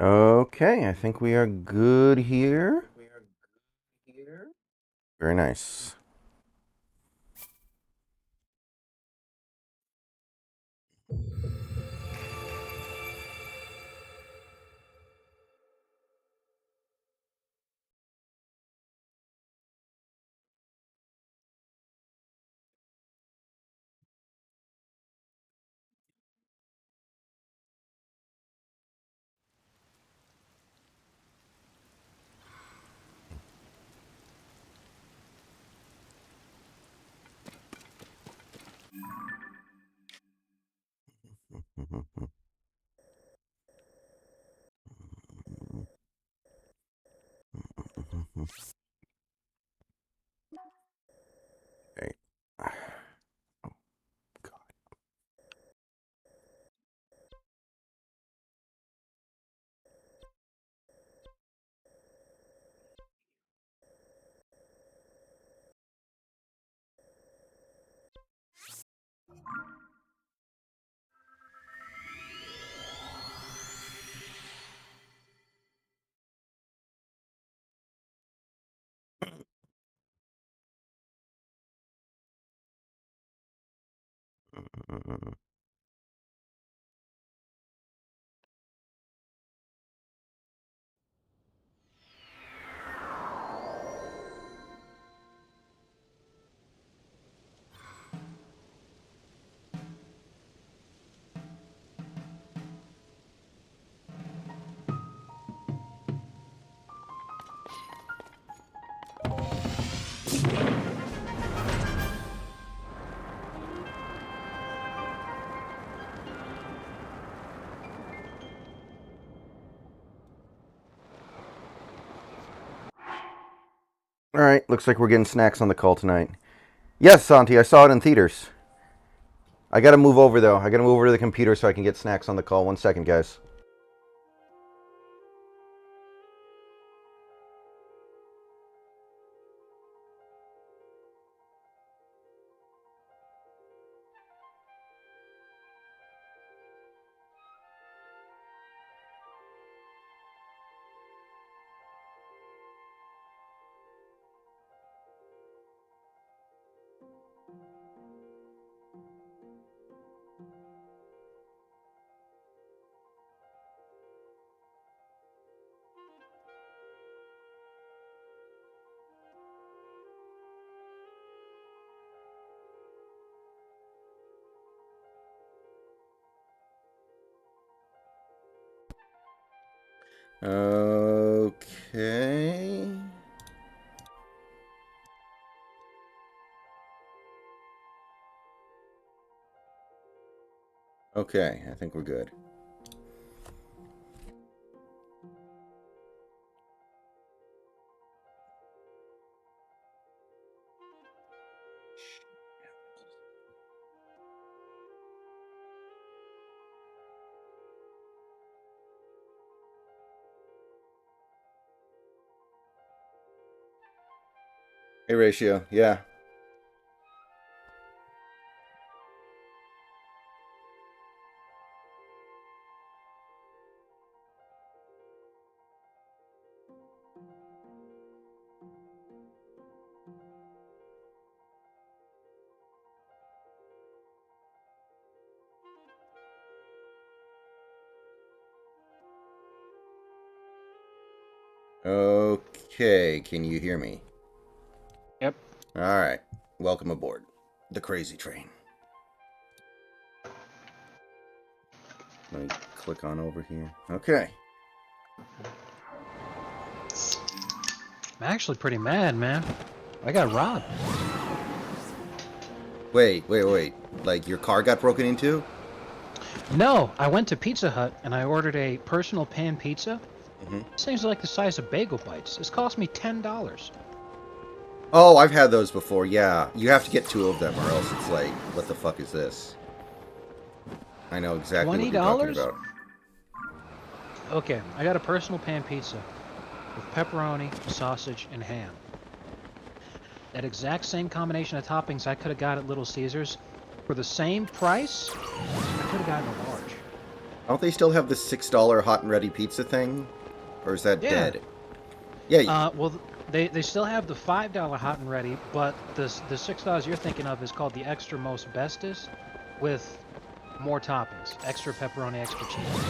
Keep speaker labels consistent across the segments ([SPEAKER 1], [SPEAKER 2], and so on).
[SPEAKER 1] Okay, I think we are good here. Very nice. Okay. Oh, God. All right, looks like we're getting snacks on the call tonight. Yes, Santi, I saw it in theaters. I gotta move over though. I gotta move over to the computer so I can get snacks on the call. 1 second, guys. Okay. Okay, I think we're good. Hey, Ratio. Yeah. Okay, can you hear me?
[SPEAKER 2] Yep.
[SPEAKER 1] All right. Welcome aboard the crazy train. Let me click on over here. Okay.
[SPEAKER 2] I'm actually pretty mad, man. I got robbed.
[SPEAKER 1] Wait. Like your car got broken into?
[SPEAKER 2] No, I went to Pizza Hut and I ordered a personal pan pizza.
[SPEAKER 1] Mm-hmm.
[SPEAKER 2] This thing's like the size of bagel bites. It's cost me $10.
[SPEAKER 1] Oh, I've had those before. Yeah, you have to get two of them, or else it's like, what the fuck is this? I know exactly what you're talking
[SPEAKER 2] $20?
[SPEAKER 1] about.
[SPEAKER 2] Okay, I got a personal pan pizza with pepperoni, sausage, and ham. That exact same combination of toppings I could have got at Little Caesars for the same price. I could have gotten a large.
[SPEAKER 1] Don't they still have the $6 hot and ready pizza thing? Or is that
[SPEAKER 2] Yeah.
[SPEAKER 1] dead? Yeah.
[SPEAKER 2] Well, they still have the $5 hot and ready, but the $6 you're thinking of is called the extra most bestest, with more toppings, extra pepperoni, extra cheese.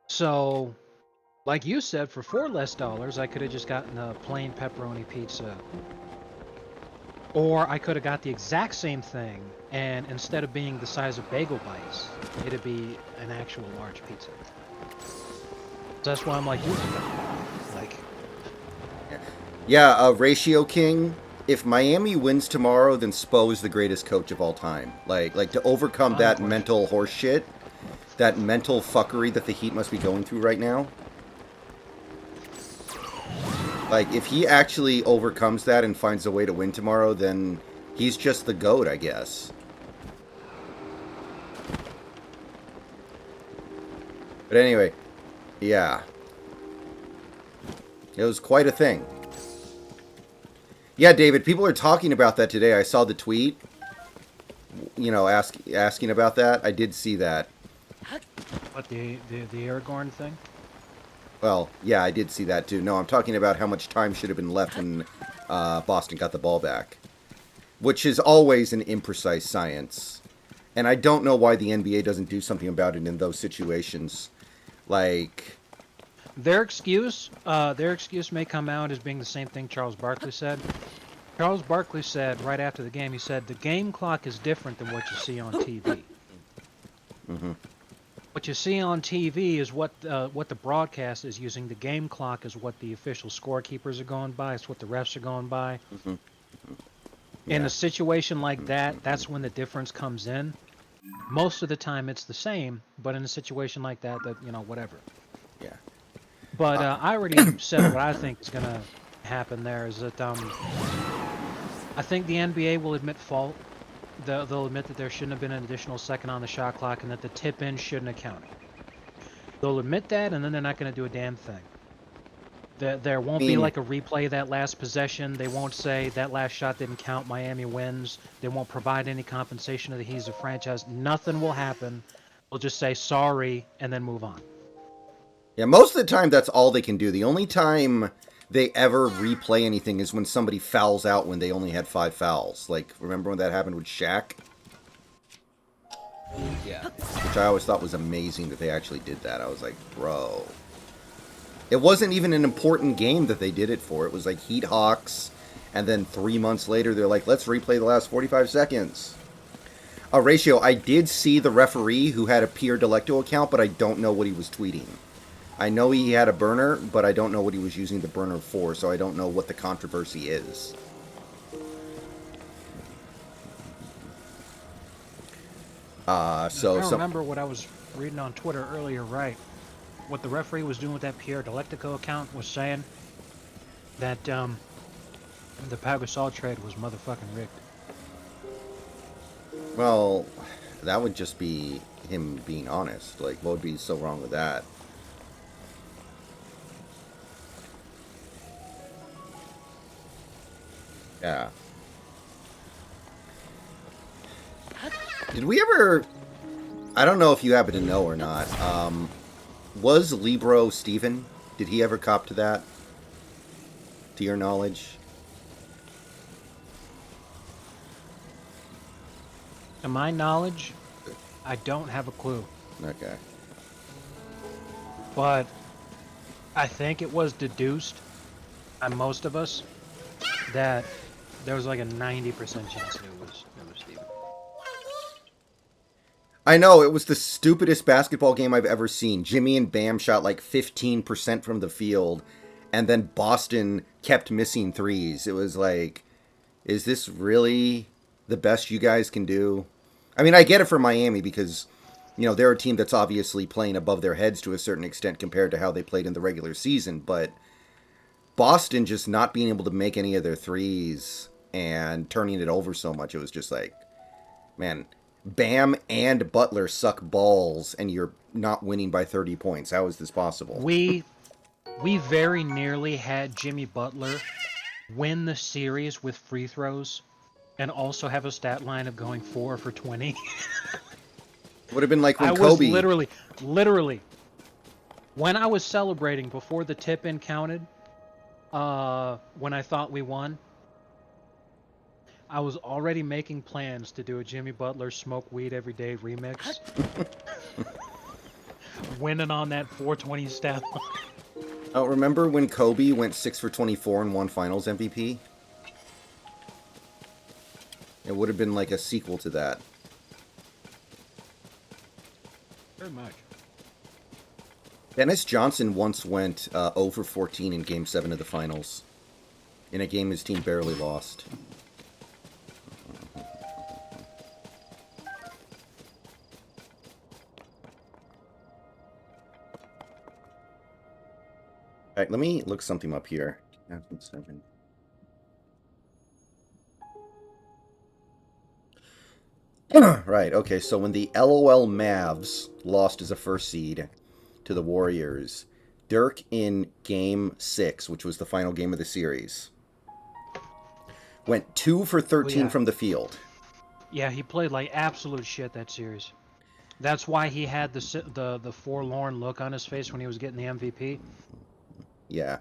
[SPEAKER 2] So, like you said, for $4 less, I could have just gotten a plain pepperoni pizza, or I could have got the exact same thing, and instead of being the size of bagel bites, it'd be an actual large pizza. So that's why I'm like, dude, like,
[SPEAKER 1] Yeah, Ratio King. If Miami wins tomorrow, then Spo is the greatest coach of all time. Like to overcome that
[SPEAKER 2] unquestioned.
[SPEAKER 1] mental horseshit, that mental fuckery that the Heat must be going through right now. Like, if he actually overcomes that and finds a way to win tomorrow, then he's just the GOAT, I guess. But anyway, yeah. It was quite a thing. Yeah, David, people are talking about that today. I saw the tweet, asking about that. I did see that.
[SPEAKER 2] What the Aragorn thing?
[SPEAKER 1] Well, yeah, I did see that too. No, I'm talking about how much time should have been left when Boston got the ball back, which is always an imprecise science. And I don't know why the NBA doesn't do something about it in those situations. Like,
[SPEAKER 2] Their excuse may come out as being the same thing Charles Barkley said. Charles Barkley said right after the game, he said the game clock is different than what you see on TV.
[SPEAKER 1] mm-hmm,
[SPEAKER 2] What you see on TV is what the broadcast is using. The game clock is what the official scorekeepers are going by. It's what the refs are going by.
[SPEAKER 1] mm-hmm,
[SPEAKER 2] In a
[SPEAKER 1] yeah,
[SPEAKER 2] situation like that, that's when the difference comes in. Most of the time, it's the same, but in a situation like that, whatever.
[SPEAKER 1] yeah.
[SPEAKER 2] But
[SPEAKER 1] Uh,
[SPEAKER 2] I already said what I think is gonna happen. There is that I think the NBA will admit fault. They'll admit that there shouldn't have been an additional second on the shot clock and that the tip-in shouldn't have counted. They'll admit that, and then they're not going to do a damn thing. There
[SPEAKER 1] I
[SPEAKER 2] won't be
[SPEAKER 1] mean,
[SPEAKER 2] like a replay of that last possession. They won't say that last shot didn't count, Miami wins. They won't provide any compensation to the Heat as a franchise. Nothing will happen. They'll just say sorry and then move on.
[SPEAKER 1] yeah, most of the time that's all they can do. The only time they ever replay anything is when somebody fouls out when they only had 5 fouls. Like, remember when that happened with Shaq?
[SPEAKER 2] Yeah.
[SPEAKER 1] Which I always thought was amazing that they actually did that. I was like, bro. It wasn't even an important game that they did it for. It was like Heat Hawks, and then 3 months later, they're like, let's replay the last 45 seconds. Ratio, I did see the referee who had a Pierre Delecto account, but I don't know what he was tweeting. I know he had a burner, but I don't know what he was using the burner for, so I don't know what the controversy is.
[SPEAKER 2] If I remember what I was reading on Twitter earlier, right, what the referee was doing with that Pierre Delectico account was saying that the Pau Gasol trade was motherfucking rigged.
[SPEAKER 1] Well, that would just be him being honest. Like, what would be so wrong with that? Yeah. Did we ever? I don't know if you happen to know or not. Was Libro Steven? Did he ever cop to that? To your knowledge?
[SPEAKER 2] To my knowledge, I don't have a clue,
[SPEAKER 1] Okay.
[SPEAKER 2] but I think it was deduced by most of us that there was like a 90% chance it was Steven.
[SPEAKER 1] I know, it was the stupidest basketball game I've ever seen. Jimmy and Bam shot like 15% from the field, and then Boston kept missing threes. It was like, is this really the best you guys can do? I mean, I get it for Miami because, they're a team that's obviously playing above their heads to a certain extent compared to how they played in the regular season, but Boston just not being able to make any of their threes and turning it over so much, it was just like, man, Bam and Butler suck balls, and you're not winning by 30 points. How is this possible?
[SPEAKER 2] We very nearly had Jimmy Butler win the series with free throws and also have a stat line of going 4 for 20.
[SPEAKER 1] Would have been like when
[SPEAKER 2] I was
[SPEAKER 1] Kobe.
[SPEAKER 2] literally, when I was celebrating before the tip in counted, when I thought we won, I was already making plans to do a Jimmy Butler smoke weed every day remix, winning on that 420 stat line.
[SPEAKER 1] Oh, remember when Kobe went 6 for 24 and won Finals MVP? It would have been like a sequel to that.
[SPEAKER 2] Very much.
[SPEAKER 1] Dennis Johnson once went 0 for 14 in Game 7 of the Finals. In a game his team barely lost. Alright, let me look something up here. 2007. Right, okay, so when the LOL Mavs lost as a first seed to the Warriors, Dirk in Game 6, which was the final game of the series, went 2 for
[SPEAKER 2] Well,
[SPEAKER 1] 13
[SPEAKER 2] yeah.
[SPEAKER 1] from the field.
[SPEAKER 2] Yeah, he played like absolute shit that series. That's why he had the forlorn look on his face when he was getting the MVP.
[SPEAKER 1] Yeah.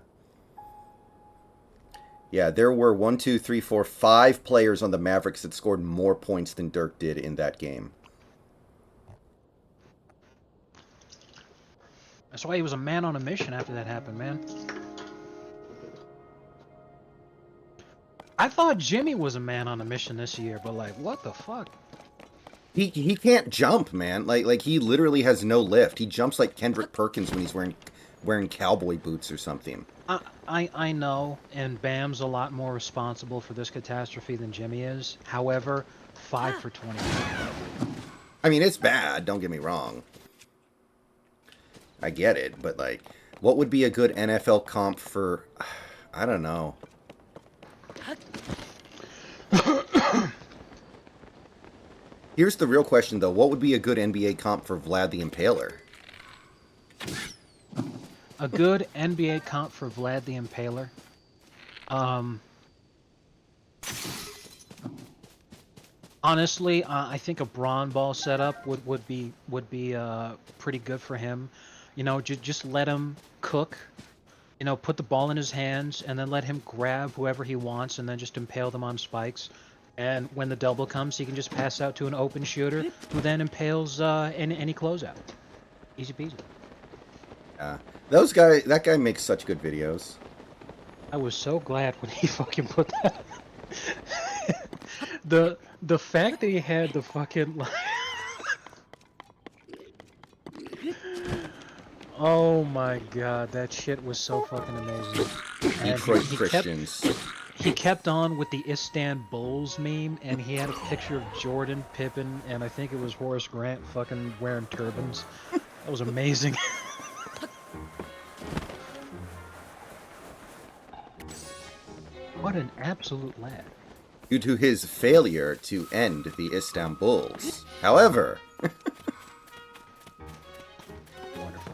[SPEAKER 1] Yeah, there were 1, 2, 3, 4, 5 players on the Mavericks that scored more points than Dirk did in that game.
[SPEAKER 2] That's why he was a man on a mission after that happened, man. I thought Jimmy was a man on a mission this year, but like, what the fuck?
[SPEAKER 1] He can't jump, man. Like he literally has no lift. He jumps like Kendrick Perkins when he's wearing cowboy boots or something.
[SPEAKER 2] I know, and Bam's a lot more responsible for this catastrophe than Jimmy is. However, 5 for 20.
[SPEAKER 1] I mean, it's bad, don't get me wrong. I get it, but like what would be a good NFL comp for I don't know. Here's the real question though. What would be a good NBA comp for Vlad the Impaler?
[SPEAKER 2] A good NBA comp for Vlad the Impaler. Um, honestly, I think a Braun ball setup would be pretty good for him. You know, just let him cook. You know, put the ball in his hands and then let him grab whoever he wants and then just impale them on spikes. And when the double comes, he can just pass out to an open shooter who then impales any closeout. Easy peasy.
[SPEAKER 1] Yeah. That guy makes such good videos.
[SPEAKER 2] I was so glad when he fucking put that. The fact that he had the fucking oh my god, that shit was so fucking amazing. And
[SPEAKER 1] Detroit Christians.
[SPEAKER 2] he kept on with the Istanbul's meme, and he had a picture of Jordan, Pippen, and I think it was Horace Grant fucking wearing turbans. That was amazing. What an absolute lad.
[SPEAKER 1] Due to his failure to end the Istanbuls. However,
[SPEAKER 2] Wonderful.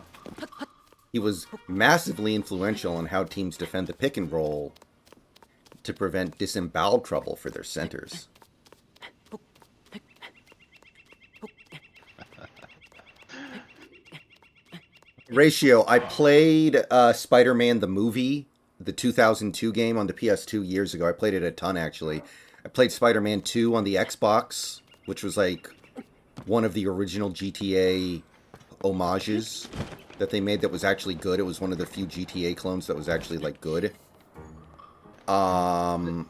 [SPEAKER 1] he was massively influential on how teams defend the pick and roll to prevent disembowel trouble for their centers. Ratio, I played Spider-Man the movie, the 2002 game on the PS2 years ago. I played it a ton, actually. I played Spider-Man 2 on the Xbox, which was like one of the original GTA homages that they made that was actually good. It was one of the few GTA clones that was actually like good. And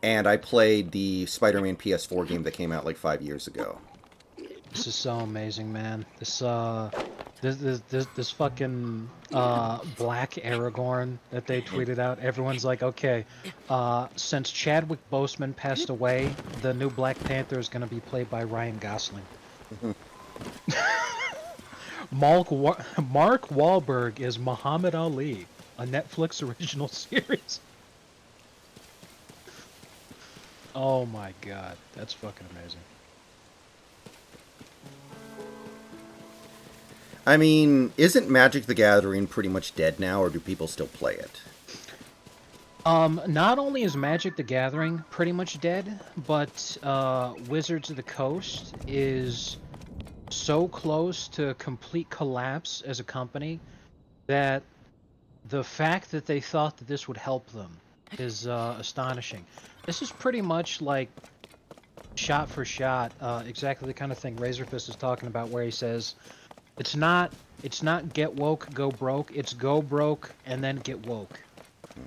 [SPEAKER 1] I played the Spider-Man PS4 game that came out like 5 years ago.
[SPEAKER 2] This is so amazing, man. This fucking black Aragorn that they tweeted out. Everyone's like, okay, since Chadwick Boseman passed away, the new Black Panther is gonna be played by Ryan Gosling. Mark Wahlberg is Muhammad Ali, a Netflix original series. Oh my god, that's fucking amazing.
[SPEAKER 1] I mean, isn't Magic the Gathering pretty much dead now, or do people still play it?
[SPEAKER 2] Not only is Magic the Gathering pretty much dead, but Wizards of the Coast is so close to complete collapse as a company that the fact that they thought that this would help them is astonishing. This is pretty much like shot for shot, exactly the kind of thing Razorfist is talking about, where he says it's not get woke, go broke. It's go broke and then get woke.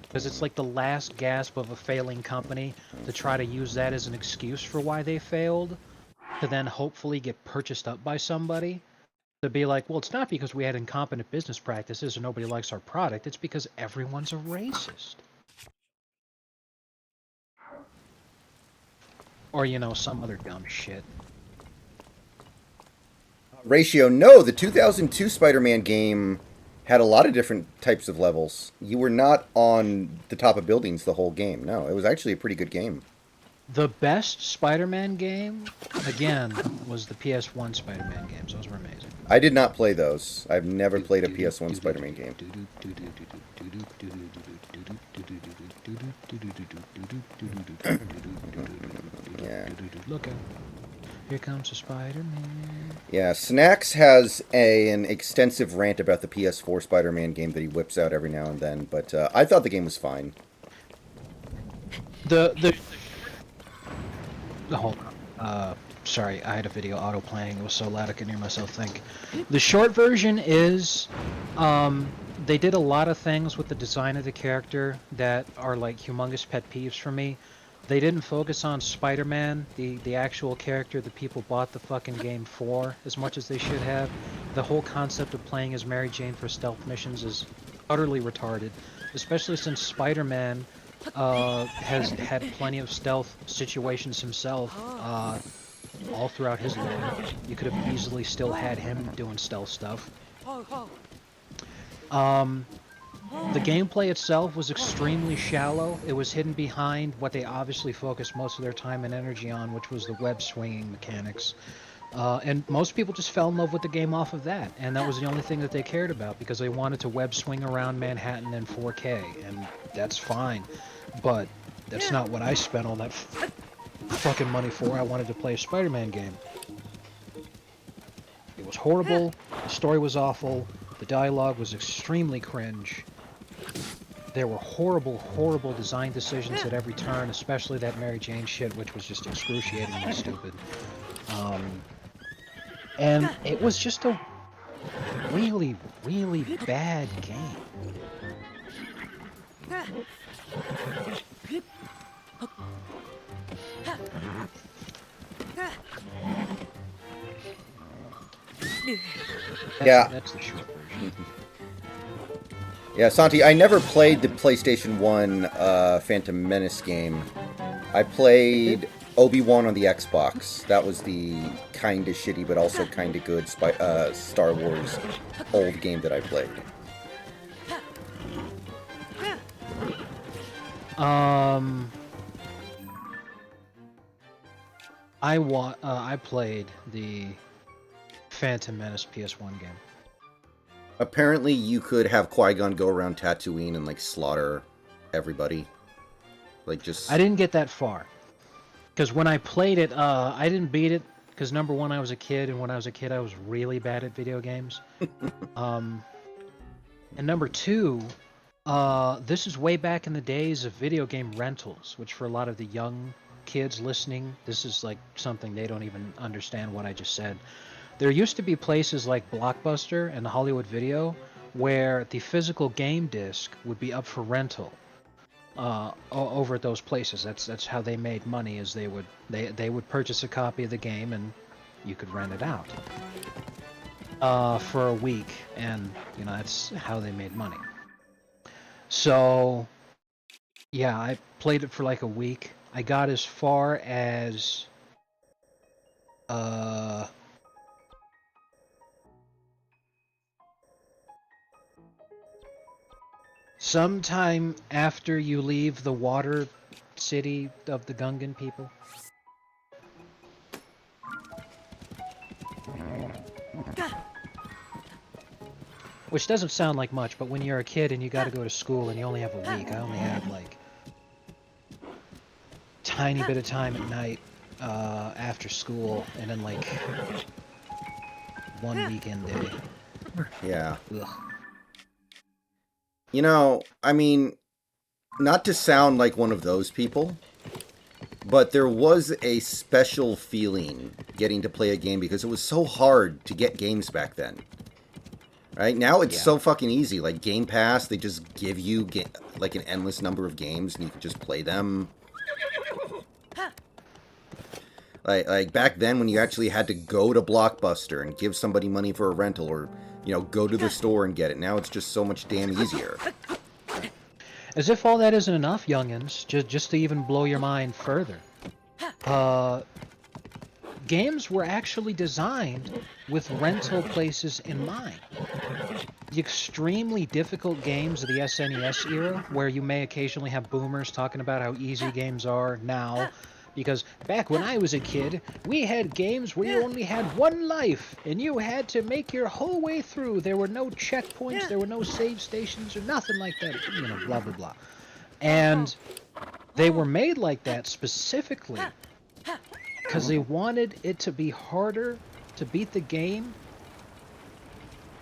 [SPEAKER 2] Because it's like the last gasp of a failing company to try to use that as an excuse for why they failed, to then hopefully get purchased up by somebody. To be like, well, it's not because we had incompetent business practices or nobody likes our product. It's because everyone's a racist. Or, some other dumb shit.
[SPEAKER 1] Ratio, no, the 2002 Spider-Man game had a lot of different types of levels. You were not on the top of buildings the whole game. No, it was actually a pretty good game.
[SPEAKER 2] The best Spider-Man game, again, was the PS1 Spider-Man games. Those were amazing.
[SPEAKER 1] I did not play those. I've never played a PS1 Spider-Man game. Yeah.
[SPEAKER 2] Look out. Here comes the Spider-Man.
[SPEAKER 1] Yeah, Snacks has an extensive rant about the PS4 Spider-Man game that he whips out every now and then, but I thought the game was fine.
[SPEAKER 2] Hold on. Sorry, I had a video auto-playing. It was so loud I couldn't hear myself think. The short version is, they did a lot of things with the design of the character that are like humongous pet peeves for me. They didn't focus on Spider-Man, the actual character that people bought the fucking game for, as much as they should have. The whole concept of playing as Mary Jane for stealth missions is utterly retarded, especially since Spider-Man has had plenty of stealth situations himself all throughout his lore. You could have easily still had him doing stealth stuff. The gameplay itself was extremely shallow. It was hidden behind what they obviously focused most of their time and energy on, which was the web swinging mechanics. And most people just fell in love with the game off of that, and that was the only thing that they cared about, because they wanted to web swing around Manhattan in 4K, and that's fine. But that's not what I spent all that fucking money for. I wanted to play a Spider-Man game. It was horrible, the story was awful, the dialogue was extremely cringe. There were horrible, horrible design decisions at every turn, especially that Mary Jane shit, which was just excruciatingly stupid. And it was just a really, really bad game. That's the short version.
[SPEAKER 1] Yeah, Santi, I never played the PlayStation 1 Phantom Menace game. I played Obi-Wan on the Xbox. That was the kinda shitty but also kinda good Star Wars old game that I played.
[SPEAKER 2] I played the Phantom Menace PS1 game.
[SPEAKER 1] Apparently, you could have Qui-Gon go around Tatooine and like slaughter everybody. Like just.
[SPEAKER 2] I didn't get that far, because when I played it, I didn't beat it. Because number one, I was a kid, and when I was a kid, I was really bad at video games. And number two, this is way back in the days of video game rentals, which for a lot of the young kids listening, this is like something they don't even understand what I just said. There used to be places like Blockbuster and Hollywood Video where the physical game disc would be up for rental over at those places. That's how they made money, is they would purchase a copy of the game and you could rent it out for a week, and that's how they made money. So yeah, I played it for like a week. I got as far as sometime after you leave the water city of the Gungan people. Which doesn't sound like much, but when you're a kid and you gotta go to school and you only have a week, I only had like tiny bit of time at night after school, and then like one weekend day.
[SPEAKER 1] Yeah.
[SPEAKER 2] Ugh.
[SPEAKER 1] You know, I mean, not to sound like one of those people, but there was a special feeling getting to play a game because it was so hard to get games back then. Right? Now it's
[SPEAKER 2] Yeah.
[SPEAKER 1] so fucking easy. Like Game Pass, they just give you like an endless number of games and you can just play them. Like back then when you actually had to go to Blockbuster and give somebody money for a rental or, go to the store and get it. Now it's just so much damn easier.
[SPEAKER 2] As if all that isn't enough, youngins, just to even blow your mind further. Uh, games were actually designed with rental places in mind. The extremely difficult games of the SNES era, where you may occasionally have boomers talking about how easy games are now, because back when I was a kid, we had games where you only had one life, and you had to make your whole way through. There were no checkpoints, there were no save stations, or nothing like that, blah, blah, blah. And they were made like that specifically because they wanted it to be harder to beat the game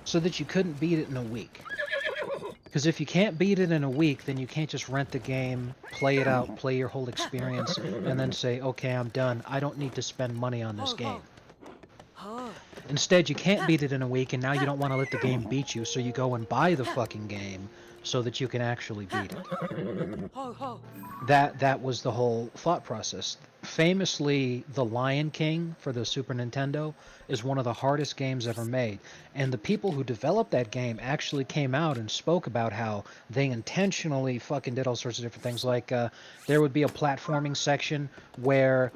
[SPEAKER 2] so that you couldn't beat it in a week. Because if you can't beat it in a week, then you can't just rent the game, play it out, play your whole experience, and then say, okay, I'm done. I don't need to spend money on this game. Instead, you can't beat it in a week, and now you don't want to let the game beat you, so you go and buy the fucking game so that you can actually beat it. That was the whole thought process. Famously, The Lion King for the Super Nintendo is one of the hardest games ever made. And the people who developed that game actually came out and spoke about how they intentionally fucking did all sorts of different things. Like, there would be a platforming section where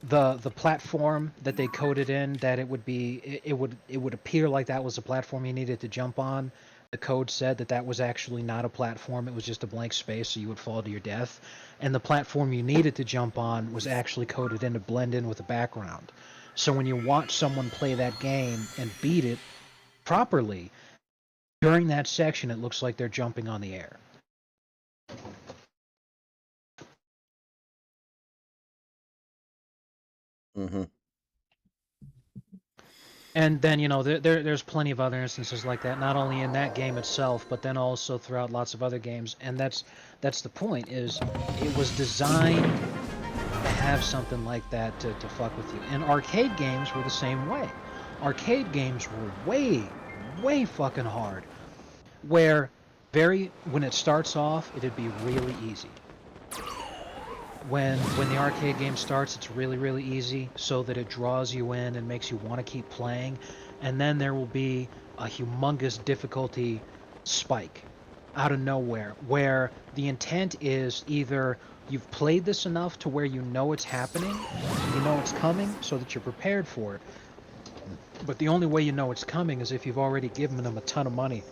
[SPEAKER 2] the platform that they coded in, that it would appear like that was a platform you needed to jump on. The code said that was actually not a platform, it was just a blank space, so you would fall to your death. And the platform you needed to jump on was actually coded in to blend in with the background. So when you watch someone play that game and beat it properly, during that section it looks like they're jumping on the air.
[SPEAKER 1] Mm-hmm.
[SPEAKER 2] And then, there's plenty of other instances like that, not only in that game itself, but then also throughout lots of other games. And that's the point, is it was designed to have something like that to fuck with you. And arcade games were the same way. Arcade games were way, way fucking hard. Where when it starts off, it'd be really easy. When the arcade game starts, it's really, really easy, so that it draws you in and makes you want to keep playing. And then there will be a humongous difficulty spike out of nowhere, where the intent is either you've played this enough to where you know it's happening, you know it's coming, so that you're prepared for it. But the only way you know it's coming is if you've already given them a ton of money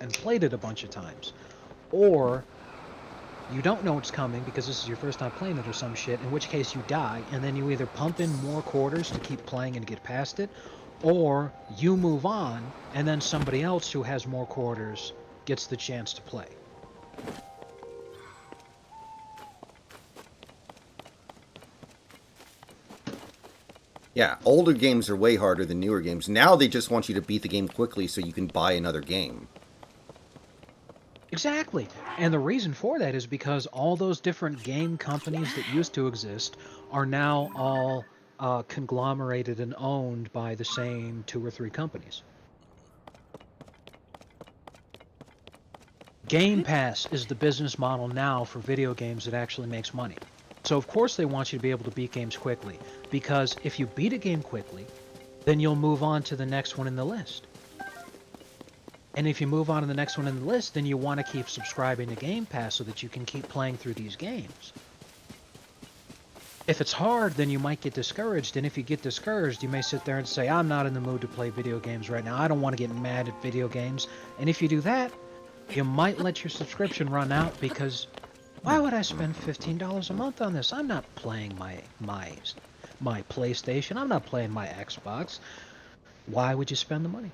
[SPEAKER 2] and played it a bunch of times. Or you don't know it's coming because this is your first time playing it or some shit, in which case you die, and then you either pump in more quarters to keep playing and get past it, or you move on, and then somebody else who has more quarters gets the chance to play.
[SPEAKER 1] Yeah, older games are way harder than newer games. Now they just want you to beat the game quickly so you can buy another game.
[SPEAKER 2] Exactly. And the reason for that is because all those different game companies that used to exist are now all conglomerated and owned by the same 2 or 3 companies. Game Pass is the business model now for video games that actually makes money. So of course they want you to be able to beat games quickly, because if you beat a game quickly, then you'll move on to the next one in the list. And if you move on to the next one in the list, then you want to keep subscribing to Game Pass so that you can keep playing through these games. If it's hard, then you might get discouraged, and if you get discouraged, you may sit there and say, I'm not in the mood to play video games right now, I don't want to get mad at video games. And if you do that, you might let your subscription run out, because why would I spend $15 a month on this? I'm not playing my PlayStation. I'm not playing my Xbox. Why would you spend the money?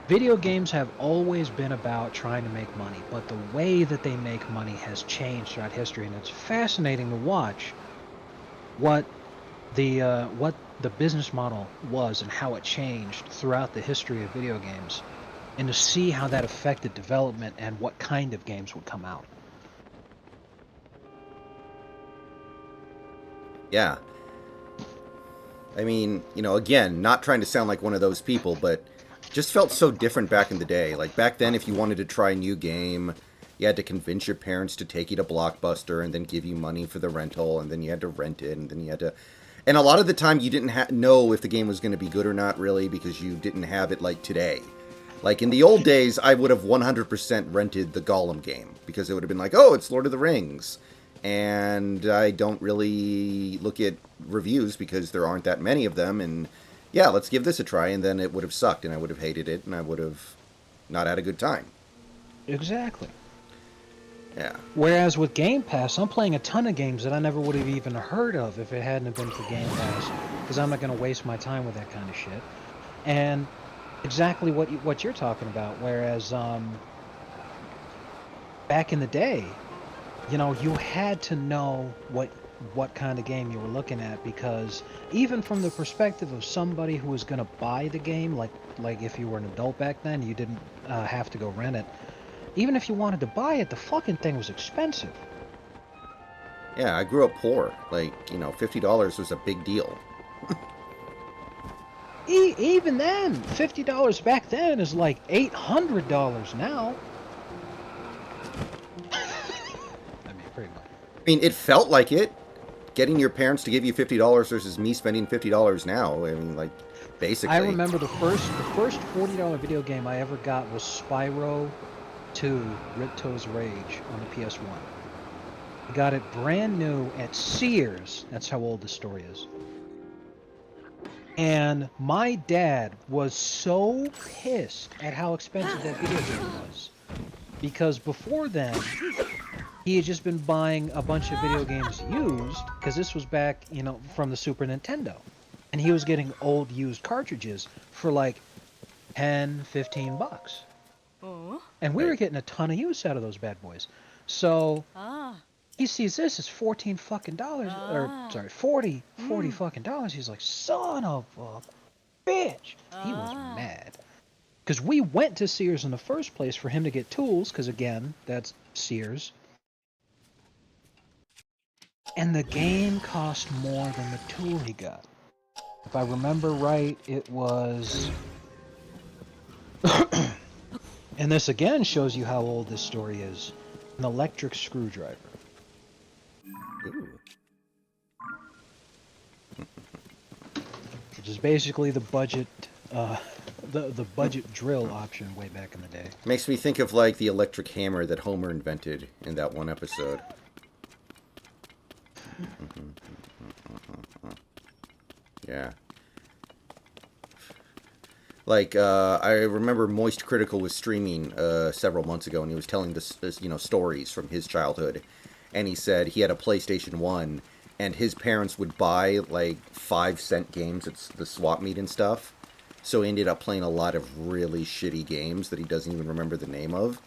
[SPEAKER 2] Video games have always been about trying to make money, but the way that they make money has changed throughout history, and it's fascinating to watch what the business model was and how it changed throughout the history of video games, and to see how that affected development and what kind of games would come out.
[SPEAKER 1] Yeah. I mean, again, not trying to sound like one of those people, but just felt so different back in the day. Like back then, if you wanted to try a new game, you had to convince your parents to take you to Blockbuster and then give you money for the rental, and then you had to rent it, and then you had to. And a lot of the time, you didn't know if the game was going to be good or not, really, because you didn't have it like today. Like in the old days, I would have 100% rented the Gollum game because it would have been like, oh, it's Lord of the Rings. And I don't really look at reviews because there aren't that many of them. And yeah, let's give this a try. And then it would have sucked and I would have hated it and I would have not had a good time.
[SPEAKER 2] Exactly.
[SPEAKER 1] Yeah.
[SPEAKER 2] Whereas with Game Pass, I'm playing a ton of games that I never would have even heard of if it hadn't been for Game Pass, because I'm not going to waste my time with that kind of shit. And exactly what you're talking about. Whereas back in the day, you had to know what kind of game you were looking at, because even from the perspective of somebody who was going to buy the game, like if you were an adult back then, you didn't have to go rent it. Even if you wanted to buy it, the fucking thing was expensive.
[SPEAKER 1] Yeah, I grew up poor. Like, $50 was a big deal.
[SPEAKER 2] Even then, $50 back then is like $800 now. I mean, pretty much.
[SPEAKER 1] I mean, it felt like it. Getting your parents to give you $50 versus me spending $50 now. I mean, like,
[SPEAKER 2] I
[SPEAKER 1] basically.
[SPEAKER 2] remember the first $40 video game I ever got was Spyro 2 Ripto's Rage on the PS1. I got it brand new at Sears. That's how old this story is. And my dad was so pissed at how expensive that video game was. Because before then, he had just been buying a bunch of video games used, because this was back, from the Super Nintendo. And he was getting old used cartridges for like 10, 15 bucks. And we were
[SPEAKER 1] Right.
[SPEAKER 2] getting a ton of use out of those bad boys. So he sees this as 14 fucking dollars, or sorry, 40 fucking dollars. He's like, son of a bitch. He was mad. Because we went to Sears in the first place for him to get tools, because again, that's Sears. And the game cost more than the tool he got. If I remember right, it was. And this again shows you how old this story is. An electric screwdriver.
[SPEAKER 1] Ooh.
[SPEAKER 2] Which is basically the budget, the budget drill option way back in the day.
[SPEAKER 1] Makes me think of like the electric hammer that Homer invented in that one episode. Yeah. Like I remember Moist Critical was streaming several months ago, and he was telling this stories from his childhood, and he said he had a PlayStation 1, and his parents would buy like 5-cent games at the swap meet and stuff. So he ended up playing a lot of really shitty games that he doesn't even remember the name of,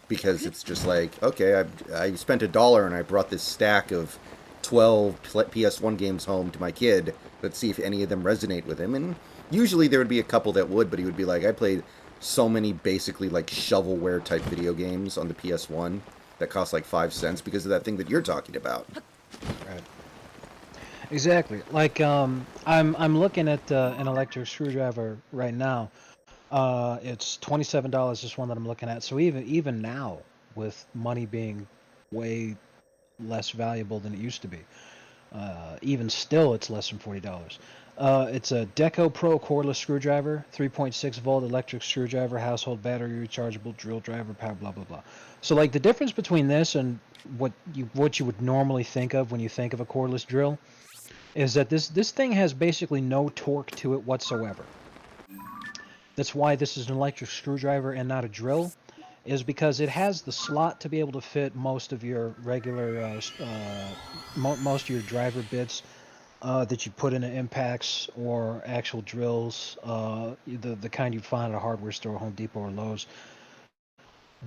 [SPEAKER 1] because it's just like, okay, I spent $1 and I brought this stack of 12 PS1 games home to my kid. Let's see if any of them resonate with him. And usually there would be a couple that would, but he would be like, I played so many basically like shovelware type video games on the PS1 that cost like 5 cents because of that thing that you're talking about.
[SPEAKER 2] Right. Exactly. Like I'm looking at an electric screwdriver right now. It's $27. This one that I'm looking at. So even now, with money being way less valuable than it used to be, even still, it's less than $40. It's a Deco Pro cordless screwdriver, 3.6 volt electric screwdriver, household battery rechargeable drill driver, power, blah blah blah. So like the difference between this and what you would normally think of when you think of a cordless drill is that this thing has basically no torque to it whatsoever. That's why this is an electric screwdriver and not a drill, is because it has the slot to be able to fit most of your regular most of your driver bits, that you put into impacts or actual drills, the kind you'd find at a hardware store, Home Depot or Lowe's.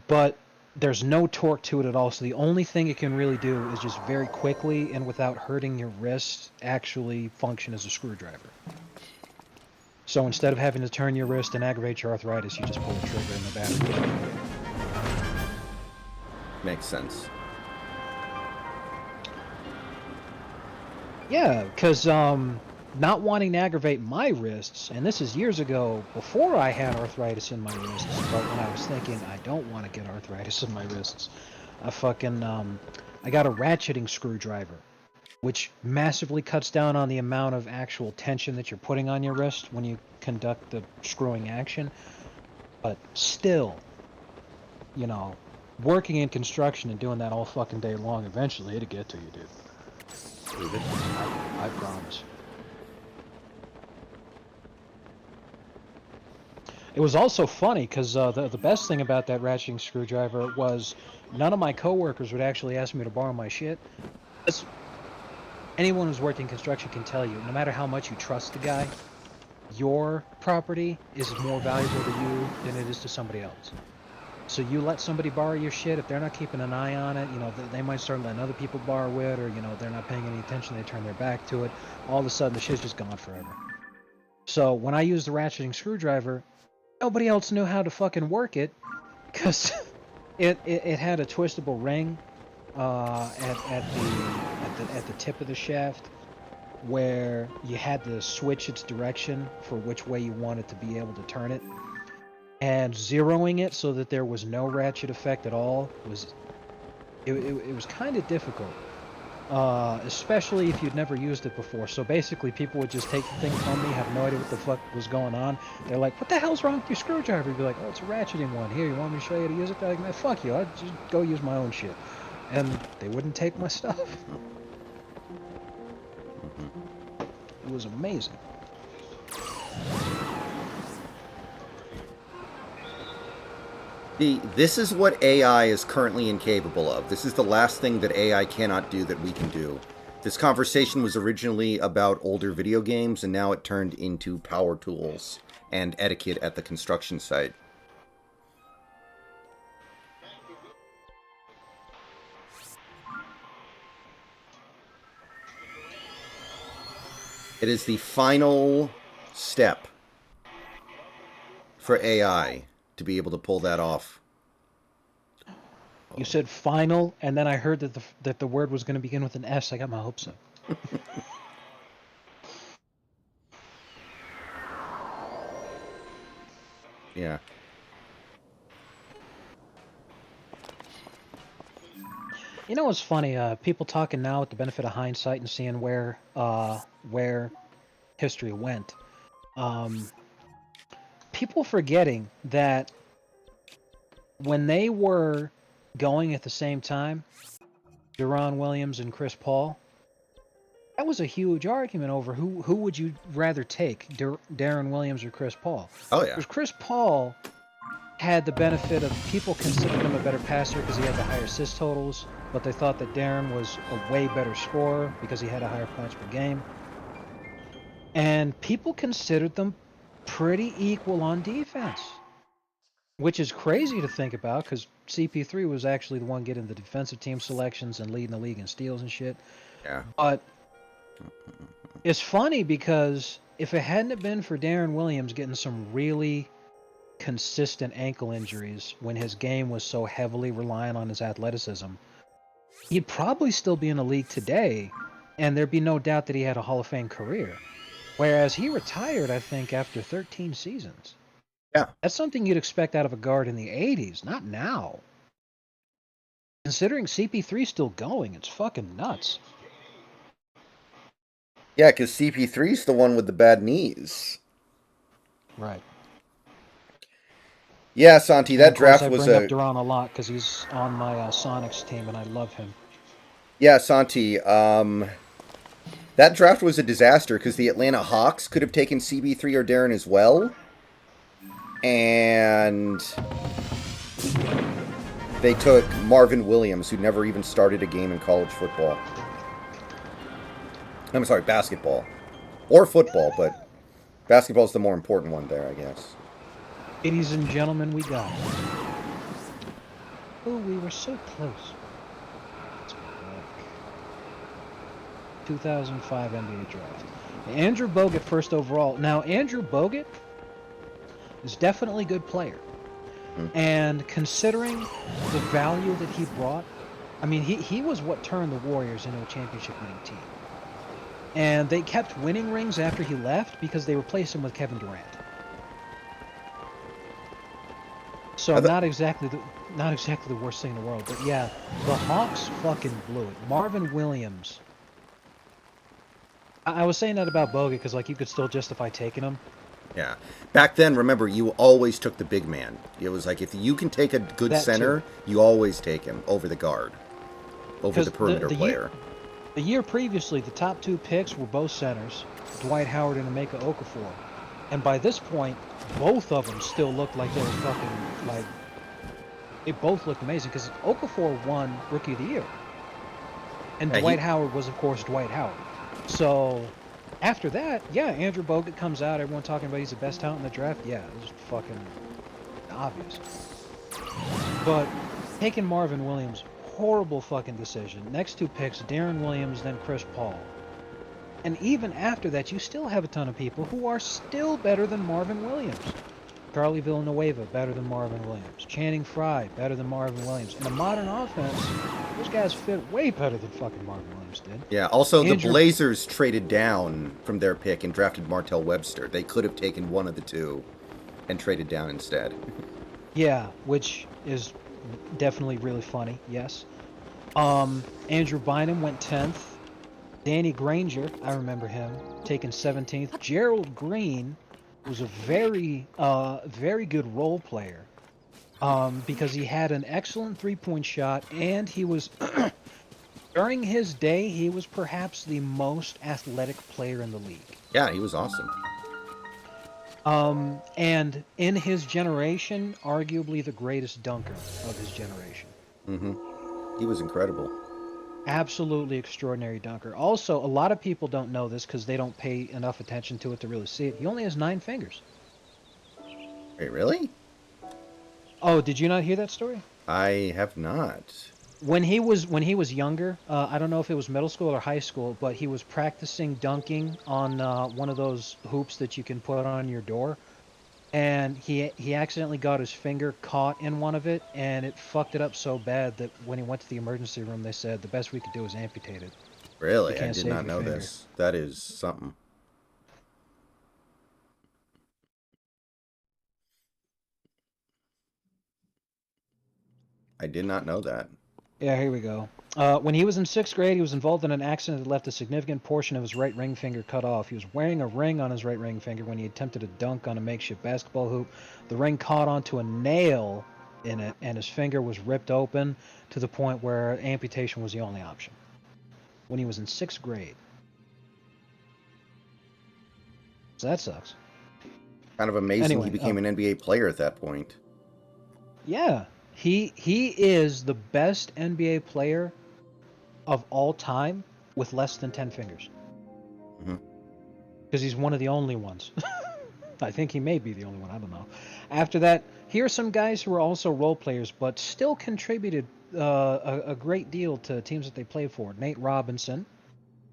[SPEAKER 2] But there's no torque to it at all. So the only thing it can really do is just very quickly and without hurting your wrist actually function as a screwdriver. So instead of having to turn your wrist and aggravate your arthritis, you just pull the trigger and the battery.
[SPEAKER 1] Makes sense.
[SPEAKER 2] Yeah, because not wanting to aggravate my wrists, and this is years ago before I had arthritis in my wrists, but when I was thinking I don't want to get arthritis in my wrists, I fucking I got a ratcheting screwdriver, which massively cuts down on the amount of actual tension that you're putting on your wrist when you conduct the screwing action. But still, you know, working in construction and doing that all fucking day long, eventually it'll get to you, dude.
[SPEAKER 1] Prove it.
[SPEAKER 2] I promise. It was also funny because the best thing about that ratcheting screwdriver was none of my coworkers would actually ask me to borrow my shit. As anyone who's worked in construction can tell you, no matter how much you trust the guy, your property is more valuable to you than it is to somebody else. So you let somebody borrow your shit, if they're not keeping an eye on it, you know, they might start letting other people borrow it, or, you know, they're not paying any attention, they turn their back to it. All of a sudden, the shit's just gone forever. So when I used the ratcheting screwdriver, nobody else knew how to fucking work it, because it had a twistable ring at the tip of the shaft, where you had to switch its direction for which way you wanted to be able to turn it. And zeroing it so that there was no ratchet effect at all was it was kind of difficult, especially if you'd never used it before. So basically, people would just take the thing from me, have no idea what the fuck was going on. They're like, "What the hell's wrong with your screwdriver?" You'd be like, "Oh, it's a ratcheting one. Here, you want me to show you how to use it?" They're like, "Man, fuck you. I'll just go use my own shit." And they wouldn't take my stuff. It was amazing.
[SPEAKER 1] This is what AI is currently incapable of. This is the last thing that AI cannot do that we can do. This conversation was originally about older video games, and now it turned into power tools and etiquette at the construction site. It is the final step for AI to be able to pull that off.
[SPEAKER 2] You said final, and then I heard that the word was going to begin with an S. I got my hopes up.
[SPEAKER 1] Yeah.
[SPEAKER 2] You know what's funny? People talking now with the benefit of hindsight and seeing where history went. People forgetting that when they were going at the same time, Deron Williams and Chris Paul, that was a huge argument over who would you rather take, Darren Williams or Chris Paul?
[SPEAKER 1] Oh, yeah.
[SPEAKER 2] Because Chris Paul had the benefit of people considered him a better passer because he had the higher assist totals, but they thought that Darren was a way better scorer because he had a higher points per game. And people considered them pretty equal on defense, which is crazy to think about because CP3 was actually the one getting the defensive team selections and leading the league in steals and shit.
[SPEAKER 1] Yeah.
[SPEAKER 2] But it's funny because if it hadn't been for Darren Williams getting some really consistent ankle injuries when his game was so heavily reliant on his athleticism, he'd probably still be in the league today, and there'd be no doubt that he had a Hall of Fame career. Whereas he retired, I think, after 13 seasons.
[SPEAKER 1] Yeah.
[SPEAKER 2] That's something you'd expect out of a guard in the 80s, not now. Considering CP3's still going, it's fucking nuts.
[SPEAKER 1] Yeah, because CP3's the one with the bad knees.
[SPEAKER 2] Right.
[SPEAKER 1] Yeah, Santi,
[SPEAKER 2] And
[SPEAKER 1] that
[SPEAKER 2] of course,
[SPEAKER 1] draft
[SPEAKER 2] I
[SPEAKER 1] was
[SPEAKER 2] bring up
[SPEAKER 1] a...
[SPEAKER 2] Duran a lot because he's on my Sonics team, and I love him.
[SPEAKER 1] Yeah, Santi, that draft was a disaster because the Atlanta Hawks could have taken CB3 or Darren as well. And they took Marvin Williams, who never even started a game in college football. I'm sorry, basketball. Or football, but basketball's the more important one there, I guess.
[SPEAKER 2] Ladies and gentlemen, we got it. Oh, we were so close. Let's go back. 2005 NBA draft. Andrew Bogut first overall. Now, Andrew Bogut is definitely a good player.
[SPEAKER 1] Hmm.
[SPEAKER 2] And considering the value that he brought, I mean, he was what turned the Warriors into a championship winning team. And they kept winning rings after he left because they replaced him with Kevin Durant. So
[SPEAKER 1] I th-
[SPEAKER 2] not exactly the worst thing in the world, but yeah, the Hawks fucking blew it. Marvin Williams. I was saying that about Bogut because like you could still justify taking him.
[SPEAKER 1] yeah. Back then, remember, you always took the big man. It was like if you can take a good
[SPEAKER 2] That too,
[SPEAKER 1] center, you always take him over the guard, over the
[SPEAKER 2] because the
[SPEAKER 1] perimeter
[SPEAKER 2] the year
[SPEAKER 1] player.
[SPEAKER 2] the year previously, the top two picks were both centers, Dwight Howard and Emeka Okafor, and by this point, both of them still looked like they were fucking like they both looked amazing because Okafor won Rookie of the Year, and
[SPEAKER 1] Yeah,
[SPEAKER 2] Dwight
[SPEAKER 1] he.
[SPEAKER 2] Howard was of course Dwight Howard. So after that, yeah, Andrew Bogut comes out. Everyone talking about he's the best talent in the draft. Yeah, it was fucking obvious. But taking Marvin Williams, horrible fucking decision. Next two picks, Darren Williams, then Chris Paul. And even after that, you still have a ton of people who are still better than Marvin Williams. Charlie Villanueva, better than Marvin Williams. Channing Frye, better than Marvin Williams. In a modern offense, those guys fit way better than fucking Marvin Williams did.
[SPEAKER 1] Yeah. Also, the
[SPEAKER 2] Andrew,
[SPEAKER 1] Blazers traded down from their pick and drafted Martell Webster. They could have taken one of the two and traded down instead.
[SPEAKER 2] yeah, which is definitely really funny, yes. Andrew Bynum went 10th. Danny Granger, I remember him, taken 17th. Gerald Green was a very good role player because he had an excellent three-point shot and he was, during his day, he was perhaps the most athletic player in the league.
[SPEAKER 1] Yeah, he was awesome.
[SPEAKER 2] And in his generation, arguably the greatest dunker of his generation.
[SPEAKER 1] Hmm. He was incredible.
[SPEAKER 2] Absolutely extraordinary dunker. Also, a lot of people don't know this because they don't pay enough attention to it to really see it. He only has 9 fingers.
[SPEAKER 1] Wait, really?
[SPEAKER 2] Oh, did you not hear that story?
[SPEAKER 1] I have not.
[SPEAKER 2] When he was younger, I don't know if it was middle school or high school, but he was practicing dunking on one of those hoops that you can put on your door, and he accidentally got his finger caught in one of it, and it fucked it up so bad that when he went to the emergency room, they said the best we could do is amputate it. We
[SPEAKER 1] Really? I
[SPEAKER 2] can't
[SPEAKER 1] did
[SPEAKER 2] save
[SPEAKER 1] not
[SPEAKER 2] your
[SPEAKER 1] know
[SPEAKER 2] finger.
[SPEAKER 1] this. That is something. I did not know that.
[SPEAKER 2] Yeah, here we go. When he was in 6th grade, he was involved in an accident that left a significant portion of his right ring finger cut off. He was wearing a ring on his right ring finger when he attempted to dunk on a makeshift basketball hoop. The ring caught onto a nail in it, and his finger was ripped open to the point where amputation was the only option. When he was in 6th grade. So that sucks.
[SPEAKER 1] Kind of amazing he
[SPEAKER 2] Anyway,
[SPEAKER 1] became an NBA player at that point.
[SPEAKER 2] yeah. He is the best NBA player of all time with less than 10 fingers.
[SPEAKER 1] Hmm.
[SPEAKER 2] Because he's one of the only ones. I think he may be the only one. I don't know. After that, here are some guys who are also role players, but still contributed a great deal to teams that they played for. Nate Robinson,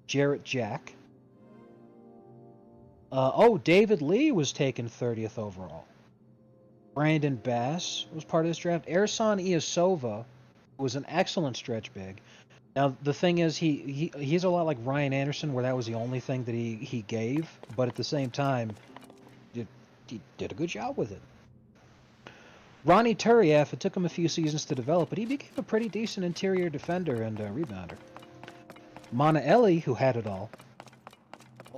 [SPEAKER 2] Jarrett Jack. David Lee was taken 30th overall. Brandon Bass was part of this draft. Ersan Ilyasova was an excellent stretch big. Now the thing is, he's a lot like Ryan Anderson, where that was the only thing that he gave, but at the same time, he did a good job with it. Ronnie Turiaf, it took him a few seasons to develop, but he became a pretty decent interior defender and rebounder. Mana Eli, who had it all.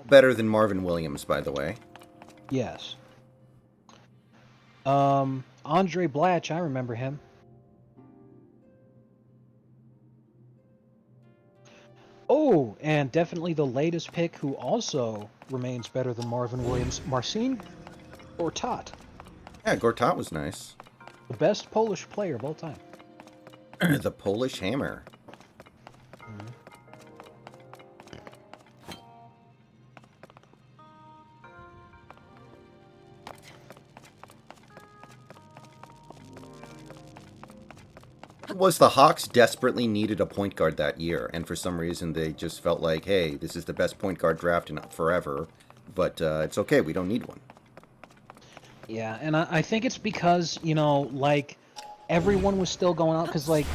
[SPEAKER 1] Better than Marvin Williams, by the way.
[SPEAKER 2] Yes. Andre Blatch, I remember him. Oh, and definitely the latest pick who also remains better than Marvin Williams, Marcin Gortat,
[SPEAKER 1] Yeah, Gortat was nice.
[SPEAKER 2] the best Polish player of all time.
[SPEAKER 1] The Polish Hammer.
[SPEAKER 2] Mhm.
[SPEAKER 1] was the Hawks desperately needed a point guard that year, and for some reason they just felt like, hey, this is the best point guard draft in forever, but it's okay, we don't need one.
[SPEAKER 2] Yeah, and I think it's because, like, everyone was still going out, because, like,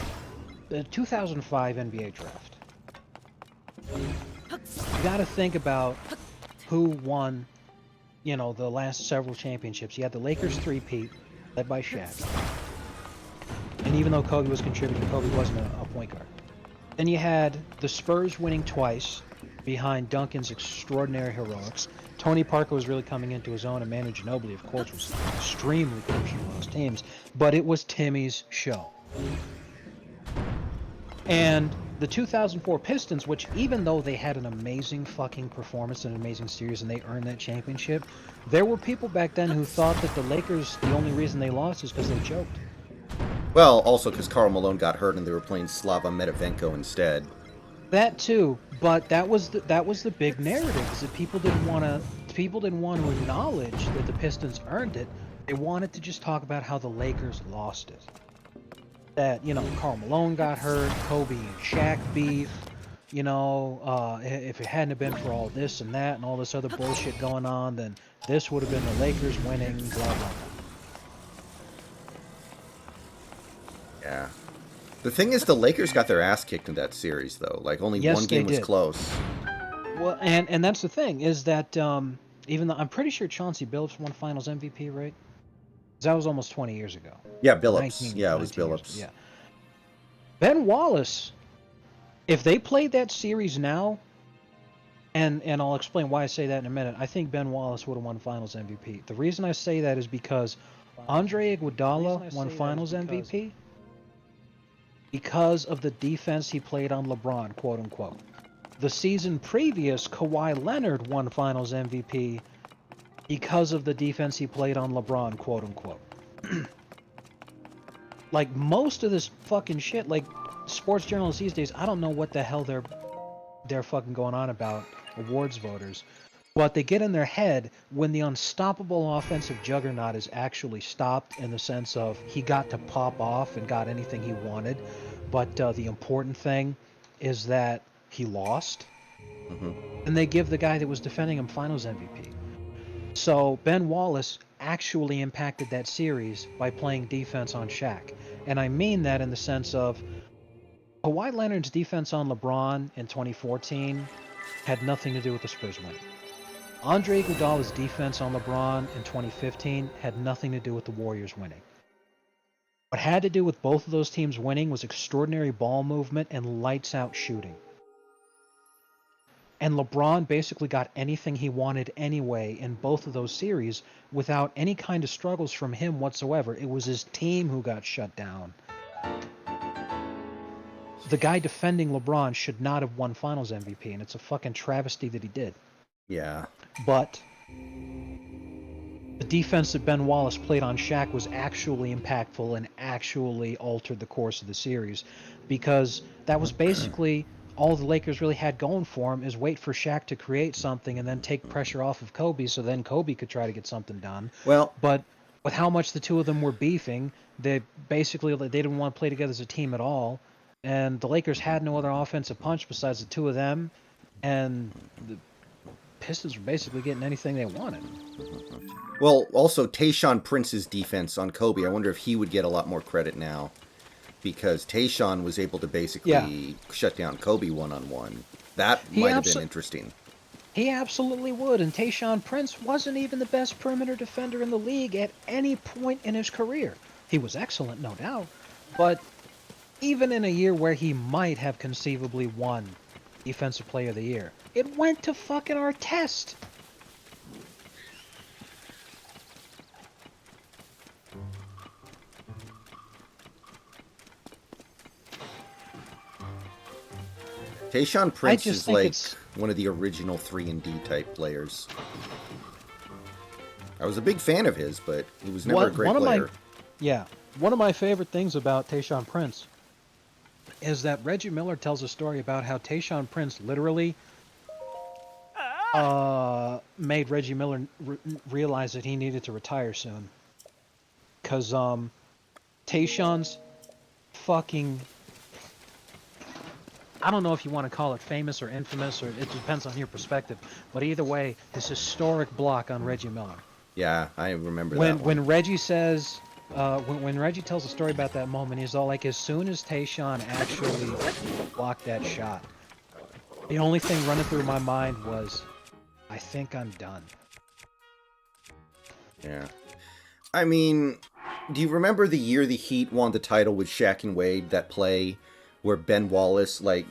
[SPEAKER 2] the 2005 NBA draft, you got to think about who won, the last several championships. You had the Lakers three-peat, led by Shaq. And even though Kobe was contributing, Kobe wasn't a point guard. Then you had the Spurs winning twice behind Duncan's extraordinary heroics. Tony Parker was really coming into his own, and Manu Ginobili, of course, was extremely crucial to those teams. But it was Timmy's show. And the 2004 Pistons, which even though they had an amazing fucking performance and an amazing series and they earned that championship, there were people back then who thought that the Lakers, the only reason they lost is because they choked.
[SPEAKER 1] Well, also because Karl Malone got hurt and they were playing Slava Medivenko instead.
[SPEAKER 2] That too, but that was the big narrative, is that people didn't want to acknowledge that the Pistons earned it. They wanted to just talk about how the Lakers lost it. That, Karl Malone got hurt, Kobe and Shaq beef, if it hadn't have been for all this and that and all this other bullshit going on, then this would have been the Lakers winning, blah blah blah.
[SPEAKER 1] Yeah. The thing is, the Lakers got their ass kicked in that series, though. Like, only
[SPEAKER 2] Yes,
[SPEAKER 1] one
[SPEAKER 2] they
[SPEAKER 1] game was
[SPEAKER 2] did.
[SPEAKER 1] close.
[SPEAKER 2] Well, and that's the thing, is that even though I'm pretty sure Chauncey Billups won Finals MVP, right? 'Cause that was almost 20 years ago.
[SPEAKER 1] Yeah, Billups.
[SPEAKER 2] 19,
[SPEAKER 1] Yeah, it was
[SPEAKER 2] 19 years ago,
[SPEAKER 1] Billups.
[SPEAKER 2] yeah. Ben Wallace, if they played that series now, and I'll explain why I say that in a minute, I think Ben Wallace would have won Finals MVP. The reason I say that is because Andre Iguodala won Finals MVP because of the defense he played on LeBron, quote unquote. The season previous, Kawhi Leonard won Finals MVP because of the defense he played on LeBron, quote unquote. Like, most of this fucking shit, like, sports journalists these days, I don't know what the hell they're fucking going on about, awards voters. But they get in their head when the unstoppable offensive juggernaut is actually stopped, in the sense of he got to pop off and got anything he wanted. But the important thing is that he lost.
[SPEAKER 1] Hmm.
[SPEAKER 2] And they give the guy that was defending him Finals MVP. So Ben Wallace actually impacted that series by playing defense on Shaq. And I mean that in the sense of Kawhi Leonard's defense on LeBron in 2014 had nothing to do with the Spurs winning. Andre Iguodala's defense on LeBron in 2015 had nothing to do with the Warriors winning. What had to do with both of those teams winning was extraordinary ball movement and lights out shooting. And LeBron basically got anything he wanted anyway in both of those series without any kind of struggles from him whatsoever. It was his team who got shut down. The guy defending LeBron should not have won Finals MVP, and it's a fucking travesty that he did.
[SPEAKER 1] Yeah.
[SPEAKER 2] But the defense that Ben Wallace played on Shaq was actually impactful and actually altered the course of the series, because that was basically all the Lakers really had going for him, is wait for Shaq to create something and then take pressure off of Kobe, so then Kobe could try to get something done.
[SPEAKER 1] Well,
[SPEAKER 2] But with how much the two of them were beefing, they didn't want to play together as a team at all, and the Lakers had no other offensive punch besides the two of them, and the Pistons were basically getting anything they wanted.
[SPEAKER 1] well, also Tayshaun Prince's defense on Kobe. I wonder if he would get a lot more credit now, because Tayshaun was able to
[SPEAKER 2] Yeah,
[SPEAKER 1] basically shut down Kobe one-on-one. That
[SPEAKER 2] he
[SPEAKER 1] might have been
[SPEAKER 2] abso-
[SPEAKER 1] interesting.
[SPEAKER 2] he absolutely would, and Tayshaun Prince wasn't even the best perimeter defender in the league at any point in his career. He was excellent, no doubt, but even in a year where he might have conceivably won Defensive Player of the Year, it went to fucking Artest.
[SPEAKER 1] Tayshaun
[SPEAKER 2] I
[SPEAKER 1] Prince
[SPEAKER 2] just
[SPEAKER 1] is
[SPEAKER 2] think
[SPEAKER 1] like
[SPEAKER 2] it's
[SPEAKER 1] one of the original 3-and-D type players. I was a big fan of his, but he was never a great
[SPEAKER 2] one of my
[SPEAKER 1] player.
[SPEAKER 2] yeah, one of my favorite things about Tayshaun Prince is that Reggie Miller tells a story about how Tayshaun Prince literally made Reggie Miller realize that he needed to retire soon, because Tayshaun's fucking... I don't know if you want to call it famous or infamous, or it depends on your perspective. But either way, this historic block on Reggie Miller.
[SPEAKER 1] Yeah, I remember
[SPEAKER 2] When
[SPEAKER 1] that one.
[SPEAKER 2] when Reggie says, when Reggie tells a story about that moment, he's all like, as soon as Tayshaun actually blocked that shot, the only thing running through my mind was, I think I'm done.
[SPEAKER 1] Yeah. I mean, do you remember the year the Heat won the title with Shaq and Wade, that play where Ben Wallace, like,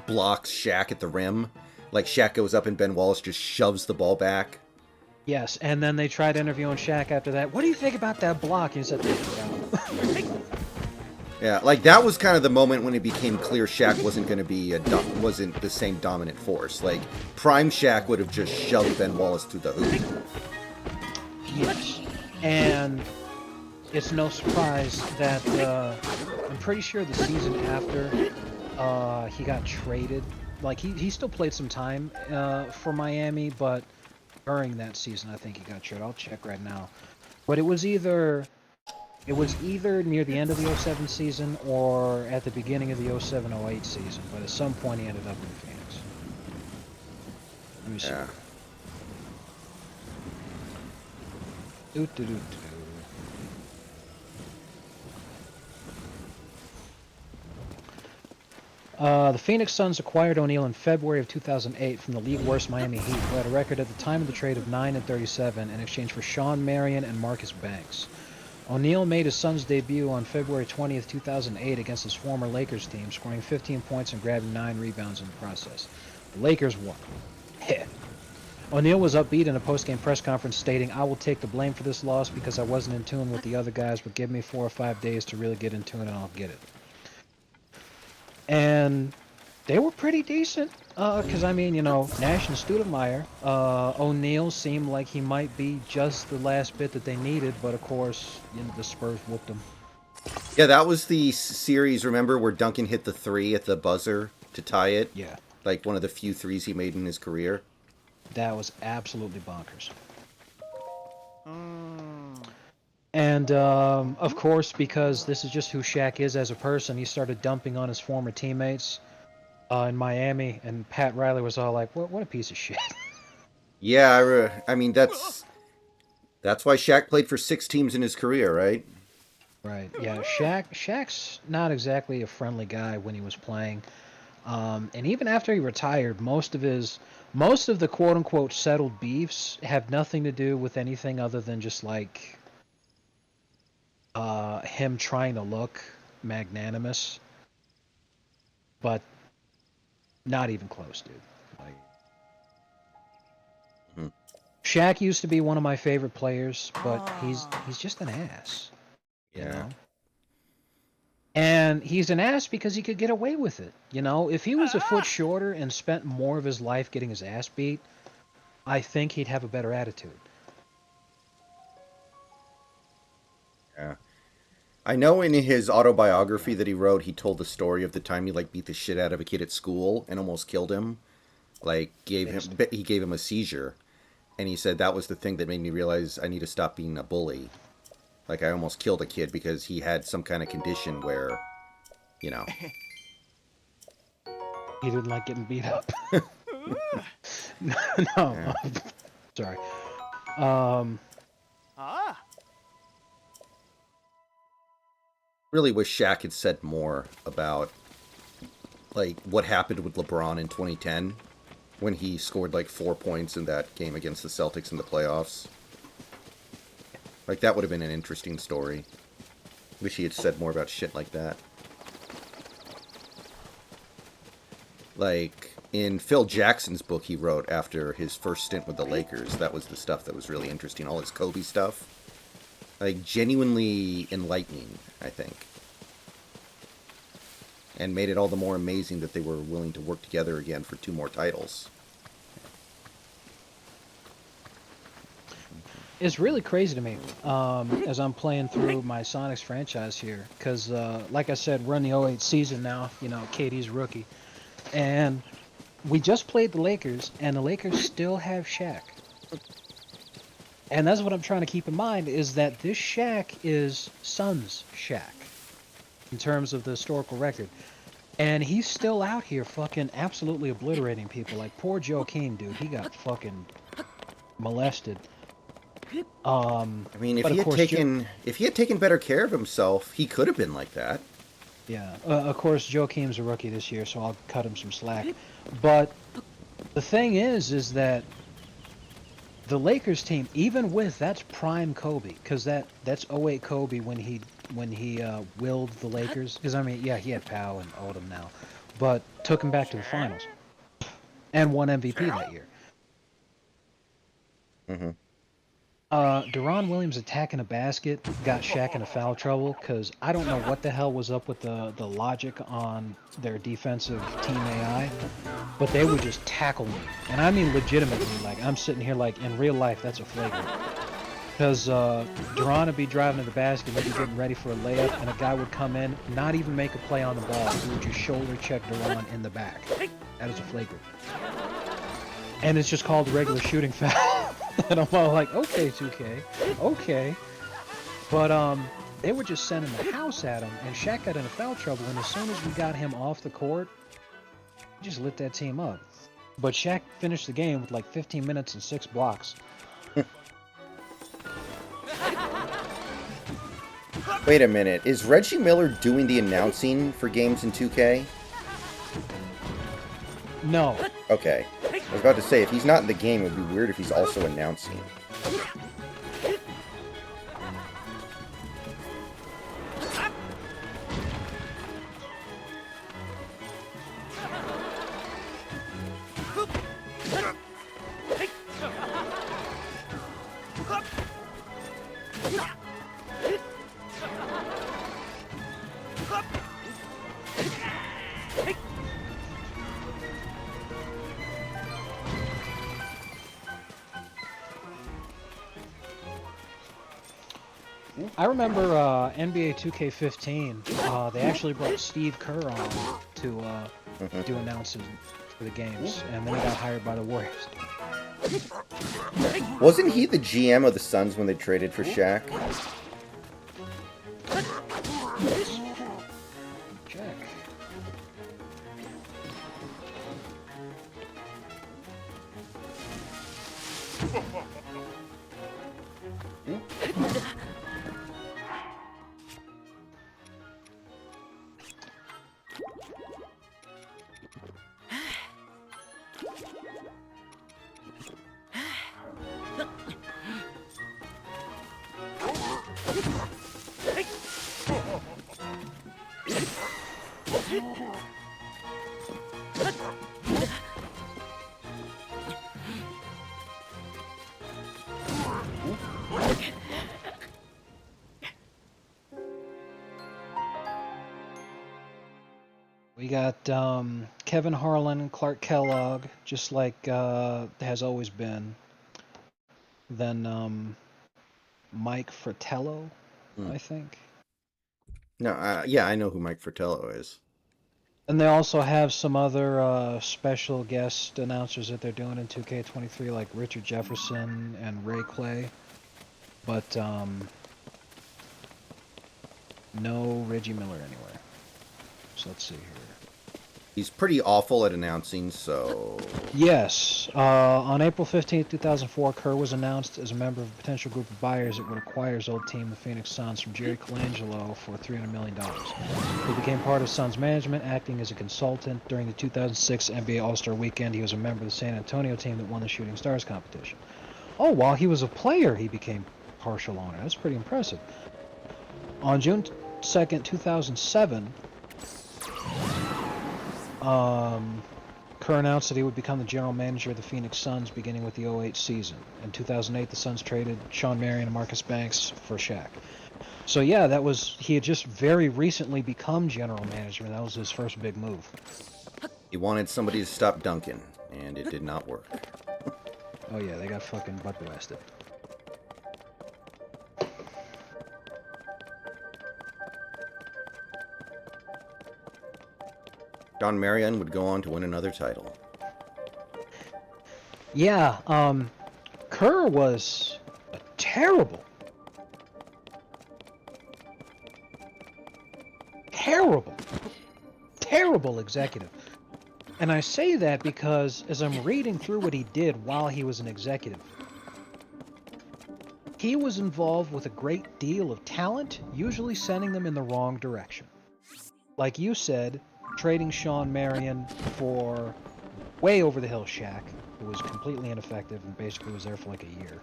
[SPEAKER 1] blocks Shaq at the rim? Like, Shaq goes up and Ben Wallace just shoves the ball back?
[SPEAKER 2] Yes, and then they tried interviewing Shaq after that. What do you think about that block? And he said,
[SPEAKER 1] Yeah, like, that was kind of the moment when it became clear Shaq wasn't going to be wasn't the same dominant force. Like, prime Shaq would have just shoved Ben Wallace through the hoop.
[SPEAKER 2] yes. And it's no surprise that I'm pretty sure the season after he got traded. Like, he still played some time for Miami, but during that season, I think he got traded. I'll check right now. But it was either near the end of the '07 season or at the beginning of the '07-'08 season. But at some point, he ended up in Phoenix. Let me see.
[SPEAKER 1] Yeah.
[SPEAKER 2] Doo-doo-doo-doo. The Phoenix Suns acquired O'Neal in February of 2008 from the league worst Miami Heat, who had a record at the time of the trade of 9-37 in exchange for Sean Marion and Marcus Banks. O'Neal made his Suns debut on February 20th, 2008 against his former Lakers team, scoring 15 points and grabbing 9 rebounds in the process. The Lakers won. O'Neal was upbeat in a post-game press conference stating, "I will take the blame for this loss because I wasn't in tune with the other guys, but give me 4 or 5 days to really get in tune and I'll get it." And they were pretty decent, because, I mean, you know, Nash and Stoudemire, O'Neal seemed like he might be just the last bit that they needed, but of course, you know, the Spurs whooped him.
[SPEAKER 1] Yeah, that was the series, remember, where Duncan hit the 3 at the buzzer to tie it?
[SPEAKER 2] Yeah,
[SPEAKER 1] Like, one of the few threes he made in his career.
[SPEAKER 2] that was absolutely bonkers. And, of course, because this is just who Shaq is as a person, he started dumping on his former teammates in Miami, and Pat Riley was all like, what a piece of shit.
[SPEAKER 1] Yeah, I mean, that's why Shaq played for 6 teams in his career, right?
[SPEAKER 2] Right, yeah, Shaq's not exactly a friendly guy when he was playing. And even after he retired, most of the quote unquote settled beefs have nothing to do with anything other than just like him trying to look magnanimous, but not even close, dude. Like,
[SPEAKER 1] Hmm.
[SPEAKER 2] Shaq used to be one of my favorite players, but he's just an ass, you
[SPEAKER 1] Yeah.
[SPEAKER 2] know. And he's an ass because he could get away with it. You know, if he was a foot shorter and spent more of his life getting his ass beat, I think he'd have a better attitude.
[SPEAKER 1] Yeah. I know in his autobiography that he wrote, he told the story of the time he, like, beat the shit out of a kid at school and almost killed him. Like,
[SPEAKER 2] Pissed.
[SPEAKER 1] he gave him a seizure. And he said that was the thing that made me realize I need to stop being a bully. Like, I almost killed a kid because he had some kind of condition where, you know.
[SPEAKER 2] He didn't like getting beat up. No,
[SPEAKER 1] Yeah.
[SPEAKER 2] sorry. Um,
[SPEAKER 1] Really wish Shaq had said more about, like, what happened with LeBron in 2010 when he scored, like, 4 points in that game against the Celtics in the playoffs. Like, that would have been an interesting story. Wish he had said more about shit like that. Like, in Phil Jackson's book he wrote after his first stint with the Lakers, that was the stuff that was really interesting. All his Kobe stuff. Like, genuinely enlightening, I think. And made it all the more amazing that they were willing to work together again for 2 more titles.
[SPEAKER 2] it's really crazy to me as I'm playing through my Sonics franchise here, because like I said, we're in the '08 season now. You know, KD's rookie, and we just played the Lakers, and the Lakers still have Shaq. And that's what I'm trying to keep in mind, is that this Shaq is Suns Shaq. in terms of the historical record. And he's still out here fucking absolutely obliterating people. Like poor Joaquin, dude, he got fucking molested.
[SPEAKER 1] I mean,
[SPEAKER 2] But of course,
[SPEAKER 1] if he had taken better care of himself, he could have been like that.
[SPEAKER 2] yeah, of course, Joakim's a rookie this year, so I'll cut him some slack. But the thing is that the Lakers team, even with that's prime Kobe, because that's '08 Kobe when he willed the Lakers. Because I mean, yeah, he had Powell and Odom now, but took him back to the finals and won MVP that year.
[SPEAKER 1] Mm-hmm.
[SPEAKER 2] Deron Williams attacking a basket got Shaq into foul trouble because I don't know what the hell was up with the logic on their defensive team AI, but they would just tackle me, and I mean legitimately. Like I'm sitting here like in real life, that's a flagrant. Because Deron would be driving to the basket, maybe getting ready for a layup, and a guy would come in, not even make a play on the ball, he would just shoulder check Deron in the back. That is a flagrant. And it's just called a regular shooting foul. And I'm all like, okay, 2K, okay. But they were just sending the house at him, and Shaq got into foul trouble, and as soon as we got him off the court, he just lit that team up. But Shaq finished the game with like 15 minutes and 6 blocks.
[SPEAKER 1] Wait a minute. Is Reggie Miller doing the announcing for games in 2K?
[SPEAKER 2] No.
[SPEAKER 1] Okay. I was about to say, if he's not in the game, it would be weird if he's also announcing.
[SPEAKER 2] I remember NBA 2K15. They actually brought Steve Kerr on to do announcing for the games, and then he got hired by the Warriors.
[SPEAKER 1] Wasn't he the GM of the Suns when they traded for Shaq?
[SPEAKER 2] Check. We got Kevin Harlan and Clark Kellogg, just like has always been. Then Mike Fratello, I think.
[SPEAKER 1] No, yeah, I know who Mike Fratello is.
[SPEAKER 2] And they also have some other special guest announcers that they're doing in 2K23, like Richard Jefferson and Ray Clay. But no Reggie Miller anywhere. So let's see here.
[SPEAKER 1] He's pretty awful at announcing, so...
[SPEAKER 2] Yes. On April 15th, 2004, Kerr was announced as a member of a potential group of buyers that would acquire his old team, the Phoenix Suns, from Jerry Colangelo for $300 million. He became part of Suns management, acting as a consultant. During the 2006 NBA All-Star Weekend, he was a member of the San Antonio team that won the Shooting Stars competition. Oh, while he was a player, he became partial owner. That's pretty impressive. On June 2nd, 2007... Kerr announced that he would become the general manager of the Phoenix Suns beginning with the '08 season. In 2008, the Suns traded Sean Marion and Marcus Banks for Shaq. So yeah, he had just very recently become general manager, and that was his first big move.
[SPEAKER 1] He wanted somebody to stop Duncan, and it did not work.
[SPEAKER 2] Oh yeah, they got fucking butt blasted.
[SPEAKER 1] John Marion would go on to win another title.
[SPEAKER 2] Yeah, Kerr was terrible, terrible executive. And I say that because as I'm reading through what he did while he was an executive, he was involved with a great deal of talent, usually sending them in the wrong direction. Like you said, trading Sean Marion for way over the hill Shaq, who was completely ineffective and basically was there for like a year.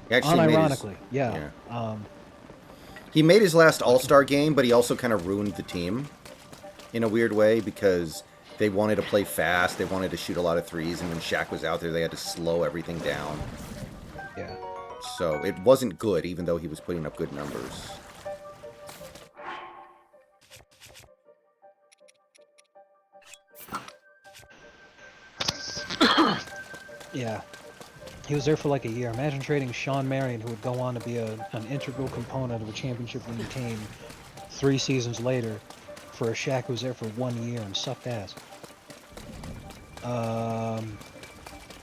[SPEAKER 1] He actually
[SPEAKER 2] Unironically,
[SPEAKER 1] yeah.
[SPEAKER 2] yeah.
[SPEAKER 1] He made his last All-Star game, but he also kind of ruined the team in a weird way because they wanted to play fast, they wanted to shoot a lot of threes, and when Shaq was out there, they had to slow everything down.
[SPEAKER 2] Yeah.
[SPEAKER 1] So it wasn't good, even though he was putting up good numbers.
[SPEAKER 2] Yeah. He was there for like a year. Imagine trading Sean Marion, who would go on to be an integral component of a championship-winning team 3 seasons later, for a Shaq who was there for 1 year and sucked ass.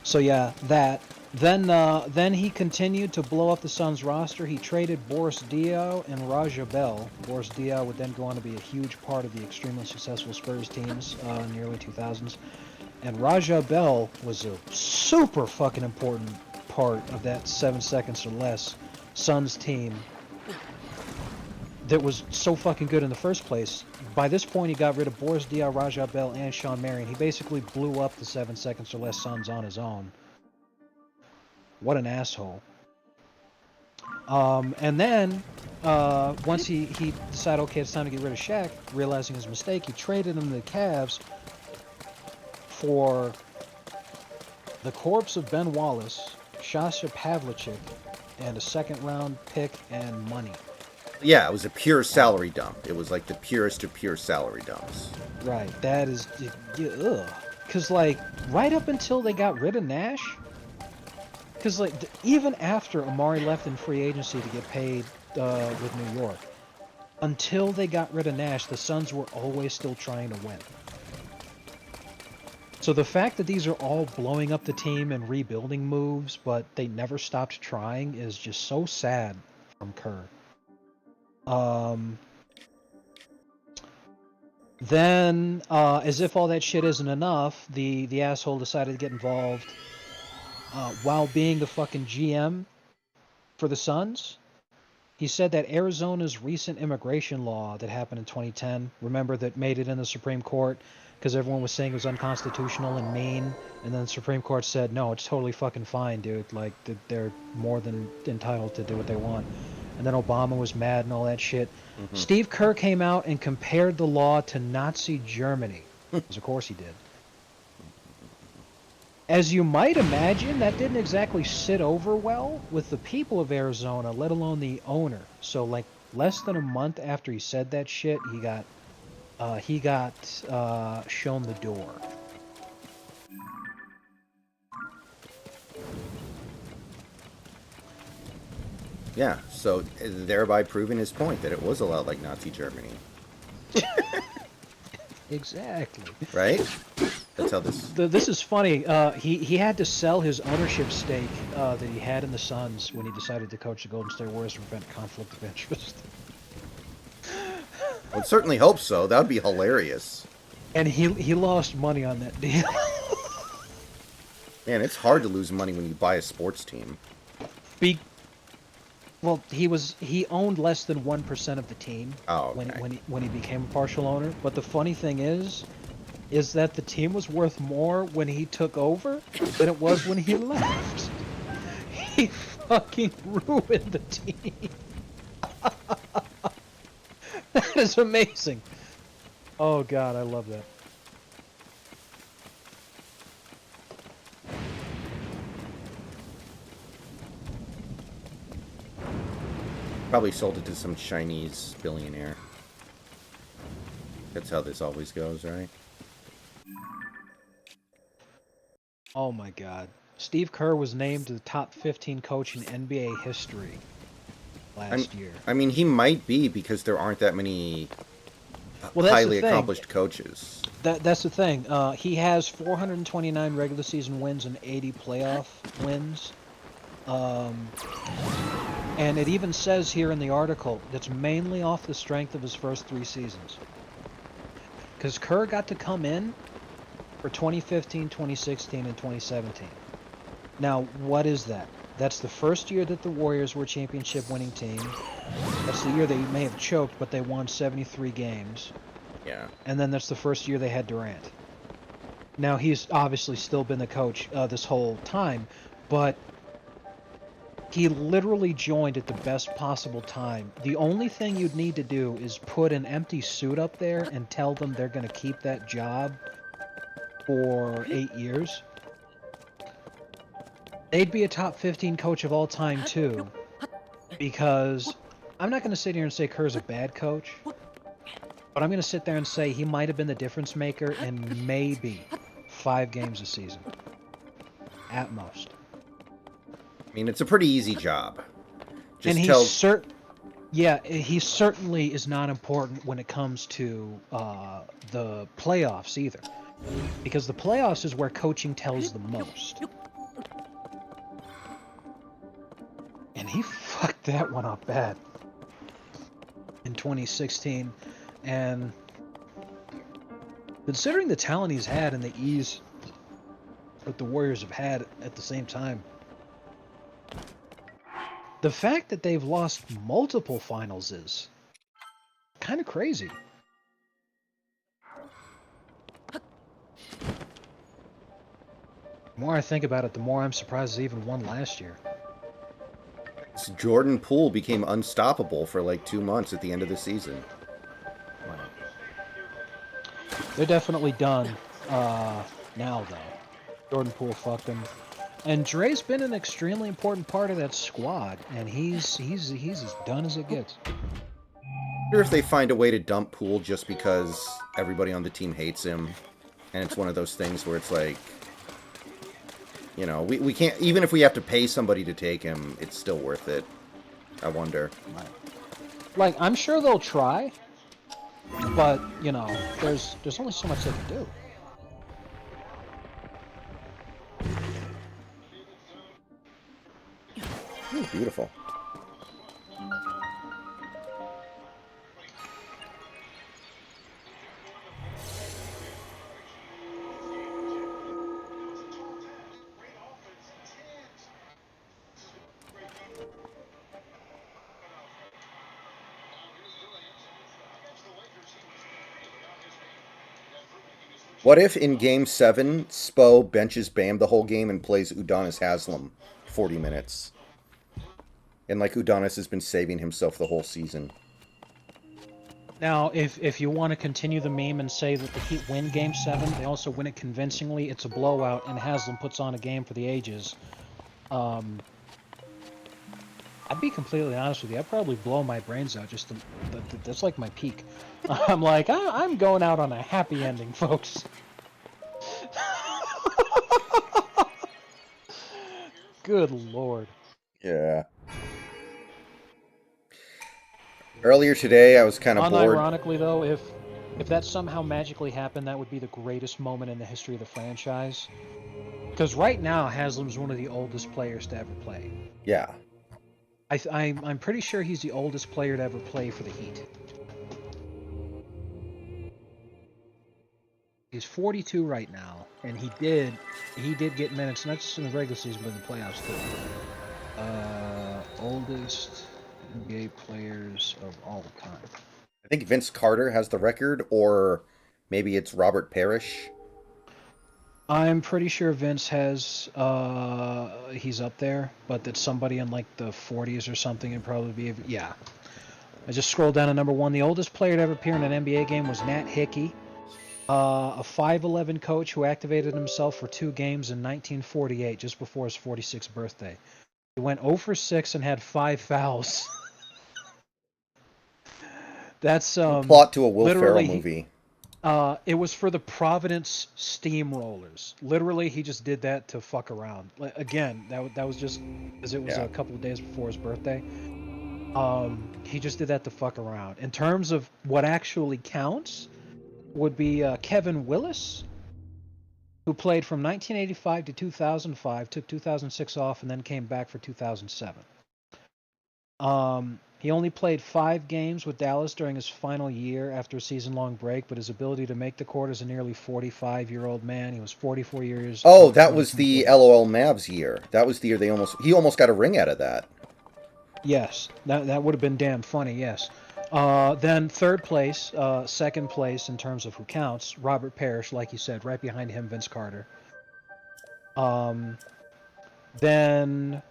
[SPEAKER 2] So yeah, that. Then he continued to blow up the Suns roster. He traded Boris Diaw and Raja Bell. Boris Diaw would then go on to be a huge part of the extremely successful Spurs teams in the early 2000s. And Raja Bell was a super fucking important part of that 7 seconds or less Suns team that was so fucking good in the first place. By this point, he got rid of Boris Diaw, Raja Bell, and Sean Marion. He basically blew up the 7 seconds or less Suns on his own. What an asshole. And then, once he decided, okay, it's time to get rid of Shaq, realizing his mistake, he traded him to the Cavs for the corpse of Ben Wallace, Sasha Pavlicek, and a second-round pick and money.
[SPEAKER 1] Yeah, it was a pure salary dump. It was like the purest of pure salary dumps.
[SPEAKER 2] Right, that is, ugh. Because, like, right up until they got rid of Nash, because, like, even after Amari left in free agency to get paid with New York, until they got rid of Nash, the Suns were always still trying to win. So the fact that these are all blowing up the team and rebuilding moves, but they never stopped trying, is just so sad from Kerr. Then, as if all that shit isn't enough, the asshole decided to get involved while being the fucking GM for the Suns. He said that Arizona's recent immigration law that happened in 2010, remember, that made it in the Supreme Court because everyone was saying it was unconstitutional and mean, and then the Supreme Court said, no, it's totally fucking fine, dude. Like, they're more than entitled to do what they want. And then Obama was mad and all that shit. Mm-hmm. Steve Kerr came out and compared the law to Nazi Germany. Because of course he did. As you might imagine, that didn't exactly sit over well with the people of Arizona, let alone the owner. So, like, less than a month after he said that shit, he got shown the door.
[SPEAKER 1] Yeah, so thereby proving his point that it was a lot like Nazi Germany.
[SPEAKER 2] Exactly.
[SPEAKER 1] Right? That's how this...
[SPEAKER 2] This is funny. He had to sell his ownership stake that he had in the Suns when he decided to coach the Golden State Warriors to prevent conflict of interest.
[SPEAKER 1] I would certainly hope so. That would be hilarious.
[SPEAKER 2] And he lost money on that deal.
[SPEAKER 1] Man, it's hard to lose money when you buy a sports team.
[SPEAKER 2] Well, he owned less than 1% of the team when he became a partial owner. But the funny thing is that the team was worth more when he took over than it was when he left. He fucking ruined the team. That is amazing. Oh god, I love that.
[SPEAKER 1] Probably sold it to some Chinese billionaire. That's how this always goes, right?
[SPEAKER 2] Oh my god. Steve Kerr was named the top 15 coach in NBA history last year.
[SPEAKER 1] I mean, he might be because there aren't that many highly accomplished coaches.
[SPEAKER 2] That's the thing. He has 429 regular season wins and 80 playoff wins. Um, and it even says here in the article that's mainly off the strength of his first 3 seasons. Because Kerr got to come in for 2015, 2016, and 2017. Now, what is that? That's the first year that the Warriors were a championship-winning team. That's the year they may have choked, but they won 73 games.
[SPEAKER 1] Yeah.
[SPEAKER 2] And then that's the first year they had Durant. Now, he's obviously still been the coach this whole time, but he literally joined at the best possible time. The only thing you'd need to do is put an empty suit up there and tell them they're going to keep that job for 8 years. They'd be a top 15 coach of all time, too, because I'm not going to sit here and say Kerr's a bad coach, but I'm going to sit there and say he might have been the difference maker in maybe 5 games a season, at most.
[SPEAKER 1] I mean, it's a pretty easy job.
[SPEAKER 2] And
[SPEAKER 1] Just tell.
[SPEAKER 2] he certainly is not important when it comes to the playoffs either, because the playoffs is where coaching tells the most. And he fucked that one up bad in 2016, and considering the talent he's had and the ease that the Warriors have had at the same time, the fact that they've lost multiple finals is kind of crazy. The more I think about it, the more I'm surprised they even won last year.
[SPEAKER 1] Jordan Poole became unstoppable for like 2 months at the end of the season.
[SPEAKER 2] They're definitely done now, though. Jordan Poole fucked him. And Dre's been an extremely important part of that squad, and he's as done as it gets.
[SPEAKER 1] I wonder if they find a way to dump Poole just because everybody on the team hates him, and it's one of those things where it's like, you know, we can't, even if we have to pay somebody to take him, it's still worth it. I wonder.
[SPEAKER 2] Like, I'm sure they'll try, but, you know, there's only so much they can do.
[SPEAKER 1] Ooh, beautiful. What if in Game 7, Spo benches Bam the whole game and plays Udonis Haslam 40 minutes? And like Udonis has been saving himself the whole season.
[SPEAKER 2] Now, if you want to continue the meme and say that the Heat win Game 7, they also win it convincingly, it's a blowout, and Haslam puts on a game for the ages, I'd be completely honest with you. I'd probably blow my brains out. That's like my peak. I'm like, I'm going out on a happy ending, folks. Good lord.
[SPEAKER 1] Yeah. Earlier today, I was kind of bored.
[SPEAKER 2] Unironically, though, if that somehow magically happened, that would be the greatest moment in the history of the franchise. Because right now, Haslam's one of the oldest players to ever play.
[SPEAKER 1] Yeah.
[SPEAKER 2] I'm pretty sure he's the oldest player to ever play for the Heat. He's 42 right now, and he did get minutes, not just in the regular season, but in the playoffs too. Oldest NBA players of all time.
[SPEAKER 1] I think Vince Carter has the record, or maybe it's Robert Parrish.
[SPEAKER 2] I'm pretty sure Vince has, he's up there, but that somebody in like the 40s or something would probably be, yeah. I just scrolled down to number 1. The oldest player to ever appear in an NBA game was Nat Hickey, a 5'11" coach who activated himself for 2 games in 1948, just before his 46th birthday. He went 0 for 6 and had 5 fouls. That's
[SPEAKER 1] Plot to a Will Ferrell movie.
[SPEAKER 2] It was for the Providence Steamrollers. Literally, he just did that to fuck around. Again, that was just because it was a couple of days before his birthday. He just did that to fuck around. In terms of what actually counts, would be Kevin Willis, who played from 1985 to 2005, took 2006 off, and then came back for 2007. He only played 5 games with Dallas during his final year after a season-long break, but his ability to make the court as a nearly 45-year-old man, he was 44 years
[SPEAKER 1] Oh,
[SPEAKER 2] old
[SPEAKER 1] that
[SPEAKER 2] when he
[SPEAKER 1] was the
[SPEAKER 2] completed.
[SPEAKER 1] LOL Mavs year. That was the year he almost got a ring out of that.
[SPEAKER 2] Yes, that would have been damn funny, yes. Then third place, second place in terms of who counts, Robert Parrish, like you said, right behind him, Vince Carter. Um, then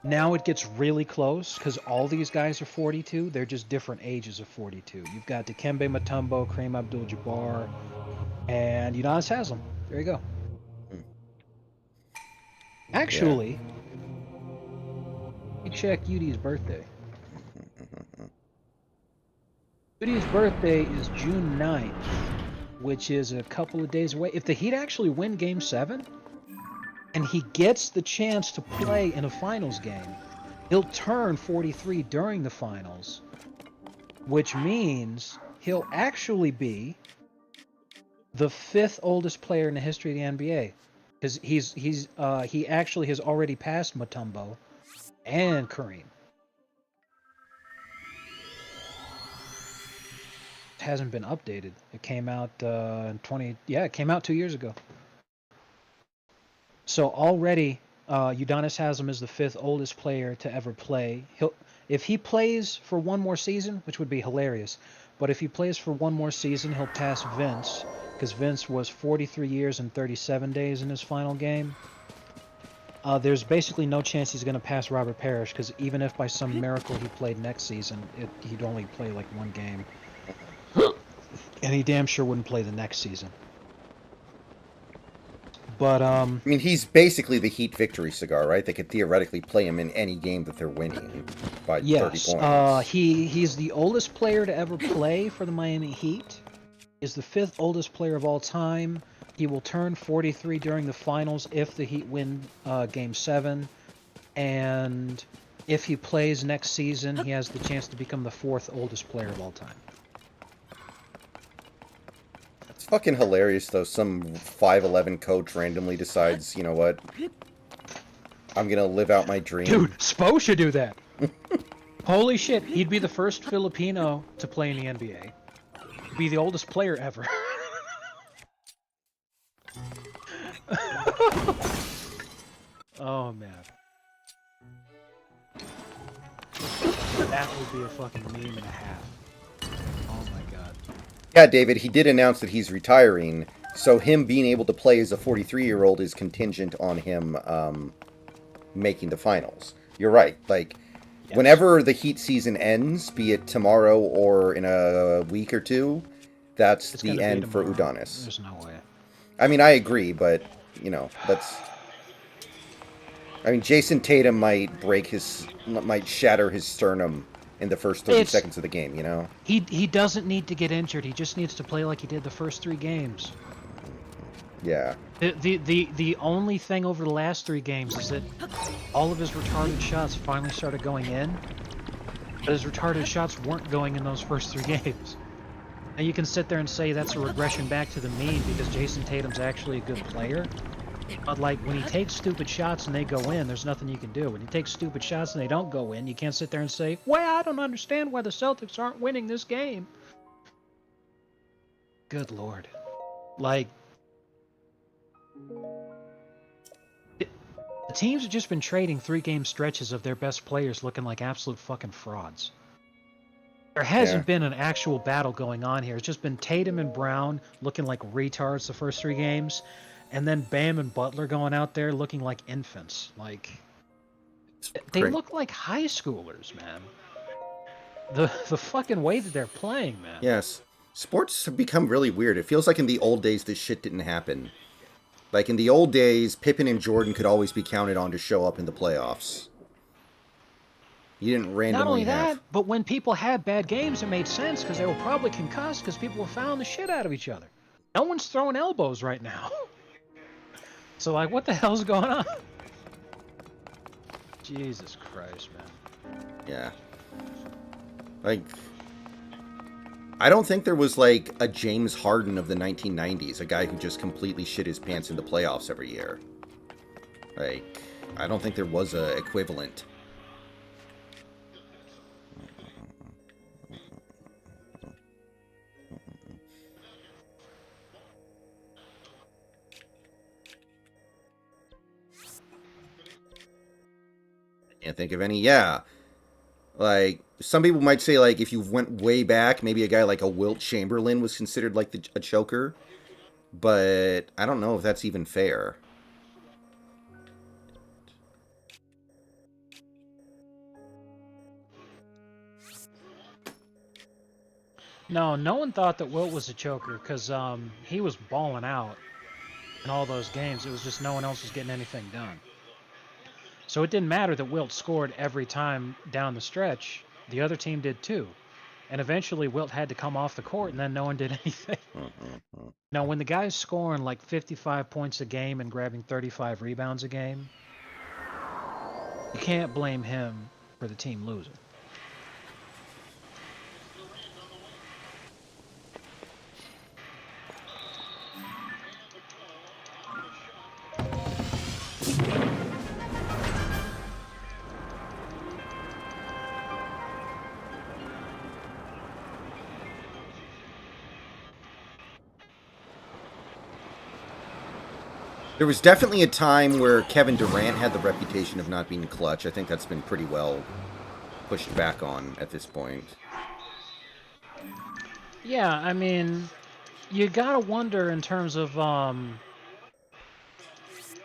[SPEAKER 2] now it gets really close because all these guys are 42. They're just different ages of 42. You've got Dikembe Mutombo, Kareem Abdul-Jabbar, and Udonis Haslem. There you go.
[SPEAKER 1] Yeah.
[SPEAKER 2] Actually, let me check Udi's birthday. Udi's birthday is June 9th, which is a couple of days away. If the Heat actually win Game 7, and he gets the chance to play in a finals game, he'll turn 43 during the finals, which means he'll actually be the 5th oldest player in the history of the NBA. Because he actually has already passed Mutombo and Kareem. It hasn't been updated. It came out in 20. Yeah, it came out 2 years ago. So already, Udonis Haslem is the 5th oldest player to ever play. If he plays for one more season, which would be hilarious, but if he plays for one more season, he'll pass Vince, because Vince was 43 years and 37 days in his final game. There's basically no chance he's going to pass Robert Parrish, because even if by some miracle he played next season, he'd only play like one game. And he damn sure wouldn't play the next season. But
[SPEAKER 1] I mean, he's basically the Heat victory cigar, right? They could theoretically play him in any game that they're winning by 30
[SPEAKER 2] yes,
[SPEAKER 1] points.
[SPEAKER 2] he's the oldest player to ever play for the Miami Heat. Is the 5th oldest player of all time. He will turn 43 during the finals if the Heat win Game 7. And if he plays next season, he has the chance to become the 4th oldest player of all time.
[SPEAKER 1] It's fucking hilarious, though. Some 5'11 coach randomly decides, you know what? I'm gonna live out my
[SPEAKER 2] Dude,
[SPEAKER 1] dream.
[SPEAKER 2] Spo should do that. Holy shit, he'd be the first Filipino to play in the NBA. He'd be the oldest player ever. Oh, man. That would be a fucking meme and a half. Oh my god.
[SPEAKER 1] Yeah, David, he did announce that he's retiring, so him being able to play as a 43-year-old is contingent on him making the finals. You're right. Like,
[SPEAKER 2] Yes.
[SPEAKER 1] whenever the Heat season ends, be it tomorrow or in a week or two, that's
[SPEAKER 2] It's
[SPEAKER 1] the
[SPEAKER 2] gonna be
[SPEAKER 1] end for
[SPEAKER 2] tomorrow.
[SPEAKER 1] Udonis.
[SPEAKER 2] There's no way.
[SPEAKER 1] I mean, I agree, but, you know, that's... I mean, Jason Tatum might shatter his sternum in the first 30
[SPEAKER 2] It's
[SPEAKER 1] seconds of the game, you know?
[SPEAKER 2] he doesn't need to get injured. He just needs to play like he did the first 3 games.
[SPEAKER 1] Yeah.
[SPEAKER 2] The only thing over the last 3 games is that all of his retarded shots finally started going in, but his retarded shots weren't going in those first 3 games. Now you can sit there and say that's a regression back to the mean because Jason Tatum's actually a good player. But like when he takes stupid shots and they go in, there's nothing you can do. When he takes stupid shots and they don't go in, you can't sit there and say, "Well, I don't understand why the Celtics aren't winning this game." Good lord. Like the teams have just been trading 3-game stretches of their best players looking like absolute fucking frauds. There
[SPEAKER 1] Yeah.
[SPEAKER 2] hasn't been an actual battle going on here. It's just been Tatum and Brown looking like retards the first 3 games, and then Bam and Butler going out there looking like infants. Like they
[SPEAKER 1] Great.
[SPEAKER 2] look like high schoolers, man. The fucking way that they're playing, man.
[SPEAKER 1] Yes. Sports have become really weird. It feels like in the old days this shit didn't happen. Like in the old days, Pippen and Jordan could always be counted on to show up in the playoffs. You didn't
[SPEAKER 2] Not
[SPEAKER 1] randomly
[SPEAKER 2] only that,
[SPEAKER 1] have.
[SPEAKER 2] but when people had bad games, it made sense because they were probably concussed because people were fouling the shit out of each other. No one's throwing elbows right now. So like, what the hell's going on? Jesus Christ, man.
[SPEAKER 1] Yeah. Like, I don't think there was like a James Harden of the 1990s, a guy who just completely shit his pants in the playoffs every year. Like, I don't think there was a equivalent. Can't think of any. Yeah, like some people might say, like if you went way back, maybe a guy like a Wilt Chamberlain was considered like a choker, but I don't know if that's even fair.
[SPEAKER 2] No, no one thought that Wilt was a choker because he was balling out in all those games. It was just no one else was getting anything done. So it didn't matter that Wilt scored every time down the stretch. The other team did too. And eventually Wilt had to come off the court and then no one did anything.
[SPEAKER 1] Mm-hmm.
[SPEAKER 2] Now, when the guy's scoring like 55 points a game and grabbing 35 rebounds a game, you can't blame him for the team losing.
[SPEAKER 1] There was definitely a time where Kevin Durant had the reputation of not being clutch. I think that's been pretty well pushed back on at this point.
[SPEAKER 2] Yeah, I mean, you gotta wonder in terms of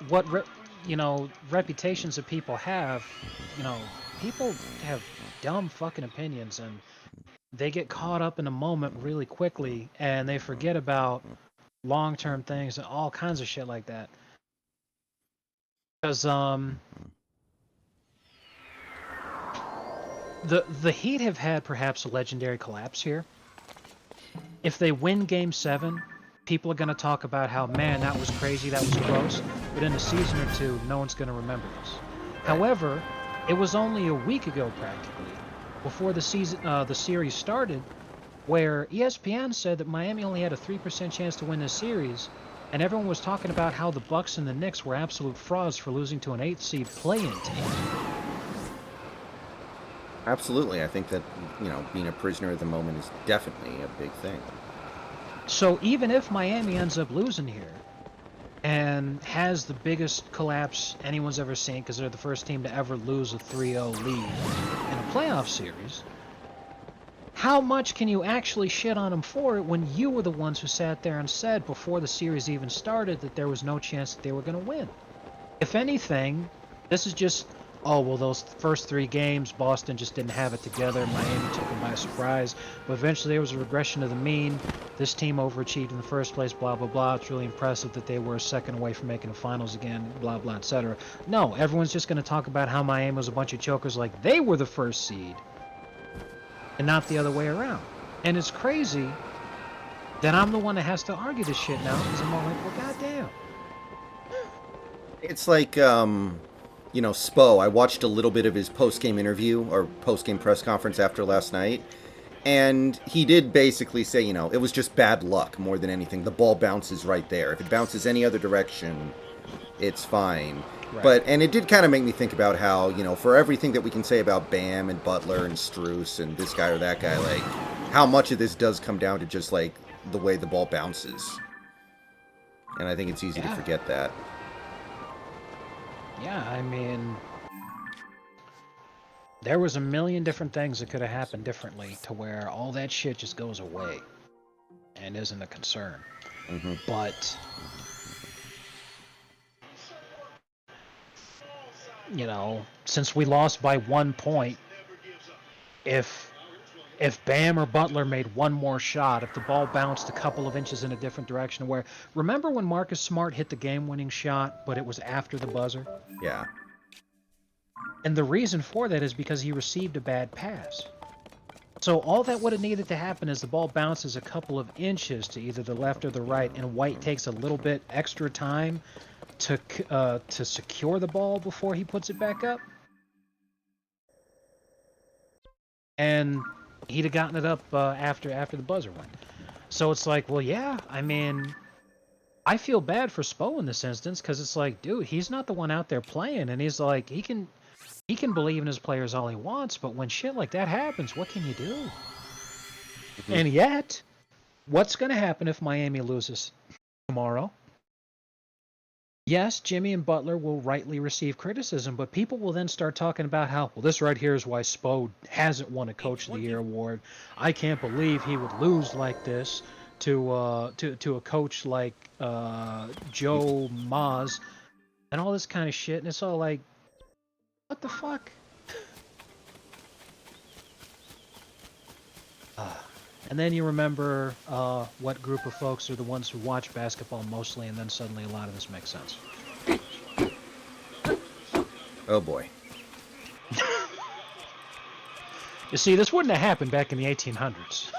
[SPEAKER 2] what reputations that people have. You know, people have dumb fucking opinions and they get caught up in a moment really quickly and they forget about long-term things and all kinds of shit like that. Because the Heat have had perhaps a legendary collapse here. If they win Game 7, people are going to talk about how, man, that was crazy, that was close. But in a season or two, no one's going to remember this.
[SPEAKER 1] Right.
[SPEAKER 2] However, it was only a week ago, practically, before the series started, where ESPN said that Miami only had a 3% chance to win this series, and everyone was talking about how the Bucks and the Knicks were absolute frauds for losing to an 8th seed play-in team.
[SPEAKER 1] Absolutely. I think that, being a prisoner at the moment is definitely a big thing.
[SPEAKER 2] So even if Miami ends up losing here and has the biggest collapse anyone's ever seen because they're the first team to ever lose a 3-0 lead in a playoff series, how much can you actually shit on them for it when you were the ones who sat there and said before the series even started that there was no chance that they were going to win? If anything, this is just, oh, well, those first 3 games, Boston just didn't have it together. Miami took them by surprise. But eventually there was a regression to the mean. This team overachieved in the first place, blah, blah, blah. It's really impressive that they were a second away from making the finals again, blah, blah, etc. No, everyone's just going to talk about how Miami was a bunch of chokers like they were the first seed and not the other way around. And it's crazy that I'm the one that has to argue this shit now because I'm all like, well, goddamn.
[SPEAKER 1] It's like, Spo. I watched a little bit of his post game interview or post game press conference after last night. And he did basically say, it was just bad luck more than anything. The ball bounces right there. If it bounces any other direction, it's fine.
[SPEAKER 2] Right.
[SPEAKER 1] And it did kind of make me think about how, for everything that we can say about Bam and Butler and Struce and this guy or that guy, like, how much of this does come down to just, like, the way the ball bounces. And I think it's easy to
[SPEAKER 2] Yeah.
[SPEAKER 1] forget that.
[SPEAKER 2] Yeah, I mean, there was a million different things that could have happened differently to where all that shit just goes away and isn't a concern.
[SPEAKER 1] Mm-hmm.
[SPEAKER 2] But, since we lost by 1 point, if Bam or Butler made one more shot, if the ball bounced a couple of inches in a different direction, where remember when Marcus Smart hit the game-winning shot, but it was after the buzzer?
[SPEAKER 1] Yeah.
[SPEAKER 2] And the reason for that is because he received a bad pass. So all that would have needed to happen is the ball bounces a couple of inches to either the left or the right, and White takes a little bit extra time to secure the ball before he puts it back up. And He'd have gotten it up after the buzzer went. So it's like, well, yeah. I mean, I feel bad for Spo in this instance because it's like, dude, he's not the one out there playing, and he's like, he can believe in his players all he wants, but when shit like that happens, what can you do?
[SPEAKER 1] Mhm.
[SPEAKER 2] And yet, what's going to happen if Miami loses tomorrow? Yes, Jimmy and Butler will rightly receive criticism, but people will then start talking about how, well, this right here is why Spo hasn't won a Coach of the Year award. I can't believe he would lose like this to a coach like Joe Maz and all this kind of shit. And it's all like, what the fuck? And then you remember what group of folks are the ones who watch basketball mostly, and then suddenly a lot of this makes sense.
[SPEAKER 1] Oh boy.
[SPEAKER 2] You see, this wouldn't have happened back in the 1800s.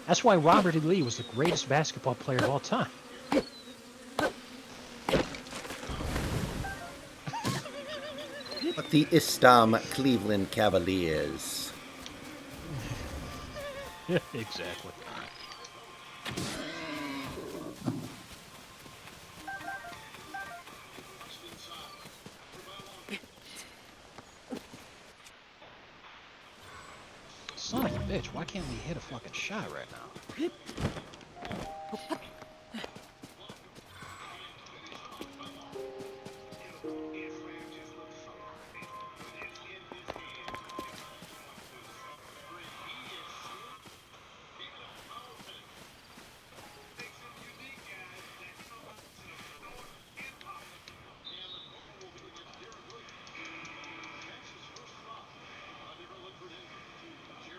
[SPEAKER 2] That's why Robert E. Lee was the greatest basketball player of all time.
[SPEAKER 1] But the Istam Cleveland Cavaliers.
[SPEAKER 2] Exactly. Son of a bitch, why can't we hit a fucking shot right now?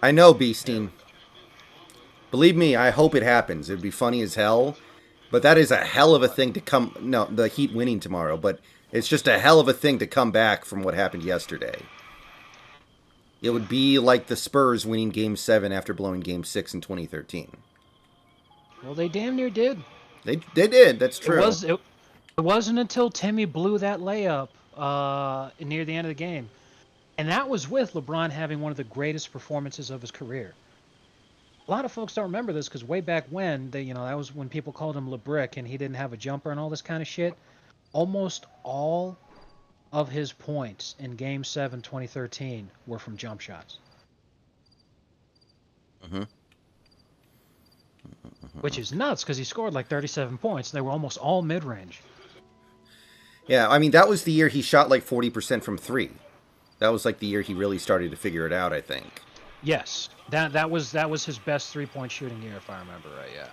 [SPEAKER 1] I know,
[SPEAKER 2] There we
[SPEAKER 1] Beasteen.
[SPEAKER 2] go.
[SPEAKER 1] Believe me, I hope it happens. It'd be funny as hell. But that is a hell of a
[SPEAKER 2] What?
[SPEAKER 1] thing to come. No, the Heat winning tomorrow. But it's just a hell of a thing to come back from what happened yesterday. It would be like the Spurs winning Game 7 after blowing Game 6 in 2013.
[SPEAKER 2] Well, they damn near did.
[SPEAKER 1] They did. That's
[SPEAKER 2] It
[SPEAKER 1] true.
[SPEAKER 2] was it, it wasn't until Timmy blew that layup near the end of the game, and that was with LeBron having one of the greatest performances of his career. A lot of folks don't remember this because way back when, that was when people called him LeBrick and he didn't have a jumper and all this kind of shit. Almost all of his points in Game 7 2013 were from jump shots,
[SPEAKER 1] Hmm.
[SPEAKER 2] which is nuts because he scored like 37 points. They were almost all mid range.
[SPEAKER 1] Yeah, I mean, that was the year he shot like 40% from three. That was like the year he really started to figure it out, I think.
[SPEAKER 2] Yes, that was his best 3-point shooting year if I remember right. Yeah.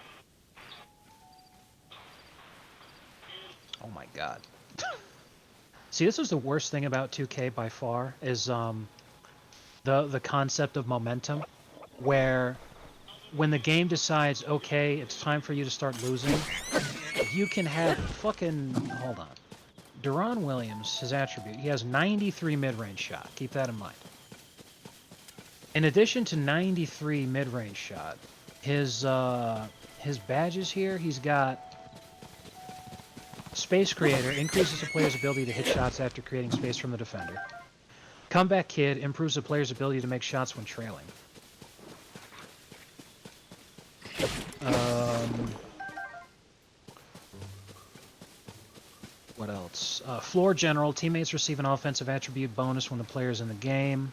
[SPEAKER 2] Oh my god. See, this is the worst thing about 2K by far is the concept of momentum, where when the game decides, okay, it's time for you to start losing, you can have fucking hold on. Deron Williams, his attribute, he has 93 mid-range shot. Keep that in mind. In addition to 93 mid-range shot, his badges here, he's got Space Creator, increases a player's ability to hit shots after creating space from the defender. Comeback Kid improves a player's ability to make shots when trailing. Um, what else? Floor General, teammates receive an offensive attribute bonus when the player is in the game.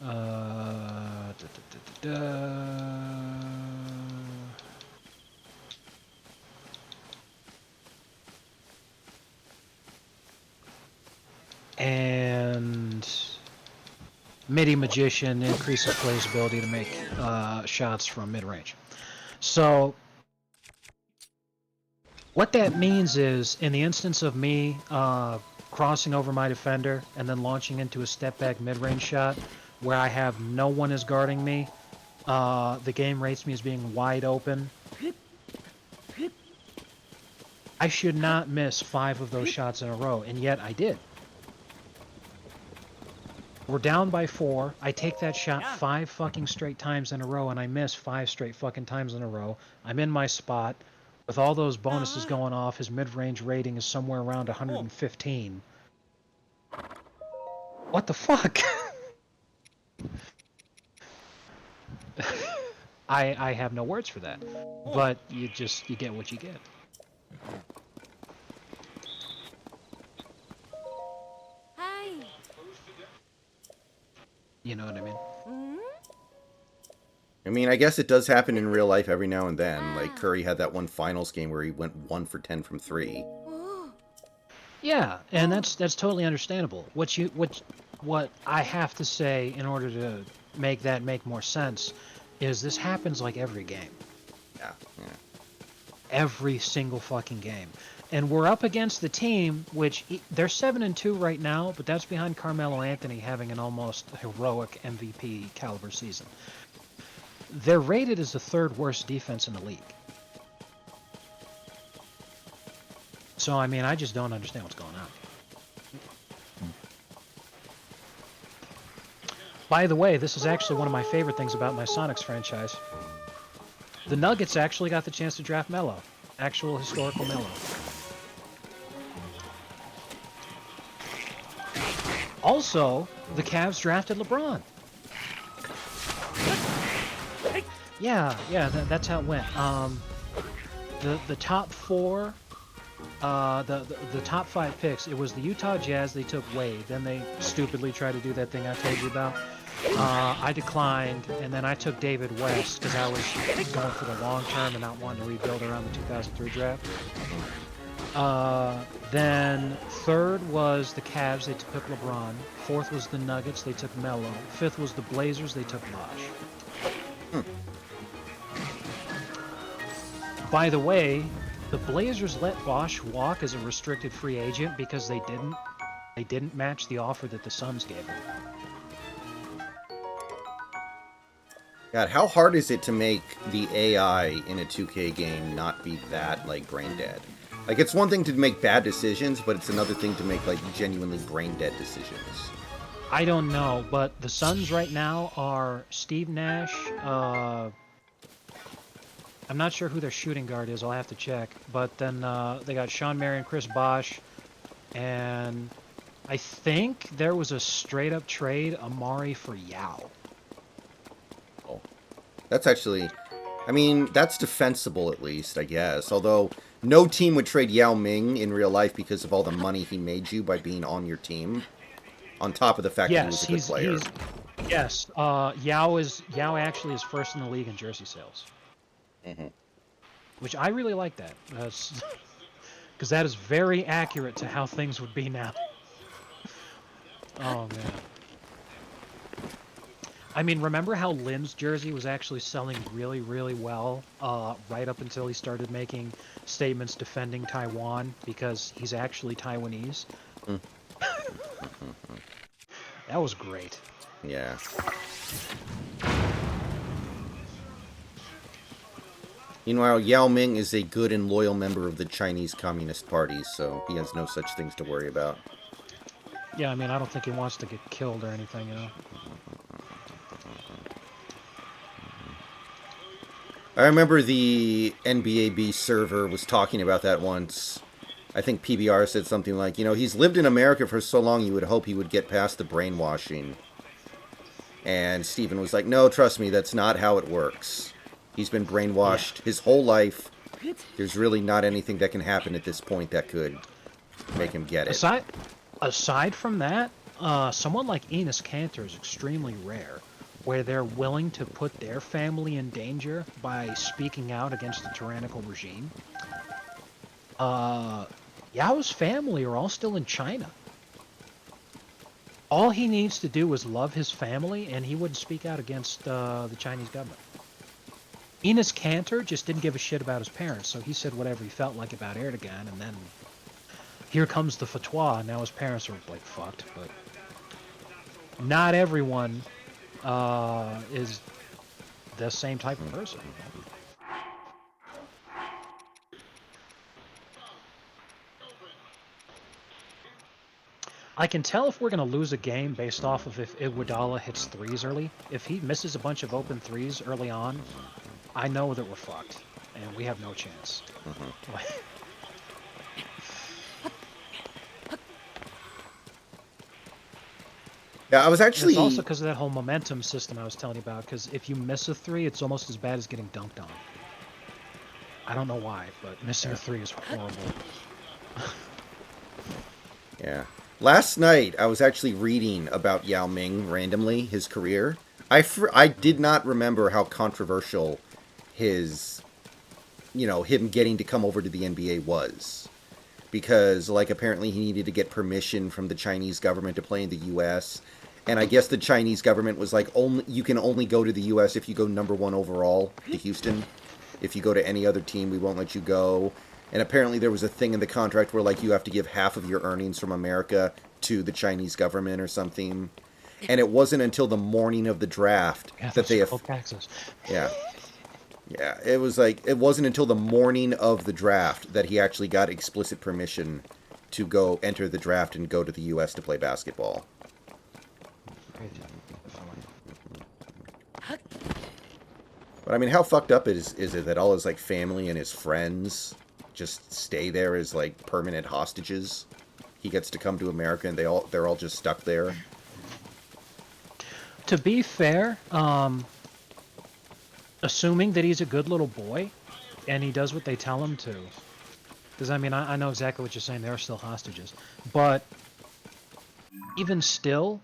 [SPEAKER 2] Da, da, da, da. And MIDI Magician increases player's ability to make shots from mid-range. So what that means is, in the instance of me crossing over my defender and then launching into a step-back mid-range shot where I have no one is guarding me, the game rates me as being wide open. I should not miss 5 of those shots in a row, and yet I did. We're down by 4. I take that shot 5 fucking straight times in a row, and I miss 5 straight fucking times in a row. I'm in my spot. With all those bonuses going off, his mid-range rating is somewhere around 115. What the fuck? I have no words for that. But you get what you get.
[SPEAKER 3] Hi.
[SPEAKER 2] You know what I mean?
[SPEAKER 3] Hmm?
[SPEAKER 1] I mean, I guess it does happen in real life every now and then. Like
[SPEAKER 3] Ah.
[SPEAKER 1] Curry had that one finals game where he went 1 for 10 from three.
[SPEAKER 3] Oh.
[SPEAKER 2] Yeah, and that's totally understandable. What I have to say in order to make that make more sense is this happens like every game.
[SPEAKER 1] Yeah, yeah.
[SPEAKER 2] Every single fucking game. And we're up against the team which they're 7-2 right now, but that's behind Carmelo Anthony having an almost heroic MVP caliber season. They're rated as the third worst defense in the league. So I mean, I just don't understand what's going on. By the way, this is actually one of my favorite things about my Sonics franchise. The Nuggets actually got the chance to draft Melo. Actual historical Melo. Also, the Cavs drafted LeBron. Yeah, that's how it went. The top four, the top 5 picks. It was the Utah Jazz. They took Wade. Then they stupidly tried to do that thing I told you about. I declined, and then I took David West because I was going for the long term and not wanting to rebuild around the 2003 draft. Then third was the Cavs. They took LeBron. Fourth was the Nuggets. They took Melo. Fifth was the Blazers. They took Bosh. By the way, the Blazers let Bosh walk as a restricted free agent because they didn't match the offer that the Suns gave him.
[SPEAKER 1] God, how hard is it to make the AI in a 2K game not be that, like, brain dead? Like, it's one thing to make bad decisions, but it's another thing to make, like, genuinely brain dead decisions.
[SPEAKER 2] I don't know, but the Suns right now are Steve Nash. I'm not sure who their shooting guard is. I'll have to check. But then they got Sean Marion, Chris Bosh, and I think there was a straight up trade Amari for Yao.
[SPEAKER 1] Oh. That's actually... I mean, that's defensible at least, I guess. Although, no team would trade Yao Ming in real life because of all the money he made you by being on your team. On top of the fact that he was
[SPEAKER 2] Yes,
[SPEAKER 1] a good player.
[SPEAKER 2] yes. Yao actually is first in the league in jersey sales, which I really like that. Because that is very accurate to how things would be now. Oh man. I mean, remember how Lin's jersey was actually selling really, really well right up until he started making statements defending Taiwan because he's actually Taiwanese? That was great.
[SPEAKER 1] Yeah. Meanwhile, Yao Ming is a good and loyal member of the Chinese Communist Party, so he has no such things to worry about.
[SPEAKER 2] Yeah, I mean, I don't think he wants to get killed or anything, you know?
[SPEAKER 1] I remember the NBAB server was talking about that once. I think PBR said something like, he's lived in America for so long you would hope he would get past the brainwashing. And Steven was like, no, trust me, that's not how it works. He's been brainwashed his whole life. There's really not anything that can happen at this point that could make him get it.
[SPEAKER 2] Aside from that, someone like Enos Cantor is extremely rare, where they're willing to put their family in danger by speaking out against the tyrannical regime. Yao's family are all still in China. All he needs to do is love his family, and he wouldn't speak out against the Chinese government. Enos Cantor just didn't give a shit about his parents, so he said whatever he felt like about Erdogan, and then here comes the fatwa. Now his parents are like fucked, but not everyone is the same type of person. I can tell if we're going to lose a game based off of if Iguodala hits threes early. If he misses a bunch of open threes early on, I know that we're fucked, and we have no chance.
[SPEAKER 1] Yeah, I was
[SPEAKER 2] And it's also
[SPEAKER 1] actually.
[SPEAKER 2] because of that whole momentum system I was telling you about. Because if you miss a three, it's almost as bad as getting dunked on. I don't know why, but missing a
[SPEAKER 1] Yeah.
[SPEAKER 2] three is horrible.
[SPEAKER 1] Yeah. Last night, I was actually reading about Yao Ming randomly, his career. I did not remember how controversial his, him getting to come over to the NBA was. Because, like, apparently he needed to get permission from the Chinese government to play in the U.S. And I guess the Chinese government was like, only you can only go to the U.S. if you go number one overall to Houston. If you go to any other team, we won't let you go. And apparently there was a thing in the contract where like you have to give half of your earnings from America to the Chinese government or something. And it wasn't until the morning of the draft
[SPEAKER 2] Yeah,
[SPEAKER 1] that
[SPEAKER 2] those
[SPEAKER 1] they
[SPEAKER 2] are
[SPEAKER 1] have,
[SPEAKER 2] called taxes.
[SPEAKER 1] yeah, yeah, it was like it wasn't until the morning of the draft that he actually got explicit permission to go enter the draft and go to the U.S. to play basketball.
[SPEAKER 2] Great. Definitely.
[SPEAKER 1] But I mean, how fucked up is it that all his like family and his friends just stay there as like permanent hostages? He gets to come to America and they're all just stuck there.
[SPEAKER 2] To be fair, assuming that he's a good little boy, and he does what they tell him to, because I mean, I know exactly what you're saying. They are still hostages, but even still,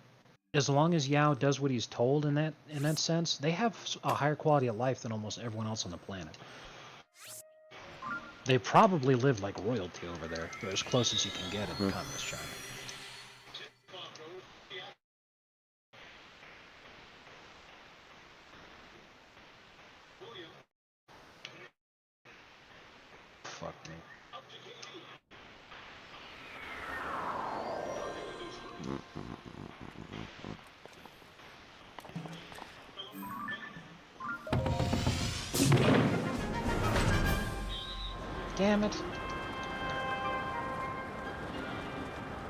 [SPEAKER 2] as long as Yao does what he's told in that sense, they have a higher quality of life than almost everyone else on the planet. They probably live like royalty over there, or as close as you can get in
[SPEAKER 1] Hmm.
[SPEAKER 2] communist China. Fuck me. Damn it.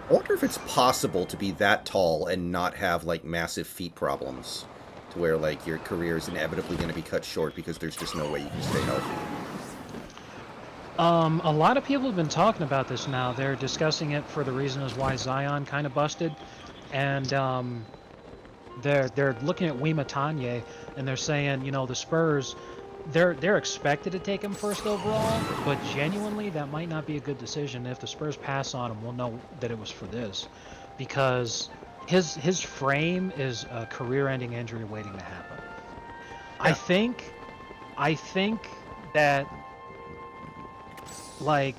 [SPEAKER 1] I wonder if it's possible to be that tall and not have like massive feet problems, to where like your career is inevitably going to be cut short because there's just no way you can stay healthy.
[SPEAKER 2] A lot of people have been talking about this now. They're discussing it for the reason as why Zion kind of busted, and they're looking at Wimatanye and they're saying, the Spurs, they're expected to take him first overall, but genuinely that might not be a good decision. If the Spurs pass on him, we'll know that it was for this, because his frame is a career-ending injury waiting to happen. I
[SPEAKER 1] Yeah.
[SPEAKER 2] think I think that like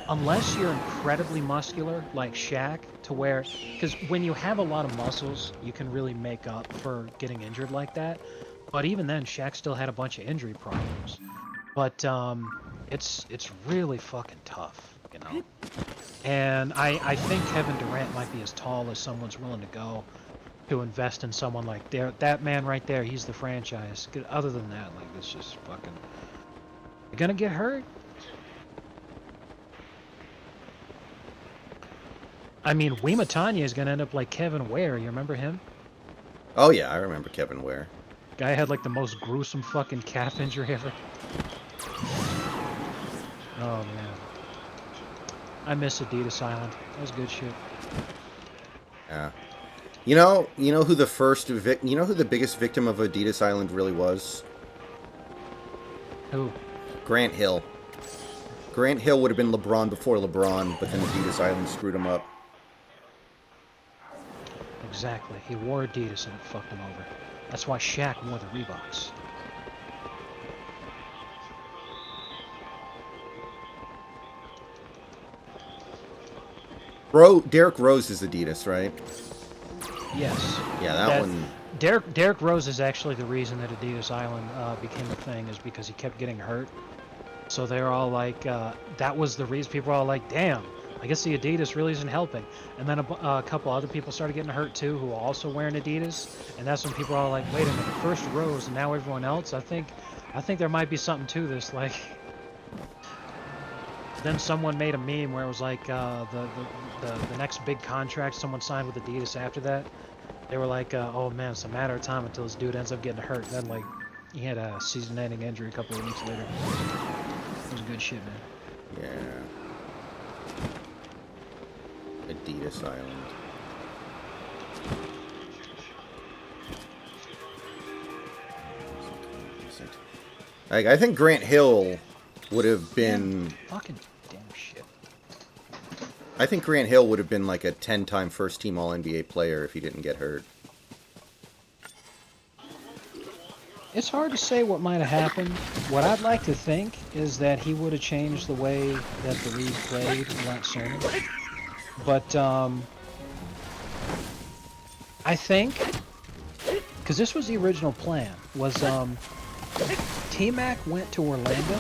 [SPEAKER 2] unless you're incredibly muscular like Shaq, to where, because when you have a lot of muscles you can really make up for getting injured like that, but even then Shaq still had a bunch of injury problems. But it's really fucking tough. And I think Kevin Durant might be as tall as someone's willing to go to invest in someone like that man right there. He's the franchise. Other than that, like, it's just fucking, you're gonna get hurt. I mean, Wimatanya is gonna end up like Kevin Ware. You remember him?
[SPEAKER 1] Oh yeah, I remember Kevin Ware.
[SPEAKER 2] Guy had like the most gruesome fucking calf injury ever. Oh man, I miss Adidas Island. That was good shit.
[SPEAKER 1] Yeah. You know who the biggest victim of Adidas Island really was?
[SPEAKER 2] Who?
[SPEAKER 1] Grant Hill. Grant Hill would have been LeBron before LeBron, but then Adidas Island screwed him up.
[SPEAKER 2] Exactly. He wore Adidas and it fucked him over. That's why Shaq wore the Reeboks.
[SPEAKER 1] Derrick Rose is Adidas, right?
[SPEAKER 2] Yes.
[SPEAKER 1] Yeah, that
[SPEAKER 2] That
[SPEAKER 1] one.
[SPEAKER 2] Derrick Rose is actually the reason that Adidas Island became a thing, is because he kept getting hurt. So they're all like, that was the reason. People were all like, damn, I guess the Adidas really isn't helping. And then a couple other people started getting hurt too, who were also wearing Adidas. And that's when people are all like, wait a minute, first Rose and now everyone else. I think there might be something to this. Like, then someone made a meme where it was like, the next big contract someone signed with Adidas after that. They were like, oh man, it's a matter of time until this dude ends up getting hurt. And then like, he had a season-ending injury a couple of weeks later. It was good shit, man.
[SPEAKER 1] Yeah. Adidas Island. Like, I think Grant Hill would have been...
[SPEAKER 2] Man, fucking damn shit.
[SPEAKER 1] I think Grant Hill would have been like a 10-time first-team All-NBA player if he didn't get hurt.
[SPEAKER 2] It's hard to say what might have happened. What I'd like to think is that he would have changed the way that the league played a lot sooner. But, I think, because this was the original plan, was, T-Mac went to Orlando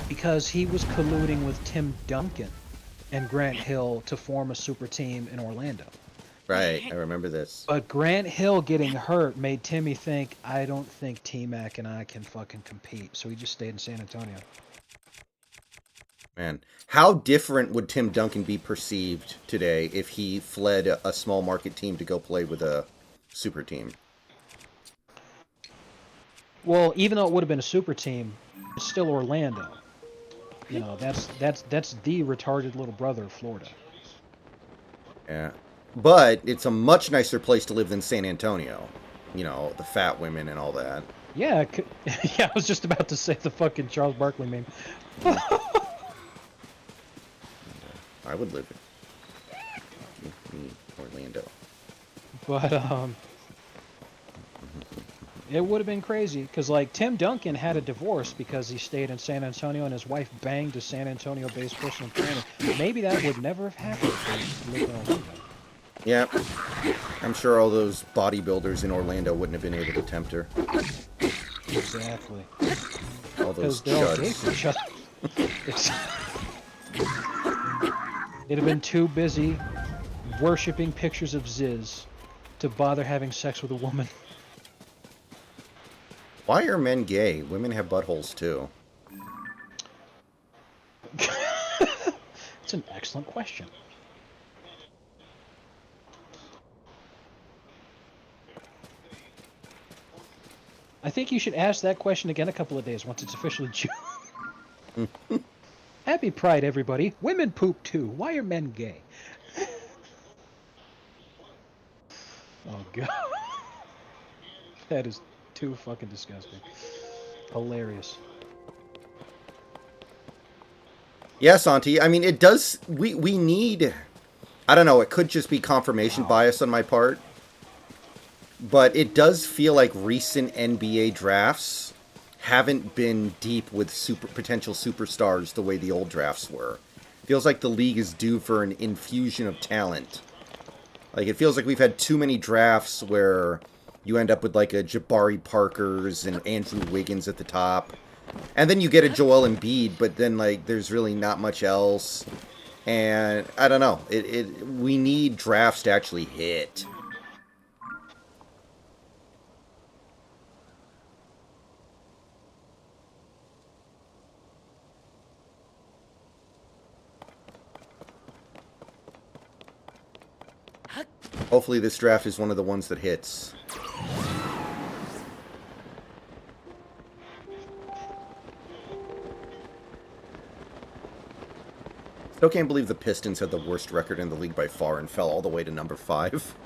[SPEAKER 2] because he was colluding with Tim Duncan and Grant Hill to form a super team in Orlando.
[SPEAKER 1] Right, I remember this.
[SPEAKER 2] But Grant Hill getting hurt made Timmy think, I don't think T-Mac and I can fucking compete. So he just stayed in San Antonio.
[SPEAKER 1] Man, how different would Tim Duncan be perceived today if he fled a small market team to go play with a super team?
[SPEAKER 2] Well, even though it would have been a super team, it's still Orlando. You know, that's the retarded little brother of Florida.
[SPEAKER 1] Yeah. But it's a much nicer place to live than San Antonio. You know, the fat women and all that.
[SPEAKER 2] Yeah, yeah, I was just about to say the fucking Charles Barkley meme.
[SPEAKER 1] I would live in Orlando.
[SPEAKER 2] But, it would have been crazy, because, like, Tim Duncan had a divorce because he stayed in San Antonio and his wife banged a San Antonio-based personal trainer. Maybe that would never have happened if he lived in Orlando.
[SPEAKER 1] Yeah. I'm sure all those bodybuilders in Orlando wouldn't have been able to tempt her.
[SPEAKER 2] Exactly.
[SPEAKER 1] All those
[SPEAKER 2] Because they're all gay
[SPEAKER 1] chuds.
[SPEAKER 2] for each other. They'd have been too busy worshipping pictures of Ziz to bother having sex with a woman.
[SPEAKER 1] Why are men gay? Women have buttholes too.
[SPEAKER 2] It's an excellent question. I think you should ask that question again a couple of days once it's officially June. Happy Pride, everybody. Women poop too. Why are men gay? Oh, God. That is too fucking disgusting. Hilarious.
[SPEAKER 1] Yes, Auntie. I mean, it does... We need... I don't know. It could just be confirmation bias on my part. But it does feel like recent NBA drafts haven't been deep with potential superstars the way the old drafts were. Feels like the league is due for an infusion of talent. Like, it feels like we've had too many drafts where you end up with, like, a Jabari Parkers and Andrew Wiggins at the top. And then you get a Joel Embiid, but then, like, there's really not much else. And, I don't know. We need drafts to actually hit. Hopefully this draft is one of the ones that hits. Still can't believe the Pistons had the worst record in the league by far and fell all the way to number 5.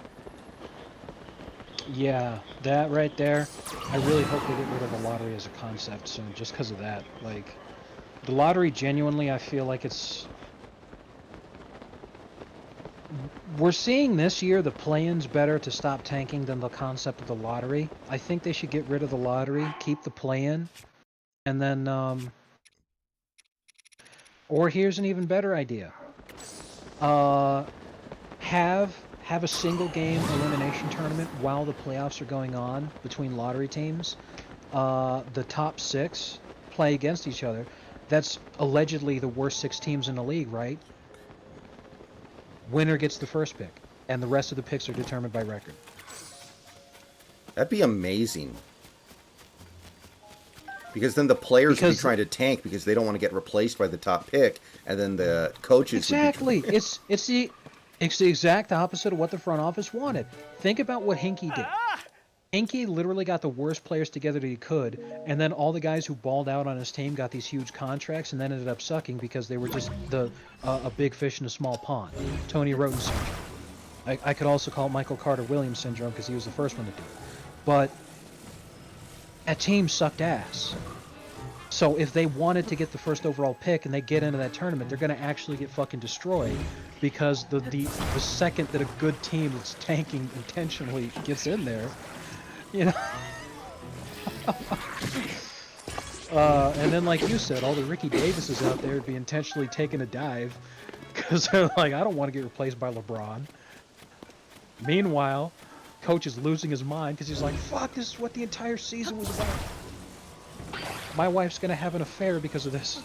[SPEAKER 2] Yeah, that right there. I really hope they get rid of the lottery as a concept soon, just because of that. Like, the lottery, genuinely, I feel like it's... We're seeing this year the play-in's better to stop tanking than the concept of the lottery. I think they should get rid of the lottery, keep the play-in, and then, or here's an even better idea. Have a single game elimination tournament while the playoffs are going on between lottery teams. The top 6 play against each other. That's allegedly the worst 6 teams in the league, right? Winner gets the first pick, and the rest of the picks are determined by record.
[SPEAKER 1] That'd be amazing. Because then the players would be trying to tank because they don't want to get replaced by the top pick, and then the coaches
[SPEAKER 2] exactly.
[SPEAKER 1] would be...
[SPEAKER 2] It's the exact opposite of what the front office wanted. Think about what Hinkie did. Hinkie literally got the worst players together that he could, and then all the guys who balled out on his team got these huge contracts and then ended up sucking because they were just a big fish in a small pond. Tony Roten syndrome. I could also call it Michael Carter Williams syndrome because he was the first one to do it. But that team sucked ass. So if they wanted to get the first overall pick and they get into that tournament, they're going to actually get fucking destroyed because the second that a good team that's tanking intentionally gets in there, you know. And then, like you said, all the Ricky Davises out there would be intentionally taking a dive because they're like, I don't want to get replaced by LeBron. Meanwhile, coach is losing his mind because he's like, fuck, this is what the entire season was about. My wife's gonna have an affair because of this.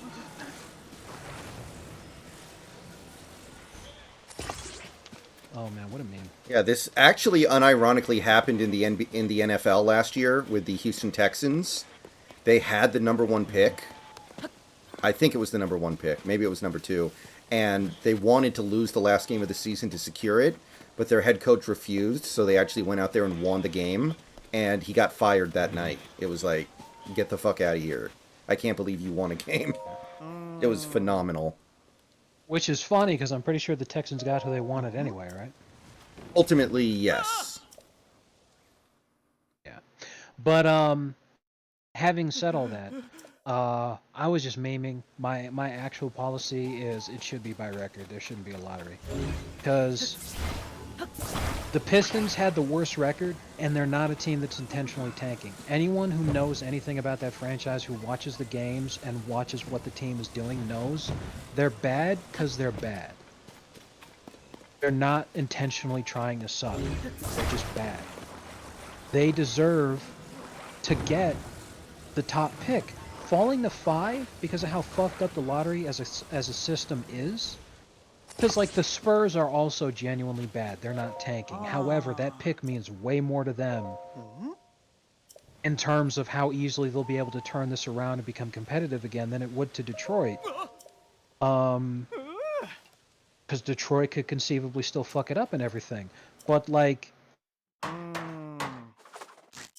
[SPEAKER 2] Oh man, what a meme.
[SPEAKER 1] Yeah, this actually unironically happened in the NFL last year with the Houston Texans. They had the number 1 pick. I think it was the number 1 pick. Maybe it was number 2. And they wanted to lose the last game of the season to secure it, but their head coach refused, so they actually went out there and won the game, and he got fired that night. It was like, get the fuck out of here. I can't believe you won a game. It was phenomenal.
[SPEAKER 2] Which is funny because I'm pretty sure the Texans got who they wanted anyway, right?
[SPEAKER 1] Ultimately, yes.
[SPEAKER 2] Yeah. But having said all that, I was just memeing. My actual policy is it should be by record. There shouldn't be a lottery. Because the Pistons had the worst record, and they're not a team that's intentionally tanking. Anyone who knows anything about that franchise, who watches the games and watches what the team is doing, knows they're bad because they're bad. They're not intentionally trying to suck. They're just bad. They deserve to get the top pick. Falling to 5 because of how fucked up the lottery as a system is. Because, like, the Spurs are also genuinely bad. They're not tanking. However, that pick means way more to them in terms of how easily they'll be able to turn this around and become competitive again than it would to Detroit. Because Detroit could conceivably still fuck it up and everything. But, like, the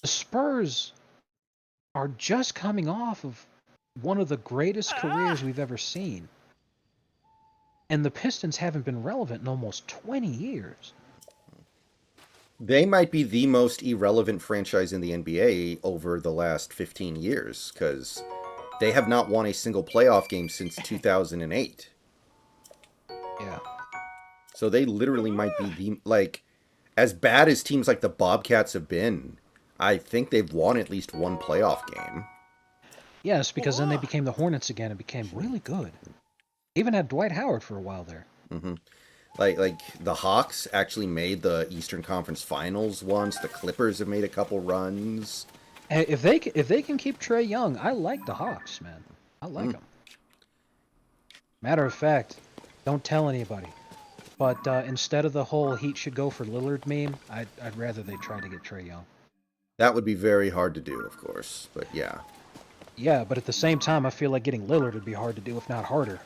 [SPEAKER 2] Spurs are just coming off of one of the greatest careers we've ever seen. And the Pistons haven't been relevant in almost 20 years.
[SPEAKER 1] They might be the most irrelevant franchise in the NBA over the last 15 years, because they have not won a single playoff game since 2008.
[SPEAKER 2] Yeah.
[SPEAKER 1] So they literally might be the, like, as bad as teams like the Bobcats have been, I think they've won at least one playoff game.
[SPEAKER 2] Yes, because then they became the Hornets again and became really good. Even had Dwight Howard for a while there.
[SPEAKER 1] Mm-hmm. Like the Hawks actually made the Eastern Conference Finals once. The Clippers have made a couple runs.
[SPEAKER 2] If they can keep Trae Young, I like the Hawks, man. I like them. Matter of fact, don't tell anybody. But instead of the whole Heat should go for Lillard meme, I'd rather they try to get Trae Young.
[SPEAKER 1] That would be very hard to do, of course. But yeah.
[SPEAKER 2] Yeah, but at the same time, I feel like getting Lillard would be hard to do, if not harder.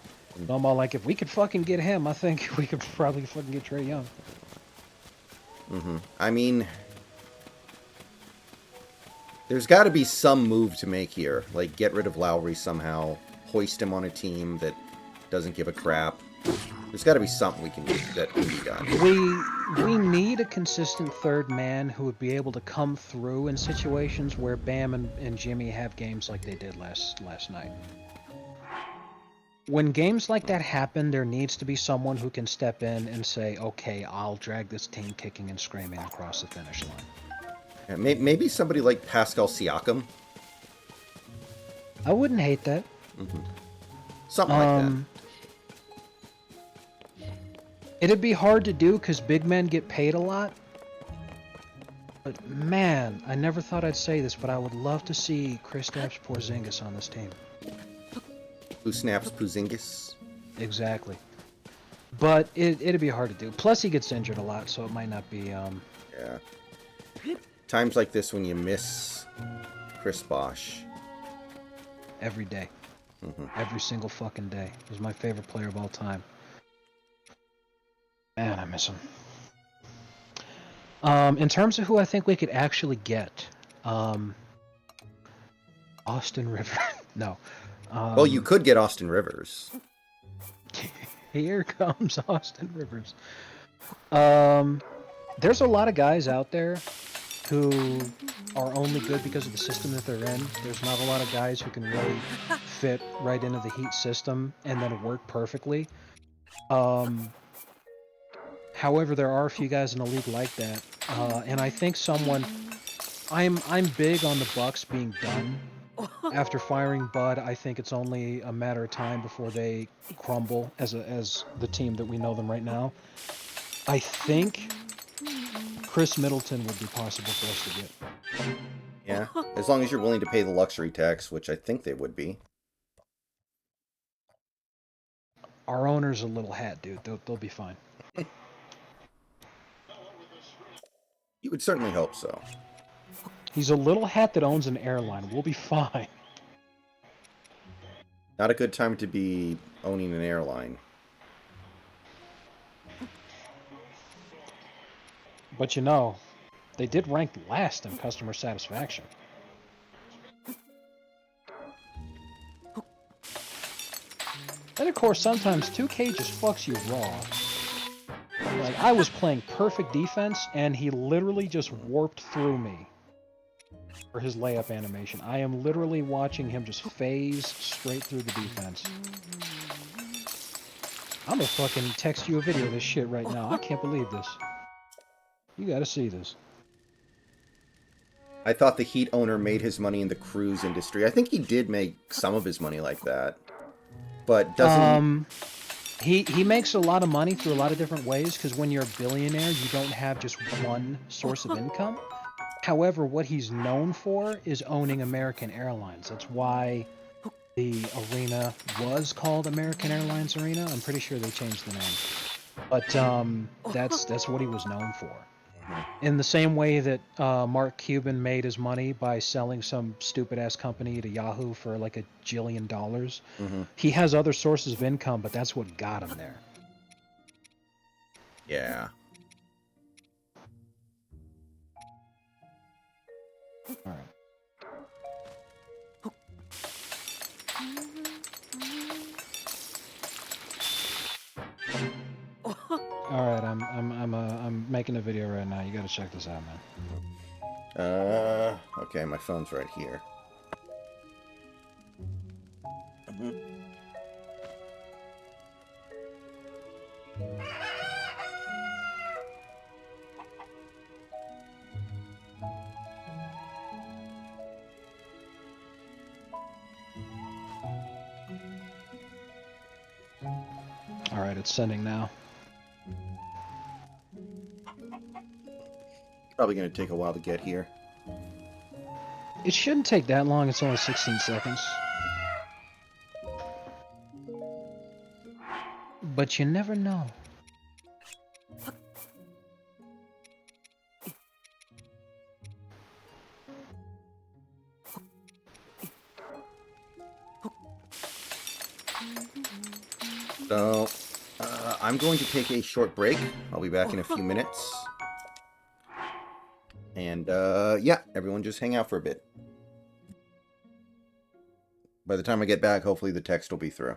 [SPEAKER 2] So I'm all like, if we could fucking get him, I think we could probably fucking get Trae Young.
[SPEAKER 1] I mean, there's got to be some move to make here. Like, get rid of Lowry somehow. Hoist him on a team that doesn't give a crap. There's got to be something we can do that can be done.
[SPEAKER 2] We need a consistent third man who would be able to come through in situations where Bam and Jimmy have games like they did last night. When games like that happen, there needs to be someone who can step in and say, okay, I'll drag this team kicking and screaming across the finish line.
[SPEAKER 1] Yeah, maybe somebody like Pascal Siakam.
[SPEAKER 2] I wouldn't hate that.
[SPEAKER 1] Something like that.
[SPEAKER 2] It'd be hard to do because big men get paid a lot. But man, I never thought I'd say this, but I would love to see Kristaps Porzingis on this team.
[SPEAKER 1] Who snaps Porzingis?
[SPEAKER 2] Exactly. But it'd be hard to do. Plus, he gets injured a lot, so it might not be...
[SPEAKER 1] Yeah. Times like this when you miss Chris Bosh.
[SPEAKER 2] Every day. Every single fucking day. He's my favorite player of all time. Man, I miss him. In terms of who I think we could actually get, Austin Rivers. No.
[SPEAKER 1] Well, you could get Austin Rivers.
[SPEAKER 2] Here comes Austin Rivers. There's a lot of guys out there who are only good because of the system that they're in. There's not a lot of guys who can really fit right into the Heat system and then work perfectly. Um, However, there are a few guys in the league like that, and I think someone. I'm big on the Bucks being done. After firing Bud, I think it's only a matter of time before they crumble as the team that we know them right now. I think Chris Middleton would be possible for us to get.
[SPEAKER 1] Yeah, as long as you're willing to pay the luxury tax, which I think they would be.
[SPEAKER 2] Our owner's a little hat, dude. They'll be fine.
[SPEAKER 1] You would certainly hope so.
[SPEAKER 2] He's a little hat that owns an airline. We'll be fine.
[SPEAKER 1] Not a good time to be owning an airline.
[SPEAKER 2] But you know, they did rank last in customer satisfaction. And of course, sometimes 2K just fucks you raw. Like, I was playing perfect defense, and he literally just warped through me for his layup animation. I am literally watching him just phase straight through the defense. I'm gonna fucking text you a video of this shit right now. I can't believe this. You gotta see this.
[SPEAKER 1] I thought the Heat owner made his money in the cruise industry. I think he did make some of his money like that. But doesn't
[SPEAKER 2] He makes a lot of money through a lot of different ways, because when you're a billionaire, you don't have just one source of income. However, what he's known for is owning American Airlines. That's why the arena was called American Airlines Arena. I'm pretty sure they changed the name. But that's what he was known for. In the same way that Mark Cuban made his money by selling some stupid ass company to Yahoo for like $1 jillion,
[SPEAKER 1] mm-hmm.
[SPEAKER 2] he has other sources of income, but that's what got him there.
[SPEAKER 1] Yeah.
[SPEAKER 2] All right. All right, I'm making a video right now. You gotta check this out, man.
[SPEAKER 1] Okay, my phone's right here. Mm-hmm.
[SPEAKER 2] All right, it's sending now.
[SPEAKER 1] Probably going to take a while to get here.
[SPEAKER 2] It shouldn't take that long. It's only 16 seconds. But you never know.
[SPEAKER 1] So, I'm going to take a short break. I'll be back in a few minutes. And, yeah, everyone just hang out for a bit. By the time I get back, hopefully the text will be through.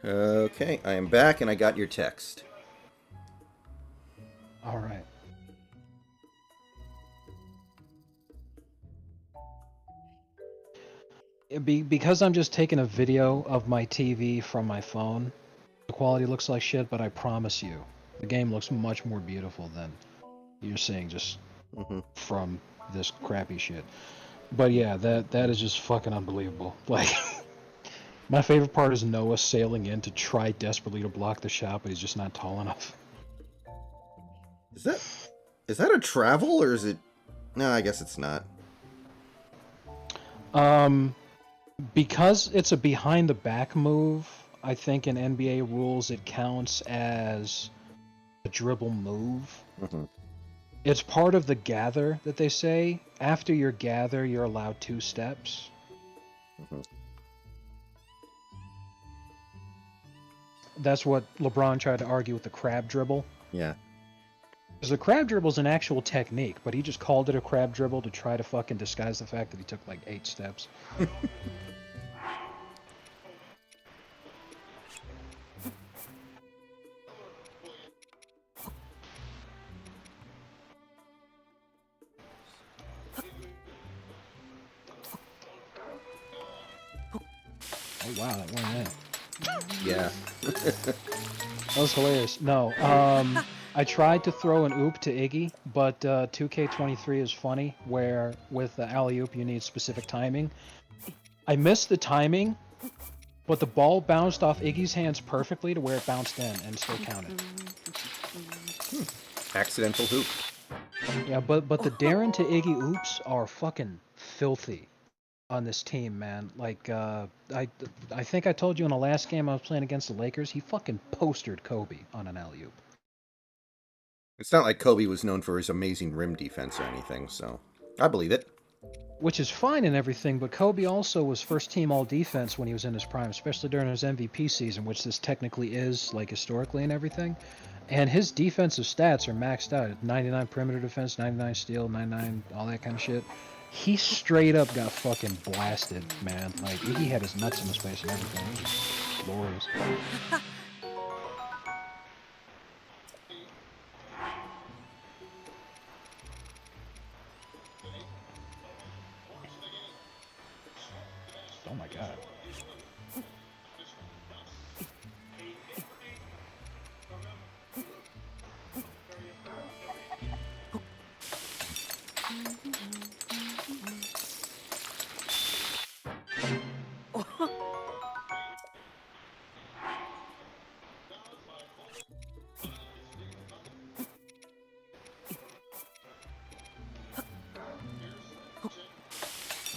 [SPEAKER 1] Okay, I am back and I got your text.
[SPEAKER 2] All right. Because I'm just taking a video of my TV from my phone, the quality looks like shit, but I promise you, the game looks much more beautiful than you're seeing just
[SPEAKER 1] Mm-hmm.
[SPEAKER 2] from this crappy shit. But yeah, that is just fucking unbelievable. Like, my favorite part is Noah sailing in to try desperately to block the shot, but he's just not tall enough.
[SPEAKER 1] Is that a travel or is it? No, I guess it's not.
[SPEAKER 2] Um, because it's a behind the back move, I think in NBA rules it counts as a dribble move.
[SPEAKER 1] Mm-hmm.
[SPEAKER 2] It's part of the gather that they say. After your gather, you're allowed 2 steps.
[SPEAKER 1] Mm-hmm.
[SPEAKER 2] That's what LeBron tried to argue with the crab dribble.
[SPEAKER 1] Yeah.
[SPEAKER 2] Because the crab dribble is an actual technique, but he just called it a crab dribble to try to fucking disguise the fact that he took like 8 steps. Oh wow, that went in.
[SPEAKER 1] Yeah.
[SPEAKER 2] That was hilarious. No, I tried to throw an oop to Iggy, but 2K23 is funny, where with the alley-oop you need specific timing. I missed the timing, but the ball bounced off Iggy's hands perfectly to where it bounced in and still counted.
[SPEAKER 1] Accidental hoop.
[SPEAKER 2] Yeah, but the Darren to Iggy oops are fucking filthy on this team, man. Like, I think I told you in the last game I was playing against the Lakers, he fucking postered Kobe on an alley-oop.
[SPEAKER 1] It's not like Kobe was known for his amazing rim defense or anything, so I believe it.
[SPEAKER 2] Which is fine and everything, but Kobe also was first team all defense when he was in his prime, especially during his MVP season, which this technically is, like historically and everything. And his defensive stats are maxed out. 99 perimeter defense, 99 steal, 99, all that kind of shit. He straight up got fucking blasted, man. Like, he had his nuts in the space and everything. It was glorious. Oh my god.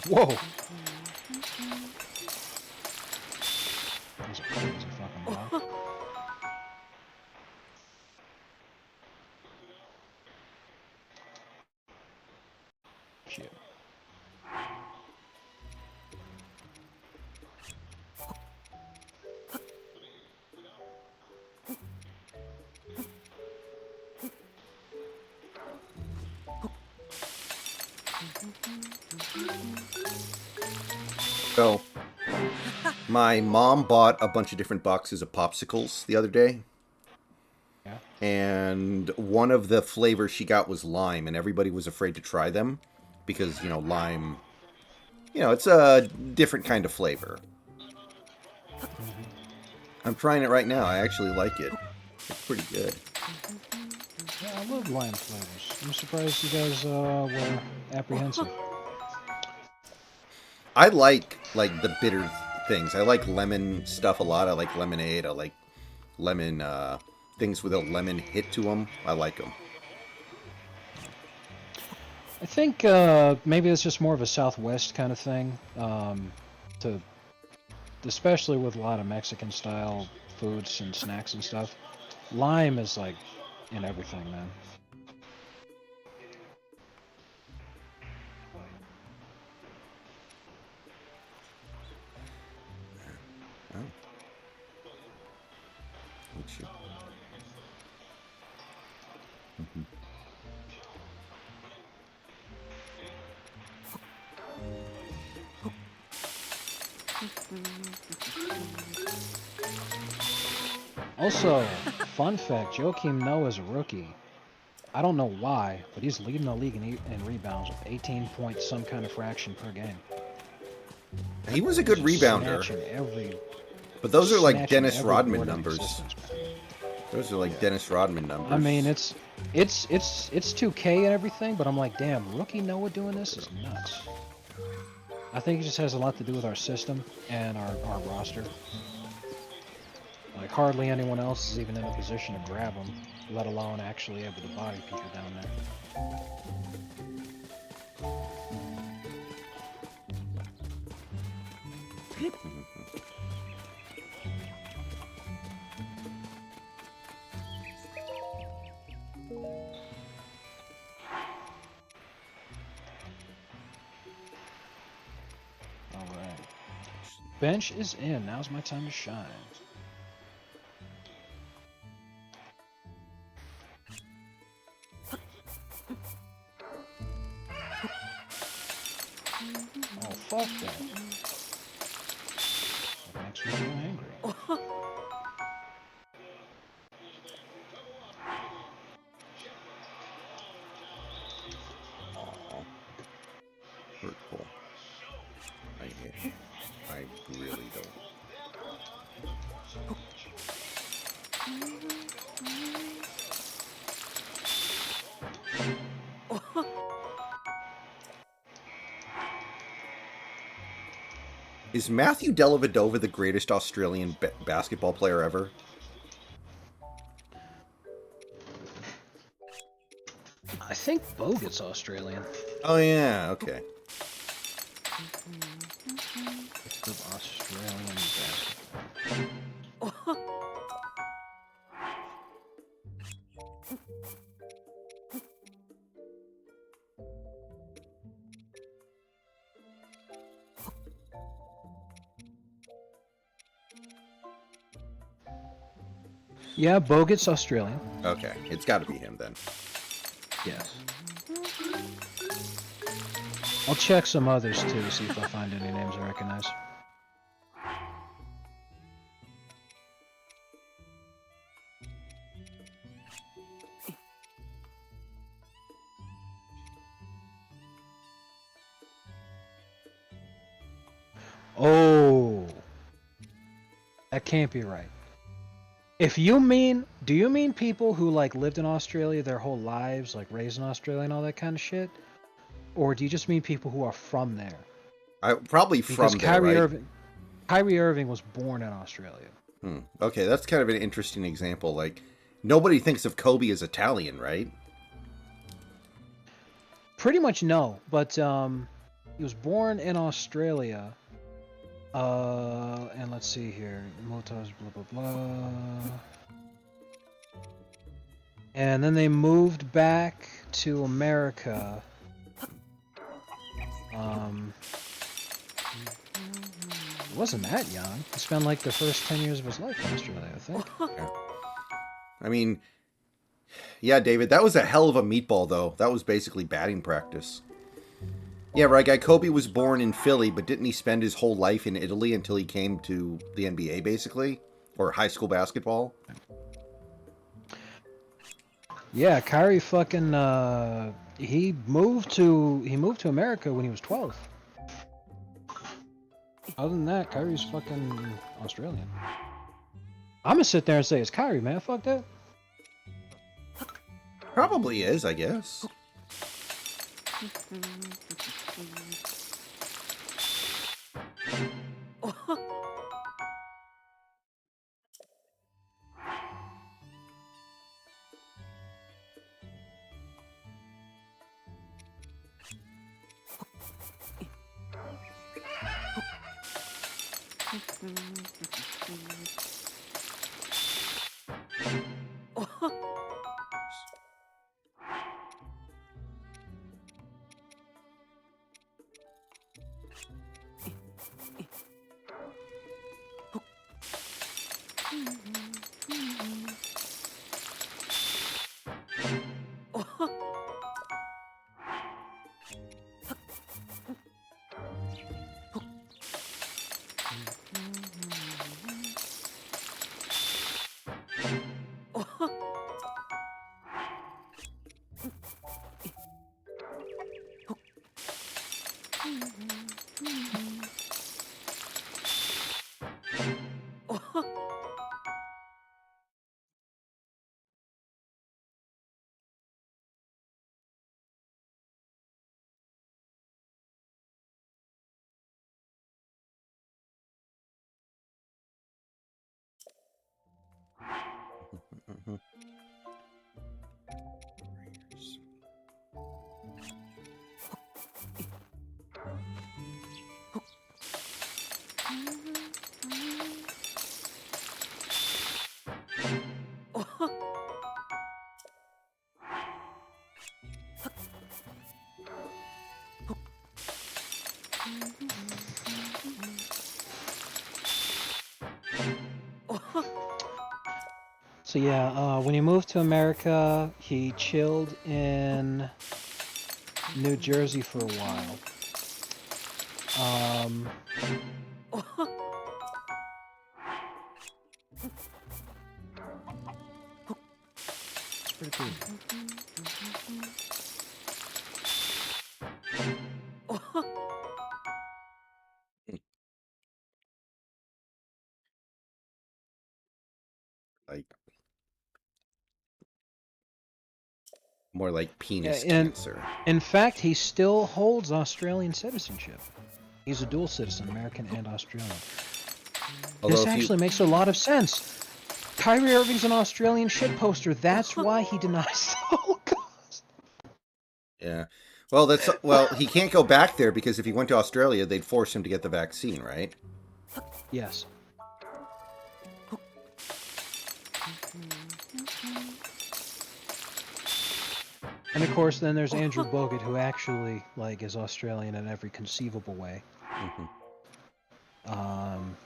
[SPEAKER 2] Whoa! That's a crazy fucking block. Shit.
[SPEAKER 1] So, my mom bought a bunch of different boxes of popsicles the other day,
[SPEAKER 2] Yeah.
[SPEAKER 1] and one of the flavors she got was lime, and everybody was afraid to try them because, lime, it's a different kind of flavor. I'm trying it right now. I actually like it. It's pretty good.
[SPEAKER 2] Yeah, I love lime flavors. I'm surprised you guys were apprehensive.
[SPEAKER 1] I like the bitter things. I like lemon stuff a lot. I like lemonade. I like lemon things with a lemon hit to them. I like them.
[SPEAKER 2] I think maybe it's just more of a Southwest kind of thing. To especially with a lot of Mexican style foods and snacks and stuff. Lime is like in everything, man.
[SPEAKER 1] Oh, let's see. Mhm.
[SPEAKER 2] Also, fun fact: Joakim Noah is a rookie. I don't know why, but he's leading the league in rebounds with 18 points, some kind of fraction per game.
[SPEAKER 1] He was a
[SPEAKER 2] He's
[SPEAKER 1] good
[SPEAKER 2] just
[SPEAKER 1] rebounder. But those are like
[SPEAKER 2] snatching
[SPEAKER 1] Dennis
[SPEAKER 2] every
[SPEAKER 1] Rodman
[SPEAKER 2] board in
[SPEAKER 1] numbers.
[SPEAKER 2] existence, man.
[SPEAKER 1] Those are like
[SPEAKER 2] Yeah.
[SPEAKER 1] Dennis Rodman numbers.
[SPEAKER 2] I mean, it's 2K and everything, but I'm like, damn, rookie Noah doing this is nuts. I think it just has a lot to do with our system and our roster. Like, hardly anyone else is even in a position to grab them, let alone actually able to body people down there. Alright. Bench is in. Now's my time to shine. Oh, fuck that. That makes me feel angry.
[SPEAKER 1] Aw. Hurtful. I really don't. Is Matthew Dellavedova the greatest Australian basketball player ever?
[SPEAKER 2] I think Bogut's Australian.
[SPEAKER 1] Oh yeah, okay.
[SPEAKER 2] Of Australian basketball. Yeah, Bogut's Australian.
[SPEAKER 1] Okay, it's got to be him then.
[SPEAKER 2] Yes. I'll check some others too to see if I find any names I recognize. Oh, that can't be right. If you mean, do you mean people who like lived in Australia their whole lives, like raised in Australia and all that kind of shit? Or do you just mean people who are from there?
[SPEAKER 1] Probably
[SPEAKER 2] Because
[SPEAKER 1] from there, right?
[SPEAKER 2] Kyrie Irving was born in Australia.
[SPEAKER 1] Okay, that's kind of an interesting example. Like, nobody thinks of Kobe as Italian, right?
[SPEAKER 2] Pretty much no, but he was born in Australia. And let's see here, Motos, blah blah blah. And then they moved back to America. He wasn't that young. He spent like the first 10 years of his life in Australia, I think.
[SPEAKER 1] Yeah. I mean, yeah, David, that was a hell of a meatball, though. That was basically batting practice. Yeah, right, guy. Kobe was born in Philly, but didn't he spend his whole life in Italy until he came to the NBA, basically? Or high school basketball?
[SPEAKER 2] Yeah, Kyrie fucking he moved to America when he was 12. Other than that, Kyrie's fucking Australian. I'm gonna sit there and say it's Kyrie, man. Fuck that.
[SPEAKER 1] Probably is, I guess.
[SPEAKER 2] So yeah, when he moved to America, he chilled in New Jersey for a while. It's pretty cool.
[SPEAKER 1] Like more like
[SPEAKER 2] Yeah,
[SPEAKER 1] penis
[SPEAKER 2] and
[SPEAKER 1] cancer.
[SPEAKER 2] in fact, he still holds Australian citizenship. He's a dual citizen, American and Australian.
[SPEAKER 1] Although
[SPEAKER 2] This
[SPEAKER 1] if you
[SPEAKER 2] actually makes a lot of sense. Kyrie Irving's an Australian shit poster. That's why he denies the Holocaust.
[SPEAKER 1] yeah. He can't go back there because if he went to Australia, they'd force him to get the vaccine, right?
[SPEAKER 2] Yes. And of course, then there's Andrew Bogut, who actually is Australian in every conceivable way.
[SPEAKER 1] Mm-hmm.
[SPEAKER 2] Um,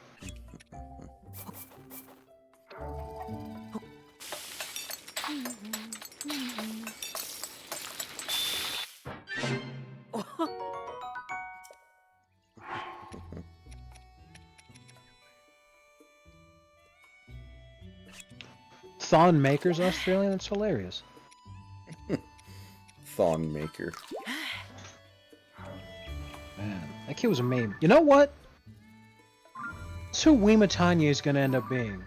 [SPEAKER 2] Thon Maker's Australian. That's hilarious.
[SPEAKER 1] Thon maker.
[SPEAKER 2] Man, that kid was a meme. You know what? That's who Wimatanya is going to end up being.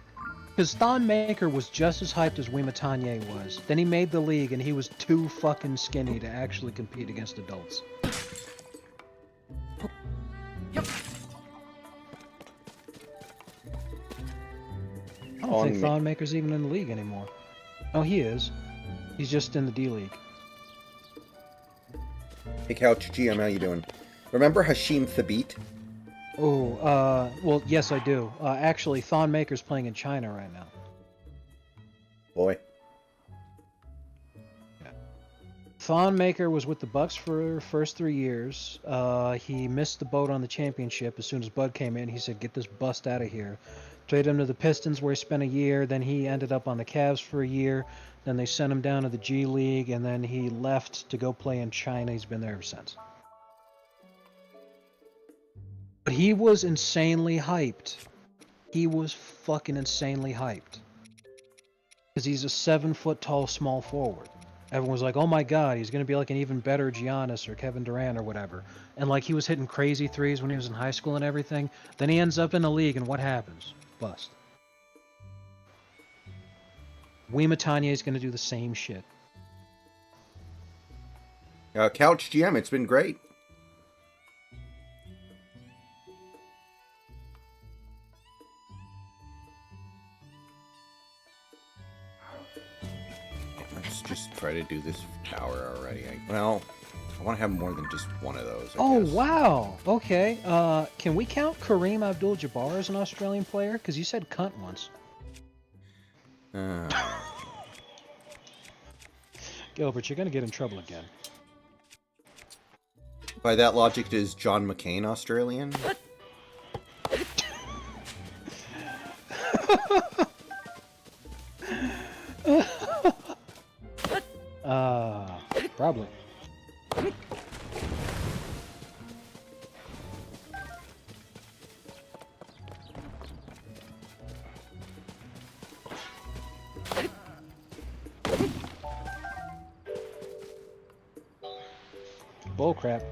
[SPEAKER 2] Because Thon Maker was just as hyped as Wimatanya was. Then he made the league and he was too fucking skinny to actually compete against adults. I don't think Thon Maker's even in the league anymore. Oh, he is. He's just in the D League.
[SPEAKER 1] Hey, Couch GM, how you doing? Remember Hashim Thabit?
[SPEAKER 2] Oh, well, yes, I do. Actually, Thon Maker's playing in China right now.
[SPEAKER 1] Boy.
[SPEAKER 2] Yeah. Thon Maker was with the Bucks for the first 3 years. He missed the boat on the championship. As soon as Bud came in, he said, "Get this bust out of here." Traded him to the Pistons, where he spent a year. Then he ended up on the Cavs for a year. Then they sent him down to the G League, and then he left to go play in China. He's been there ever since. But he was insanely hyped. He was fucking insanely hyped. Because he's a 7-foot tall small forward. Everyone was like, "Oh my god, he's going to be like an even better Giannis or Kevin Durant or whatever." And he was hitting crazy threes when he was in high school and everything. Then he ends up in the league, and what happens? Bust. Wimatanya is going to do the same shit.
[SPEAKER 1] Couch GM, it's been great. Let's just try to do this tower already. I want to have more than just one of those. I guess.
[SPEAKER 2] Wow. Okay. Can we count Kareem Abdul-Jabbar as an Australian player? Because you said cunt once. Gilbert, you're going to get in trouble again.
[SPEAKER 1] By that logic, is John McCain Australian?
[SPEAKER 2] Probably. Bullcrap.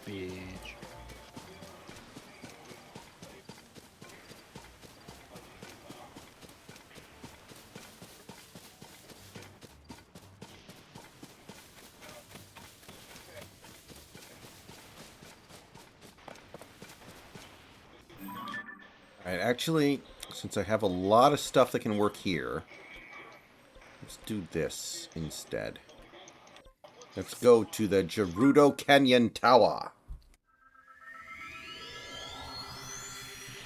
[SPEAKER 2] Beach.
[SPEAKER 1] Alright, actually, since I have a lot of stuff that can work here, let's do this instead. Let's go to the Gerudo Canyon Tower.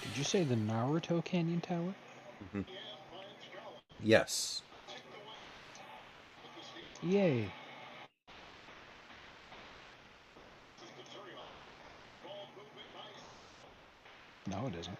[SPEAKER 2] Did you say the Naruto Canyon Tower?
[SPEAKER 1] Mm-hmm. Yes.
[SPEAKER 2] Yay. No, it isn't.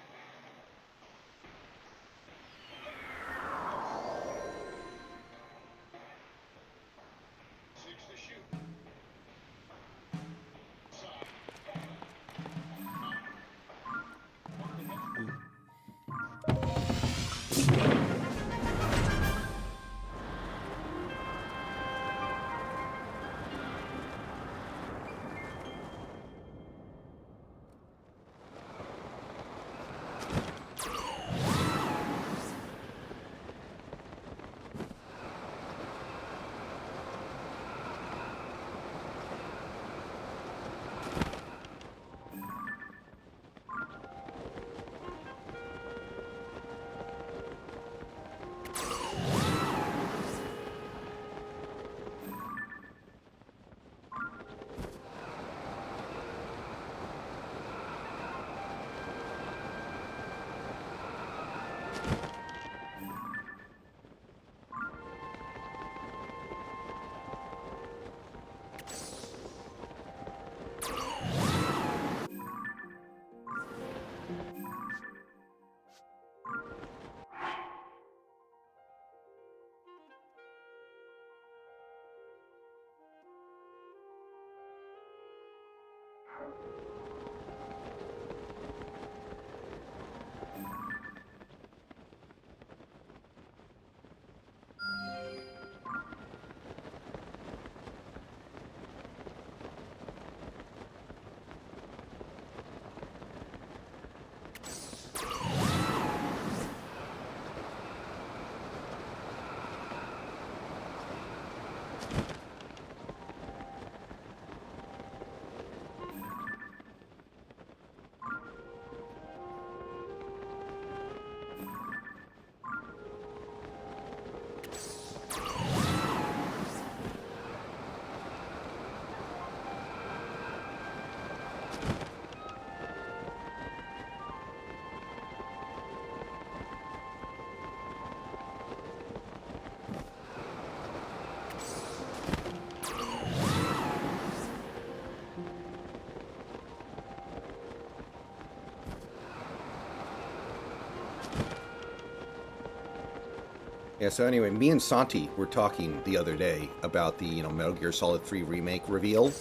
[SPEAKER 1] Yeah, so anyway, me and Santi were talking the other day about the, Metal Gear Solid 3 remake reveal.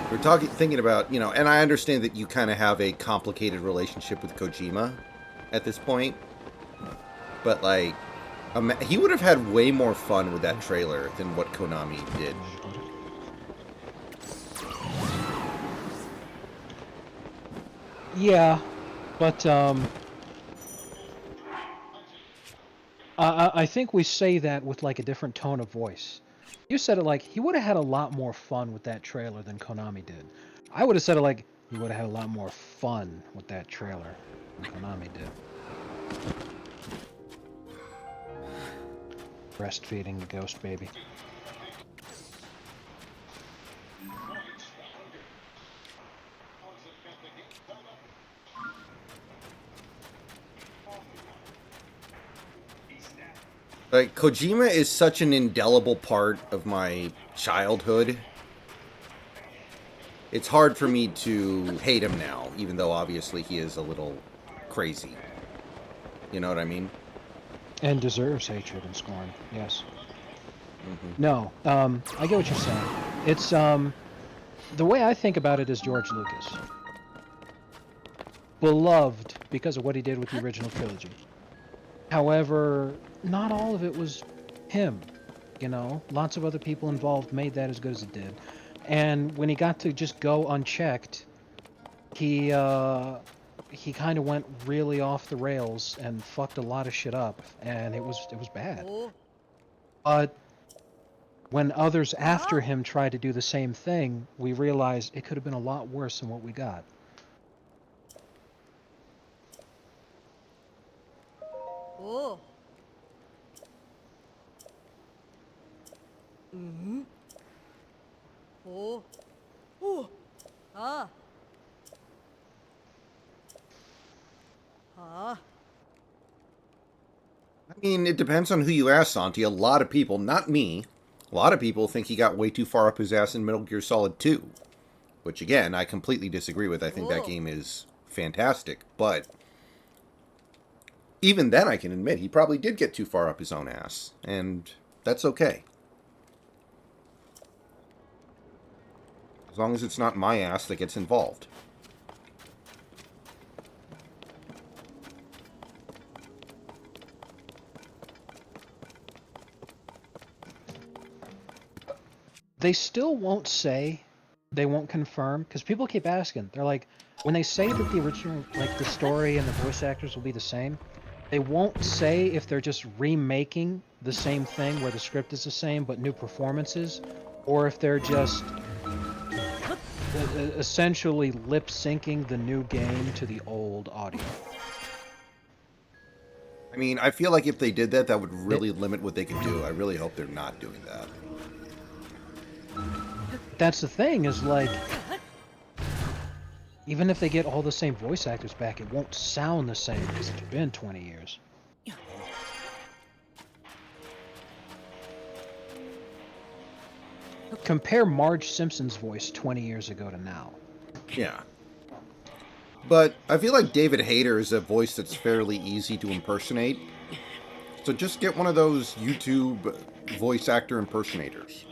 [SPEAKER 1] We're thinking about, and I understand that you kind of have a complicated relationship with Kojima at this point, but like, he would have had way more fun with that trailer than what Konami did.
[SPEAKER 2] Yeah, but I think we say that with like a different tone of voice. You said it like he would have had a lot more fun with that trailer than Konami did. I would have said it like he would have had a lot more fun with that trailer than Konami did. Breastfeeding the ghost baby.
[SPEAKER 1] Like, Kojima is such an indelible part of my childhood. It's hard for me to hate him now, even though obviously he is a little crazy. You know what I mean?
[SPEAKER 2] And deserves hatred and scorn, yes.
[SPEAKER 1] Mm-hmm.
[SPEAKER 2] No, I get what you're saying. It's, the way I think about it is George Lucas. Beloved because of what he did with the original trilogy. However, not all of it was him. Lots of other people involved made that as good as it did. And when he got to just go unchecked, he kind of went really off the rails and fucked a lot of shit up, and it was bad. But when others after him tried to do the same thing, we realized it could have been a lot worse than what we got.
[SPEAKER 3] Oh. Oh. Oh. Ah. Ah.
[SPEAKER 1] I mean, it depends on who you ask, Santi. A lot of people, not me, a lot of people think he got way too far up his ass in Metal Gear Solid 2. Which, again, I completely disagree with. I think that game is fantastic. But even then, I can admit he probably did get too far up his own ass. And that's okay. As long as it's not my ass that gets involved.
[SPEAKER 2] They still won't say, they won't confirm, because people keep asking. They're like, when they say that the original, like the story and the voice actors will be the same, they won't say if they're just remaking the same thing where the script is the same but new performances, or if they're just essentially lip syncing the new game to the old audio.
[SPEAKER 1] I mean, I feel like if they did that, that would really limit what they could do. I really hope they're not doing that.
[SPEAKER 2] That's the thing, is like, even if they get all the same voice actors back, it won't sound the same because it's been 20 years. Compare Marge Simpson's voice 20 years ago to now.
[SPEAKER 1] Yeah. But I feel like David Hayter is a voice that's fairly easy to impersonate. So just get one of those YouTube voice actor impersonators.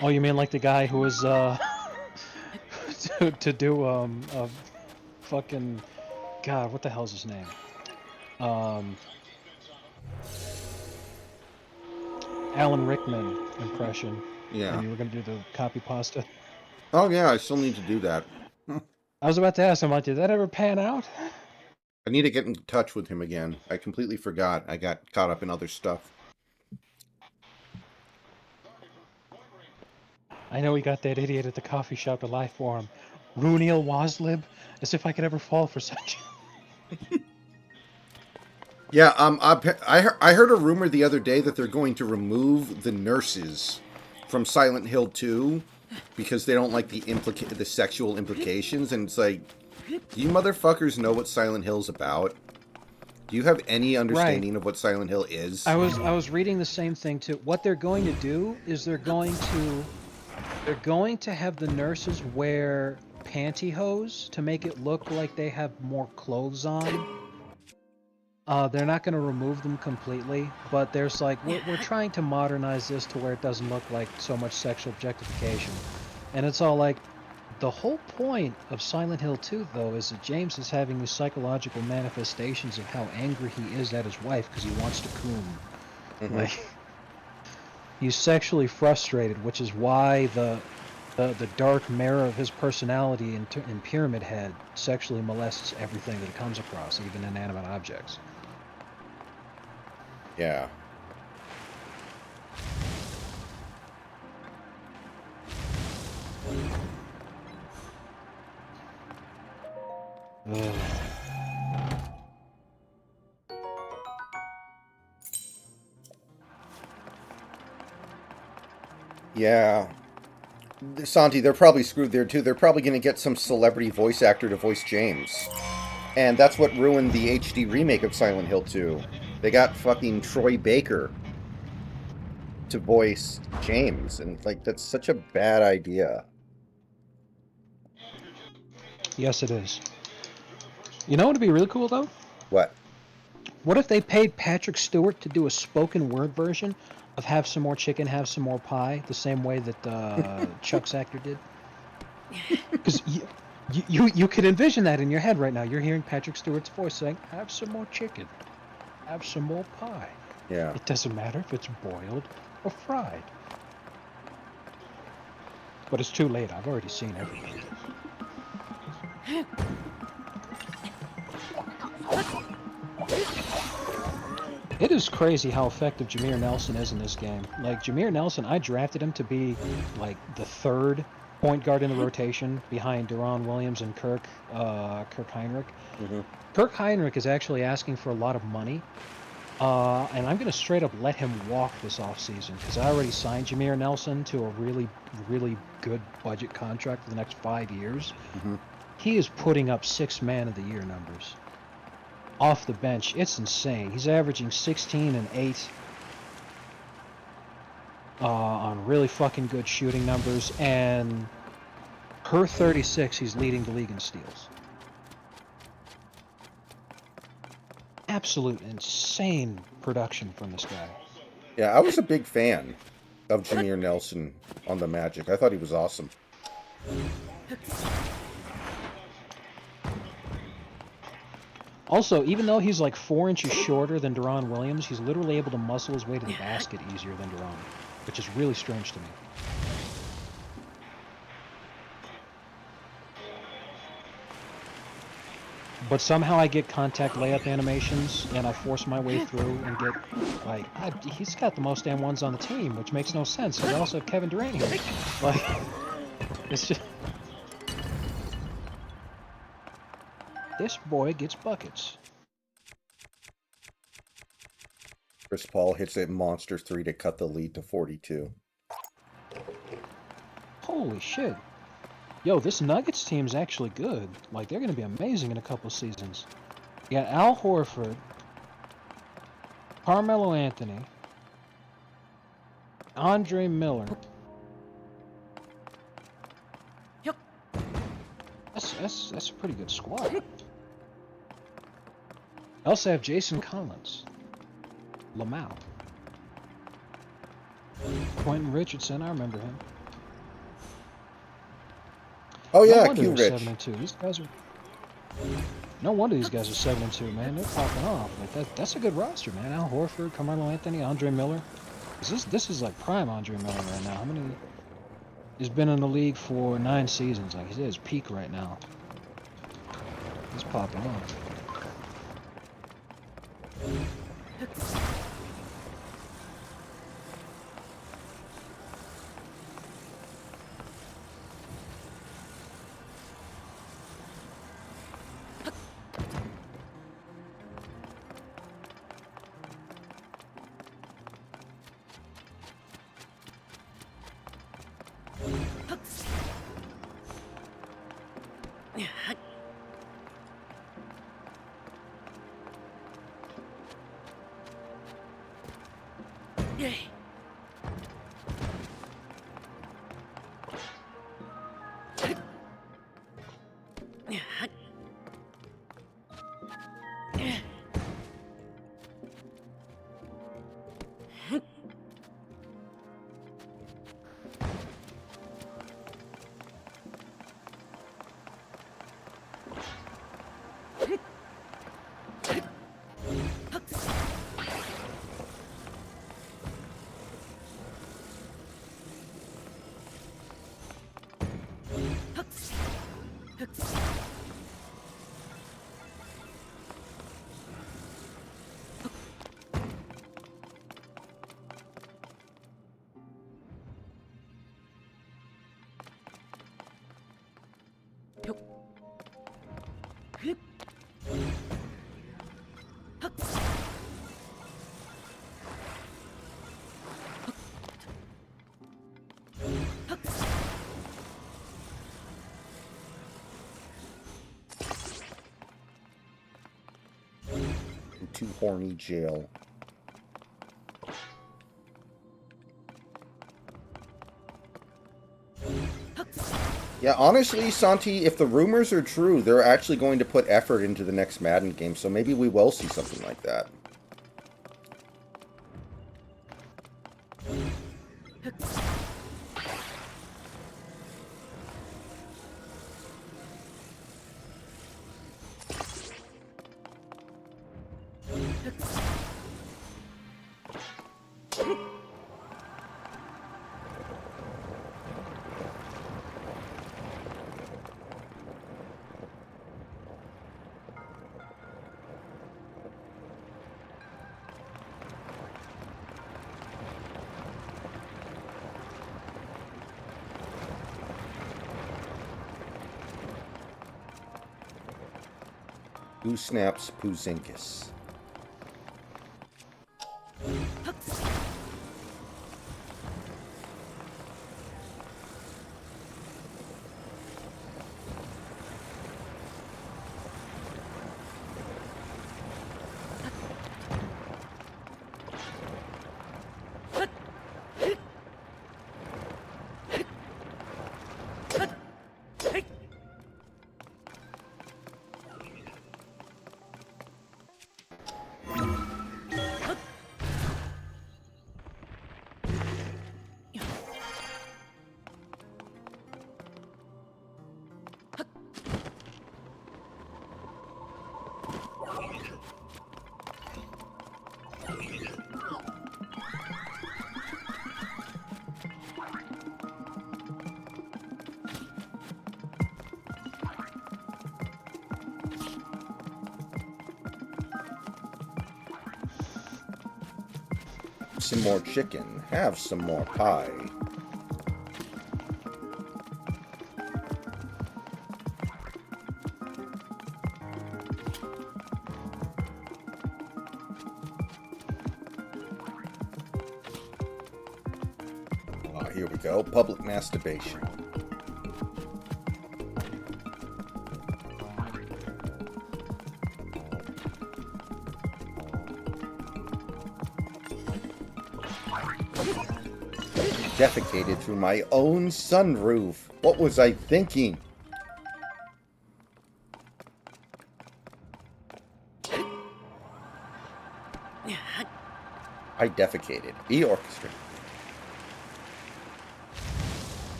[SPEAKER 2] Oh, you mean like the guy who was to do a fucking, God, what the hell's his name? Alan Rickman impression.
[SPEAKER 1] Yeah.
[SPEAKER 2] And you were gonna do the copy pasta.
[SPEAKER 1] Oh yeah, I still need to do that.
[SPEAKER 2] I was about to ask him, like, did that ever pan out?
[SPEAKER 1] I need to get in touch with him again. I completely forgot. I got caught up in other stuff.
[SPEAKER 2] I know we got that idiot at the coffee shop to lie for him. Runiel Waslib? As if I could ever fall for such.
[SPEAKER 1] Yeah, I heard a rumor the other day that they're going to remove the nurses from Silent Hill 2 because they don't like the sexual implications, and it's like, do you motherfuckers know what Silent Hill's about? Do you have any understanding of what Silent Hill is?
[SPEAKER 2] I was reading the same thing too. What they're going to do is they're going to have the nurses wear pantyhose to make it look like they have more clothes on. They're not going to remove them completely, but there's like, we're trying to modernize this to where it doesn't look like so much sexual objectification. And it's all like, the whole point of Silent Hill 2, though, is that James is having these psychological manifestations of how angry he is at his wife because he wants to coom.
[SPEAKER 1] Mm-hmm.
[SPEAKER 2] Like, he's sexually frustrated, which is why the dark mirror of his personality in Pyramid Head sexually molests everything that it comes across, even inanimate objects.
[SPEAKER 1] Yeah.
[SPEAKER 2] Ugh.
[SPEAKER 1] Yeah. Santi, they're probably screwed there too. They're probably going to get some celebrity voice actor to voice James. And that's what ruined the HD remake of Silent Hill 2. They got fucking Troy Baker to voice James, and like, that's such a bad idea.
[SPEAKER 2] Yes, it is. You know what would be really cool, though?
[SPEAKER 1] What?
[SPEAKER 2] What if they paid Patrick Stewart to do a spoken word version of Have Some More Chicken, Have Some More Pie, the same way that Chuck's actor did? Because you could envision that in your head right now. You're hearing Patrick Stewart's voice saying, have some more chicken, have some more pie.
[SPEAKER 1] Yeah.
[SPEAKER 2] It doesn't matter if it's boiled or fried. But it's too late. I've already seen everything. It is crazy how effective Jameer Nelson is in this game. Like, Jameer Nelson, I drafted him to be, like, the third point guard in the rotation behind Deron Williams and Kirk Heinrich.
[SPEAKER 1] Mm-hmm.
[SPEAKER 2] Kirk Heinrich is actually asking for a lot of money, and I'm going to straight up let him walk this offseason because I already signed Jameer Nelson to a really, really good budget contract for the next 5 years.
[SPEAKER 1] Mm-hmm.
[SPEAKER 2] He is putting up 6 Man of the Year numbers. Off the bench, it's insane. He's averaging 16 and 8 on really fucking good shooting numbers, and per 36, he's leading the league in steals. Absolute insane production from this guy.
[SPEAKER 1] Yeah, I was a big fan of Jameer Nelson on the Magic. I thought he was awesome.
[SPEAKER 2] Also, even though he's like 4 inches shorter than Deron Williams, he's literally able to muscle his way to the basket easier than Deron, which is really strange to me. But somehow I get contact layup animations, and I force my way through and get, like, he's got the most and-ones on the team, which makes no sense. I also have Kevin Durant here. Like, it's just... This boy gets buckets.
[SPEAKER 1] Chris Paul hits a monster 3 to cut the lead to 42.
[SPEAKER 2] Holy shit. Yo, this Nuggets team's actually good. Like, they're going to be amazing in a couple seasons. You got Al Horford, Carmelo Anthony, Andre Miller.
[SPEAKER 3] Yep.
[SPEAKER 2] That's a pretty good squad. I also have Jason Collins, Lamau, Quentin Richardson. I remember him.
[SPEAKER 1] Oh
[SPEAKER 2] No
[SPEAKER 1] yeah,
[SPEAKER 2] wonder
[SPEAKER 1] Q
[SPEAKER 2] they're
[SPEAKER 1] Rich.
[SPEAKER 2] 7-2. These guys are. No wonder these guys are 7-2, man. They're popping off. Like that's a good roster, man. Al Horford, Carmelo Anthony, Andre Miller. This is like prime Andre Miller right now. How many? He's been in the league for 9 seasons. Like he's at his peak right now. He's popping off.
[SPEAKER 3] Yay.
[SPEAKER 1] Too horny jail. Yeah, honestly, Santi, if the rumors are true, they're actually going to put effort into the next Madden game, so maybe we will see something like that. Who snaps Poozinkus? Some more chicken. Have some more pie. Here we go. Public masturbation. Defecated through my own sunroof. What was I thinking? I defecated. E-orchestra.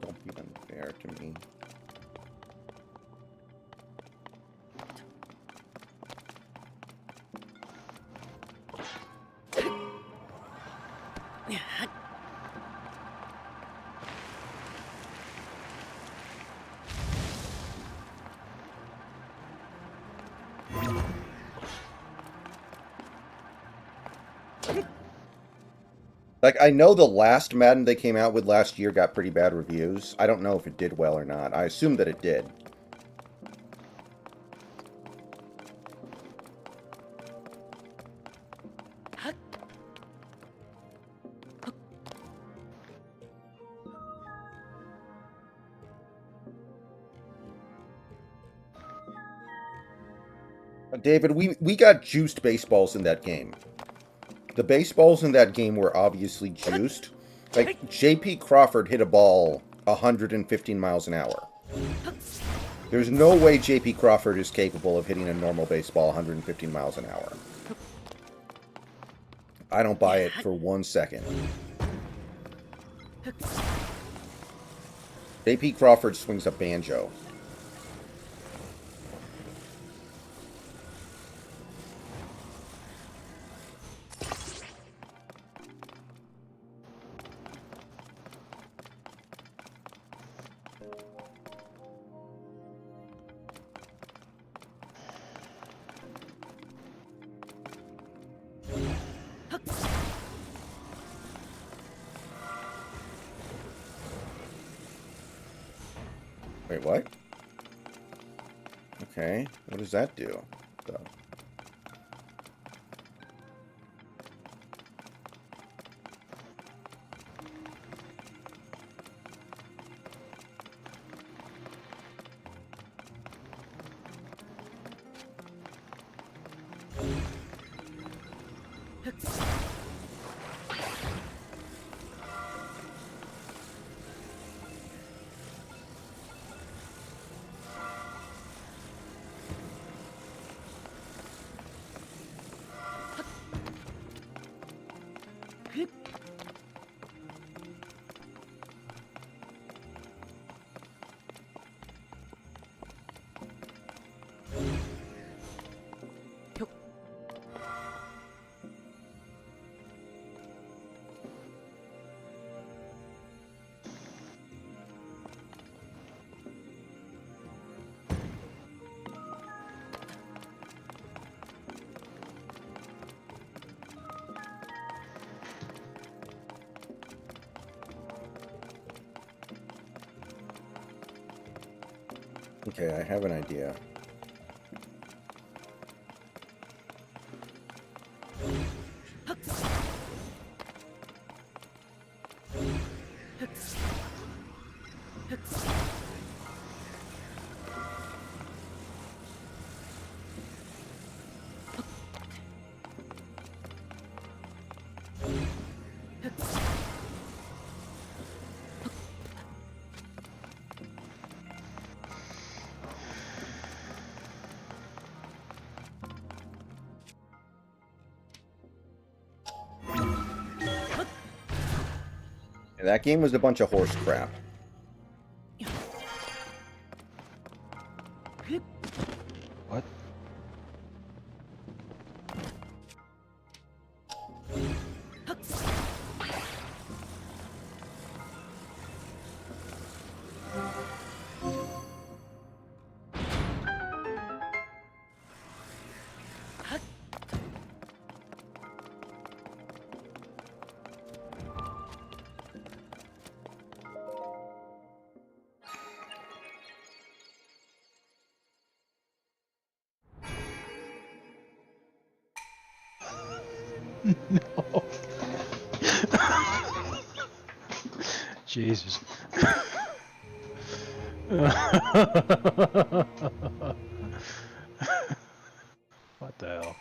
[SPEAKER 1] Don't be unfair to me. Like, I know the last Madden they came out with last year got pretty bad reviews. I don't know if it did well or not. I assume that it did. David, we got juiced baseballs in that game. The baseballs in that game were obviously juiced. Like, J.P. Crawford hit a ball 115 miles an hour. There's no way J.P. Crawford is capable of hitting a normal baseball 115 miles an hour. I don't buy it for 1 second. J.P. Crawford swings a banjo. Wait, what? Okay, what does that do? So. Okay, I have an idea. That game was a bunch of horse crap.
[SPEAKER 2] What? No. Jesus. What the hell?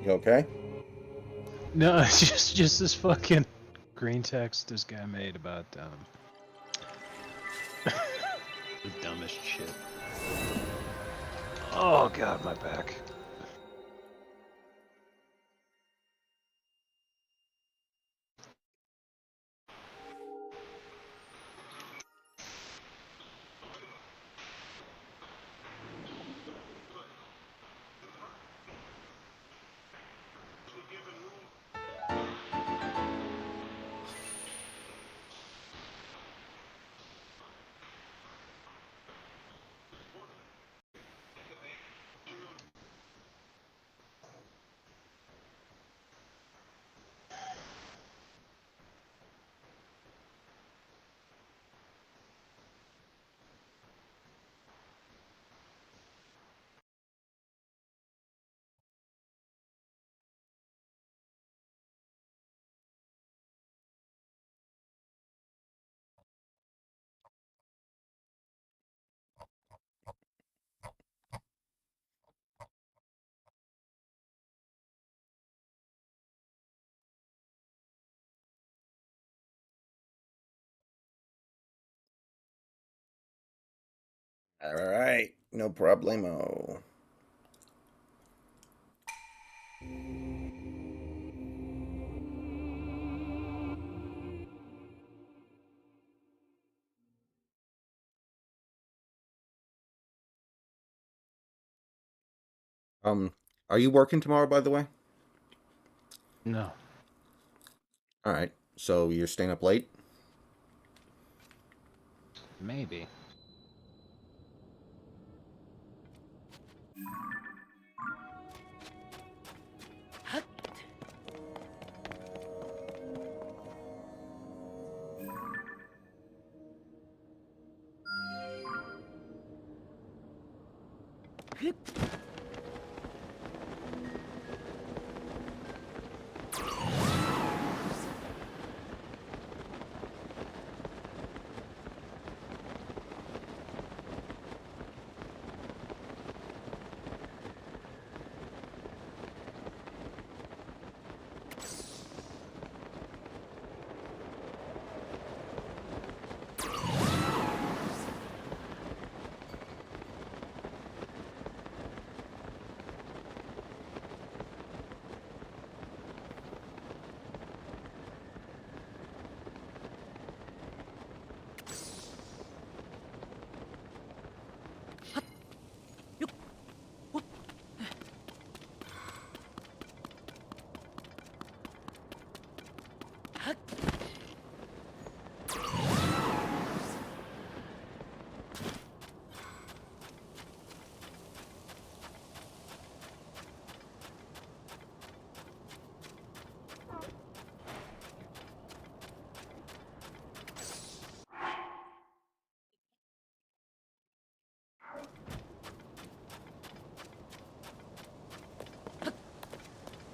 [SPEAKER 1] You okay?
[SPEAKER 2] No, it's just this fucking green text this guy made about the dumbest shit. Oh god, my back.
[SPEAKER 1] All right, no problemo. Are you working tomorrow, by the way?
[SPEAKER 2] No.
[SPEAKER 1] All right, so you're staying up late?
[SPEAKER 2] Maybe.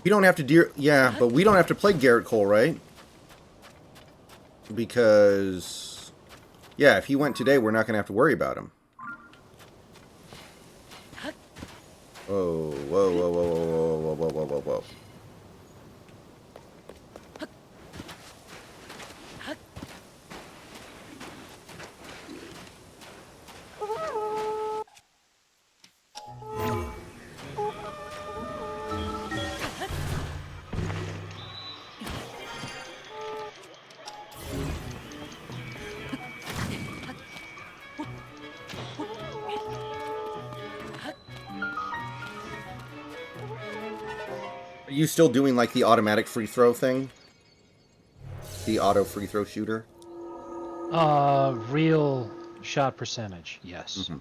[SPEAKER 1] We don't have to yeah, but we don't have to play Garrett Cole, right? Because, yeah, if he went today, we're not going to have to worry about him. Whoa, whoa, whoa, whoa, whoa, whoa, whoa, whoa, whoa, whoa. Are you still doing, like, the automatic free throw thing? The auto free throw shooter?
[SPEAKER 2] Real shot percentage, yes.
[SPEAKER 1] Mm-hmm.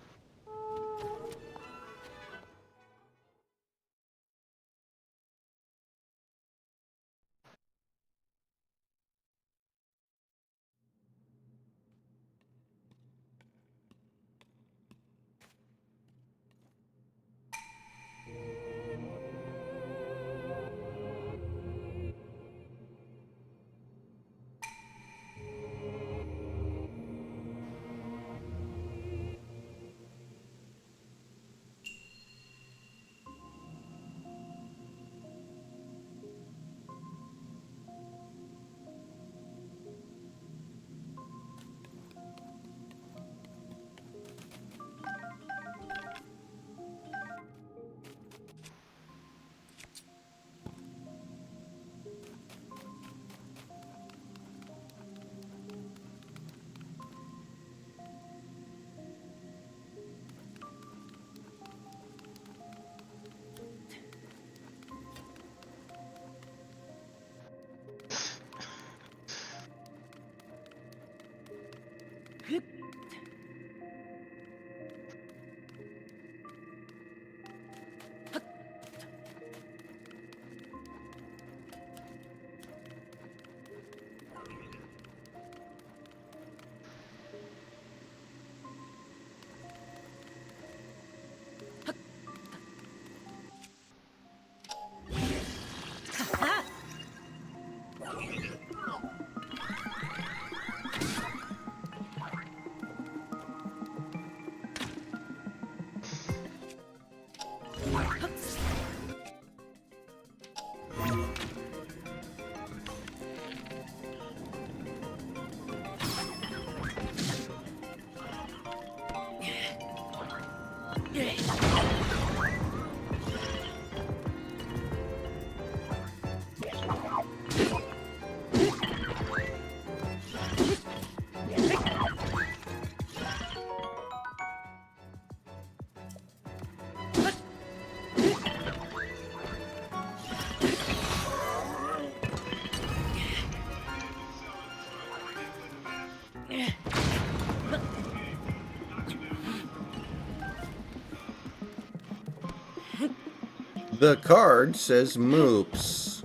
[SPEAKER 1] The card says Moops.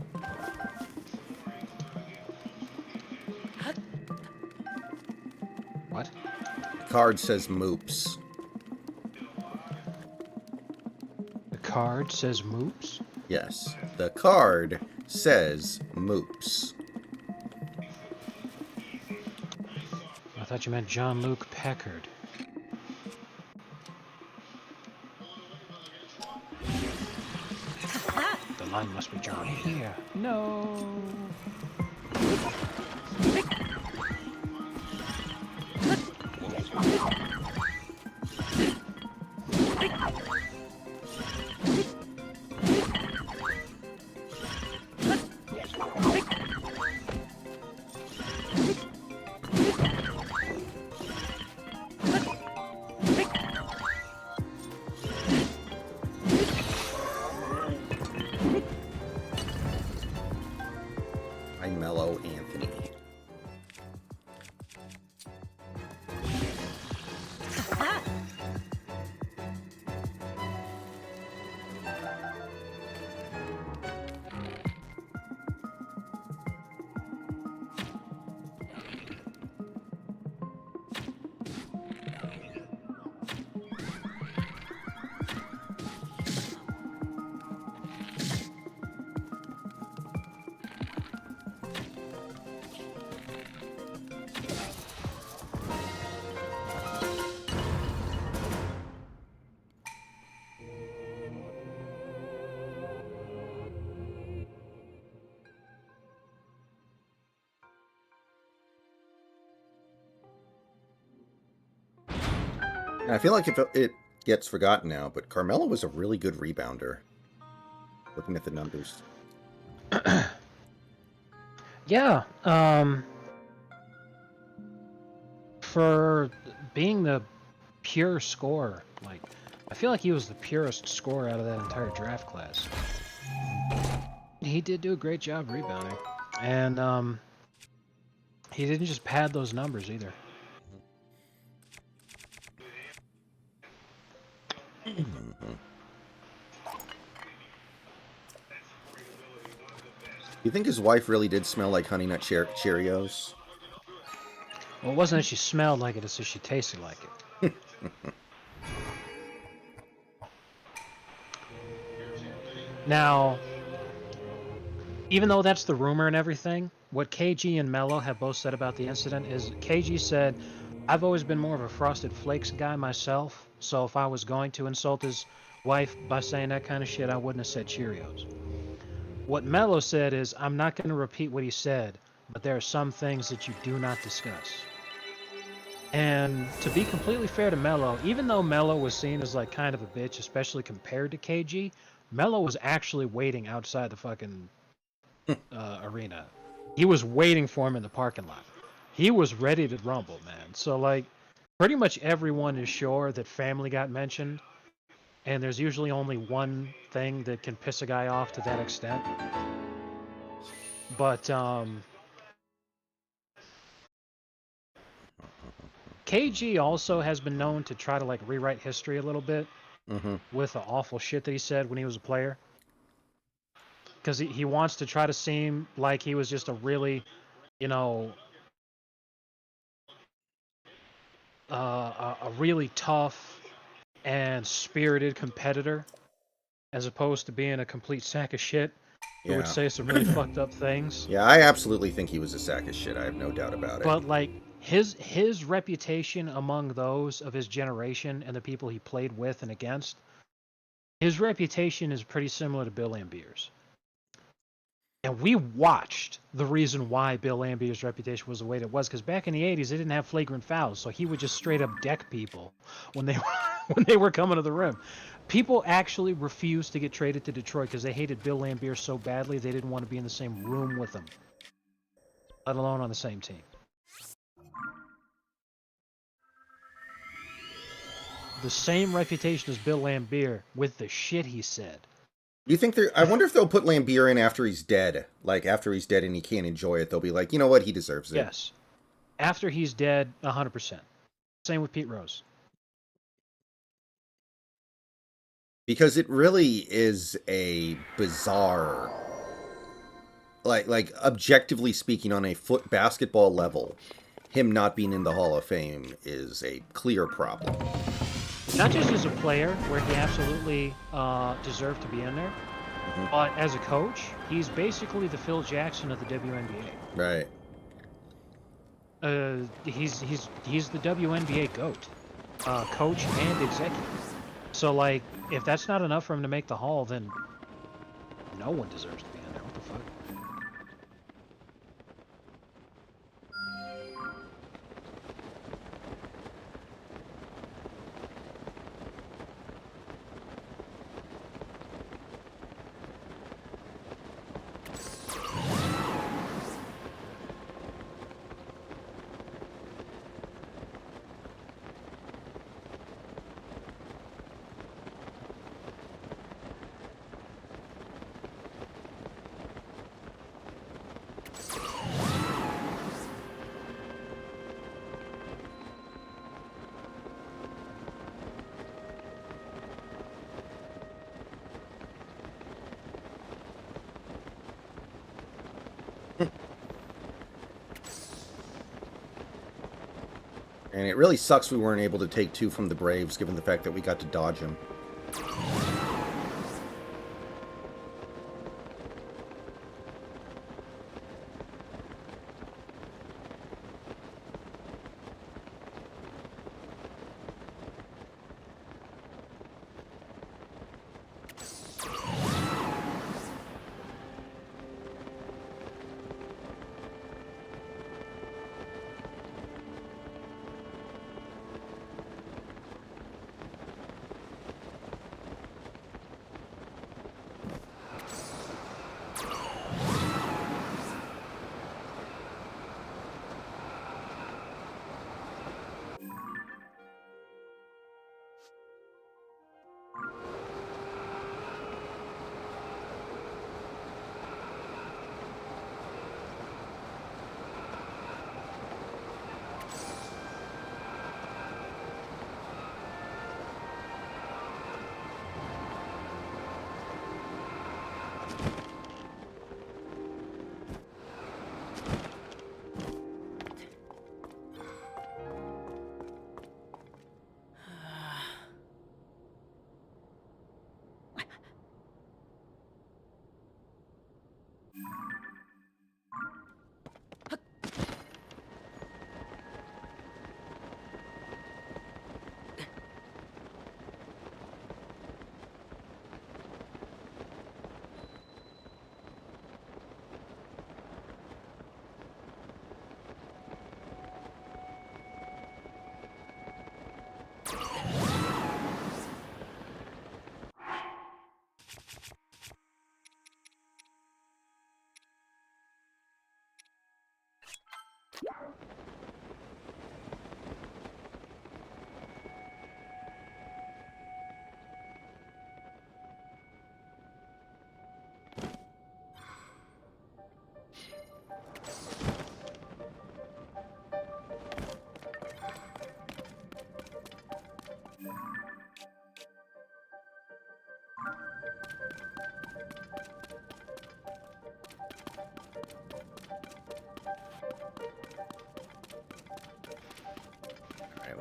[SPEAKER 2] What?
[SPEAKER 1] The card says Moops.
[SPEAKER 2] The card says Moops?
[SPEAKER 1] Yes, the card says Moops.
[SPEAKER 2] I thought you meant John Luke Packard. The line must be drawn here. No.
[SPEAKER 1] I mellow Anthony. I feel like if it gets forgotten now, but Carmelo was a really good rebounder. Looking at the numbers.
[SPEAKER 2] Yeah. For being the pure scorer, like, I feel like he was the purest scorer out of that entire draft class. He did do a great job rebounding, and he didn't just pad those numbers either.
[SPEAKER 1] You think his wife really did smell like Honey Nut Cheerios?
[SPEAKER 2] Well, it wasn't that she smelled like it, it's that she tasted like it. Now, even though that's the rumor and everything, what KG and Mello have both said about the incident is KG said, I've always been more of a Frosted Flakes guy myself, so if I was going to insult his wife by saying that kind of shit, I wouldn't have said Cheerios. What Mello said is, I'm not going to repeat what he said, but there are some things that you do not discuss. And to be completely fair to Mello, even though Mello was seen as like kind of a bitch, especially compared to KG, Mello was actually waiting outside the fucking arena. He was waiting for him in the parking lot. He was ready to rumble, man. So like, pretty much everyone is sure that family got mentioned, and there's usually only one thing that can piss a guy off to that extent. But KG also has been known to try to like rewrite history a little bit
[SPEAKER 1] Mm-hmm.
[SPEAKER 2] with the awful shit that he said when he was a player. Because he wants to try to seem like he was just a really, you know, a really tough and spirited competitor, as opposed to being a complete sack of shit who would
[SPEAKER 1] Yeah.
[SPEAKER 2] say some really fucked up things.
[SPEAKER 1] Yeah, I absolutely think he was a sack of shit. I have no doubt about it.
[SPEAKER 2] But like his reputation among those of his generation and the people he played with and against, his reputation is pretty similar to Bill Lambier's. And we watched the reason why Bill Lambier's reputation was the way it was, because back in the 80s, they didn't have flagrant fouls, so he would just straight up deck people when they when they were coming to the rim. People actually refused to get traded to Detroit because they hated Bill Lambier so badly they didn't want to be in the same room with him, let alone on the same team. The same reputation as Bill Lambier with the shit he said.
[SPEAKER 1] Do you think I wonder if they'll put Lambier in after he's dead. Like, after he's dead and he can't enjoy it, they'll be like, you know what? He deserves it.
[SPEAKER 2] Yes. After he's dead, 100%. Same with Pete Rose.
[SPEAKER 1] Because it really is a bizarre, like objectively speaking, on a foot basketball level, him not being in the Hall of Fame is a clear problem.
[SPEAKER 2] Not just as a player, where he absolutely deserved to be in there,
[SPEAKER 1] Mm-hmm.
[SPEAKER 2] but as a coach, he's basically the Phil Jackson of the WNBA.
[SPEAKER 1] Right.
[SPEAKER 2] He's the WNBA GOAT, coach and executive. So like, if that's not enough for him to make the Hall, then no one deserves to be in there. What the fuck?
[SPEAKER 1] And it really sucks we weren't able to take two from the Braves, given the fact that we got to dodge him.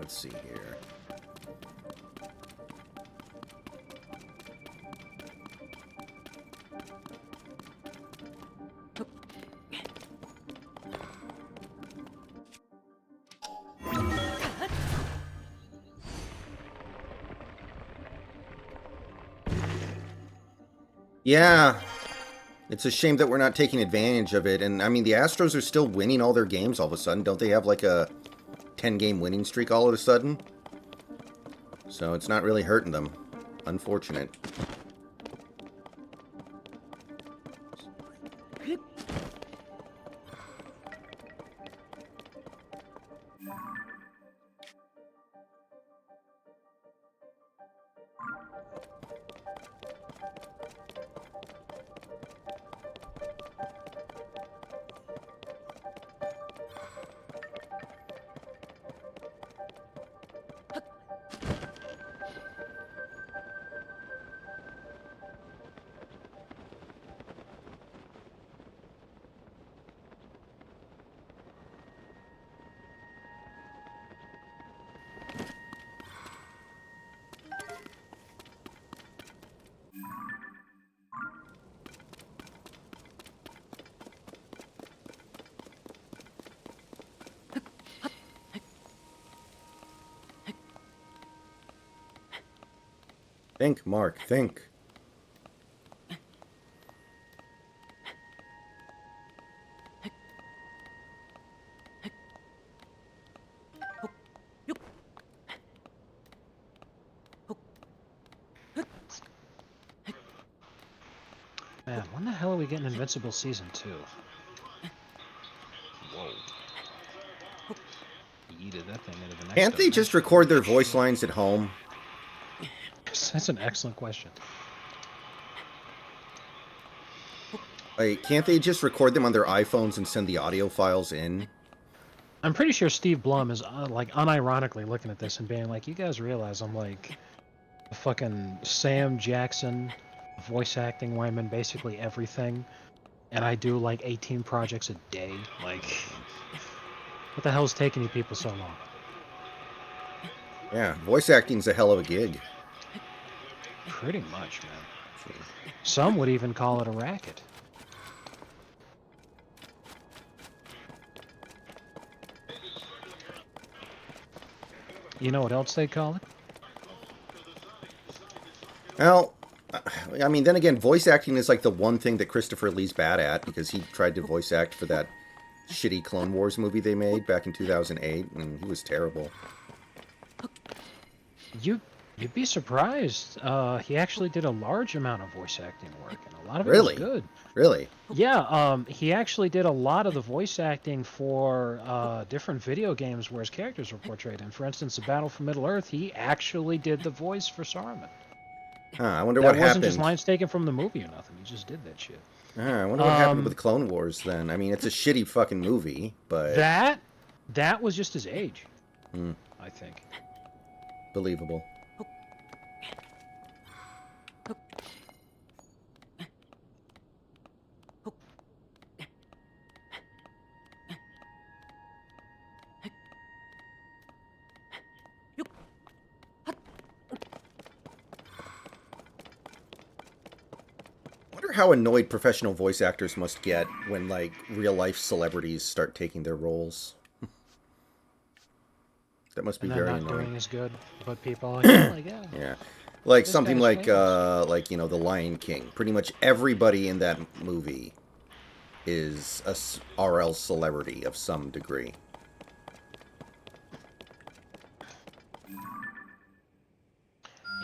[SPEAKER 1] let's see here. Yeah, it's a shame that we're not taking advantage of it. And I mean, the Astros are still winning all their games all of a sudden. Don't they have like a 10-game winning streak all of a sudden? So it's not really hurting them. Unfortunate. Think, Mark, think.
[SPEAKER 2] Man, when the hell are we getting Invincible Season 2? Whoa. Yeeted that thing into the next
[SPEAKER 1] Can't they just
[SPEAKER 2] dimension.
[SPEAKER 1] record their voice lines at home?
[SPEAKER 2] That's an excellent question.
[SPEAKER 1] Like, can't they just record them on their iPhones and send the audio files in?
[SPEAKER 2] I'm pretty sure Steve Blum is like unironically looking at this and being like, "You guys realize I'm like a fucking Sam Jackson voice acting where I'm in basically everything, and I do like 18 projects a day. Like, what the hell's taking you people so long?"
[SPEAKER 1] Yeah, voice acting's a hell of a gig.
[SPEAKER 2] Pretty much, man. Some would even call it a racket. You know what else they call it?
[SPEAKER 1] Well, I mean, then again, voice acting is like the one thing that Christopher Lee's bad at, because he tried to voice act for that shitty Clone Wars movie they made back in 2008, and he was terrible.
[SPEAKER 2] You'd be surprised. He actually did a large amount of voice acting work, and a lot of it
[SPEAKER 1] Really?
[SPEAKER 2] was good.
[SPEAKER 1] Really?
[SPEAKER 2] Yeah, he actually did a lot of the voice acting for different video games where his characters were portrayed in. For instance, the Battle for Middle-earth, he actually did the voice for Saruman.
[SPEAKER 1] Huh, I wonder
[SPEAKER 2] That
[SPEAKER 1] what
[SPEAKER 2] wasn't just
[SPEAKER 1] happened.
[SPEAKER 2] lines taken from the movie or nothing. He just did that shit.
[SPEAKER 1] I wonder what happened with Clone Wars then. I mean, it's a shitty fucking movie, but
[SPEAKER 2] That was just his age, I think.
[SPEAKER 1] believable. Wonder how annoyed professional voice actors must get when, like, real-life celebrities start taking their roles. That must be
[SPEAKER 2] And then
[SPEAKER 1] very
[SPEAKER 2] not
[SPEAKER 1] annoying.
[SPEAKER 2] doing as good, but people are like, yeah.
[SPEAKER 1] Yeah. Like
[SPEAKER 2] This
[SPEAKER 1] something
[SPEAKER 2] guy's famous.
[SPEAKER 1] like, you know, The Lion King. Pretty much everybody in that movie is a RL celebrity of some degree.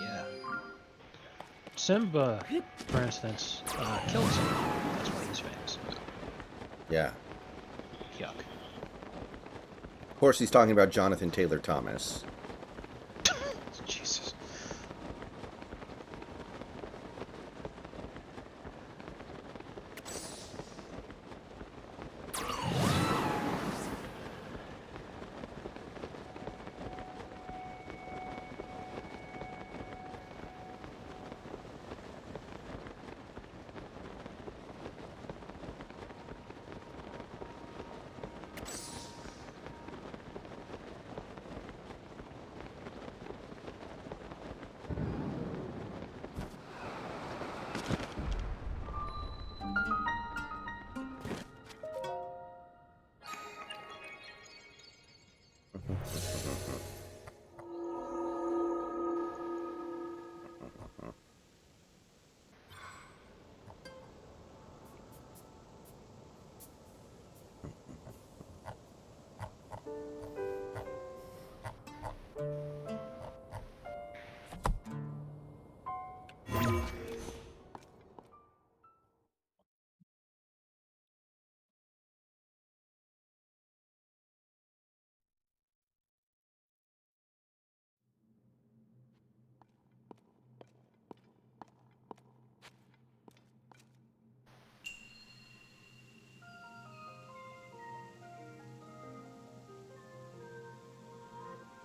[SPEAKER 2] Yeah. Simba, for instance, killed someone. That's why he's famous.
[SPEAKER 1] Yeah.
[SPEAKER 2] Yuck.
[SPEAKER 1] Of course, he's talking about Jonathan Taylor Thomas.
[SPEAKER 2] Jesus.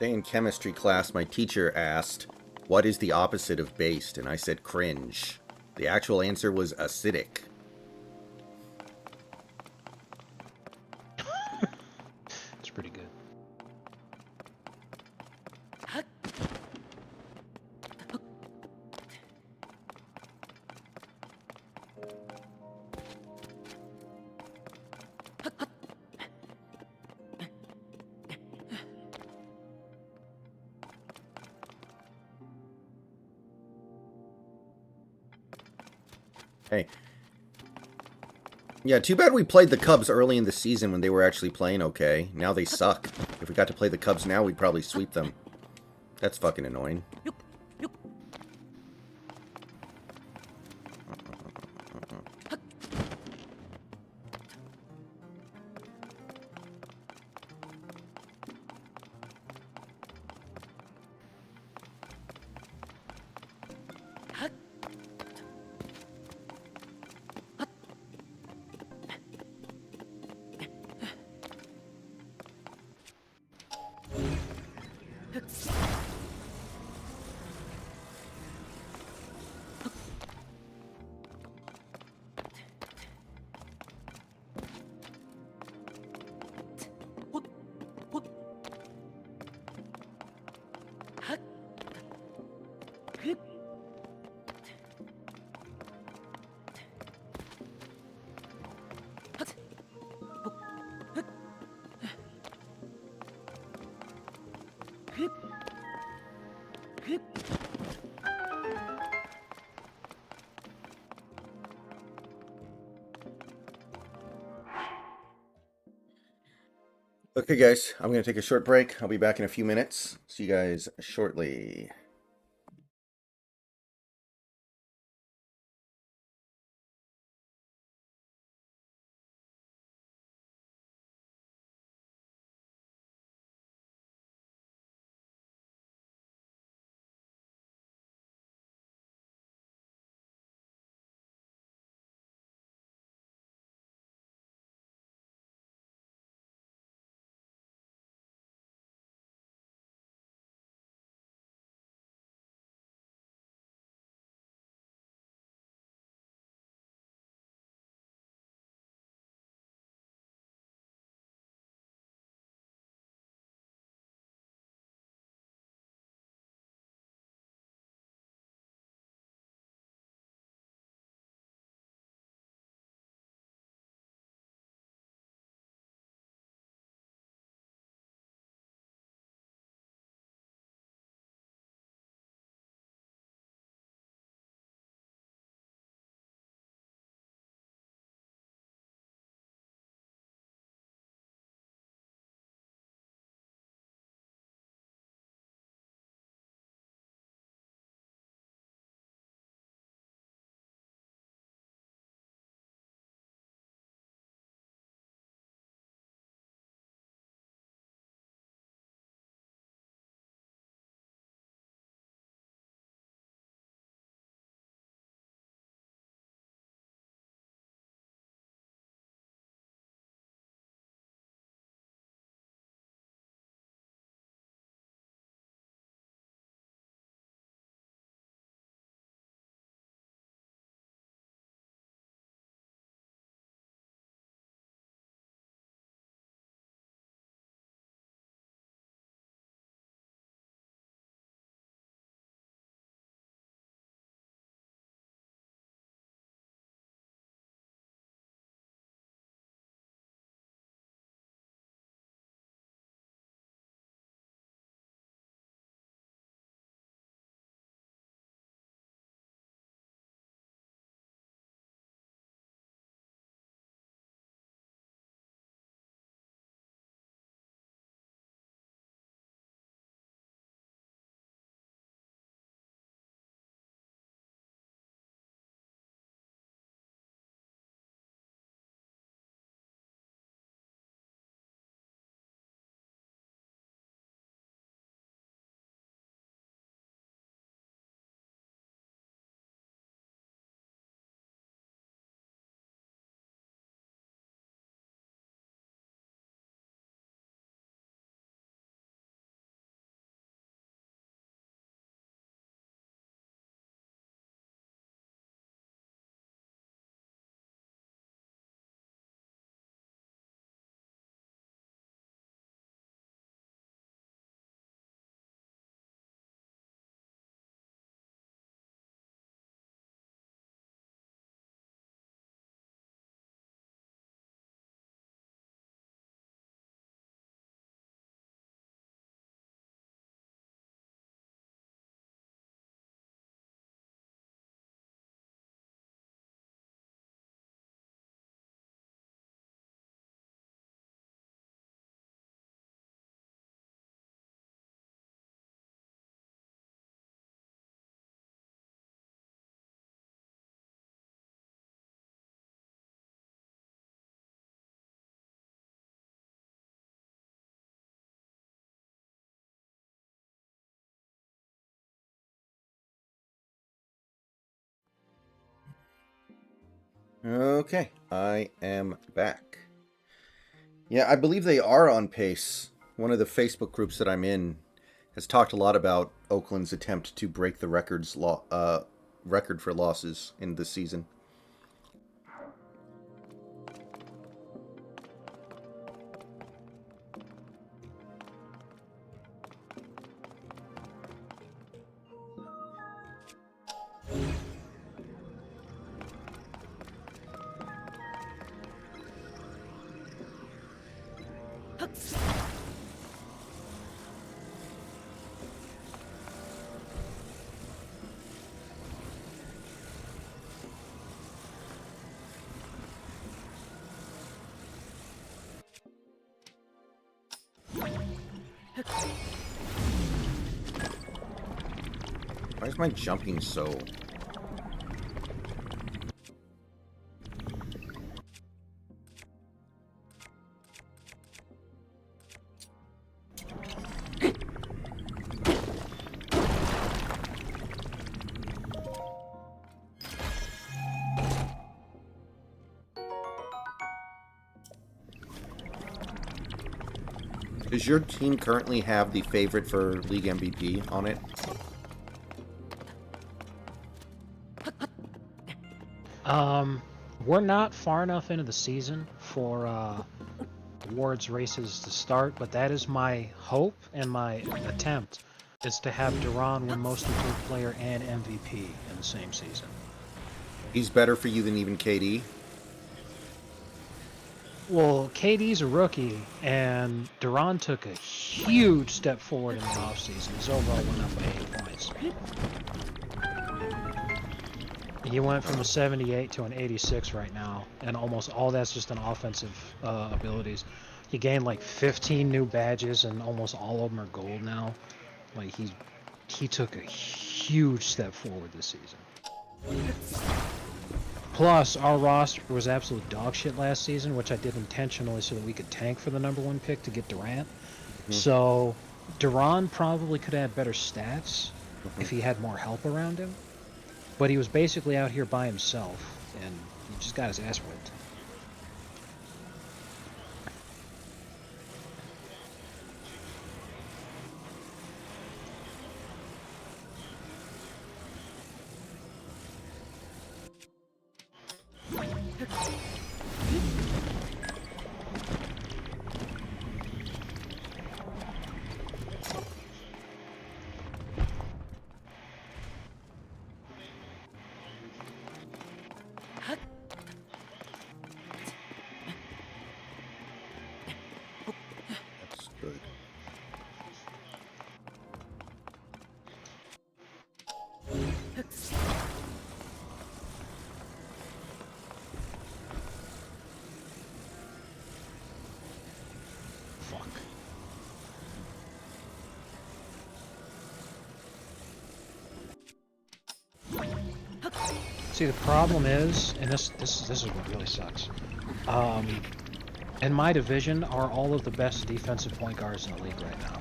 [SPEAKER 1] Today in chemistry class, my teacher asked, "What is the opposite of based?" And I said, "Cringe." The actual answer was acidic.
[SPEAKER 2] It's pretty good.
[SPEAKER 1] Hey. Yeah, too bad we played the Cubs early in the season when they were actually playing okay. Now they suck. If we got to play the Cubs now, we'd probably sweep them. That's fucking annoying. Okay, guys, I'm going to take a short break. I'll be back in a few minutes. See you guys shortly. Okay, I am back. Yeah, I believe they are on pace. One of the Facebook groups that I'm in has talked a lot about Oakland's attempt to break the record for losses in this season. Why is my jumping so... Does your team currently have the favorite for League MVP on it?
[SPEAKER 2] We're not far enough into the season for awards races to start, but that is my hope and my attempt is to have Duran win Most Improved Player and MVP in the same season.
[SPEAKER 1] He's better for you than even KD?
[SPEAKER 2] Well, KD's a rookie, and Duran took a huge step forward in the offseason. His overall went up by 8 points. He went from a 78 to an 86 right now, and almost all that's just in offensive abilities. He gained like 15 new badges, and almost all of them are gold now. Like he took a huge step forward this season. Plus, our roster was absolute dog shit last season, which I did intentionally so that we could tank for the #1 pick to get Durant. So Duran probably could have had better stats if he had more help around him. But he was basically out here by himself, and he just got his ass whipped.
[SPEAKER 1] That's good.
[SPEAKER 2] Fuck. See, the problem is, and this is what really sucks. In my division are all of the best defensive point guards in the league right now.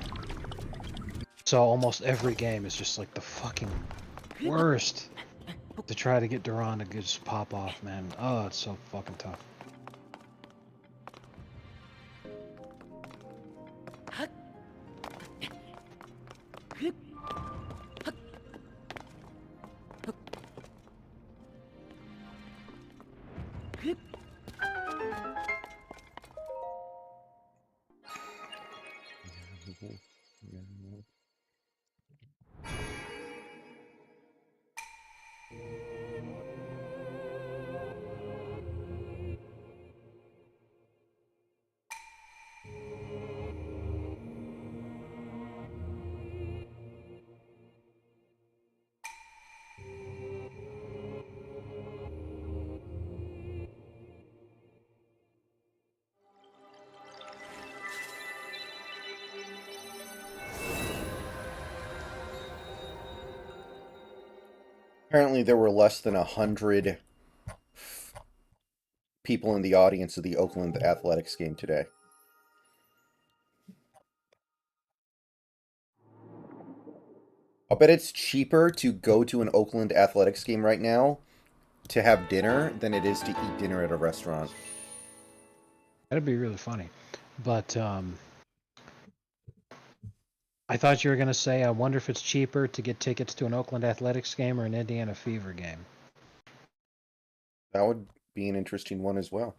[SPEAKER 2] So almost every game is just like the fucking worst to try to get Duran to just pop off, man. Oh, it's so fucking tough.
[SPEAKER 1] Apparently there were less than 100 people in the audience of the Oakland Athletics game today. I'll bet it's cheaper to go to an Oakland Athletics game right now to have dinner than it is to eat dinner at a restaurant.
[SPEAKER 2] That'd be really funny. But I thought you were gonna say, I wonder if it's cheaper to get tickets to an Oakland Athletics game or an Indiana Fever game.
[SPEAKER 1] That would be an interesting one as well.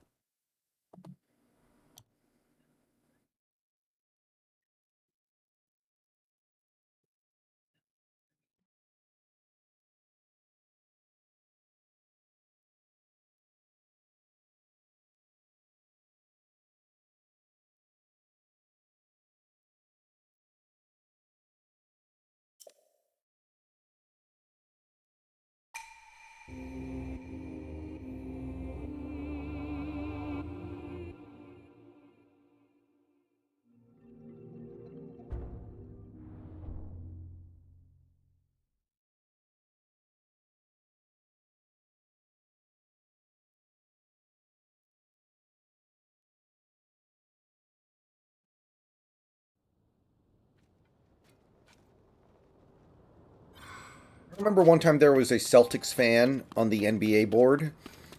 [SPEAKER 1] I remember one time there was a Celtics fan on the NBA board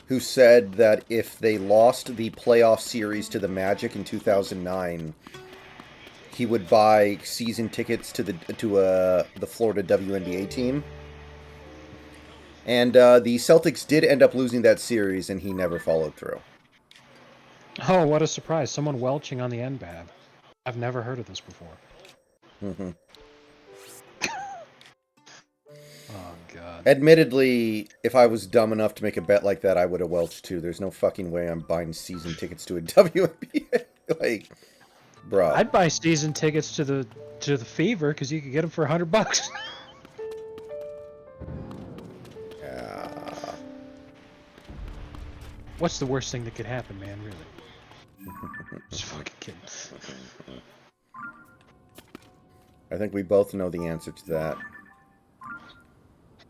[SPEAKER 1] who said that if they lost the playoff series to the Magic in 2009, he would buy season tickets to the Florida WNBA team. And the Celtics did end up losing that series, and he never followed through.
[SPEAKER 2] Oh, what a surprise. Someone welching on the NBAB. I've never heard of this before.
[SPEAKER 1] Mm-hmm.
[SPEAKER 2] Oh, God.
[SPEAKER 1] Admittedly, if I was dumb enough to make a bet like that, I would have welched too. There's no fucking way I'm buying season tickets to a WNBA. Like, bro.
[SPEAKER 2] I'd buy season tickets to the Fever because you could get them for $100.
[SPEAKER 1] Yeah.
[SPEAKER 2] What's the worst thing that could happen, man? Really? Just fucking kidding.
[SPEAKER 1] I think we both know the answer to that.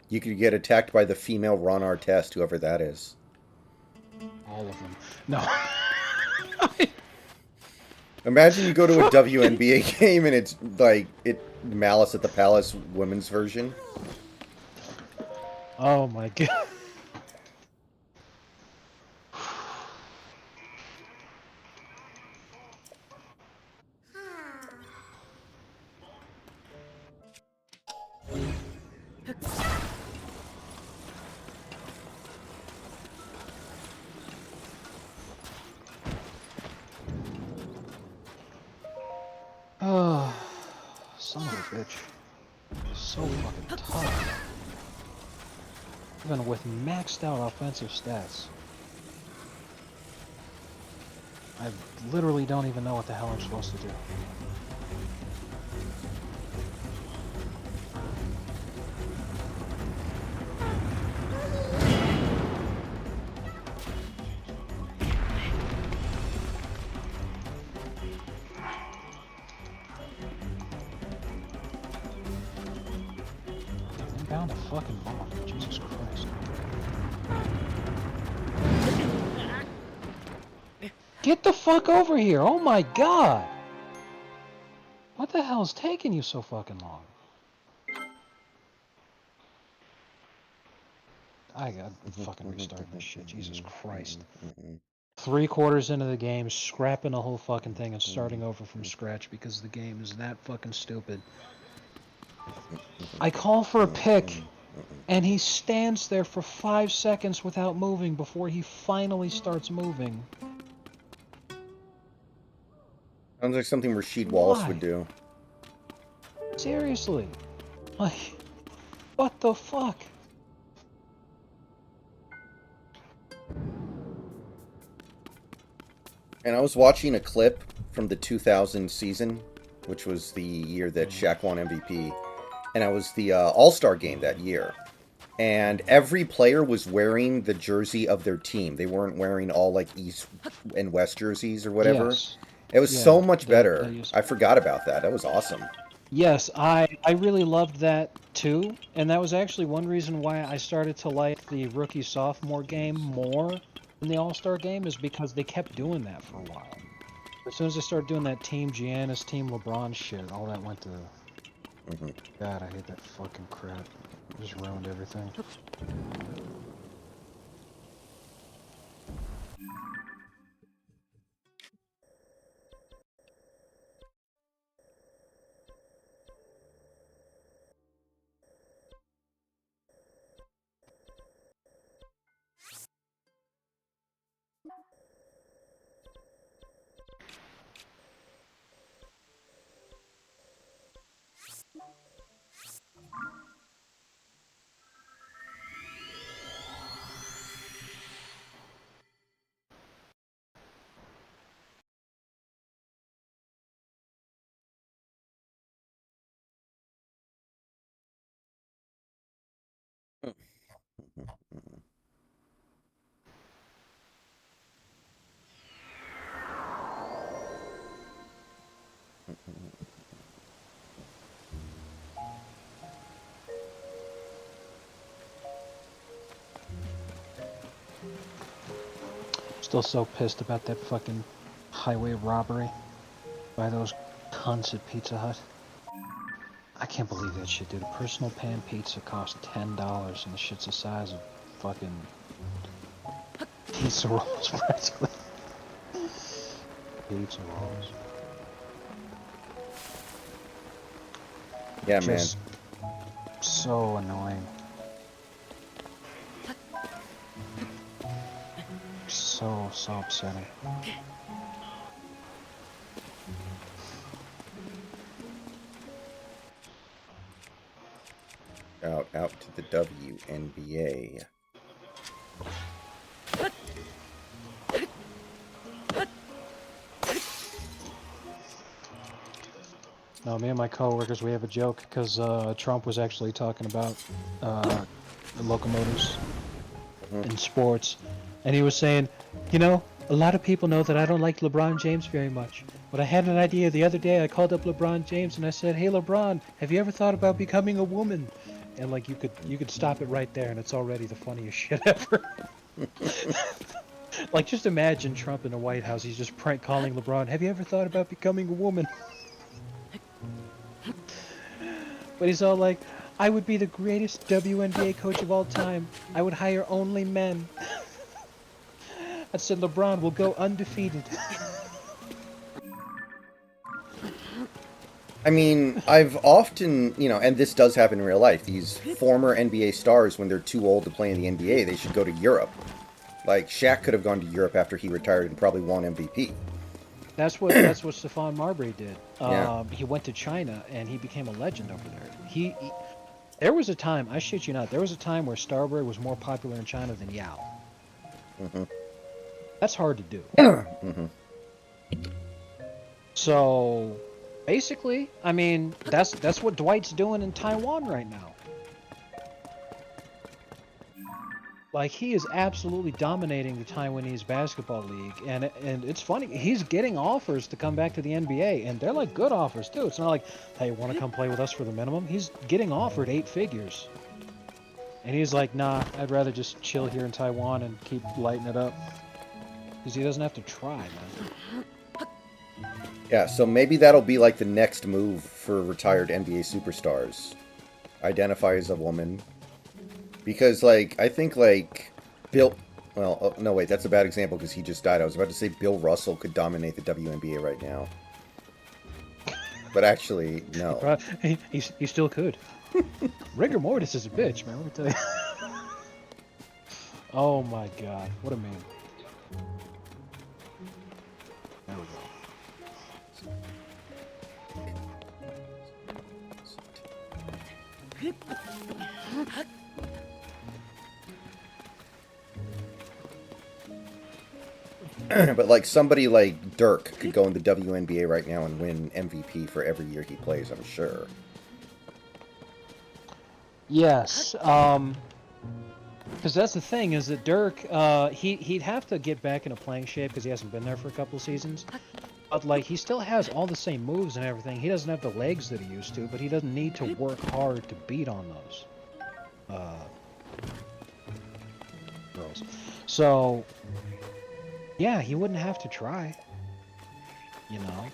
[SPEAKER 1] You could get attacked by the female Ron Artest, whoever that is.
[SPEAKER 2] All of them. No.
[SPEAKER 1] Imagine you go to a WNBA game and it's like Malice at the Palace women's version.
[SPEAKER 2] Oh my god. Oh, son of a bitch. So fucking tough. Even with maxed out offensive stats. I literally don't even know what the hell I'm supposed to do. Inbound a fucking ball. Jesus Christ. Get the fuck over here! Oh my god! What the hell's taking you so fucking long? I got fucking restarting this shit. Jesus Christ. 3/4 into the game, scrapping the whole fucking thing and starting over from scratch because the game is that fucking stupid. I call for a pick, and he stands there for 5 seconds without moving before he finally starts moving.
[SPEAKER 1] Sounds like something Rasheed Wallace would do.
[SPEAKER 2] Seriously. Like, what the fuck?
[SPEAKER 1] And I was watching a clip from the 2000 season, which was the year that Shaq won MVP. And it was the All-Star game that year. And every player was wearing the jersey of their team. They weren't wearing all like East and West jerseys or whatever.
[SPEAKER 2] Yes.
[SPEAKER 1] It was
[SPEAKER 2] Yeah,
[SPEAKER 1] so much better.
[SPEAKER 2] that used-
[SPEAKER 1] I forgot about that. That was awesome.
[SPEAKER 2] Yes, I really loved that too, and that was actually one reason why I started to like the rookie-sophomore game more than the All-Star game, is because they kept doing that for a while. As soon as they started doing that Team Giannis, Team LeBron shit, all that went to... God, I hate that fucking crap. It just ruined everything. Still so pissed about that fucking highway robbery by those cunts at Pizza Hut. I can't believe that shit, dude. A personal pan pizza costs $10 and the shit's the size of fucking pizza rolls, practically. Pizza rolls.
[SPEAKER 1] Yeah,
[SPEAKER 2] Just so annoying. So upsetting.
[SPEAKER 1] man. Out to the WNBA.
[SPEAKER 2] No, me and my coworkers, we have a joke because Trump was actually talking about the locomotives in sports, and he was saying, you know, a lot of people know that I don't like LeBron James very much, but I had an idea the other day. I called up LeBron James and I said, hey LeBron, have you ever thought about becoming a woman? And like you could stop it right there and it's already the funniest shit ever. Like just imagine Trump in the White House, he's just prank calling LeBron, have you ever thought about becoming a woman? But he's all like, I would be the greatest WNBA coach of all time. I would hire only men. I said LeBron will go undefeated.
[SPEAKER 1] I mean, I've often, and this does happen in real life, these former NBA stars, when they're too old to play in the NBA, they should go to Europe. Like, Shaq could have gone to Europe after he retired and probably won MVP.
[SPEAKER 2] That's what Stephon Marbury did.
[SPEAKER 1] Yeah.
[SPEAKER 2] He went to China and he became a legend over there. He there was a time, I shit you not, there was a time where Starbury was more popular in China than Yao.
[SPEAKER 1] Mm-hmm.
[SPEAKER 2] That's hard to do.
[SPEAKER 1] Mm-hmm.
[SPEAKER 2] So, basically, I mean, that's what Dwight's doing in Taiwan right now. Like, he is absolutely dominating the Taiwanese basketball league, and it's funny, he's getting offers to come back to the NBA, and they're like good offers too. It's not like, hey, want to come play with us for the minimum? He's getting offered 8 figures. And he's like, nah, I'd rather just chill here in Taiwan and keep lighting it up. Because he doesn't have to try, man.
[SPEAKER 1] Yeah, so maybe that'll be like the next move for retired NBA superstars. Identify as a woman. Because, like, I think, like, Bill... Well, oh, no, wait, that's a bad example because he just died. I was about to say Bill Russell could dominate the WNBA right now. But actually, no.
[SPEAKER 2] He still could. Rigor Mortis is a bitch, man, let me tell you. Oh my god, what a meme. There we go.
[SPEAKER 1] But, like, somebody like Dirk could go in the WNBA right now and win MVP for every year he plays, I'm sure.
[SPEAKER 2] Yes, because that's the thing, is that Dirk, he'd have to get back into playing shape because he hasn't been there for a couple seasons. But, like, he still has all the same moves and everything. He doesn't have the legs that he used to, but he doesn't need to work hard to beat on those girls. So, yeah, he wouldn't have to try, you know.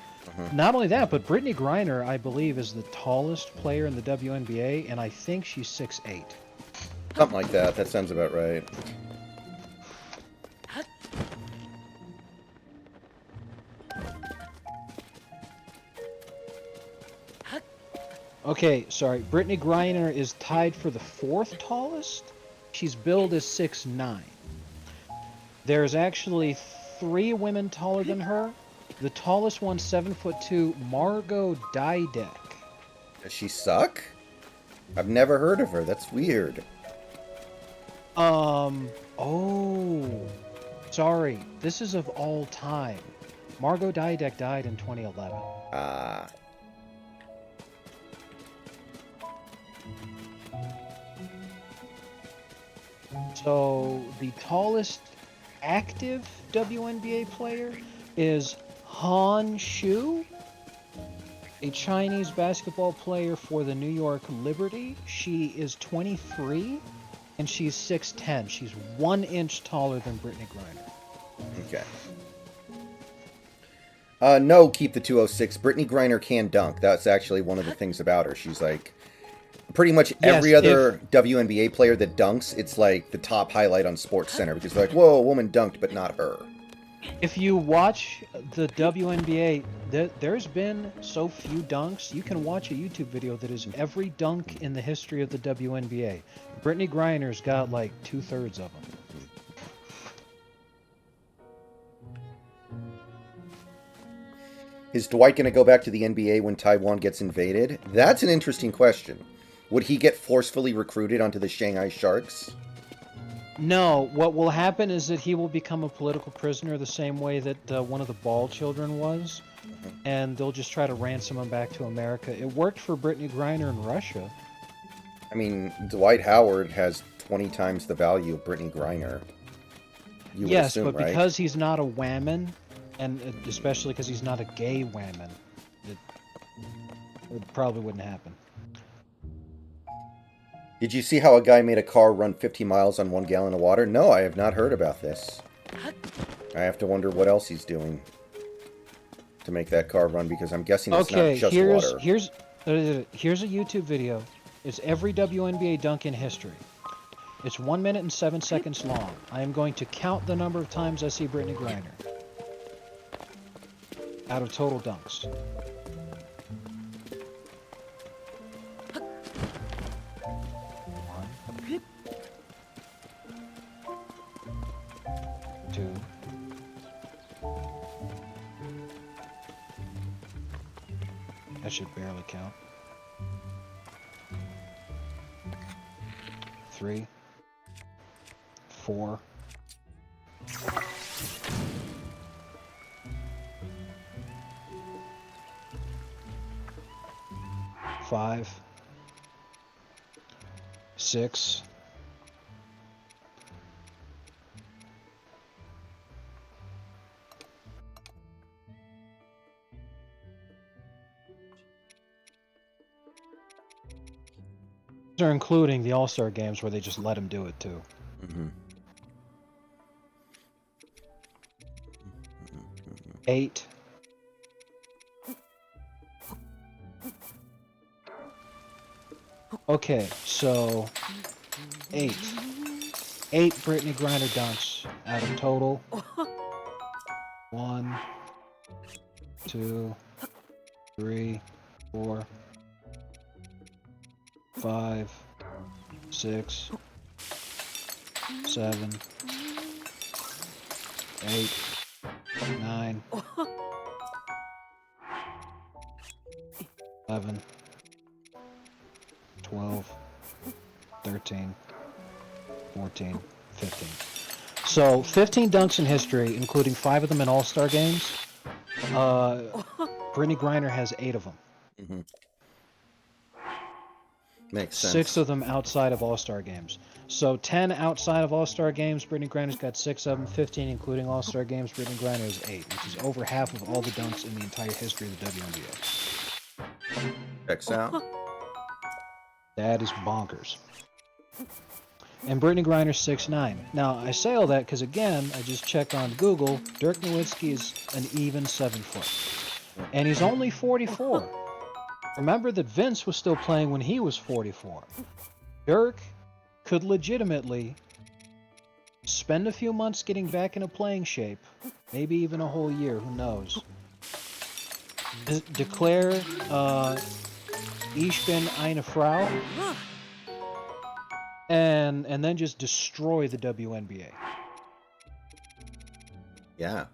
[SPEAKER 2] Not only that, but Brittany Griner, I believe, is the tallest player in the WNBA, and I think she's 6'8".
[SPEAKER 1] Something like that. That sounds about right.
[SPEAKER 2] Okay, sorry. Brittany Griner is tied for the 4th tallest. She's billed as 6'9". There's actually 3 women taller than her. The tallest one, 7'2", Margot Dydek.
[SPEAKER 1] Does she suck? I've never heard of her. That's weird.
[SPEAKER 2] Oh, sorry. This is of all time. Margot Dydek died in 2011.
[SPEAKER 1] Ah.
[SPEAKER 2] So the tallest active WNBA player is Han Shu, a Chinese basketball player for the New York Liberty. She is 23, and she's 6'10". She's 1 inch taller than Brittany Griner.
[SPEAKER 1] Okay. No, keep the 206. Brittany Griner can dunk. That's actually one of the things about her. She's like pretty much every
[SPEAKER 2] Yes,
[SPEAKER 1] other WNBA player that dunks, it's like the top highlight on Sports Center because they're like, whoa, a woman dunked, but not her.
[SPEAKER 2] If you watch the WNBA, there's been so few dunks. You can watch a YouTube video that is every dunk in the history of the WNBA. Brittany Griner's got like 2/3 of them.
[SPEAKER 1] Is Dwight going to go back to the NBA when Taiwan gets invaded? That's an interesting question. Would he get forcefully recruited onto the Shanghai Sharks?
[SPEAKER 2] No, what will happen is that he will become a political prisoner the same way that one of the Ball children was, and they'll just try to ransom him back to America. It worked for Brittany Griner in Russia.
[SPEAKER 1] I mean, Dwight Howard has 20 times the value of Brittany Griner. You would assume,
[SPEAKER 2] but
[SPEAKER 1] right?
[SPEAKER 2] because he's not a whammon, and especially because he's not a gay whammon, it probably wouldn't happen.
[SPEAKER 1] Did you see how a guy made a car run 50 miles on 1 gallon of water? No, I have not heard about this. I have to wonder what else he's doing to make that car run because I'm guessing it's not just water.
[SPEAKER 2] Here's a YouTube video. It's every WNBA dunk in history. It's 1 minute and 7 seconds long. I am going to count the number of times I see Brittany Griner out of total dunks. 2. That should barely count. 3, 4. 5, 6. These are including the All-Star games where they just let him do it too.
[SPEAKER 1] Mm-hmm.
[SPEAKER 2] 8. Okay, so 8. 8 Brittany Griner dunks out of total. 1, 2, 3, 4, 5, 6, 7, 8, 9, 11, 12, 13, 14, 15. So 15 dunks in history, including 5 of them in All-Star games. Brittany Griner has 8 of them.
[SPEAKER 1] Mm-hmm. Makes sense.
[SPEAKER 2] 6 of them outside of All-Star games. So 10 outside of All-Star games, Brittany Griner's got 6 of them. 15 including All-Star games, Brittany Griner has 8, which is over half of all the dunks in the entire history of the WNBA.
[SPEAKER 1] Checks out.
[SPEAKER 2] That is bonkers. And Brittany Griner's 6'9". Now, I say all that because, again, I just checked on Google. Dirk Nowitzki is an even 7 foot. And he's only 44. Remember that Vince was still playing when he was 44. Dirk could legitimately spend a few months getting back into playing shape, maybe even a whole year, who knows. Declare Ich bin eine Frau, and then just destroy the WNBA.
[SPEAKER 1] Yeah.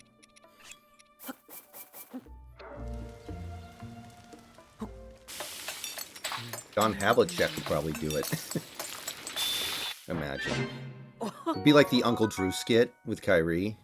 [SPEAKER 1] John Havlicek would probably do it. Imagine. It'd be like the Uncle Drew skit with Kyrie.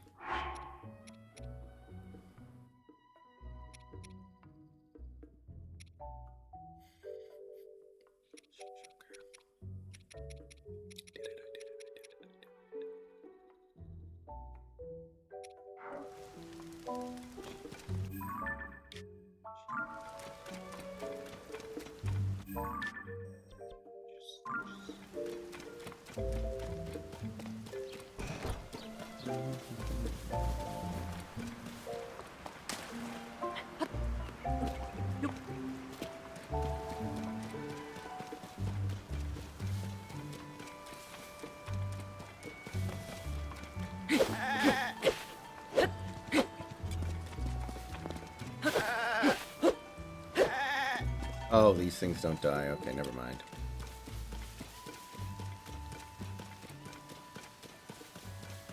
[SPEAKER 1] Oh, these things don't die. Okay, never mind.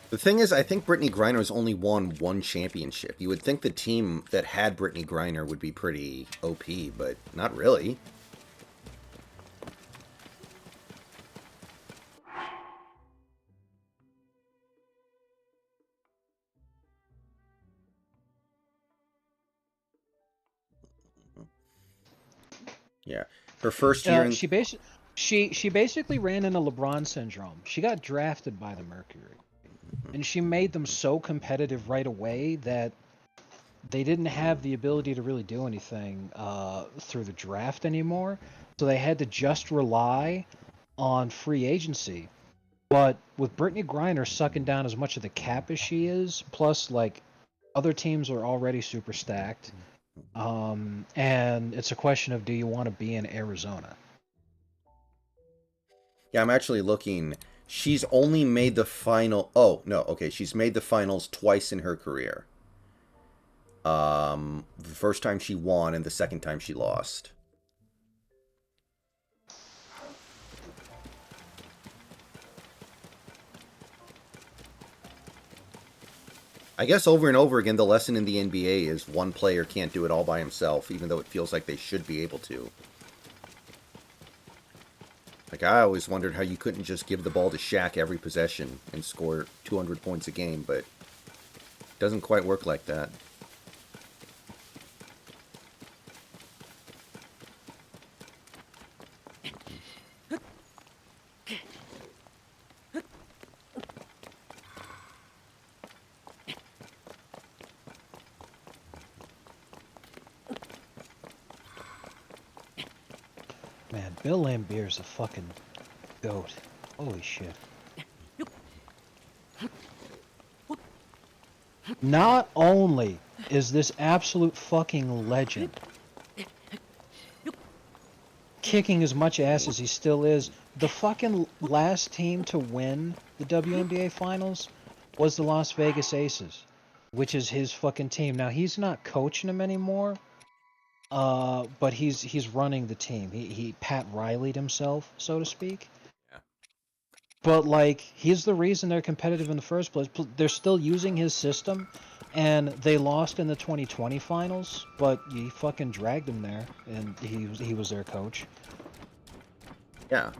[SPEAKER 1] The thing is, I think Brittany Griner's only won one championship. You would think the team that had Brittany Griner would be pretty OP, but not really. Yeah. Her first year in...
[SPEAKER 2] She basically ran into LeBron syndrome. She got drafted by the Mercury, and she made them so competitive right away that they didn't have the ability to really do anything through the draft anymore. So they had to just rely on free agency. But with Brittany Griner sucking down as much of the cap as she is, plus like other teams are already super stacked, and it's a question of, do you want to be in Arizona?
[SPEAKER 1] Yeah, I'm actually looking. She's only made the final... Oh, no, okay. She's made the finals twice in her career. The first time she won and the second time she lost. I guess over and over again, the lesson in the NBA is one player can't do it all by himself, even though it feels like they should be able to. Like, I always wondered how you couldn't just give the ball to Shaq every possession and score 200 points a game, but it doesn't quite work like that.
[SPEAKER 2] Man, Bill Lambier's a fucking goat. Holy shit. Not only is this absolute fucking legend kicking as much ass as he still is, the fucking last team to win the WNBA Finals was the Las Vegas Aces, which is his fucking team. Now, he's not coaching them anymore, but he's running the team. He Pat Riley'd himself, so to speak.
[SPEAKER 1] Yeah.
[SPEAKER 2] But like, he's the reason they're competitive in the first place. They're still using his system, and they lost in the 2020 finals, but he fucking dragged them there, and he was their coach.
[SPEAKER 1] Yeah.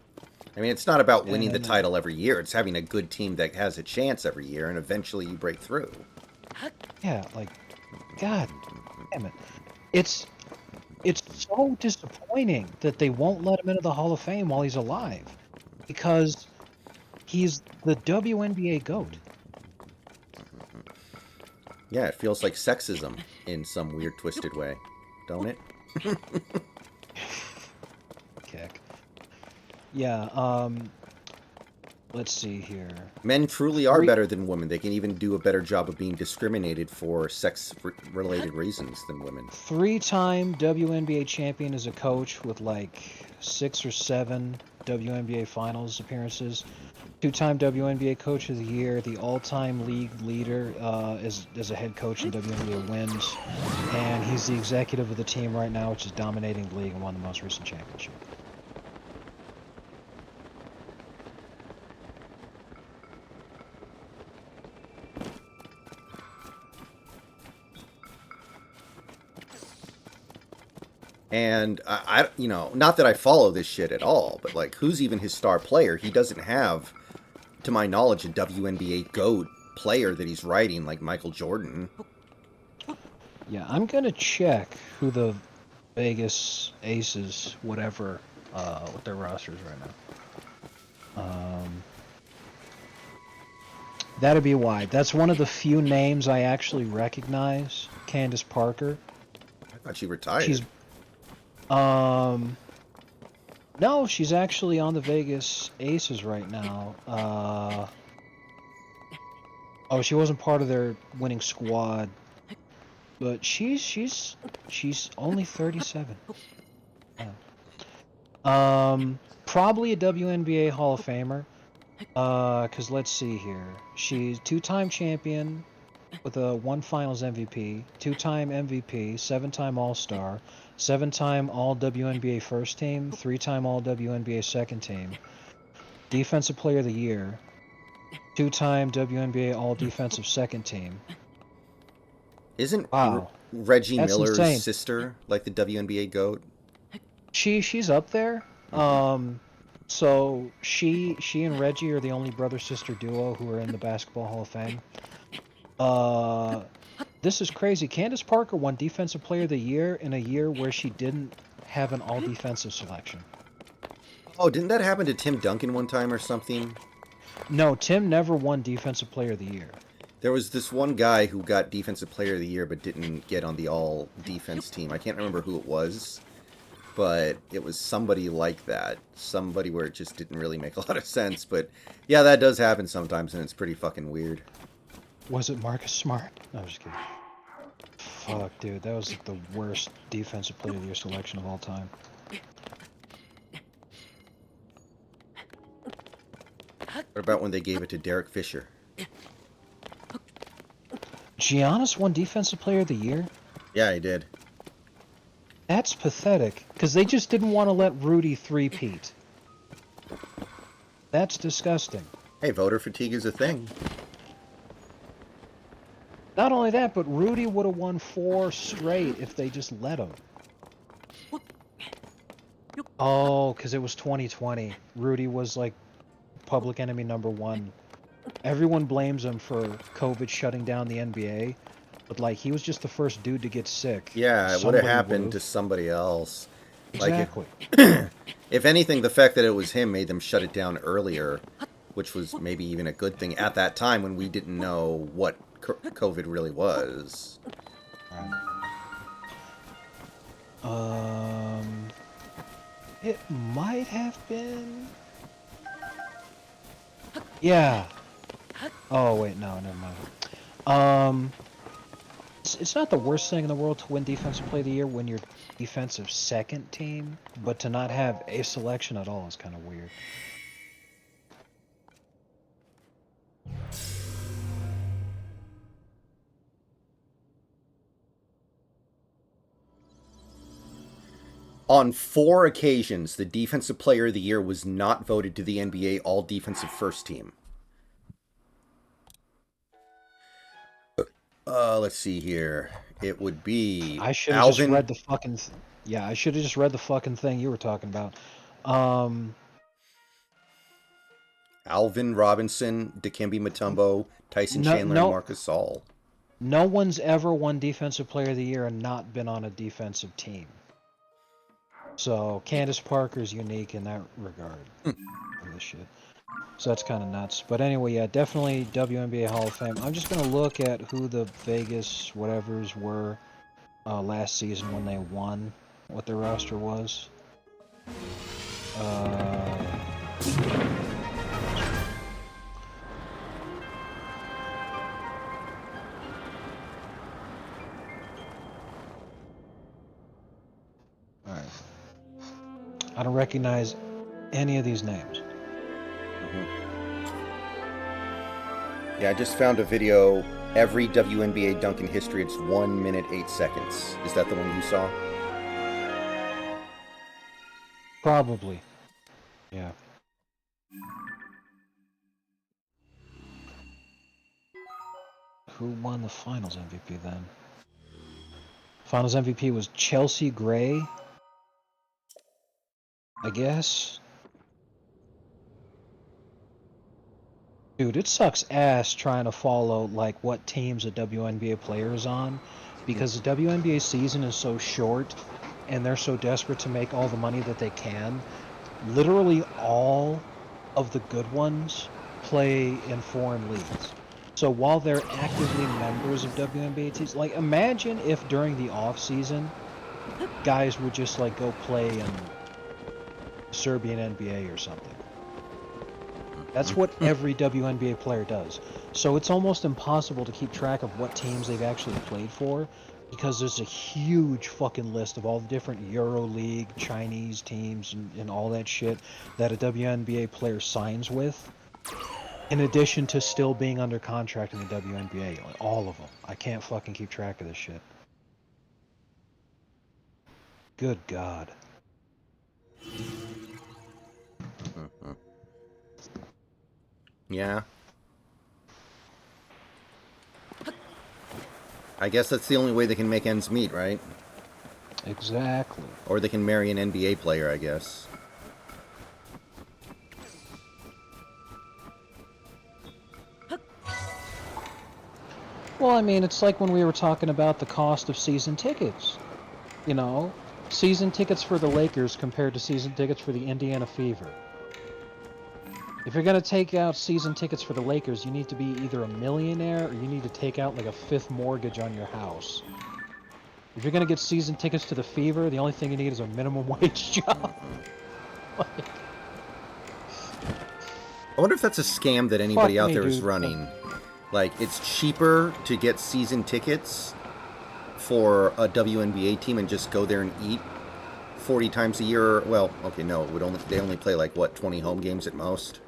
[SPEAKER 1] I mean, it's not about winning the title every year. It's having a good team that has a chance every year, and eventually you break through.
[SPEAKER 2] Yeah, like, God damn it. It's so disappointing that they won't let him into the Hall of Fame while he's alive, because he's the WNBA GOAT.
[SPEAKER 1] Yeah, it feels like sexism in some weird, twisted way, don't it?
[SPEAKER 2] Kick. Yeah, let's see here.
[SPEAKER 1] Men truly are better than women. They can even do a better job of being discriminated for sex-related reasons than women.
[SPEAKER 2] 3-time WNBA champion as a coach with like 6 or 7 WNBA Finals appearances, two-time WNBA Coach of the Year, the all-time league leader as a head coach in WNBA wins, and he's the executive of the team right now, which is dominating the league and won the most recent championship.
[SPEAKER 1] And you know, not that I follow this shit at all, but like, who's even his star player? He doesn't have, to my knowledge, a WNBA GOAT player that he's writing like Michael Jordan.
[SPEAKER 2] Yeah, I'm gonna check who the Vegas Aces, whatever, what their rosters right now. That'd be why. That's one of the few names I actually recognize. Candace Parker.
[SPEAKER 1] I thought she retired.
[SPEAKER 2] She's no, she's actually on the Vegas Aces right now. Oh, she wasn't part of their winning squad, but she's only 37. Yeah. Probably a WNBA Hall of Famer. Cause let's see here. She's two-time champion with a one Finals MVP, two-time MVP, seven-time All-Star, seven-time All WNBA First Team, three-time All WNBA Second Team, Defensive Player of the Year, two-time WNBA All Defensive Second Team.
[SPEAKER 1] Isn't
[SPEAKER 2] Wow,
[SPEAKER 1] Reggie
[SPEAKER 2] that's
[SPEAKER 1] Miller's
[SPEAKER 2] insane.
[SPEAKER 1] sister like the WNBA GOAT?
[SPEAKER 2] She's up there. So she and Reggie are the only brother sister duo who are in the Basketball Hall of Fame. This is crazy. Candace Parker won Defensive Player of the Year in a year where she didn't have an all defensive selection.
[SPEAKER 1] Oh, didn't that happen to Tim Duncan one time or something?
[SPEAKER 2] No, Tim never won Defensive Player of the Year.
[SPEAKER 1] There was this one guy who got Defensive Player of the Year but didn't get on the all defense team. I can't remember who it was, but it was somebody like that. Somebody where it just didn't really make a lot of sense. But yeah, that does happen sometimes, and it's pretty fucking weird.
[SPEAKER 2] Was it Marcus Smart? No, I'm just kidding. Fuck, dude, that was like the worst Defensive Player of the Year selection of all time.
[SPEAKER 1] What about when they gave it to Derek Fisher?
[SPEAKER 2] Giannis won Defensive Player of the Year?
[SPEAKER 1] Yeah, he did.
[SPEAKER 2] That's pathetic, because they just didn't want to let Rudy three-peat. That's disgusting.
[SPEAKER 1] Hey, voter fatigue is a thing.
[SPEAKER 2] Not only that, but Rudy would have won 4 straight if they just let him. Oh, because it was 2020. Rudy was like public enemy number 1. Everyone blames him for COVID shutting down the NBA, but like he was just the first dude to get sick.
[SPEAKER 1] Yeah, it would have happened to somebody else.
[SPEAKER 2] Exactly.
[SPEAKER 1] Like, if anything, the fact that it was him made them shut it down earlier, which was maybe even a good thing at that time when we didn't know what COVID really was.
[SPEAKER 2] It might have been. Yeah. Oh wait, no, never mind. It's not the worst thing in the world to win Defensive Player of the Year when you're defensive second team, but to not have a selection at all is kind of weird.
[SPEAKER 1] On 4 occasions, the Defensive Player of the Year was not voted to the NBA All-Defensive First Team. Let's see here. It would be
[SPEAKER 2] I should have just read the fucking... Yeah, I should have just read the fucking thing you were talking about.
[SPEAKER 1] Alvin Robinson, Dikembe Mutombo, Tyson Chandler, and Marcus Saul.
[SPEAKER 2] No one's ever won Defensive Player of the Year and not been on a defensive team. So Candace Parker's unique in that regard. This shit. So that's kind of nuts. But anyway, yeah, definitely WNBA Hall of Fame. I'm just going to look at who the Vegas whatevers were last season when they won, what their roster was. Alright. I don't recognize any of these names.
[SPEAKER 1] Yeah, I just found a video. Every WNBA dunk in history, it's 1 minute 8 seconds. Is that the one you saw?
[SPEAKER 2] Probably. Yeah. Who won the Finals MVP then? Finals MVP was Chelsea Gray, I guess. Dude, it sucks ass trying to follow like what teams a WNBA player is on, because the WNBA season is so short, and they're so desperate to make all the money that they can. Literally all of the good ones play in foreign leagues. So while they're actively members of WNBA teams, like imagine if during the off season, guys would just like go play in Serbian NBA or something. That's what every WNBA player does. So it's almost impossible to keep track of what teams they've actually played for, because there's a huge fucking list of all the different EuroLeague, Chinese teams, and all that shit that a WNBA player signs with, in addition to still being under contract in the WNBA. Like, all of them. I can't fucking keep track of this shit. Good God.
[SPEAKER 1] Yeah. I guess that's the only way they can make ends meet, right?
[SPEAKER 2] Exactly.
[SPEAKER 1] Or they can marry an NBA player, I guess.
[SPEAKER 2] Well, I mean, it's like when we were talking about the cost of season tickets. You know, season tickets for the Lakers compared to season tickets for the Indiana Fever. If you're going to take out season tickets for the Lakers, you need to be either a millionaire or you need to take out like a fifth mortgage on your house. If you're going to get season tickets to the Fever, the only thing you need is a minimum wage job. Like,
[SPEAKER 1] I wonder if that's a scam that anybody
[SPEAKER 2] fuck
[SPEAKER 1] out
[SPEAKER 2] me,
[SPEAKER 1] there is
[SPEAKER 2] dude.
[SPEAKER 1] running. Like, it's cheaper to get season tickets for a WNBA team and just go there and eat 40 times a year. Well, okay, no, they only play like what, 20 home games at most.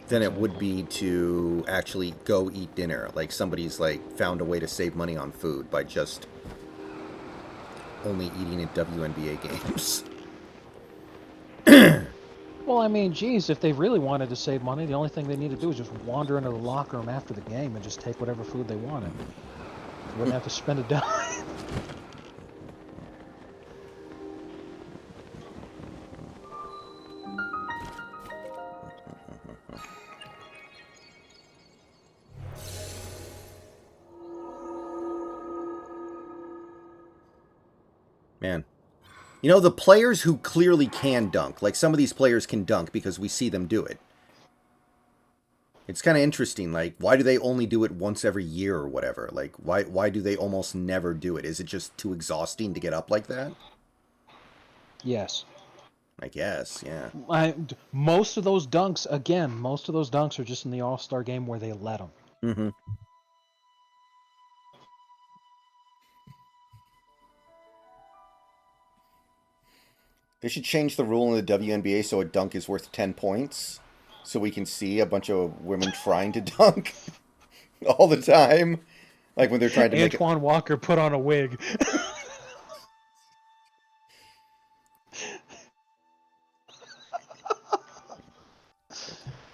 [SPEAKER 1] Than it would be to actually go eat dinner. Like somebody's like found a way to save money on food by just only eating at WNBA games.
[SPEAKER 2] Well, I mean, geez, if they really wanted to save money, the only thing they need to do is just wander into the locker room after the game and just take whatever food they wanted. They wouldn't have to spend a dime.
[SPEAKER 1] Man. You know, the players who clearly can dunk, like some of these players can dunk because we see them do it. It's kind of interesting. Like, why do they only do it once every year or whatever? Like, why do they almost never do it? Is it just too exhausting to get up like that?
[SPEAKER 2] Yes.
[SPEAKER 1] I guess, yeah.
[SPEAKER 2] Most of those dunks are just in the All-Star game where they let them.
[SPEAKER 1] Mm-hmm. They should change the rule in the WNBA so a dunk is worth 10 points. So we can see a bunch of women trying to dunk all the time. Like when they're trying to make it.
[SPEAKER 2] Antoine Walker put on a wig.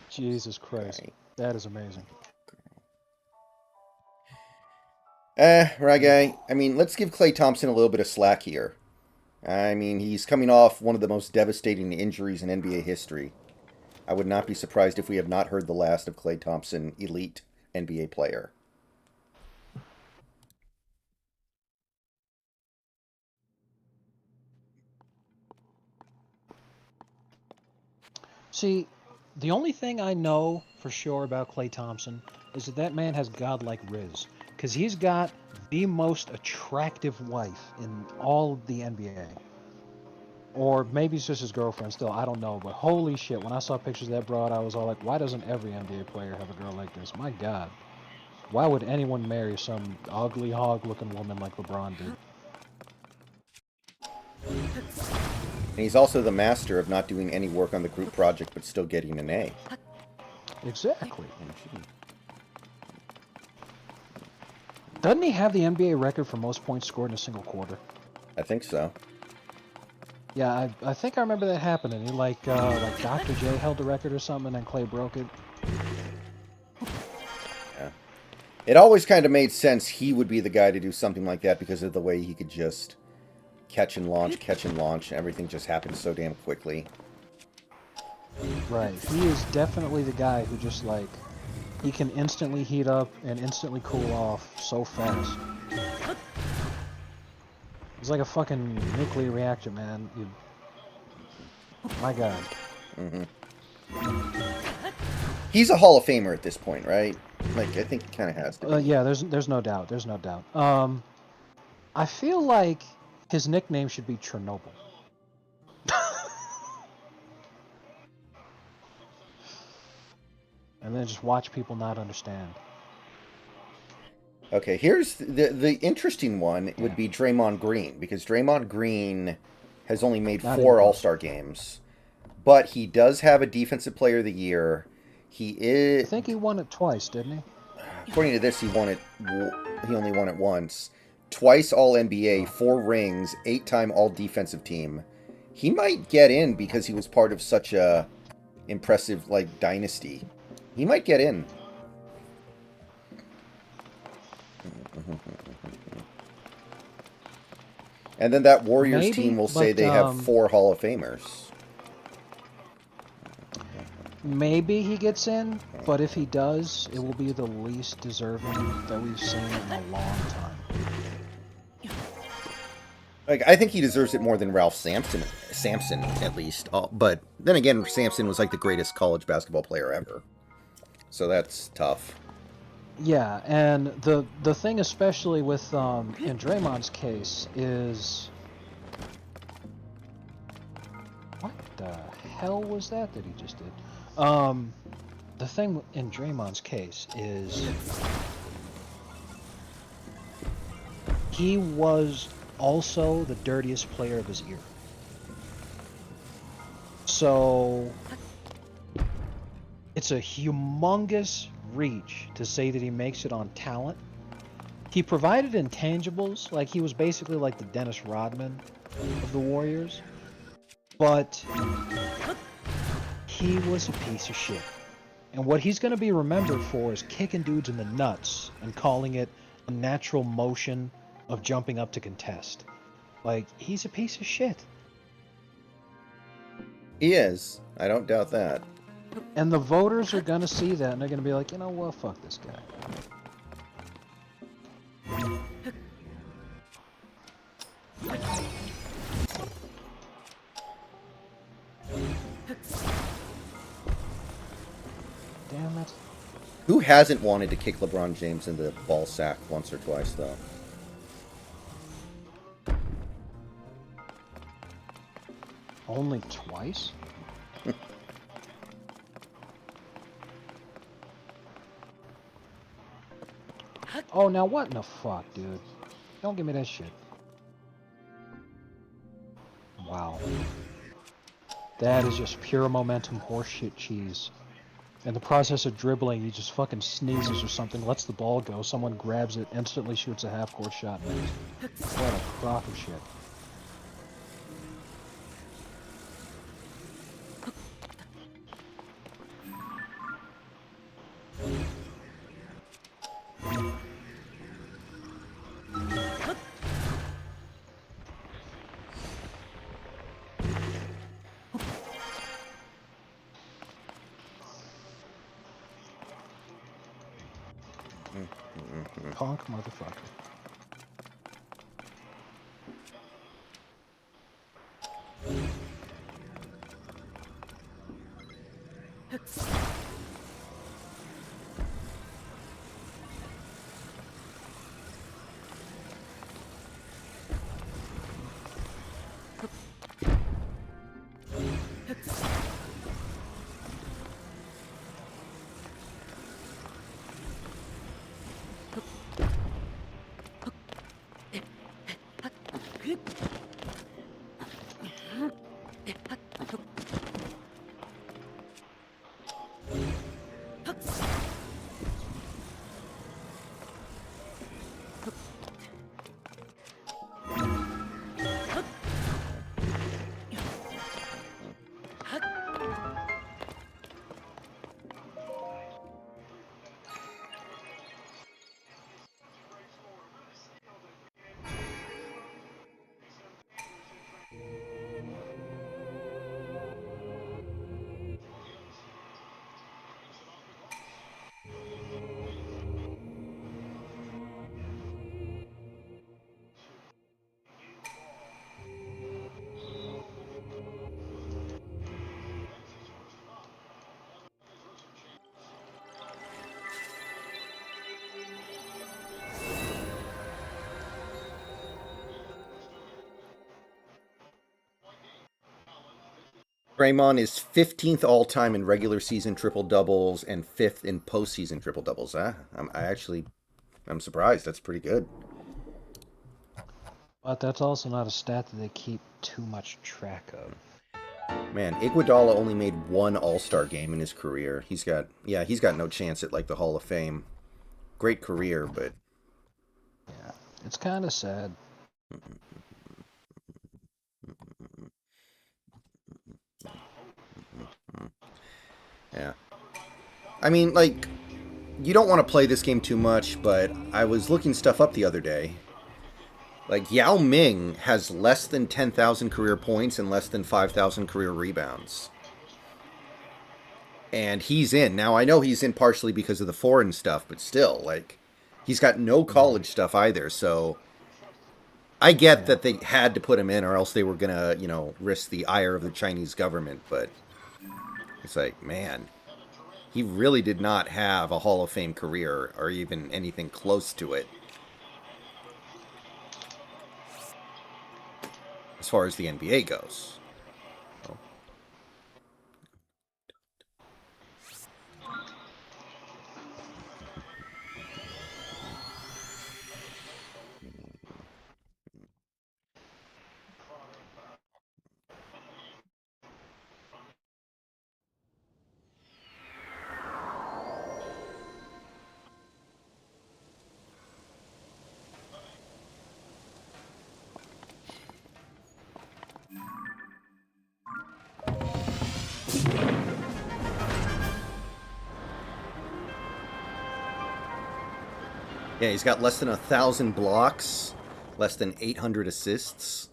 [SPEAKER 2] Jesus Christ.
[SPEAKER 1] Right.
[SPEAKER 2] That is amazing.
[SPEAKER 1] Reggae. I mean, let's give Klay Thompson a little bit of slack here. I mean, he's coming off one of the most devastating injuries in NBA history. I would not be surprised if we have not heard the last of Klay Thompson, elite NBA player.
[SPEAKER 2] See, the only thing I know for sure about Klay Thompson is that that man has godlike riz. Because he's got the most attractive wife in all of the NBA. Or maybe it's just his girlfriend still, I don't know. But holy shit, when I saw pictures of that broad, I was all like, why doesn't every NBA player have a girl like this? My God. Why would anyone marry some ugly hog looking woman like LeBron did?
[SPEAKER 1] And he's also the master of not doing any work on the group project but still getting an A.
[SPEAKER 2] Exactly. Doesn't he have the NBA record for most points scored in a single quarter?
[SPEAKER 1] I think so.
[SPEAKER 2] Yeah, I think I remember that happening. He like Dr. J held the record or something, and then Clay broke it.
[SPEAKER 1] Yeah. It always kind of made sense he would be the guy to do something like that because of the way he could just catch and launch, and everything just happens so damn quickly.
[SPEAKER 2] Right. He is definitely the guy who just like he can instantly heat up and instantly cool off so fast. He's like a fucking nuclear reactor, man. My God.
[SPEAKER 1] He's a Hall of Famer at this point, right? Like, I think he kind of has to be.
[SPEAKER 2] Yeah, there's no doubt. There's no doubt. I feel like his nickname should be Chernobyl. And then just watch people not understand.
[SPEAKER 1] Okay, here's the interesting one would be Draymond Green, because Draymond Green has only made
[SPEAKER 2] Not
[SPEAKER 1] 4
[SPEAKER 2] even.
[SPEAKER 1] All-Star games, but he does have a Defensive Player of the Year. He
[SPEAKER 2] I
[SPEAKER 1] is,
[SPEAKER 2] think he won it twice, didn't he?
[SPEAKER 1] according to this, he only won it once. Twice All-NBA, 4 rings, 8-time All-Defensive Team. He might get in because he was part of such a impressive like dynasty. He might get in. And then that Warriors
[SPEAKER 2] Maybe,
[SPEAKER 1] team will say
[SPEAKER 2] but,
[SPEAKER 1] they have 4 Hall of Famers.
[SPEAKER 2] Maybe he gets in, but if he does, it will be the least deserving that we've seen in a long time.
[SPEAKER 1] Like, I think he deserves it more than Ralph Sampson at least. But then again, Sampson was like the greatest college basketball player ever. So that's tough.
[SPEAKER 2] Yeah, and the thing especially with in Draymond's case is what the hell was that he just did? The thing in Draymond's case is he was also the dirtiest player of his era. So it's a humongous reach to say that he makes it on talent. He provided intangibles, like he was basically like the Dennis Rodman of the Warriors, but he was a piece of shit. And what he's going to be remembered for is kicking dudes in the nuts and calling it a natural motion of jumping up to contest. Like, he's a piece of shit.
[SPEAKER 1] He is. I don't doubt that.
[SPEAKER 2] And the voters are going to see that and they're going to be like, you know what, fuck this guy. Damn it.
[SPEAKER 1] Who hasn't wanted to kick LeBron James in the ball sack once or twice, though?
[SPEAKER 2] Only twice? Oh, now what in the fuck, dude? Don't give me that shit. Wow. That is just pure momentum horseshit cheese. In the process of dribbling, he just fucking sneezes or something, lets the ball go, someone grabs it, instantly shoots a half-court shot, and what a crock of shit. Punk motherfucker.
[SPEAKER 1] Draymond is 15th all time in regular season triple doubles and 5th in postseason triple doubles. I'm surprised. That's pretty good.
[SPEAKER 2] But that's also not a stat that they keep too much track of.
[SPEAKER 1] Man, Iguodala only made one All-Star game in his career. He's got no chance at like the Hall of Fame. Great career, but
[SPEAKER 2] Yeah, it's kind of sad.
[SPEAKER 1] yeah. I mean, like, you don't want to play this game too much, but I was looking stuff up the other day. Like, Yao Ming has less than 10,000 career points and less than 5,000 career rebounds. And he's in. Now, I know he's in partially because of the foreign stuff, but still, like, he's got no college stuff either, so I get that they had to put him in or else they were going to, risk the ire of the Chinese government, but it's like, man, he really did not have a Hall of Fame career or even anything close to it as far as the NBA goes. Yeah, he's got less than 1,000 blocks, less than 800 assists.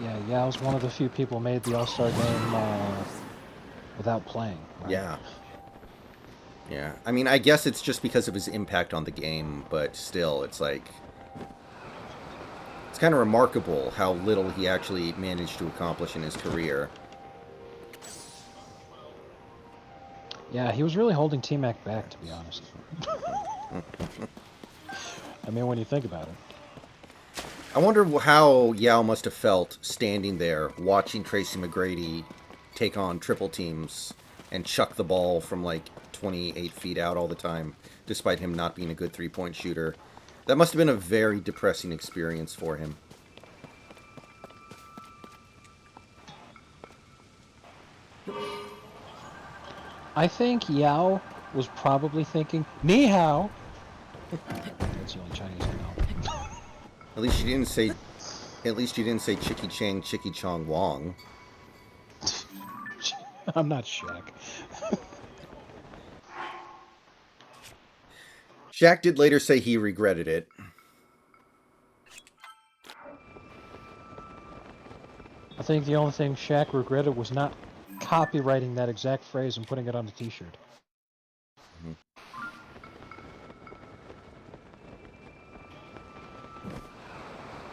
[SPEAKER 2] Yeah, Yao's one of the few people made the All-Star game without playing. Right?
[SPEAKER 1] Yeah. Yeah. I mean, I guess it's just because of his impact on the game, but still, it's like... It's kind of remarkable how little he actually managed to accomplish in his career.
[SPEAKER 2] Yeah, he was really holding T-Mac back, to be honest. I mean, when you think about it.
[SPEAKER 1] I wonder how Yao must have felt standing there watching Tracy McGrady take on triple teams and chuck the ball from like 28 feet out all the time, despite him not being a good three-point shooter. That must have been a very depressing experience for him.
[SPEAKER 2] I think Yao was probably thinking, Ni hao! That's the only Chinese I know.
[SPEAKER 1] At least you didn't say... At least you didn't say Chicky Chang, Chicky Chong Wong.
[SPEAKER 2] I'm not Shaq.
[SPEAKER 1] Shaq did later say he regretted it.
[SPEAKER 2] I think the only thing Shaq regretted was not copywriting that exact phrase and putting it on a t-shirt.
[SPEAKER 1] Mm-hmm.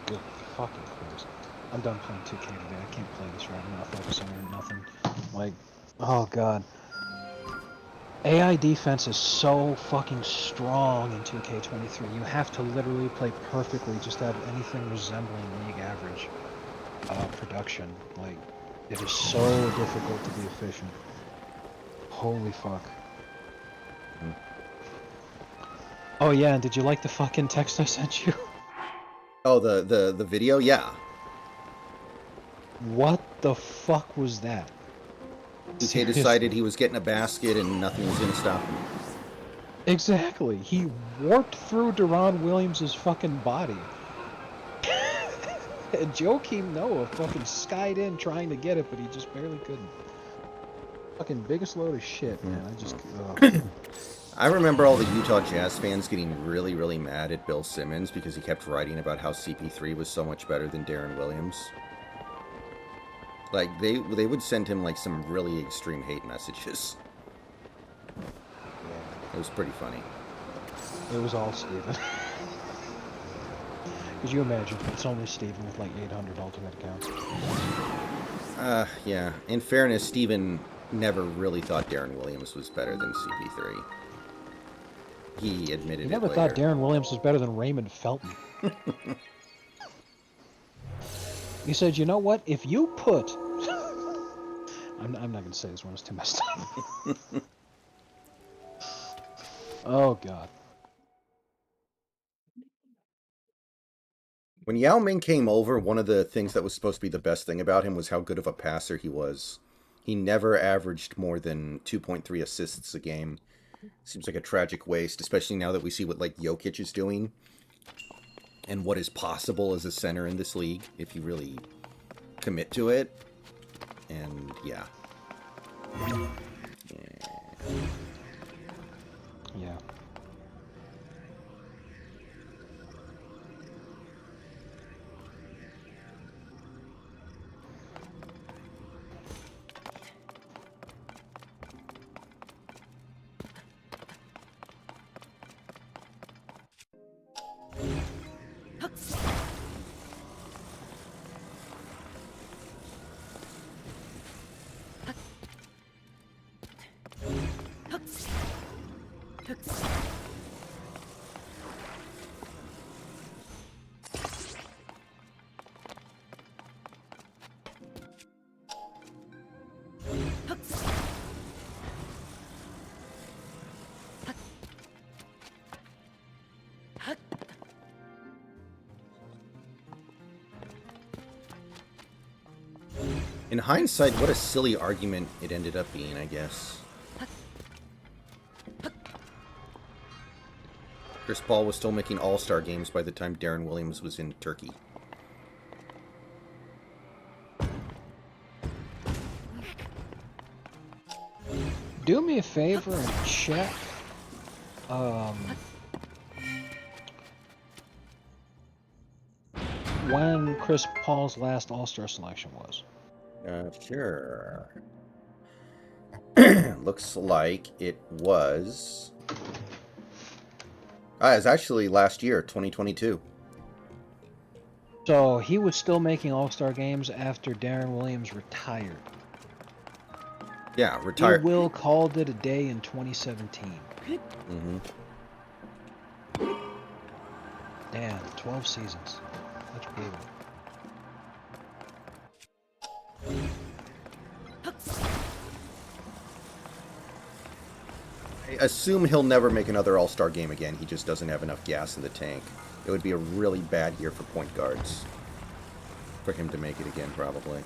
[SPEAKER 2] Good fucking Christ. I'm done playing 2K today. I can't play this right. I'm not focusing on nothing. Like, oh god. AI defense is so fucking strong in 2K23. You have to literally play perfectly just to have anything resembling league average production. Like, it is so difficult to be efficient. Holy fuck. Oh yeah, and did you like the fucking text I sent you?
[SPEAKER 1] Oh, the video? Yeah.
[SPEAKER 2] What the fuck was that?
[SPEAKER 1] He decided he was getting a basket and nothing was going to stop him.
[SPEAKER 2] Exactly. He warped through Deron Williams' fucking body. And Joakim Noah fucking skied in trying to get it, but he just barely couldn't. Fucking biggest load of shit, man. I just...
[SPEAKER 1] I remember all the Utah Jazz fans getting really, really mad at Bill Simmons because he kept writing about how CP3 was so much better than Darren Williams. Like, they would send him, like, some really extreme hate messages. It was pretty funny.
[SPEAKER 2] It was all Steven. Could you imagine? It's only Steven with, like, 800 ultimate accounts.
[SPEAKER 1] Yeah. In fairness, Steven never really thought Darren Williams was better than CP3. He admitted
[SPEAKER 2] You
[SPEAKER 1] it
[SPEAKER 2] never
[SPEAKER 1] later.
[SPEAKER 2] thought Darren Williams was better than Raymond Felton. He said, you know what? If you put... I'm not going to say this one. It's too messed up. Oh, God.
[SPEAKER 1] When Yao Ming came over, one of the things that was supposed to be the best thing about him was how good of a passer he was. He never averaged more than 2.3 assists a game. Seems like a tragic waste, especially now that we see what like Jokic is doing and what is possible as a center in this league if you really commit to it. And yeah.
[SPEAKER 2] Yeah.
[SPEAKER 1] In hindsight, what a silly argument it ended up being, I guess. Chris Paul was still making all-star games by the time Darren Williams was in Turkey.
[SPEAKER 2] Do me a favor and check when Chris Paul's last All-Star selection was.
[SPEAKER 1] Sure. Looks like it was... it's actually last year, 2022.
[SPEAKER 2] So he was still making All-Star games after Darren Williams retired.
[SPEAKER 1] Yeah, retired.
[SPEAKER 2] Will called it a day in 2017.
[SPEAKER 1] Mm-hmm.
[SPEAKER 2] Damn, 12 seasons. That's brutal.
[SPEAKER 1] I assume he'll never make another All-Star game again. He just doesn't have enough gas in the tank. It would be a really bad year for point guards for him to make it again, probably.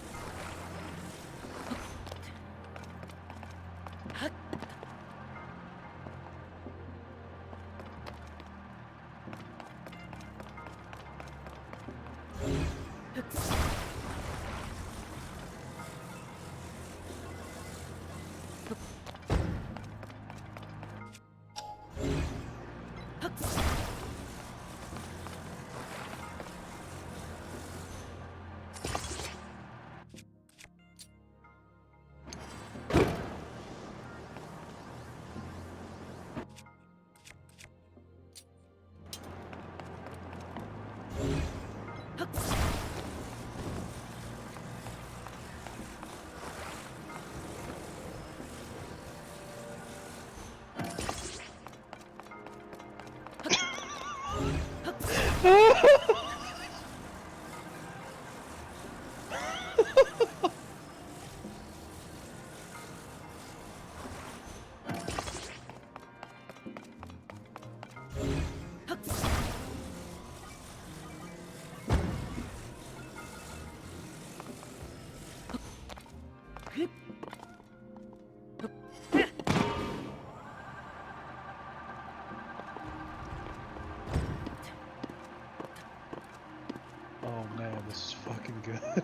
[SPEAKER 2] Oh man, this is fucking good.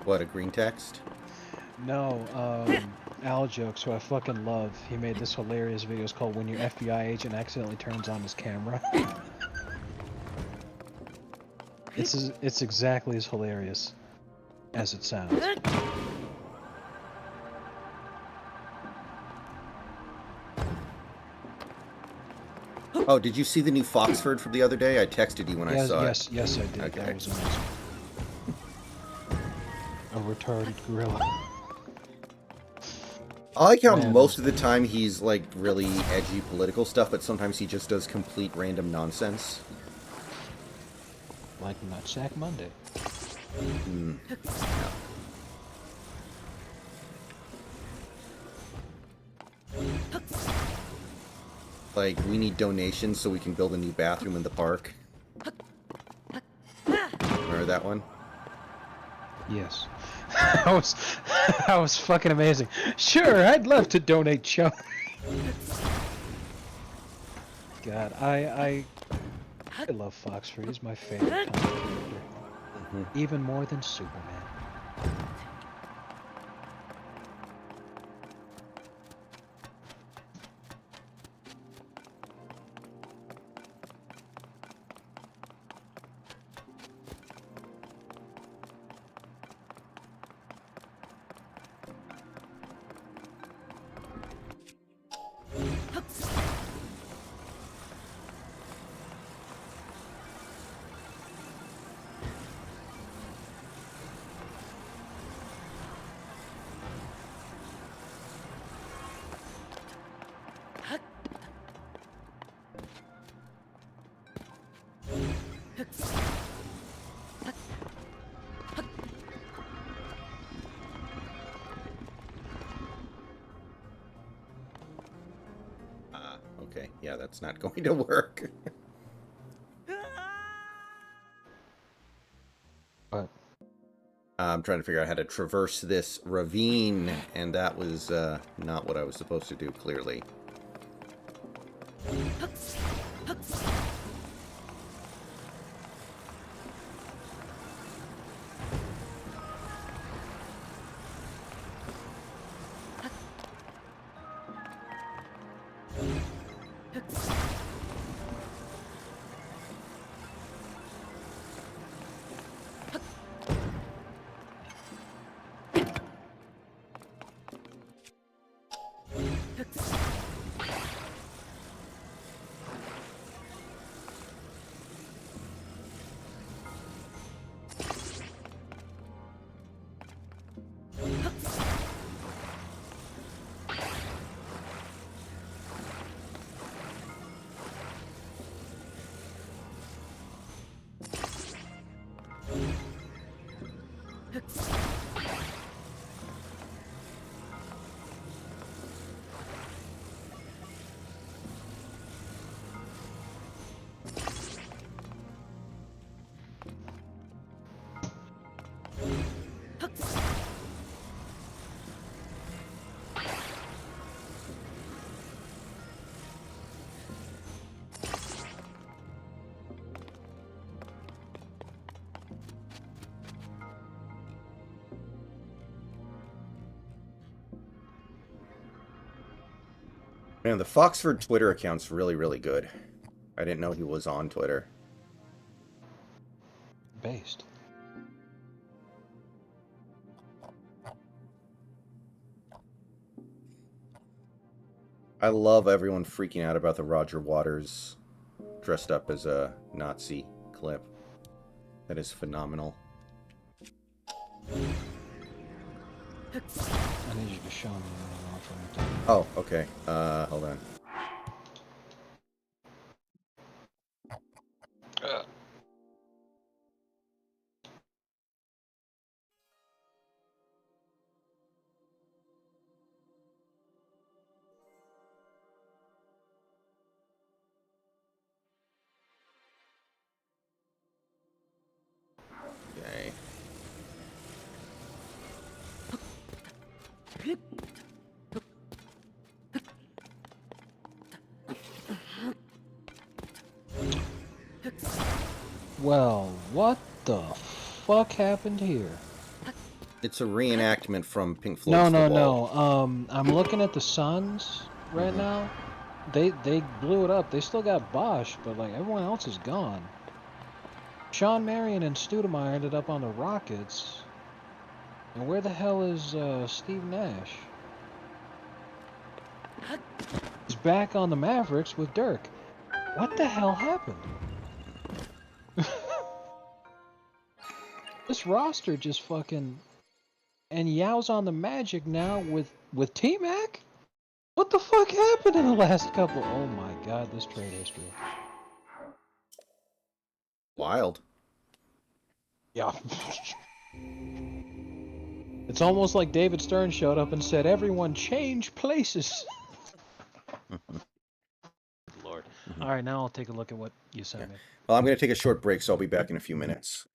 [SPEAKER 1] What, a green text?
[SPEAKER 2] No, Al Jokes, who I fucking love, he made this hilarious video. It's called When Your FBI Agent Accidentally Turns On His Camera. It's exactly as hilarious as it sounds.
[SPEAKER 1] Oh, did you see the new Foxford from the other day? I texted you when I saw it.
[SPEAKER 2] Yes, I did.
[SPEAKER 1] Okay.
[SPEAKER 2] That was amazing. A retarded gorilla.
[SPEAKER 1] I like how
[SPEAKER 2] Man,
[SPEAKER 1] most of the time he's like really edgy political stuff, but sometimes he just does complete random nonsense.
[SPEAKER 2] like Nutsack Monday.
[SPEAKER 1] Hmm. Like, we need donations so we can build a new bathroom in the park. Remember that one?
[SPEAKER 2] Yes. that was that was fucking amazing. Sure, I'd love to donate chunk. God, I love Foxfrey. He's my favorite comic character.
[SPEAKER 1] Hmm.
[SPEAKER 2] Even more than Superman.
[SPEAKER 1] Ah, okay. Yeah, that's not going to work.
[SPEAKER 2] But
[SPEAKER 1] I'm trying to figure out how to traverse this ravine, and that was not what I was supposed to do, clearly. Man, the Foxford Twitter account's really, really good. I didn't know he was on Twitter.
[SPEAKER 2] based.
[SPEAKER 1] I love everyone freaking out about the Roger Waters dressed up as a Nazi clip. That is phenomenal.
[SPEAKER 2] I need you to show me what I'm
[SPEAKER 1] Oh, okay. Hold on. Okay.
[SPEAKER 2] Well, what the fuck happened here?
[SPEAKER 1] It's a reenactment from Pink
[SPEAKER 2] No,
[SPEAKER 1] Floyd's The
[SPEAKER 2] no,
[SPEAKER 1] Wall.
[SPEAKER 2] no. I'm looking at the Suns right
[SPEAKER 1] Hmm.
[SPEAKER 2] now. They blew it up. They still got Bosch, but like everyone else is gone. Sean Marion and Stoudemire ended up on the Rockets. And where the hell is Steve Nash? He's back on the Mavericks with Dirk. What the hell happened? This roster just fucking and Yao's on the Magic now with T Mac. What the fuck happened in the last couple? Oh my god, this trade history.
[SPEAKER 1] Wild.
[SPEAKER 2] Yeah. It's almost like David Stern showed up and said, "Everyone change places." Lord. All right, now I'll take a look at what you sent me.
[SPEAKER 1] Well, I'm going to take a short break, so I'll be back in a few minutes.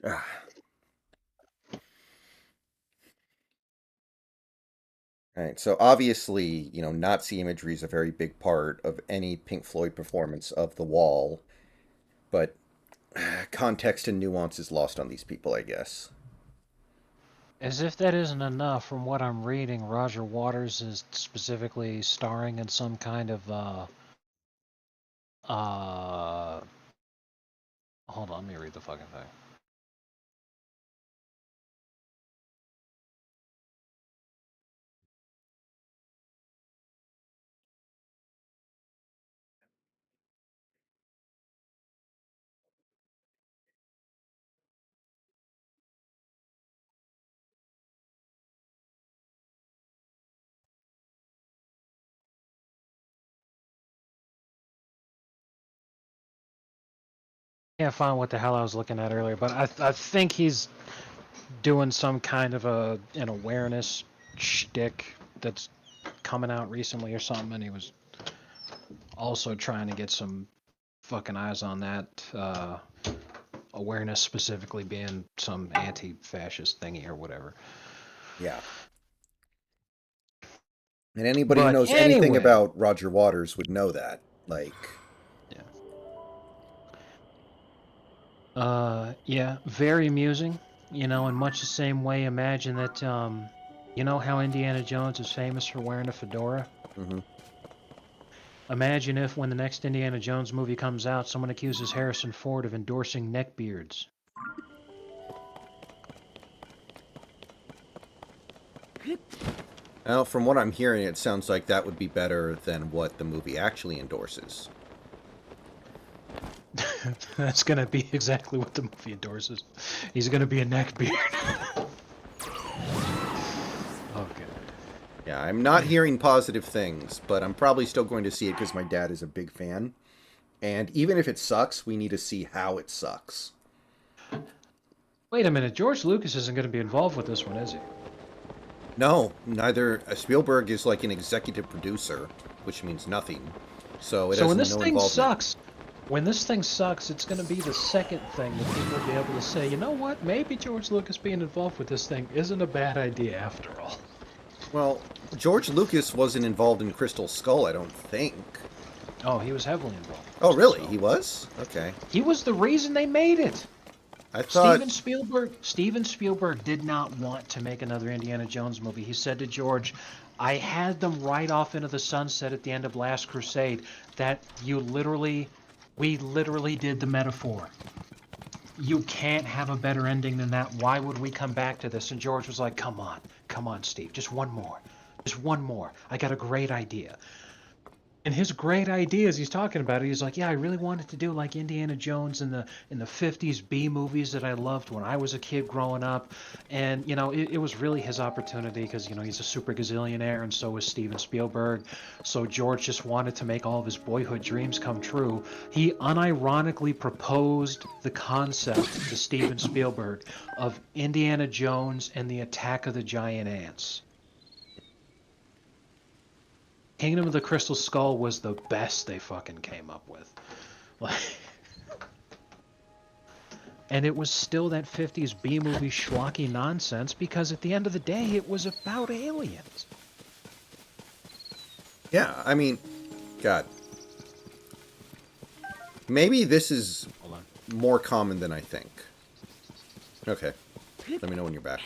[SPEAKER 1] Ah. Right. So obviously, Nazi imagery is a very big part of any Pink Floyd performance of The Wall, but context and nuance is lost on these people, I guess.
[SPEAKER 2] As if that isn't enough, from what I'm reading, Roger Waters is specifically starring in some kind of uh hold on, let me read the fucking thing. Can't find what the hell I was looking at earlier, but I think he's doing some kind of an awareness shtick that's coming out recently or something, and he was also trying to get some fucking eyes on that awareness, specifically being some anti-fascist thingy or whatever.
[SPEAKER 1] Yeah. And anybody who
[SPEAKER 2] But
[SPEAKER 1] knows anything
[SPEAKER 2] anyway,
[SPEAKER 1] about Roger Waters would know that. Like,
[SPEAKER 2] yeah, very amusing. You know, in much the same way, imagine that, you know how Indiana Jones is famous for wearing a fedora?
[SPEAKER 1] mhm.
[SPEAKER 2] Imagine if, when the next Indiana Jones movie comes out, someone accuses Harrison Ford of endorsing neckbeards.
[SPEAKER 1] Well, from what I'm hearing, it sounds like that would be better than what the movie actually endorses.
[SPEAKER 2] That's going to be exactly what the movie endorses. He's going to be a neckbeard. Oh, God.
[SPEAKER 1] Yeah, I'm not hearing positive things, but I'm probably still going to see it because my dad is a big fan. And even if it sucks, we need to see how it sucks.
[SPEAKER 2] Wait a minute, George Lucas isn't going to be involved with this one, is he?
[SPEAKER 1] No, neither. Spielberg is like an executive producer, which means nothing. So it
[SPEAKER 2] So
[SPEAKER 1] has
[SPEAKER 2] when this
[SPEAKER 1] no
[SPEAKER 2] thing
[SPEAKER 1] involvement.
[SPEAKER 2] sucks, it's going to be the second thing that people will be able to say, you know what, maybe George Lucas being involved with this thing isn't a bad idea after all.
[SPEAKER 1] Well, George Lucas wasn't involved in Crystal Skull, I don't think.
[SPEAKER 2] Oh, he was heavily involved in
[SPEAKER 1] Oh,
[SPEAKER 2] Crystal
[SPEAKER 1] really?
[SPEAKER 2] Skull.
[SPEAKER 1] He was? Okay.
[SPEAKER 2] He was the reason they made it.
[SPEAKER 1] I thought.
[SPEAKER 2] Steven Spielberg did not want to make another Indiana Jones movie. He said to George, I had them right off into the sunset at the end of Last Crusade that we literally did the metaphor. You can't have a better ending than that. Why would we come back to this? And George was like, come on, Steve, just one more. Just one more. I got a great idea. And his great ideas, he's talking about it. He's like, yeah, I really wanted to do like Indiana Jones in the 50s B movies that I loved when I was a kid growing up. And, you know, it was really his opportunity because, you know, he's a super gazillionaire and so is Steven Spielberg. So George just wanted to make all of his boyhood dreams come true. He unironically proposed the concept to Steven Spielberg of Indiana Jones and the Attack of the Giant Ants. Kingdom of the Crystal Skull was the best they fucking came up with. Like, and it was still that 50s B movie schlocky nonsense because at the end of the day, it was about aliens.
[SPEAKER 1] Yeah, I mean, God. Maybe this is
[SPEAKER 2] Hold on.
[SPEAKER 1] more common than I think. Okay. Let me know when you're back.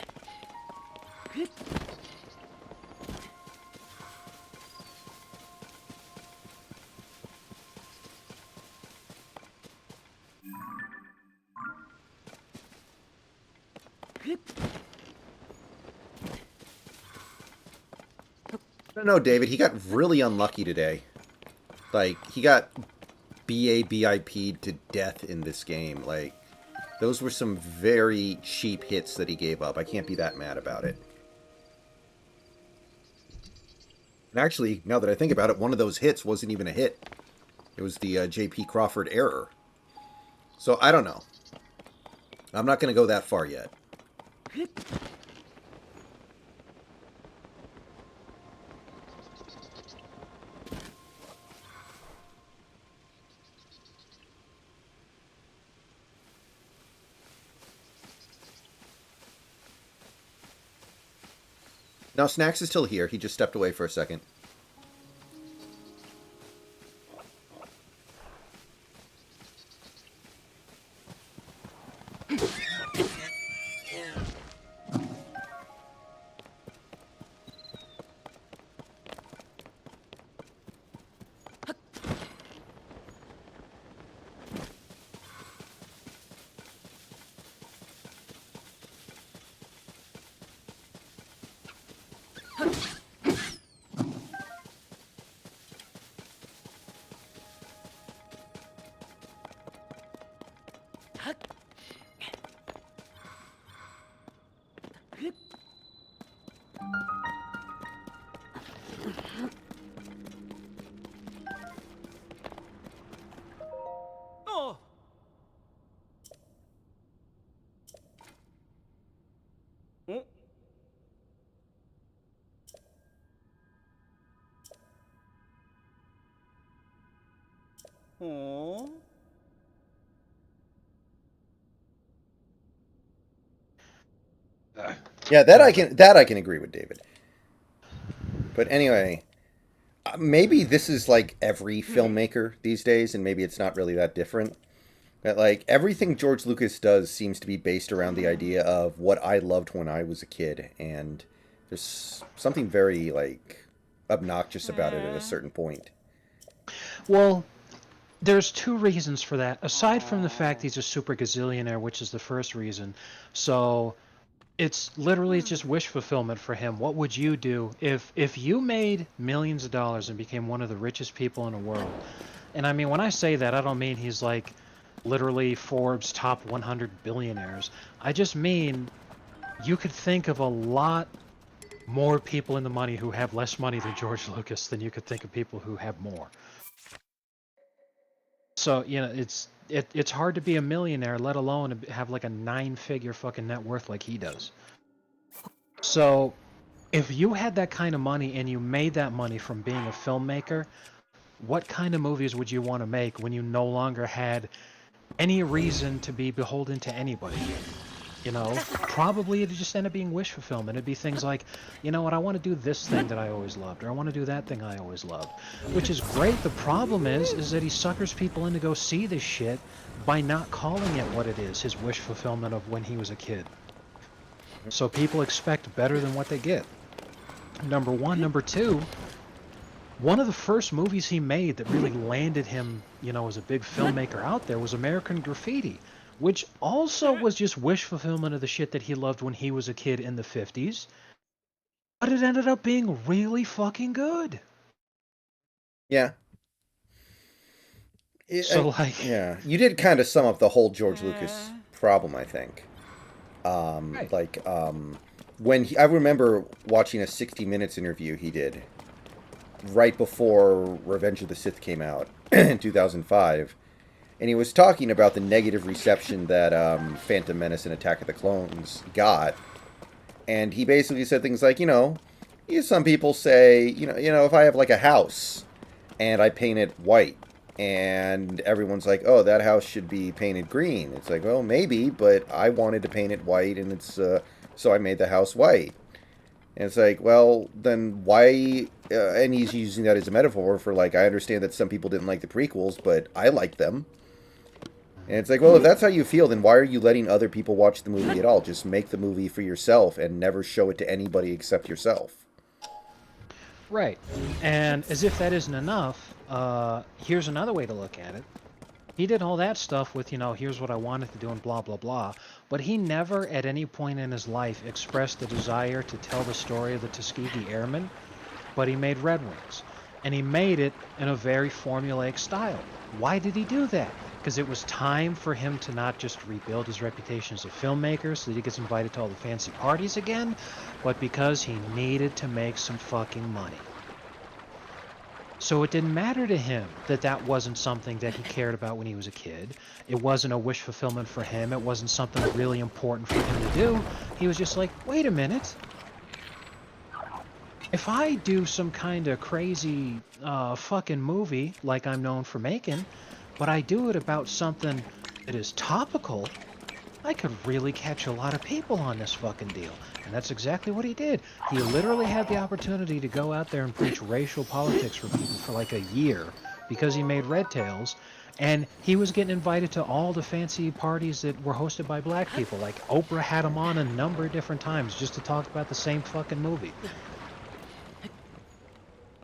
[SPEAKER 1] I don't know, David. He got really unlucky today. Like, he got BABIP'd to death in this game. Like, those were some very cheap hits that he gave up. I can't be that mad about it. And actually, now that I think about it, one of those hits wasn't even a hit. It was the J.P. Crawford error. So, I don't know. I'm not going to go that far yet. Now, Snacks is still here. He just stepped away for a second.
[SPEAKER 3] 어?
[SPEAKER 1] Yeah,
[SPEAKER 2] Whatever.
[SPEAKER 1] that I can agree with, David. But anyway, maybe this is like every filmmaker these days, and maybe it's not really that different. But like everything George Lucas does seems to be based around the idea of what I loved when I was a kid, and there's something very like obnoxious about it at a certain point.
[SPEAKER 2] Well, there's two reasons for that. Aside from the fact he's a super gazillionaire, which is the first reason. So it's literally just wish fulfillment for him. What would you do if you made millions of dollars and became one of the richest people in the world? And I mean, when I say that, I don't mean he's like literally Forbes top 100 billionaires. I just mean you could think of a lot more people in the money who have less money than George Lucas than you could think of people who have more. So, it's hard to be a millionaire, let alone have like a 9-figure fucking net worth like he does. So, if you had that kind of money and you made that money from being a filmmaker, what kind of movies would you want to make when you no longer had any reason to be beholden to anybody? Probably it'd just end up being wish fulfillment. It'd be things like, you know what, I want to do this thing that I always loved, or I want to do that thing I always loved, which is great. The problem is that he suckers people in to go see this shit by not calling it what it is, his wish fulfillment of when he was a kid. So people expect better than what they get. Number one. Number two, one of the first movies he made that really landed him, as a big filmmaker out there was American Graffiti, which also was just wish fulfillment of the shit that he loved when he was a kid in the 50s, but it ended up being really fucking good.
[SPEAKER 1] Yeah,
[SPEAKER 2] So, like,
[SPEAKER 1] yeah, you did kind of sum up the whole George Lucas problem, I think.
[SPEAKER 2] right.
[SPEAKER 1] Like when I remember watching a 60 Minutes interview he did right before Revenge of the Sith came out in 2005, and he was talking about the negative reception that Phantom Menace and Attack of the Clones got, and he basically said things like, some people say, if I have like a house and I paint it white, and everyone's like, oh, that house should be painted green. It's like, well, maybe, but I wanted to paint it white, and so I made the house white. And it's like, well, then why? And he's using that as a metaphor for like, I understand that some people didn't like the prequels, but I liked them. And it's like, well, if that's how you feel, then why are you letting other people watch the movie at all? Just make the movie for yourself and never show it to anybody except yourself.
[SPEAKER 2] Right. And as if that isn't enough, here's another way to look at it. He did all that stuff with, here's what I wanted to do and blah, blah, blah. But he never at any point in his life expressed the desire to tell the story of the Tuskegee Airmen, but he made Red Wings. And he made it in a very formulaic style. Why did he do that? Because it was time for him to not just rebuild his reputation as a filmmaker so that he gets invited to all the fancy parties again, but because he needed to make some fucking money. So it didn't matter to him that that wasn't something that he cared about when he was a kid. It wasn't a wish fulfillment for him. It wasn't something really important for him to do. He was just like, wait a minute. If I do some kind of crazy fucking movie like I'm known for making, but I do it about something that is topical, I could really catch a lot of people on this fucking deal. And that's exactly what he did. He literally had the opportunity to go out there and preach racial politics for people for like a year because he made Red Tails. And he was getting invited to all the fancy parties that were hosted by black people. Like Oprah had him on a number of different times just to talk about the same fucking movie.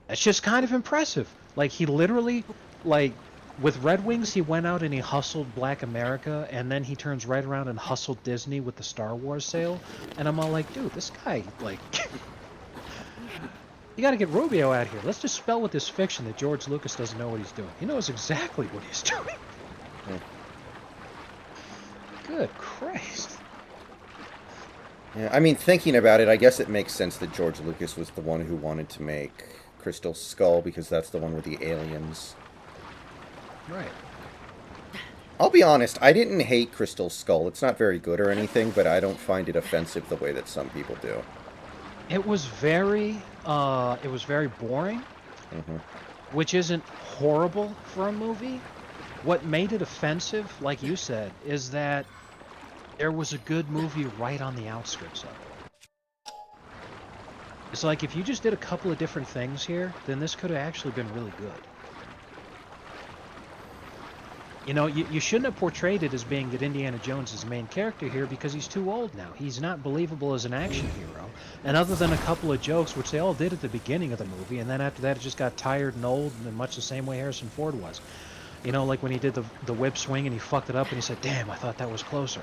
[SPEAKER 2] That's just kind of impressive. Like he literally, like with Red Wings, he went out and he hustled Black America, and then he turns right around and hustled Disney with the Star Wars sale. And I'm all like, dude, this guy, like, you got to get Rubio out here. Let's just spell with this fiction that George Lucas doesn't know what he's doing. He knows exactly what he's doing. Good Christ.
[SPEAKER 1] Yeah, I mean, thinking about it, I guess it makes sense that George Lucas was the one who wanted to make Crystal Skull because that's the one with the aliens.
[SPEAKER 2] Right.
[SPEAKER 1] I'll be honest, I didn't hate Crystal Skull. It's not very good or anything, but I don't find it offensive the way that some people do.
[SPEAKER 2] It was very boring,
[SPEAKER 1] Mm-hmm.
[SPEAKER 2] which isn't horrible for a movie. what made it offensive, like you said, is that there was a good movie right on the outskirts of it. It's like, if you just did a couple of different things here, then this could have actually been really good. You know, you shouldn't have portrayed it as being that Indiana Jones is the main character here, because he's too old now. He's not believable as an action hero. And other than a couple of jokes, which they all did at the beginning of the movie, and then after that it just got tired and old, and in much the same way Harrison Ford was. You know, like when he did the whip swing and he fucked it up and he said, "Damn, I thought that was closer."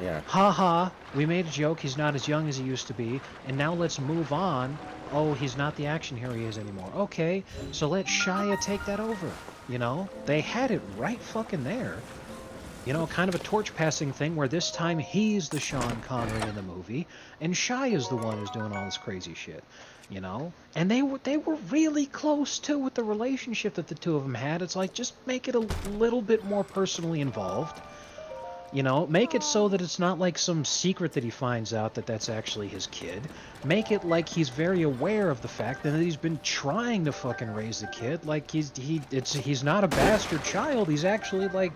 [SPEAKER 1] Yeah.
[SPEAKER 2] Ha ha, we made a joke, he's not as young as he used to be, and now let's move on. Oh, he's not the action hero he is anymore. Okay, so let Shia take that over. You know, they had it right fucking there. You know, kind of a torch passing thing where this time he's the Sean Connery in the movie, and Shia's the one who's doing all this crazy shit. You know, and they were really close too with the relationship that the two of them had. It's like, just make it a little bit more personally involved. You know, make it so that it's not like some secret that he finds out that that's actually his kid. Make it like he's very aware of the fact that he's been trying to fucking raise the kid. Like he's not a bastard child. He's actually like,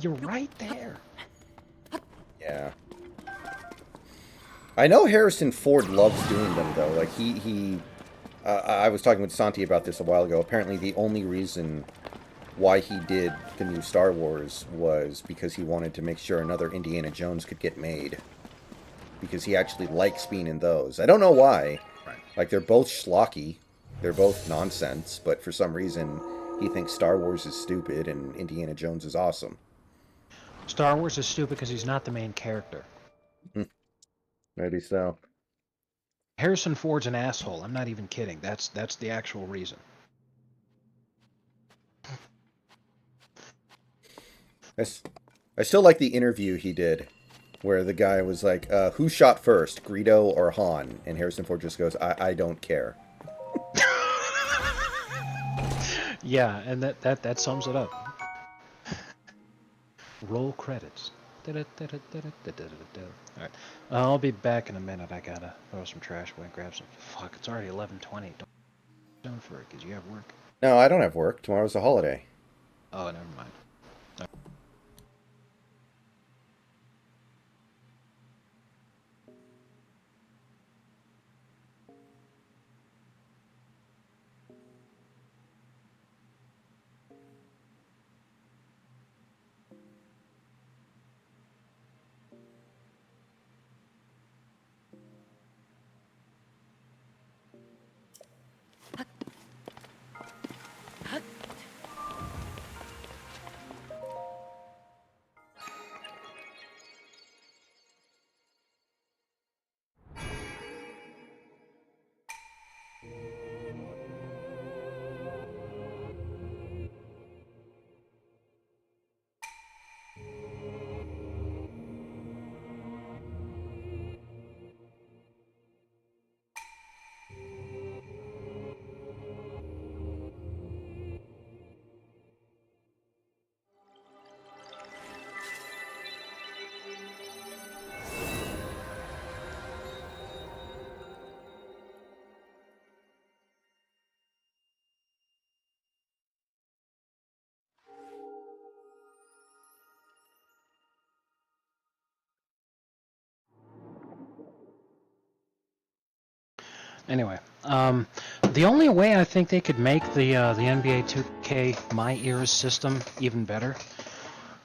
[SPEAKER 2] you're right there.
[SPEAKER 1] Yeah. I know Harrison Ford loves doing them though. Like I was talking with Santi about this a while ago. Apparently, the only reason why he did the new Star Wars was because he wanted to make sure another Indiana Jones could get made. Because he actually likes being in those. I don't know why.
[SPEAKER 4] Right.
[SPEAKER 1] Like, they're both schlocky. They're both nonsense. But for some reason, he thinks Star Wars is stupid and Indiana Jones is awesome.
[SPEAKER 2] Star Wars is stupid because he's not the main character.
[SPEAKER 1] Maybe so.
[SPEAKER 2] Harrison Ford's an asshole. I'm not even kidding. That's the actual reason.
[SPEAKER 1] I still like the interview he did, where the guy was like, who shot first, Greedo or Han? And Harrison Ford just goes, I don't care.
[SPEAKER 2] Yeah, and that sums it up. Roll credits. Alright. I'll be back in a minute. I gotta throw some trash away and grab some. Fuck, it's already 11:20. Don't for it, because you have work.
[SPEAKER 1] No, I don't have work. Tomorrow's a holiday.
[SPEAKER 2] Oh, never mind. Anyway, the only way I think they could make the NBA 2K My Era system even better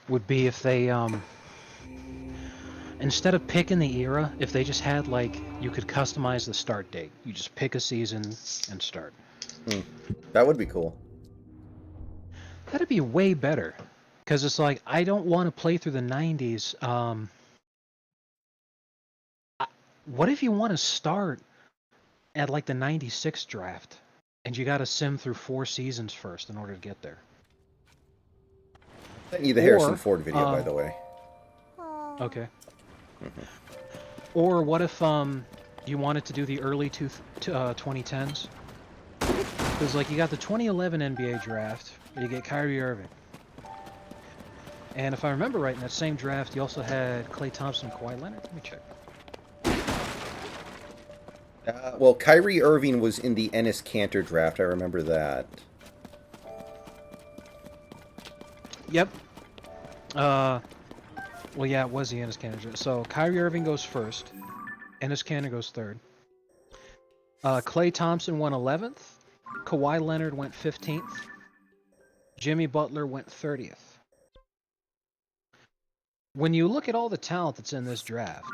[SPEAKER 2] would be if they instead of picking the era, if they just had, like, you could customize the start date. You just pick a season and start.
[SPEAKER 1] That would be cool.
[SPEAKER 2] That'd be way better, because it's like, I don't want to play through the 90s. What if you want to start at like the 96 draft and you got to sim through 4 seasons first in order to get there?
[SPEAKER 1] Sent you the Harrison Ford video, by the way.
[SPEAKER 2] Okay. Or what if you wanted to do the early 2010s? Because, like, you got the 2011 NBA draft, where you get Kyrie Irving. And if I remember right, in that same draft, you also had Klay Thompson and Kawhi Leonard. Let me check.
[SPEAKER 1] Well, Kyrie Irving was in the Enes Kanter draft. I remember that.
[SPEAKER 2] Yep. Well, yeah, it was the Ennis Cannon draft. So Kyrie Irving goes first. Ennis Cannon goes third. Klay Thompson went 11th. Kawhi Leonard went 15th. Jimmy Butler went 30th. When you look at all the talent that's in this draft,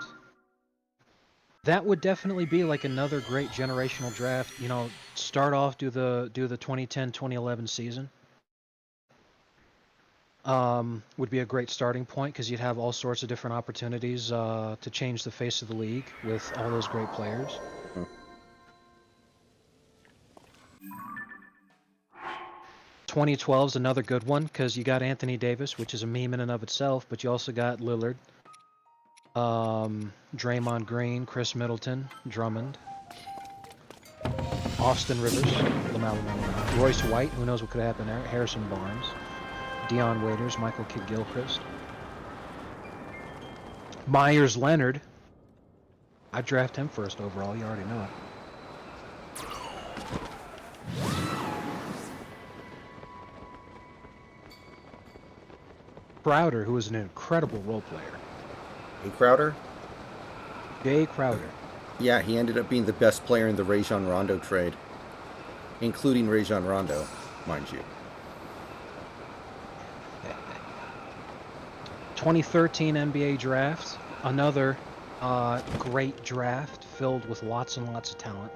[SPEAKER 2] that would definitely be like another great generational draft. You know, start off do the 2010-2011 season. Would be a great starting point because you'd have all sorts of different opportunities to change the face of the league with all those great players.
[SPEAKER 1] Hmm.
[SPEAKER 2] 2012 is another good one because you got Anthony Davis, which is a meme in and of itself, but you also got Lillard, Draymond Green, Chris Middleton, Drummond, Austin Rivers, LaMelo, Royce White, who knows what could happen there, Harrison Barnes, Dion Waiters, Michael Kidd-Gilchrist, Myers Leonard. I'd draft him first overall, you already know it. Crowder, who is an incredible role player.
[SPEAKER 1] Hey, Crowder?
[SPEAKER 2] Jay Crowder.
[SPEAKER 1] Yeah, he ended up being the best player in the Rajon Rondo trade. Including Rajon Rondo, mind you.
[SPEAKER 2] 2013 NBA draft. Another great draft filled with lots and lots of talent.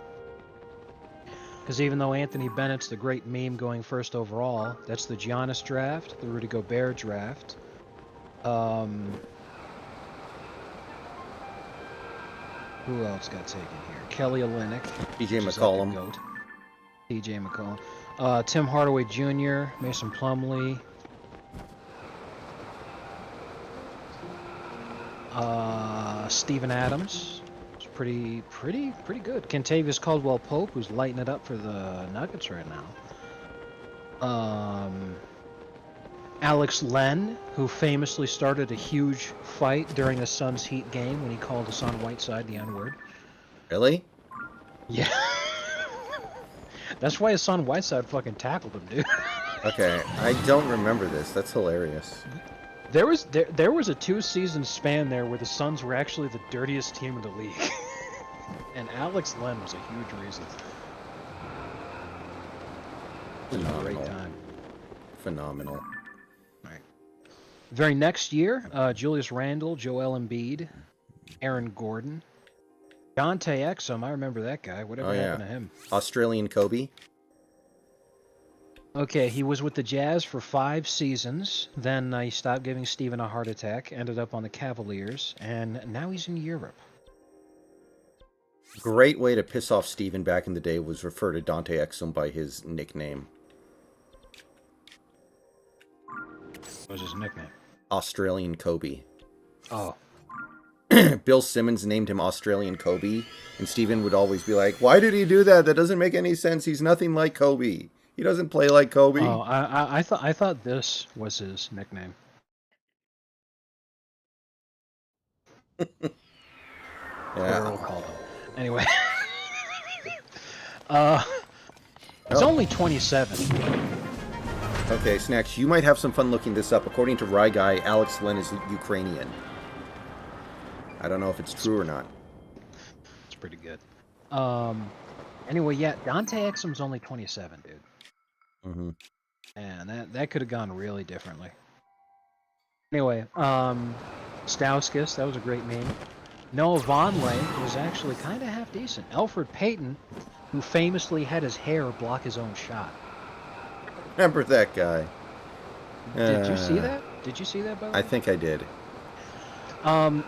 [SPEAKER 2] Because even though Anthony Bennett's the great meme going first overall, that's the Giannis draft, the Rudy Gobert draft. Who else got taken here? Kelly Olynyk.
[SPEAKER 1] TJ McCollum.
[SPEAKER 2] TJ McCollum. Tim Hardaway Jr., Mason Plumlee. Steven Adams. It's pretty good. Kentavious Caldwell-Pope, who's lighting it up for the Nuggets right now. Alex Len, who famously started a huge fight during a Suns Heat game when he called Hassan Whiteside the N-word.
[SPEAKER 1] Really?
[SPEAKER 2] Yeah. That's why Hassan Whiteside fucking tackled him, dude.
[SPEAKER 1] Okay, I don't remember this. That's hilarious.
[SPEAKER 2] There was a 2-season span there where the Suns were actually the dirtiest team in the league. And Alex Len was a huge reason. It was a great time.
[SPEAKER 1] Phenomenal.
[SPEAKER 2] Right. Very next year, Julius Randle, Joel Embiid, Aaron Gordon, Dante Exum. I remember that guy. Whatever happened to him?
[SPEAKER 1] Australian Kobe.
[SPEAKER 2] Okay, he was with the Jazz for 5 seasons. Then he stopped giving Steven a heart attack, ended up on the Cavaliers, and now he's in Europe.
[SPEAKER 1] Great way to piss off Steven back in the day was refer to Dante Exum by his nickname.
[SPEAKER 2] What was his nickname?
[SPEAKER 1] Australian Kobe.
[SPEAKER 2] Oh.
[SPEAKER 1] Bill Simmons named him Australian Kobe, and Steven would always be like, why did he do that? That doesn't make any sense. He's nothing like Kobe. He doesn't play like Kobe.
[SPEAKER 2] Oh, I thought this was his nickname.
[SPEAKER 1] Yeah.
[SPEAKER 2] Called him. Anyway. He's only 27.
[SPEAKER 1] Okay, Snacks, you might have some fun looking this up. According to Rye Guy, Alex Len is Ukrainian. I don't know if it's true or not.
[SPEAKER 2] It's pretty good. Anyway, yeah, Dante Exum's only 27, dude.
[SPEAKER 1] Mm-hmm.
[SPEAKER 2] And that could have gone really differently. Anyway, Stauskas, that was a great meme. Noah Vonleh was actually kind of half decent. Alfred Payton, who famously had his hair block his own shot.
[SPEAKER 1] Remember that guy.
[SPEAKER 2] Did you see that? Did you see that, by the way?
[SPEAKER 1] I think I did.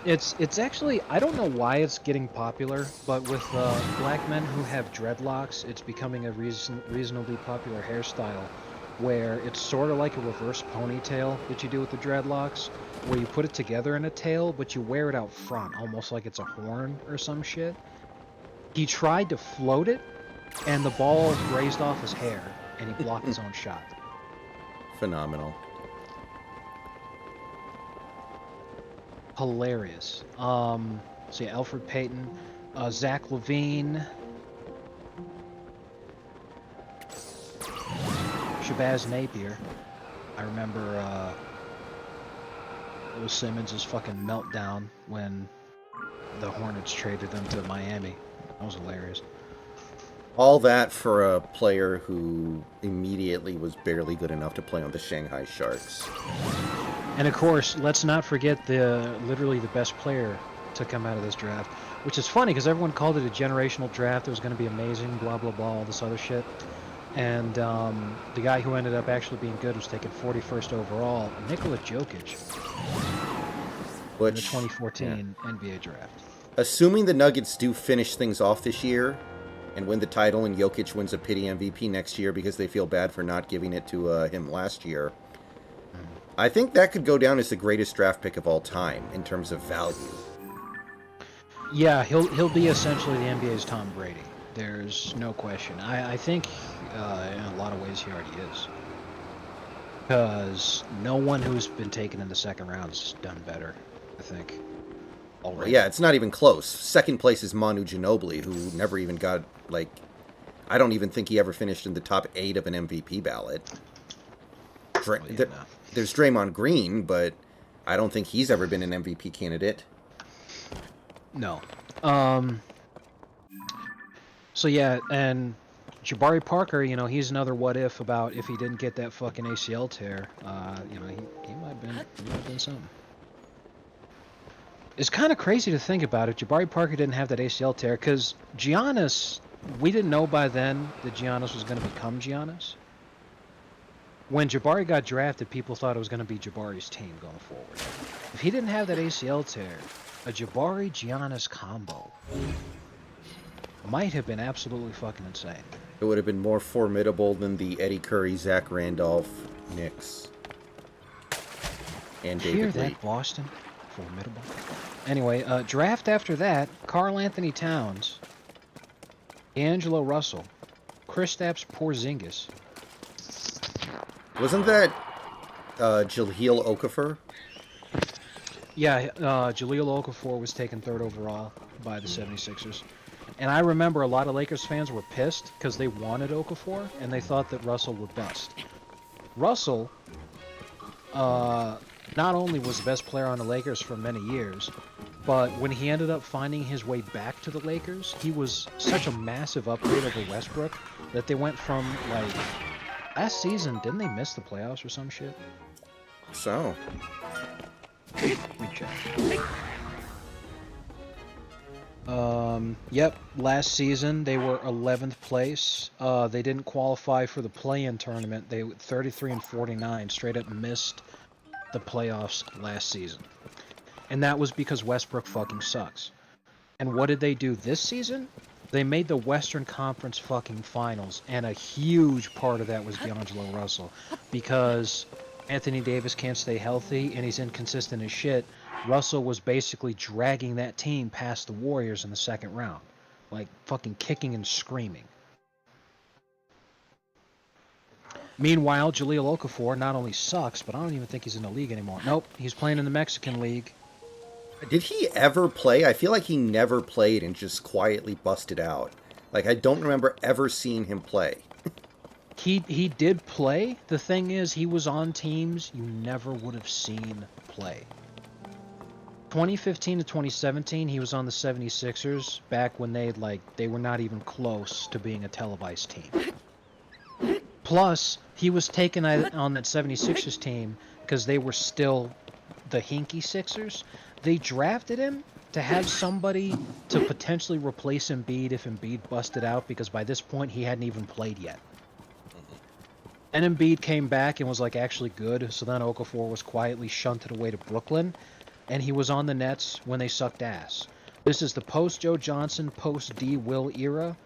[SPEAKER 2] It's actually, I don't know why it's getting popular, but with black men who have dreadlocks, it's becoming a reasonably popular hairstyle, where it's sort of like a reverse ponytail that you do with the dreadlocks, where you put it together in a tail, but you wear it out front, almost like it's a horn or some shit. He tried to float it, and the ball grazed off his hair, and he blocked his own shot.
[SPEAKER 1] Phenomenal.
[SPEAKER 2] Hilarious. So yeah, Alfred Payton, Zach LaVine, Shabazz Napier. I remember it was Simmons' fucking meltdown when the Hornets traded them to Miami. That was hilarious.
[SPEAKER 1] All that for a player who immediately was barely good enough to play on the Shanghai Sharks.
[SPEAKER 2] And of course, let's not forget literally the best player to come out of this draft, which is funny because everyone called it a generational draft. It was going to be amazing, blah blah blah, all this other shit. And the guy who ended up actually being good was taken 41st overall, Nikola Jokic, in the 2014 NBA draft.
[SPEAKER 1] Assuming the Nuggets do finish things off this year and win the title, and Jokic wins a pity MVP next year because they feel bad for not giving it to him last year, I think that could go down as the greatest draft pick of all time in terms of value.
[SPEAKER 2] Yeah, he'll be essentially the NBA's Tom Brady. There's no question. I think in a lot of ways he already is. Because no one who's been taken in the second round has done better, I think. Already.
[SPEAKER 1] Well, yeah, it's not even close. Second place is Manu Ginobili, who never even got, like, I don't even think he ever finished in the top 8 of an MVP ballot. There's Draymond Green, but I don't think he's ever been an MVP candidate.
[SPEAKER 2] No. So yeah, and Jabari Parker, you know, he's another what if about if he didn't get that fucking ACL tear. You know, he might have been something. It's kind of crazy to think about it. Jabari Parker didn't have that ACL tear because Giannis, we didn't know by then that Giannis was going to become Giannis. When Jabari got drafted, people thought it was going to be Jabari's team going forward. If he didn't have that ACL tear, a Jabari-Giannis combo might have been absolutely fucking insane.
[SPEAKER 1] It would have been more formidable than the Eddie Curry, Zach Randolph Knicks. And David
[SPEAKER 2] Hear
[SPEAKER 1] Lee.
[SPEAKER 2] that, Boston? Formidable. Anyway, draft after that, Karl Anthony Towns, D'Angelo Russell, Kristaps Porzingis.
[SPEAKER 1] Wasn't that Jahlil Okafor?
[SPEAKER 2] Yeah, Jahlil Okafor was taken 3rd overall by the 76ers. And I remember a lot of Lakers fans were pissed because they wanted Okafor and they thought that Russell would bust. Russell not only was the best player on the Lakers for many years, but when he ended up finding his way back to the Lakers, he was such a massive upgrade over Westbrook that they went from, like, last season, didn't they miss the playoffs or some shit?
[SPEAKER 1] So.
[SPEAKER 2] Let me check. Yep, last season they were 11th place. They didn't qualify for the play-in tournament. They 33-49 straight up missed the playoffs last season. And that was because Westbrook fucking sucks. And what did they do this season? They made the Western Conference fucking finals, and a huge part of that was D'Angelo Russell. Because Anthony Davis can't stay healthy, and he's inconsistent as shit. Russell was basically dragging that team past the Warriors in the second round. Like, fucking kicking and screaming. Meanwhile, Jahlil Okafor not only sucks, but I don't even think he's in the league anymore. Nope, he's playing in the Mexican League.
[SPEAKER 1] Did he ever play? I feel like he never played and just quietly busted out. Like, I don't remember ever seeing him play.
[SPEAKER 2] He did play. The thing is, he was on teams you never would have seen play. 2015 to 2017, he was on the 76ers back when they were not even close to being a televised team. Plus, he was taken on that 76ers team because they were still the hinky Sixers. They drafted him to have somebody to potentially replace Embiid if Embiid busted out, because by this point he hadn't even played yet. And Embiid came back and was like actually good, so then Okafor was quietly shunted away to Brooklyn, and he was on the Nets when they sucked ass. This is the post-Joe Johnson, post-D. Will era,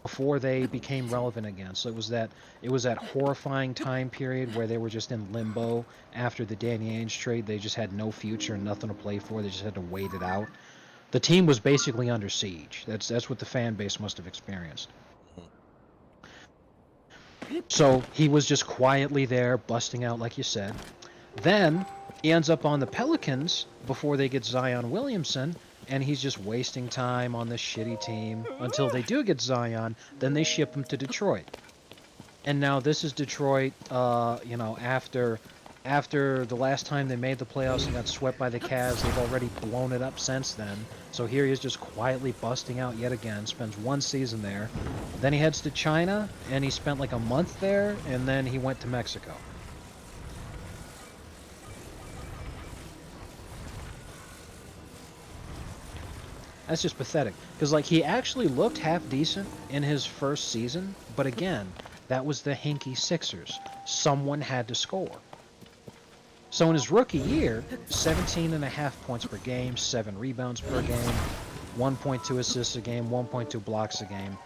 [SPEAKER 2] before they became relevant again. So it was that horrifying time period where they were just in limbo after the Danny Ainge trade. They just had no future and nothing to play for. They just had to wait it out. The team was basically under siege. That's what the fan base must have experienced. So he was just quietly there, busting out like you said. Then he ends up on the Pelicans before they get Zion Williamson, and he's just wasting time on this shitty team until they do get Zion. Then they ship him to Detroit. And now this is Detroit, after After the last time they made the playoffs and got swept by the Cavs, they've already blown it up since then. So here he is just quietly busting out yet again, spends one season there. Then he heads to China, and he spent like a month there, and then he went to Mexico. That's just pathetic. Because, like, he actually looked half decent in his first season, but again, that was the hinky Sixers. Someone had to score. So in his rookie year, 17.5 points per game, 7 rebounds per game, 1.2 assists a game, 1.2 blocks a game.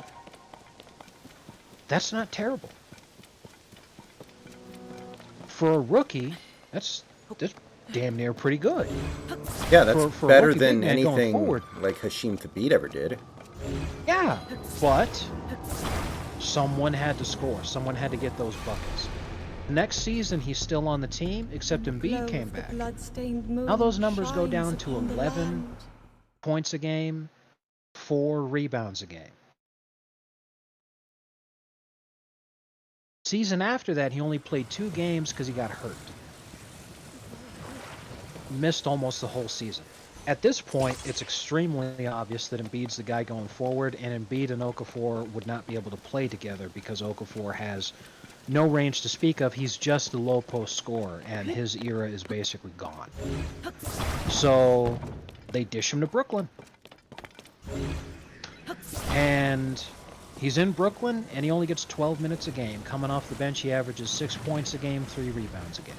[SPEAKER 2] That's not terrible. For a rookie, that's damn near pretty good.
[SPEAKER 1] Yeah, that's
[SPEAKER 2] For a
[SPEAKER 1] better
[SPEAKER 2] rookie
[SPEAKER 1] than
[SPEAKER 2] big man going
[SPEAKER 1] anything
[SPEAKER 2] forward.
[SPEAKER 1] like Hashim Thabit ever did.
[SPEAKER 2] Yeah, but someone had to score. Someone had to get those buckets. Next season, he's still on the team, except Embiid came back. Now those numbers go down to 11 points a game, 4 rebounds a game. Season after that, he only played 2 games because he got hurt. Missed almost the whole season. At this point, it's extremely obvious that Embiid's the guy going forward, and Embiid and Okafor would not be able to play together because Okafor has no range to speak of. He's just a low post scorer, and his era is basically gone. So they dish him to Brooklyn. And he's in Brooklyn, and he only gets 12 minutes a game. Coming off the bench, he averages 6 points a game, 3 rebounds a game.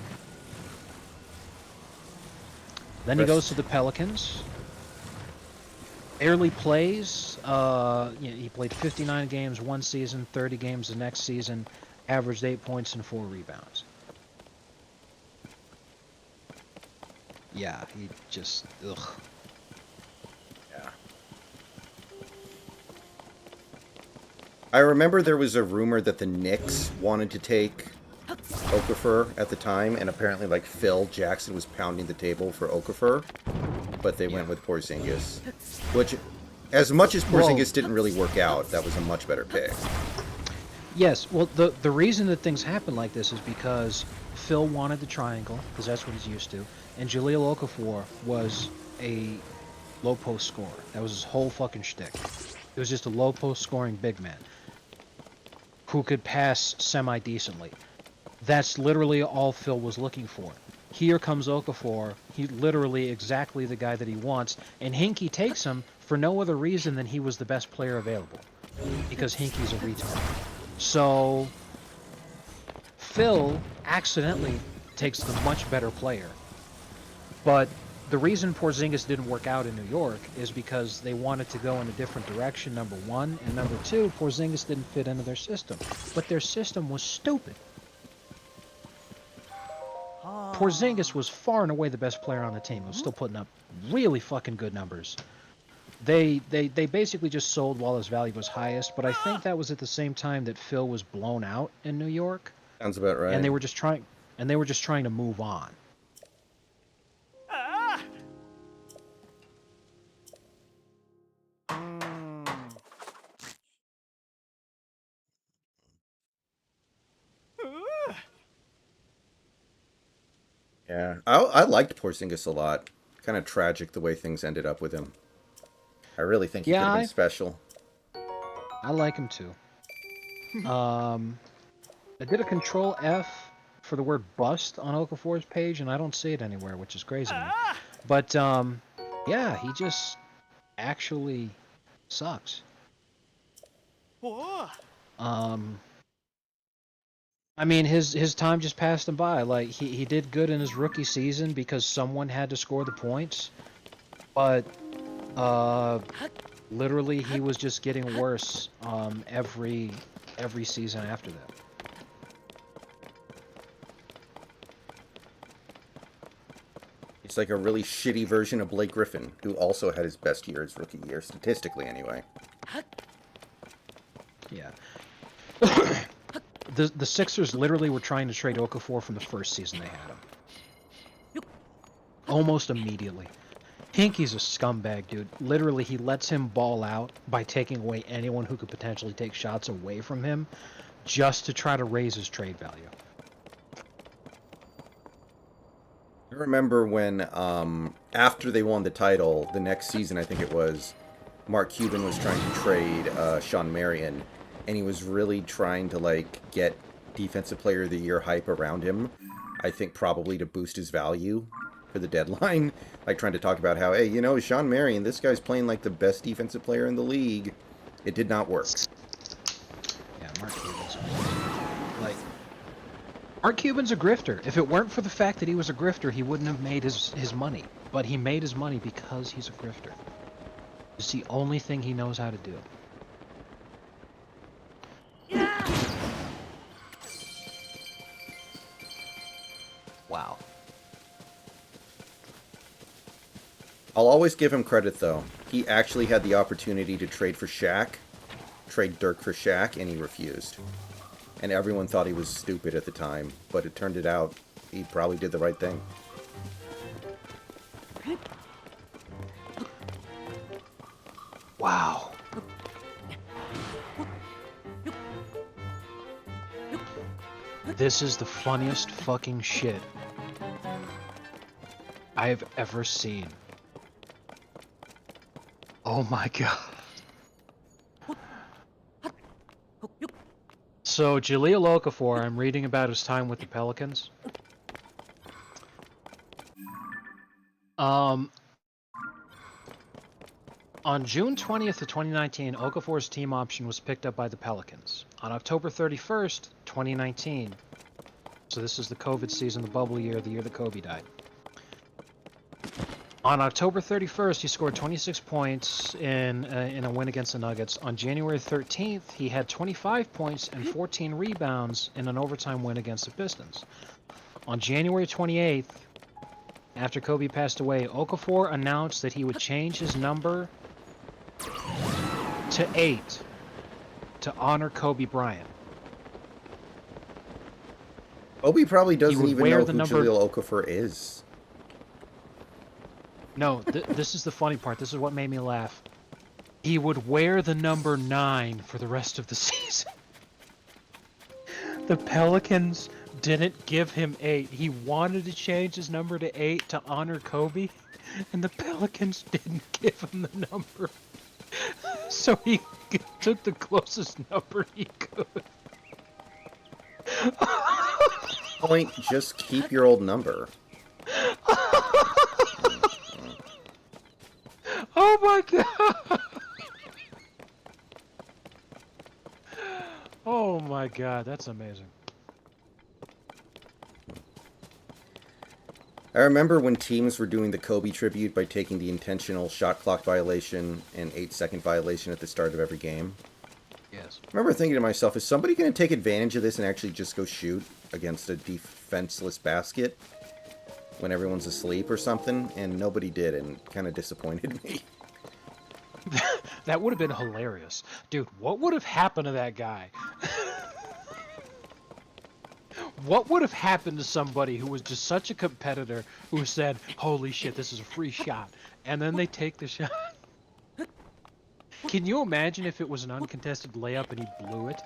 [SPEAKER 2] Then he goes to the Pelicans. Barely plays. He played 59 games one season, 30 games the next season, averaged 8 points and 4 rebounds. Yeah, he just, ugh.
[SPEAKER 1] Yeah. I remember there was a rumor that the Knicks wanted to take Okafor at the time, and apparently, like, Phil Jackson was pounding the table for Okafor, but they went with Porzingis, which, as much as Porzingis didn't really work out, that was a much better pick.
[SPEAKER 2] Yes, well, the reason that things happen like this is because Phil wanted the triangle, because that's what he's used to, and Jahlil Okafor was a low post scorer. That was his whole fucking shtick. He was just a low post scoring big man who could pass semi-decently. That's literally all Phil was looking for. Here comes Okafor. He's literally exactly the guy that he wants, and Hinkie takes him for no other reason than he was the best player available, because Hinkie's a retard. So Phil accidentally takes the much better player. But the reason Porzingis didn't work out in New York is because they wanted to go in a different direction, number one, and number two, Porzingis didn't fit into their system. But their system was stupid. Porzingis was far and away the best player on the team. He was still putting up really fucking good numbers. They basically just sold while his value was highest, but I think that was at the same time that Phil was blown out in New York.
[SPEAKER 1] Sounds about right.
[SPEAKER 2] And they were just trying to move on.
[SPEAKER 1] Yeah, I liked Porzingis a lot. Kind of tragic the way things ended up with him. I really think he could have been special.
[SPEAKER 2] I like him too. I did a Control F for the word bust on Okafor's page, and I don't see it anywhere, which is crazy to me. But yeah, he just actually sucks. I mean, his time just passed him by. Like, he did good in his rookie season because someone had to score the points, but literally he was just getting worse every season after that.
[SPEAKER 1] He's like a really shitty version of Blake Griffin, who also had his best year his rookie year, statistically anyway.
[SPEAKER 2] Yeah. The Sixers literally were trying to trade Okafor from the first season they had him. Almost immediately. Hinkie's a scumbag, dude. Literally, he lets him ball out by taking away anyone who could potentially take shots away from him just to try to raise his trade value.
[SPEAKER 1] I remember when, after they won the title, the next season, I think it was, Mark Cuban was trying to trade Sean Marion, and he was really trying to, like, get Defensive Player of the Year hype around him. I think probably to boost his value for the deadline. Like, trying to talk about how, hey, you know, Sean Marion, this guy's playing like the best defensive player in the league. It did not work.
[SPEAKER 2] Yeah, Mark Cuban's a grifter. If it weren't for the fact that he was a grifter, he wouldn't have made his money. But he made his money because he's a grifter. It's the only thing he knows how to do. Wow.
[SPEAKER 1] I'll always give him credit, though. He actually had the opportunity to trade for Shaq, trade Dirk for Shaq, and he refused. And everyone thought he was stupid at the time, but it turned it out he probably did the right thing.
[SPEAKER 2] Wow. This is the funniest fucking shit I have ever seen. Oh my god. So, Jahlil Okafor, I'm reading about his time with the Pelicans. On June 20th of 2019, Okafor's team option was picked up by the Pelicans. On October 31st, 2019, so this is the COVID season, the bubble year, the year that Kobe died. On October 31st, he scored 26 points in a win against the Nuggets. On January 13th, he had 25 points and 14 rebounds in an overtime win against the Pistons. On January 28th, after Kobe passed away, Okafor announced that he would change his number to 8 to honor Kobe Bryant.
[SPEAKER 1] Kobe probably doesn't
[SPEAKER 2] would
[SPEAKER 1] even
[SPEAKER 2] wear
[SPEAKER 1] know
[SPEAKER 2] the
[SPEAKER 1] who
[SPEAKER 2] number-
[SPEAKER 1] Jahlil Okafor is.
[SPEAKER 2] No, this is the funny part. This is what made me laugh. He would wear the number 9 for the rest of the season. The Pelicans didn't give him 8. He wanted to change his number to 8 to honor Kobe, and the Pelicans didn't give him the number. So he took the closest number he could.
[SPEAKER 1] Point, just keep your old number.
[SPEAKER 2] Oh my god! Oh my god, that's amazing.
[SPEAKER 1] I remember when teams were doing the Kobe tribute by taking the intentional shot clock violation and 8-second violation at the start of every game.
[SPEAKER 2] Yes.
[SPEAKER 1] I remember thinking to myself, is somebody going to take advantage of this and actually just go shoot against a defenseless basket when everyone's asleep or something? And nobody did, and kind of disappointed me.
[SPEAKER 2] That would have been hilarious. Dude, what would have happened to that guy? What would have happened to somebody who was just such a competitor who said, holy shit, this is a free shot, and then they take the shot? Can you imagine if it was an uncontested layup and he blew it?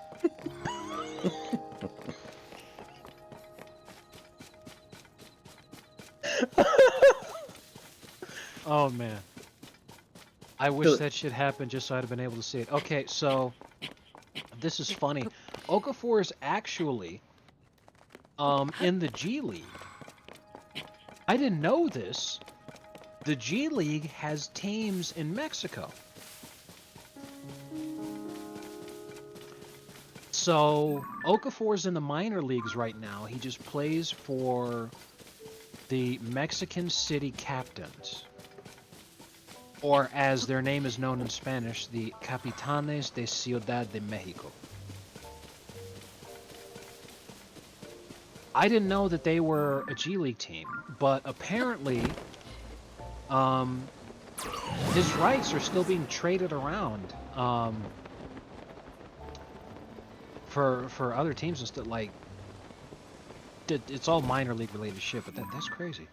[SPEAKER 2] Oh man. I wish that shit happened just so I'd have been able to see it. Okay, so this is funny. Okafor is actually in the G League. I didn't know this. The G League has teams in Mexico. So Okafor's in the minor leagues right now. He just plays for the Mexican City Captains, or as their name is known in Spanish, the Capitanes de Ciudad de Mexico. I didn't know that they were a G League team, but apparently his rights are still being traded around for other teams and stuff. Like, it's all minor league related shit, but that's crazy.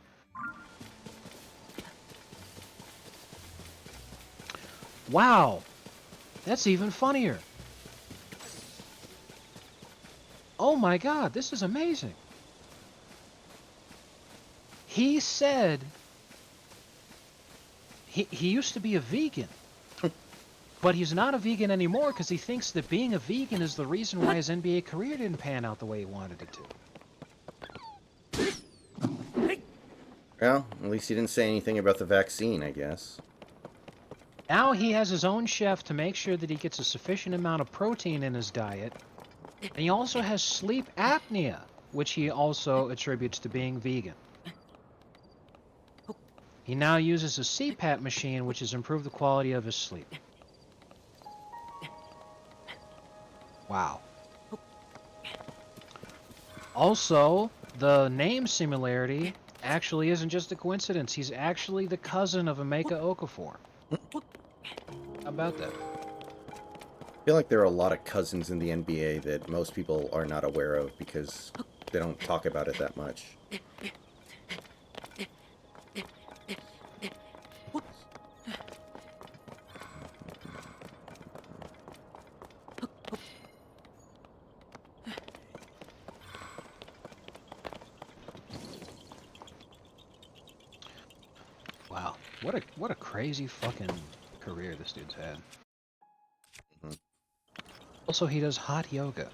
[SPEAKER 2] Wow, that's even funnier. Oh my god, this is amazing. He said he used to be a vegan, but he's not a vegan anymore because he thinks that being a vegan is the reason why his NBA career didn't pan out the way he wanted it to.
[SPEAKER 1] Well, at least he didn't say anything about the vaccine, I guess.
[SPEAKER 2] Now he has his own chef to make sure that he gets a sufficient amount of protein in his diet. And he also has sleep apnea, which he also attributes to being vegan. He now uses a CPAP machine, which has improved the quality of his sleep. Wow. Also, the name similarity actually isn't just a coincidence. He's actually the cousin of Emeka Okafor. How about that?
[SPEAKER 1] I feel like there are a lot of cousins in the NBA that most people are not aware of because they don't talk about it that much.
[SPEAKER 2] Wow. What a crazy fucking career this dude's had.
[SPEAKER 1] Mhm.
[SPEAKER 2] Also, he does hot yoga.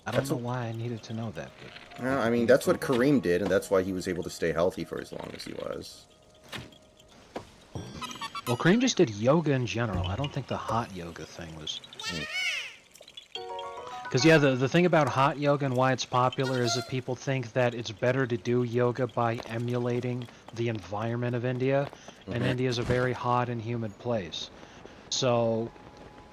[SPEAKER 2] I don't know why I needed to know that, but
[SPEAKER 1] Well, I mean, that's what Kareem did, and that's why he was able to stay healthy for as long as he was.
[SPEAKER 2] well, Kareem just did yoga in general. I don't think the hot yoga thing was. Because, yeah, the thing about hot yoga and why it's popular is that people think that it's better to do yoga by emulating the environment of India. And India is a very hot and humid place. So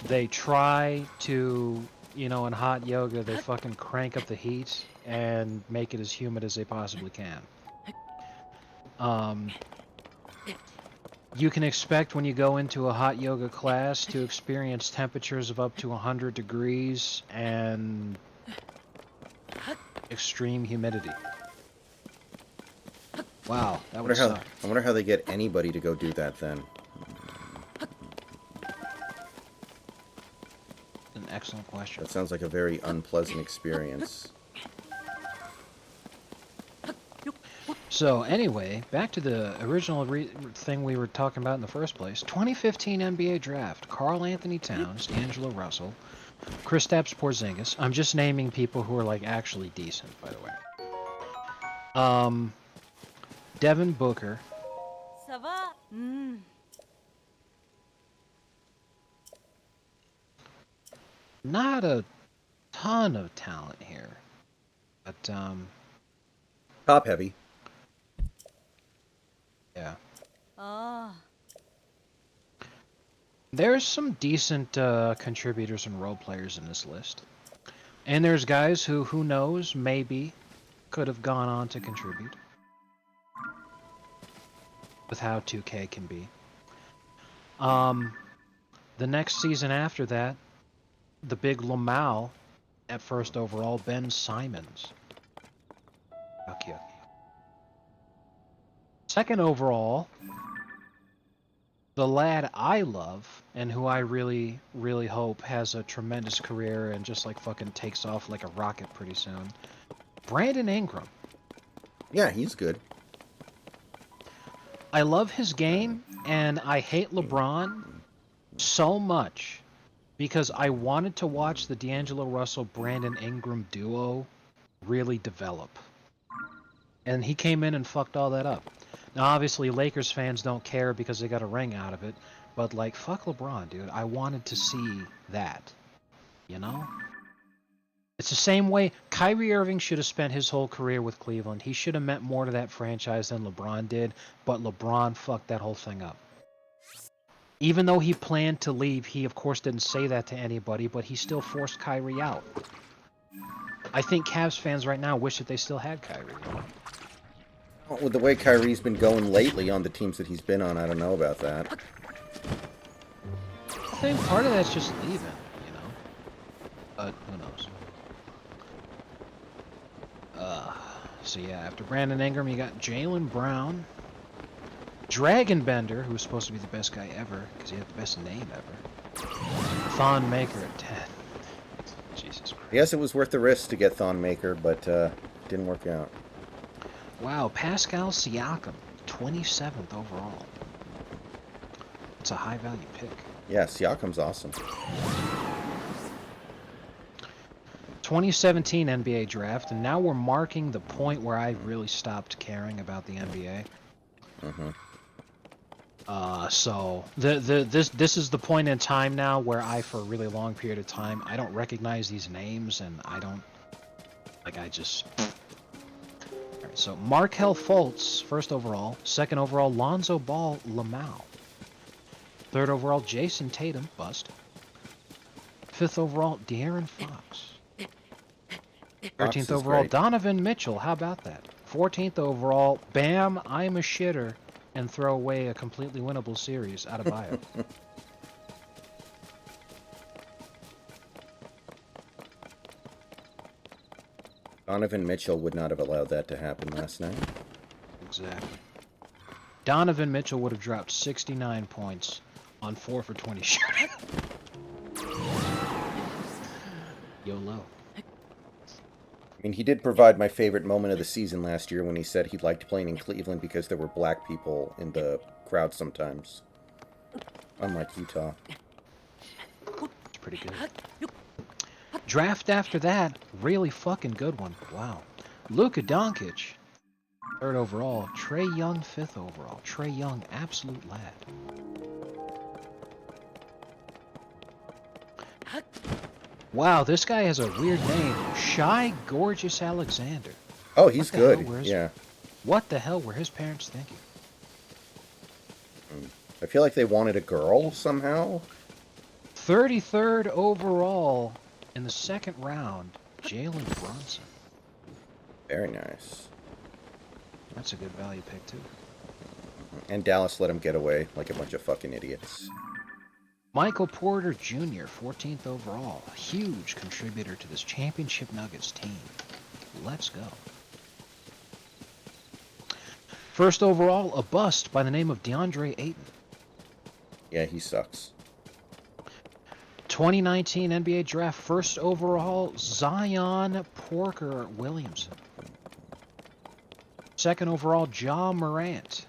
[SPEAKER 2] they try to, in hot yoga, they fucking crank up the heat and make it as humid as they possibly can. You can expect when you go into a hot yoga class to experience temperatures of up to 100 degrees and extreme humidity. Wow, that would suck.
[SPEAKER 1] I wonder how they get anybody to go do that then.
[SPEAKER 2] An excellent question.
[SPEAKER 1] That sounds like a very unpleasant experience.
[SPEAKER 2] So anyway, back to the original thing we were talking about in the first place. 2015 NBA draft. Karl Anthony Towns, D'Angelo Russell, Kristaps Porzingis. I'm just naming people who are like actually decent, by the way. Devin Booker.
[SPEAKER 3] Ça va?
[SPEAKER 2] Not a ton of talent here, but
[SPEAKER 1] Top heavy.
[SPEAKER 2] yeah.
[SPEAKER 3] Ah.
[SPEAKER 2] There's some decent contributors and role players in this list. And there's guys who knows, maybe could have gone on to contribute. With how 2K can be. The next season after that, the big Lamau at first overall, Ben Simons. How cute. Second overall, the lad I love and who I really, really hope has a tremendous career and just like fucking takes off like a rocket pretty soon. Brandon Ingram.
[SPEAKER 1] Yeah, he's good.
[SPEAKER 2] I love his game and I hate LeBron so much because I wanted to watch the D'Angelo Russell-Brandon Ingram duo really develop. And he came in and fucked all that up. Now, obviously, Lakers fans don't care because they got a ring out of it. But, like, fuck LeBron, dude. I wanted to see that. You know? It's the same way Kyrie Irving should have spent his whole career with Cleveland. He should have meant more to that franchise than LeBron did. But LeBron fucked that whole thing up. Even though he planned to leave, he, of course, didn't say that to anybody. But he still forced Kyrie out. I think Cavs fans right now wish that they still had Kyrie. You know?
[SPEAKER 1] With the way Kyrie's been going lately on the teams that he's been on, I don't know about that.
[SPEAKER 2] I think part of that's just leaving, you know? But who knows? So yeah, after Brandon Ingram, you got Jaylen Brown. Dragon Bender, who was supposed to be the best guy ever, because he had the best name ever. Thon Maker at 10. Jesus Christ.
[SPEAKER 1] I guess it was worth the risk to get Thon Maker, but didn't work out.
[SPEAKER 2] Wow, Pascal Siakam, 27th overall. It's a high value pick.
[SPEAKER 1] Yeah, Siakam's awesome.
[SPEAKER 2] 2017 NBA draft, and now we're marking the point where I really stopped caring about the NBA.
[SPEAKER 1] Mm-hmm.
[SPEAKER 2] So this is the point in time now where I, for a really long period of time, I don't recognize these names, and I don't I just. All right, so Markel Fultz, first overall. Second overall, Lonzo Ball, Lamau. Third overall, Jason Tatum, bust. Fifth overall, De'Aaron Fox.
[SPEAKER 1] Fox
[SPEAKER 2] 13th
[SPEAKER 1] is
[SPEAKER 2] overall,
[SPEAKER 1] great.
[SPEAKER 2] Donovan Mitchell. How about that? 14th overall, Bam, I'm a shitter, and throw away a completely winnable series out of bio.
[SPEAKER 1] Donovan Mitchell would not have allowed that to happen last night.
[SPEAKER 2] Exactly. Donovan Mitchell would have dropped 69 points on 4 for 20 shooting. YOLO.
[SPEAKER 1] I mean, he did provide my favorite moment of the season last year when he said he liked playing in Cleveland because there were black people in the crowd sometimes. Unlike Utah.
[SPEAKER 2] It's pretty good. Draft after that, really fucking good one. Wow. Luka Doncic, third overall. Trey Young, fifth overall. Trey Young, absolute lad. Wow, this guy has a weird name. Shy Gorgeous Alexander.
[SPEAKER 1] Oh, he's good. Yeah.
[SPEAKER 2] What the hell were his parents thinking?
[SPEAKER 1] I feel like they wanted a girl somehow.
[SPEAKER 2] 33rd overall in the second round, Jalen Brunson.
[SPEAKER 1] Very nice.
[SPEAKER 2] That's a good value pick, too.
[SPEAKER 1] And Dallas let him get away like a bunch of fucking idiots.
[SPEAKER 2] Michael Porter Jr., 14th overall. A huge contributor to this championship Nuggets team. Let's go. First overall, a bust by the name of DeAndre Ayton.
[SPEAKER 1] Yeah, he sucks.
[SPEAKER 2] 2019 NBA Draft, first overall, Zion Porker Williamson. Second overall, Ja Morant.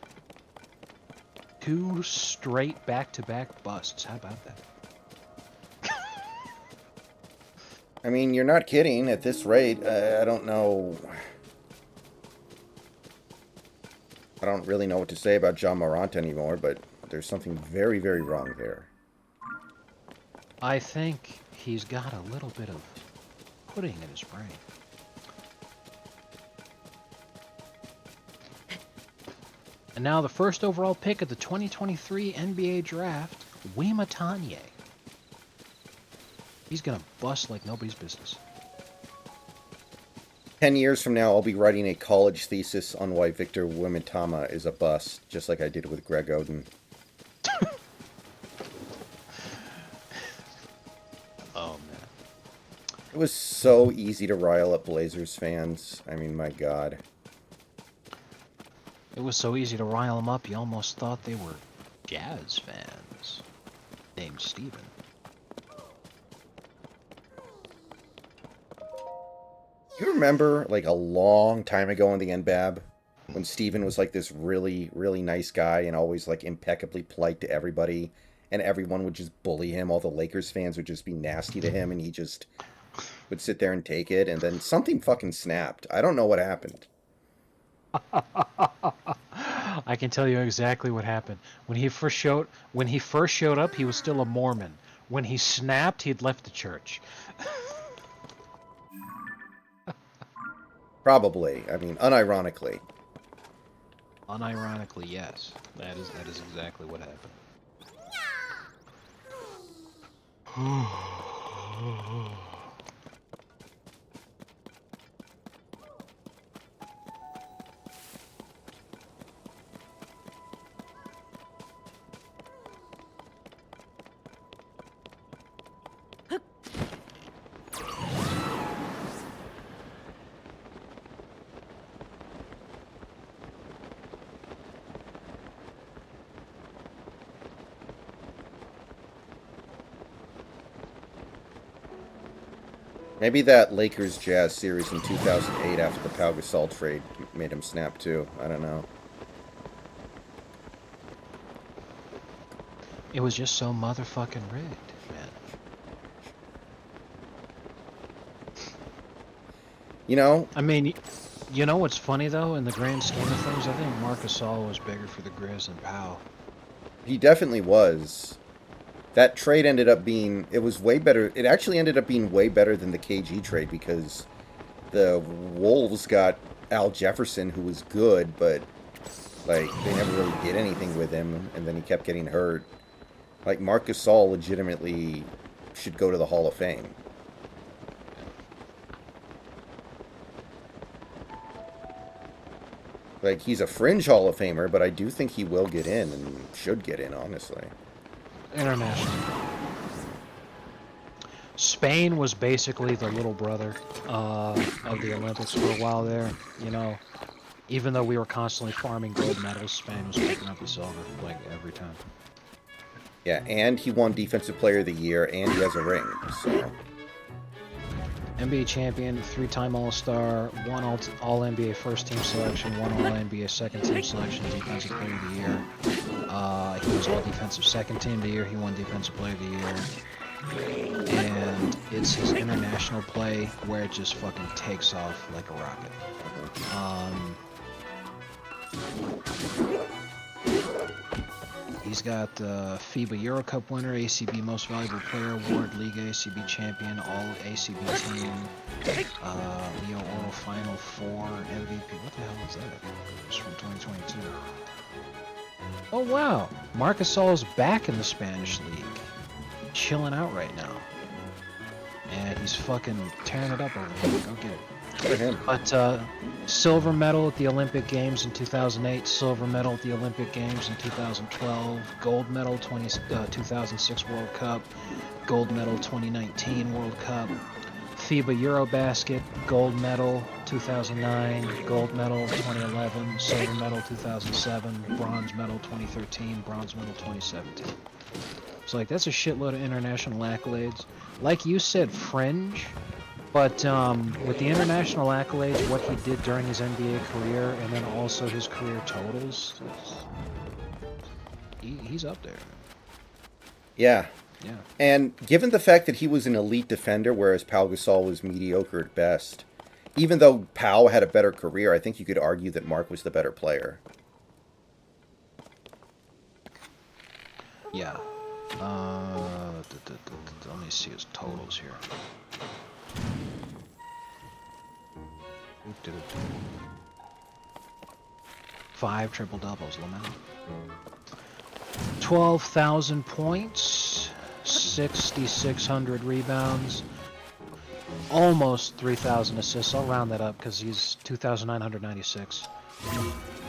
[SPEAKER 2] 2 straight back-to-back busts. How about that?
[SPEAKER 1] I mean, you're not kidding. At this rate, I don't know. I don't really know what to say about John Morant anymore, but there's something very, very wrong there.
[SPEAKER 2] I think he's got a little bit of pudding in his brain. And now the first overall pick of the 2023 NBA Draft, Wima Tanye. He's going to bust like nobody's business.
[SPEAKER 1] 10 years from now, I'll be writing a college thesis on why Victor Wembanyama is a bust, just like I did with Greg Oden.
[SPEAKER 2] Oh, man.
[SPEAKER 1] It was so easy to rile up Blazers fans. I mean, my God.
[SPEAKER 2] It was so easy to rile them up, you almost thought they were Jazz fans. Named Steven.
[SPEAKER 1] You remember, like, a long time ago in the NBAB, when Steven was, like, this really, really nice guy and always, like, impeccably polite to everybody, and everyone would just bully him, all the Lakers fans would just be nasty to him, and he just would sit there and take it, and then something fucking snapped. I don't know what happened.
[SPEAKER 2] I can tell you exactly what happened. When he first showed up, he was still a Mormon. When he snapped, he'd left the church.
[SPEAKER 1] Probably. I mean, unironically.
[SPEAKER 2] Unironically, yes. That is exactly what happened.
[SPEAKER 1] Maybe that Lakers Jazz series in 2008 after the Pau Gasol trade made him snap too. I don't know.
[SPEAKER 2] It was just so motherfucking rigged, man.
[SPEAKER 1] You know,
[SPEAKER 2] I mean, you know what's funny though? In the grand scheme of things, I think Marc Gasol was bigger for the Grizz than Powell.
[SPEAKER 1] he definitely was. That trade ended up being, it was way better. It actually ended up being way better than the KG trade because the Wolves got Al Jefferson, who was good, but like they never really did anything with him, and then he kept getting hurt. Like Marc Gasol legitimately should go to the Hall of Fame. Like he's a fringe Hall of Famer, but I do think he will get in and should get in, honestly.
[SPEAKER 2] International. Spain was basically the little brother of the Olympics for a while there. You know, even though we were constantly farming gold medals, Spain was picking up the silver like every time.
[SPEAKER 1] Yeah, and he won Defensive Player of the Year, and he has a ring. So
[SPEAKER 2] NBA champion, 3-time All-Star, one All-NBA first-team selection, one All-NBA second-team selection, Defensive Player of the Year. He was All-Defensive second-team of the year. He won Defensive Player of the Year. And it's his international play where it just fucking takes off like a rocket. He's got FIBA Euro Cup winner, ACB Most Valuable Player Award, League ACB champion, All ACB team, Leo Oral Final Four, MVP. What the hell is that? It's from 2022. Oh wow, Marc Gasol is back in the Spanish league, chilling out right now, and he's fucking tearing it up over there. Go get it.
[SPEAKER 1] for him.
[SPEAKER 2] But silver medal at the Olympic Games in 2008, silver medal at the Olympic Games in 2012, gold medal 2006 World Cup, gold medal 2019 World Cup, FIBA Eurobasket, gold medal 2009, gold medal 2011, silver medal 2007, bronze medal 2013, bronze medal 2017. So like that's a shitload of international accolades. Like you said, fringe. But with the international accolades, what he did during his NBA career, and then also his career totals, he's up there.
[SPEAKER 1] Yeah.
[SPEAKER 2] Yeah.
[SPEAKER 1] And given the fact that he was an elite defender, whereas Pau Gasol was mediocre at best, even though Pau had a better career, I think you could argue that Mark was the better player.
[SPEAKER 2] Yeah. Let me see his totals here. 5 triple doubles, Lamel. 12,000 points, 6,600 rebounds, almost 3,000 assists. I'll round that up because he's 2,996.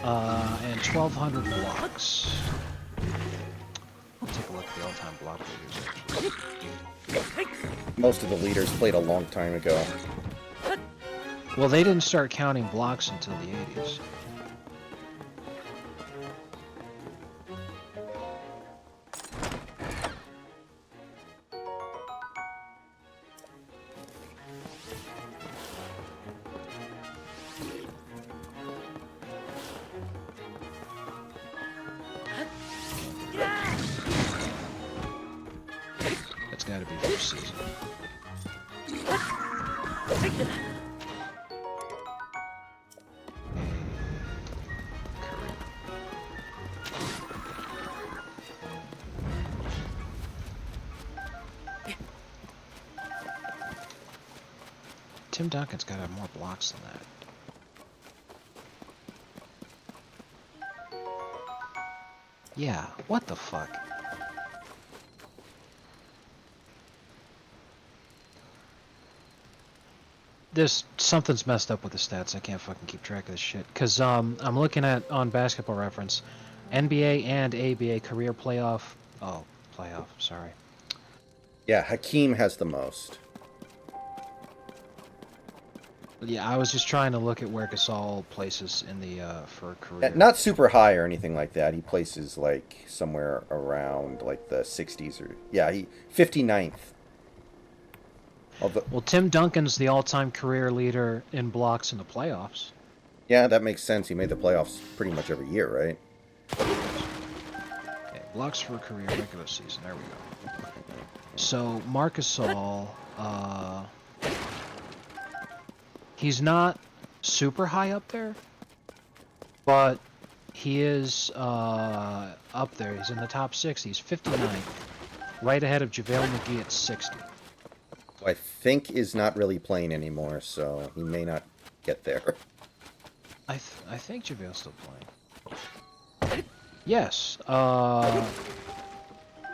[SPEAKER 2] And 1,200 blocks. I'll take a look at the all-time block leaders, actually.
[SPEAKER 1] Most of the leaders played a long time ago.
[SPEAKER 2] Well, they didn't start counting blocks until the 80s. That's gotta be first season. Tim Duncan's got to have more blocks than that. Yeah, what the fuck? Something's messed up with the stats. I can't fucking keep track of this shit. Cause I'm looking at on Basketball Reference, NBA and ABA career playoff. Oh, playoff. Sorry.
[SPEAKER 1] Yeah, Hakeem has the most.
[SPEAKER 2] Yeah, I was just trying to look at where Gasol places in the for career.
[SPEAKER 1] Not super high or anything like that. He places like somewhere around like the 60s or yeah, he 59th. Although,
[SPEAKER 2] Well, Tim Duncan's the all-time career leader in blocks in the playoffs.
[SPEAKER 1] yeah, that makes sense. He made the playoffs pretty much every year, right?
[SPEAKER 2] Okay, blocks for career regular season. There we go. So Marc Gasol, he's not super high up there, but he is up there. He's in the top 60. He's 59th, right ahead of JaVale McGee at 60.
[SPEAKER 1] Who I think is not really playing anymore, so he may not get there.
[SPEAKER 2] I think JaVale's still playing. Yes.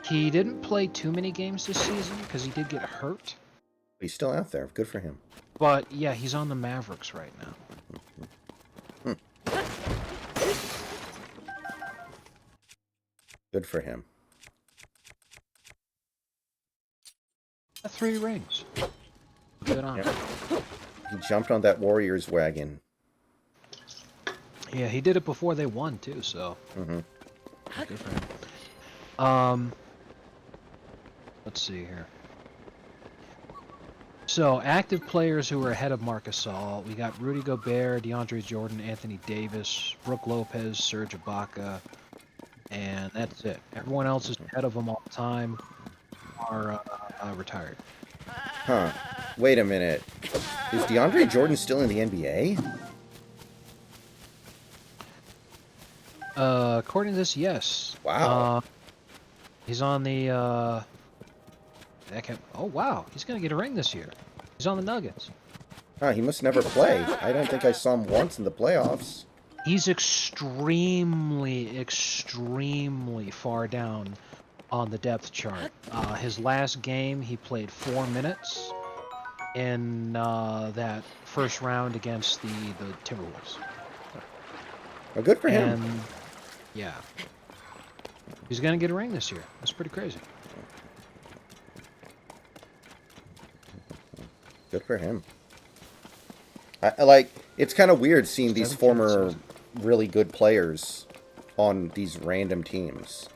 [SPEAKER 2] He didn't play too many games this season because he did get hurt.
[SPEAKER 1] He's still out there. Good for him.
[SPEAKER 2] But yeah, he's on the Mavericks right now.
[SPEAKER 1] Good for him.
[SPEAKER 2] 3 rings. Good on him.
[SPEAKER 1] He jumped on that Warriors wagon.
[SPEAKER 2] Yeah, he did it before they won too, so
[SPEAKER 1] Mm-hmm.
[SPEAKER 2] good for him. Let's see here. So, active players who are ahead of Marc Gasol. We got Rudy Gobert, DeAndre Jordan, Anthony Davis, Brook Lopez, Serge Ibaka, and that's it. Everyone else is ahead of them all the time. Are retired.
[SPEAKER 1] Huh. Wait a minute. Is DeAndre Jordan still in the NBA?
[SPEAKER 2] According to this, yes.
[SPEAKER 1] Wow.
[SPEAKER 2] He's on the. Oh wow, he's gonna get a ring this year. He's on the Nuggets.
[SPEAKER 1] Huh, he must never play. I don't think I saw him once in the playoffs.
[SPEAKER 2] He's extremely far down on the depth chart. His last game, he played 4 minutes in that first round against the Timberwolves.
[SPEAKER 1] Well, good for him.
[SPEAKER 2] And yeah, he's gonna get a ring this year. That's pretty crazy.
[SPEAKER 1] Good for him. I like, it's kind of weird seeing these
[SPEAKER 2] 17
[SPEAKER 1] former
[SPEAKER 2] season.
[SPEAKER 1] really good players on these random teams.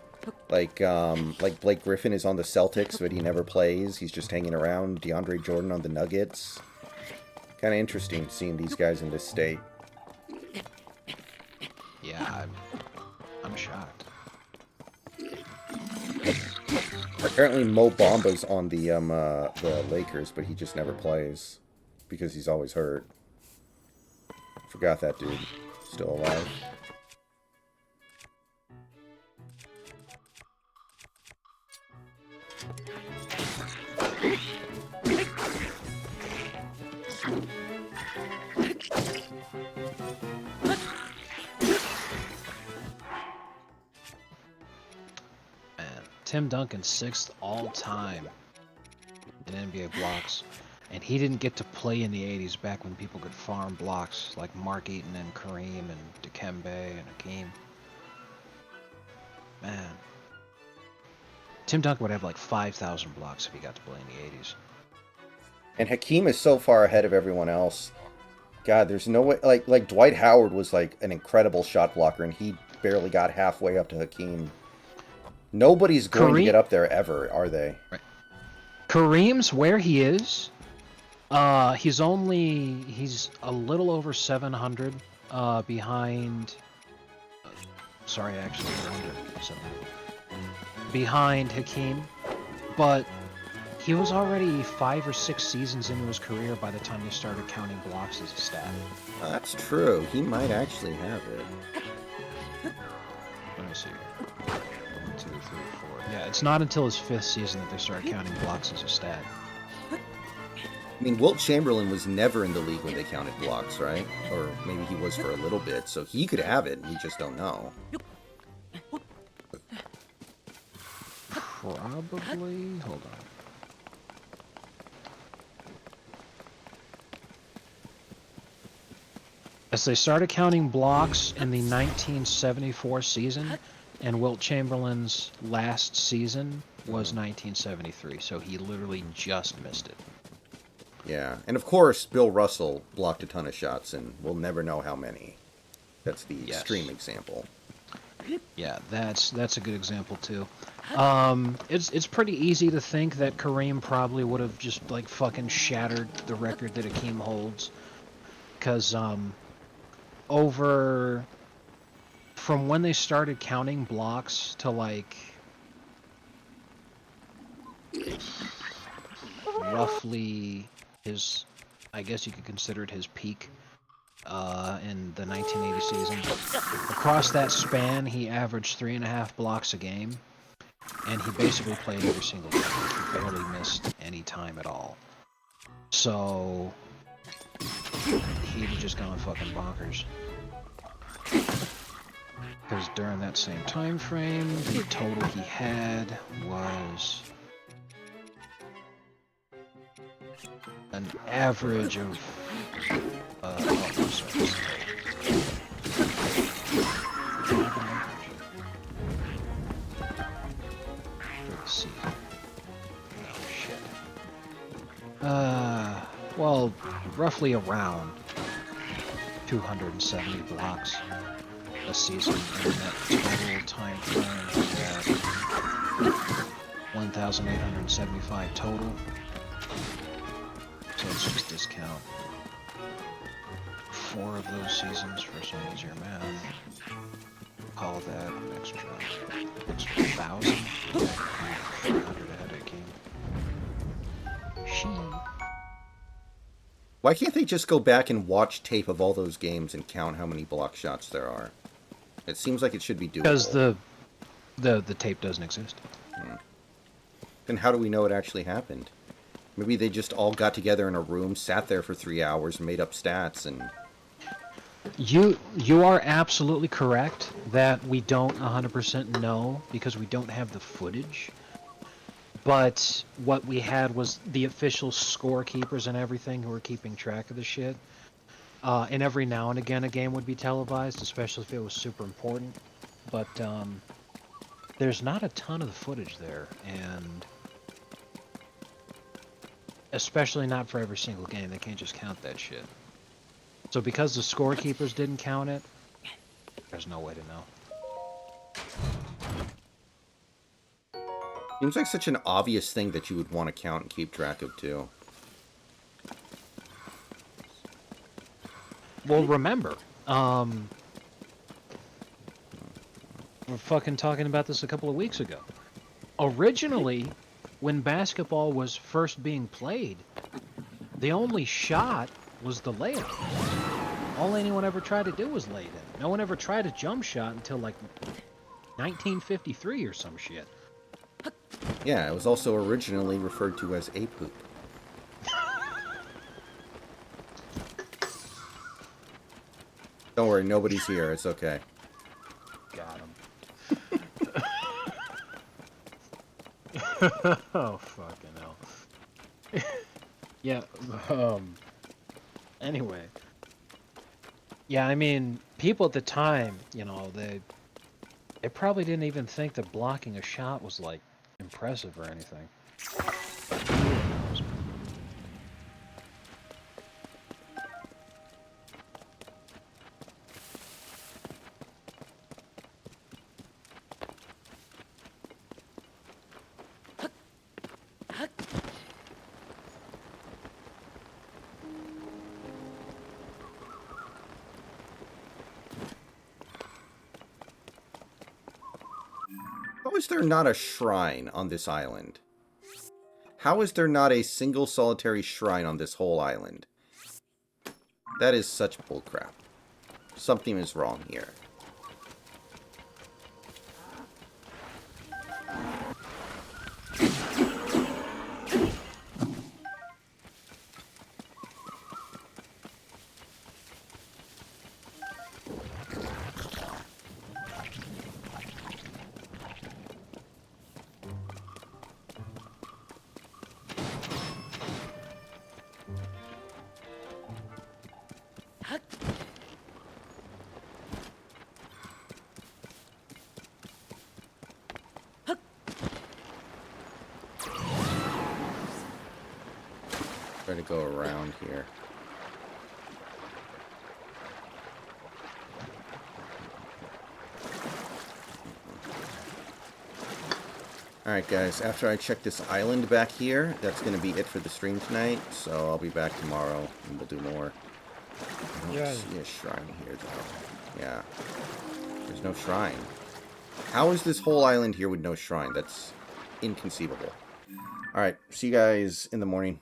[SPEAKER 1] Like Blake Griffin is on the Celtics, but he never plays. He's just hanging around. DeAndre Jordan on the Nuggets. Kind of interesting seeing these guys in this state.
[SPEAKER 2] Yeah, I'm shocked.
[SPEAKER 1] Apparently Mo Bamba's on the Lakers, but he just never plays because he's always hurt. Forgot that dude. Still alive.
[SPEAKER 2] Man, Tim Duncan 6th all time in NBA blocks, and he didn't get to play in the 80s back when people could farm blocks like Mark Eaton and Kareem and Dikembe and Hakeem. Man, Tim Duncan would have like 5,000 blocks if he got to play in the 80s.
[SPEAKER 1] And Hakeem is so far ahead of everyone else. God, there's no way. Like Dwight Howard was like an incredible shot blocker, and he barely got halfway up to Hakeem. Nobody's going to get up there ever, are they?
[SPEAKER 2] Right. Kareem's where he is. He's a little over 700 behind. Sorry, actually, 700 behind Hakeem, but he was already 5 or 6 seasons into his career by the time they started counting blocks as a stat.
[SPEAKER 1] That's true. He might actually have it.
[SPEAKER 2] Let me see. 1, 2, 3, 4. Yeah, it's not until his 5th season that they started counting blocks as a stat.
[SPEAKER 1] I mean, Wilt Chamberlain was never in the league when they counted blocks, right? Or maybe he was for a little bit, so he could have it, we just don't know.
[SPEAKER 2] Probably. Hold on. As they started counting blocks in the 1974 season, and Wilt Chamberlain's last season was 1973, so he literally just missed it.
[SPEAKER 1] Yeah, and of course, Bill Russell blocked a ton of shots, and we'll never know how many. That's the extreme example.
[SPEAKER 2] Yeah, that's a good example too. It's pretty easy to think that Kareem probably would have just like fucking shattered the record that Akeem holds, because over from when they started counting blocks to like roughly his, I guess you could consider it his peak, in the 1980 season. Across that span, he averaged 3.5 blocks a game, and he basically played every single game. He barely missed any time at all. So he'd have just gone fucking bonkers. Because during that same time frame, the total he had was an average of oh, sorry. For the season. Oh shit. Well, roughly around 270 blocks a season, and that total time frame is at 1,875 total. So let's just discount 4 of those seasons for some easier math. Call that an extra 1,000. 300 a headache game.
[SPEAKER 1] Why can't they just go back and watch tape of all those games and count how many block shots there are? It seems like it should be doable.
[SPEAKER 2] Because the tape doesn't exist.
[SPEAKER 1] Then how do we know it actually happened? Maybe they just all got together in a room, sat there for 3 hours, made up stats, and...
[SPEAKER 2] You are absolutely correct that we don't 100% know because we don't have the footage. But what we had was the official scorekeepers and everything who were keeping track of the shit. And every now and again a game would be televised, especially if it was super important. But there's not a ton of the footage there, and especially not for every single game. They can't just count that shit. So because the scorekeepers didn't count it, there's no way to know.
[SPEAKER 1] Seems like such an obvious thing that you would want to count and keep track of, too.
[SPEAKER 2] Well, remember, we're fucking talking about this a couple of weeks ago. Originally, when basketball was first being played, the only shot was the layup. All anyone ever tried to do was lay it in. No one ever tried a jump shot until like 1953 or some shit.
[SPEAKER 1] Yeah, it was also originally referred to as a poop. Don't worry, nobody's here. It's okay.
[SPEAKER 2] Got him. Oh, fucking hell. Yeah, anyway. Yeah, I mean, people at the time, you know, they probably didn't even think that blocking a shot was, like, impressive or anything.
[SPEAKER 1] How is there not a shrine on this island? How is there not a single solitary shrine on this whole island? That is such bullcrap. Something is wrong here. Try to go around here. Alright, guys. After I check this island back here, that's going to be it for the stream tonight. So I'll be back tomorrow, and we'll do more. I don't
[SPEAKER 4] Yeah.
[SPEAKER 1] see a shrine here, though. Yeah. There's no shrine. How is this whole island here with no shrine? That's inconceivable. Alright, see you guys in the morning.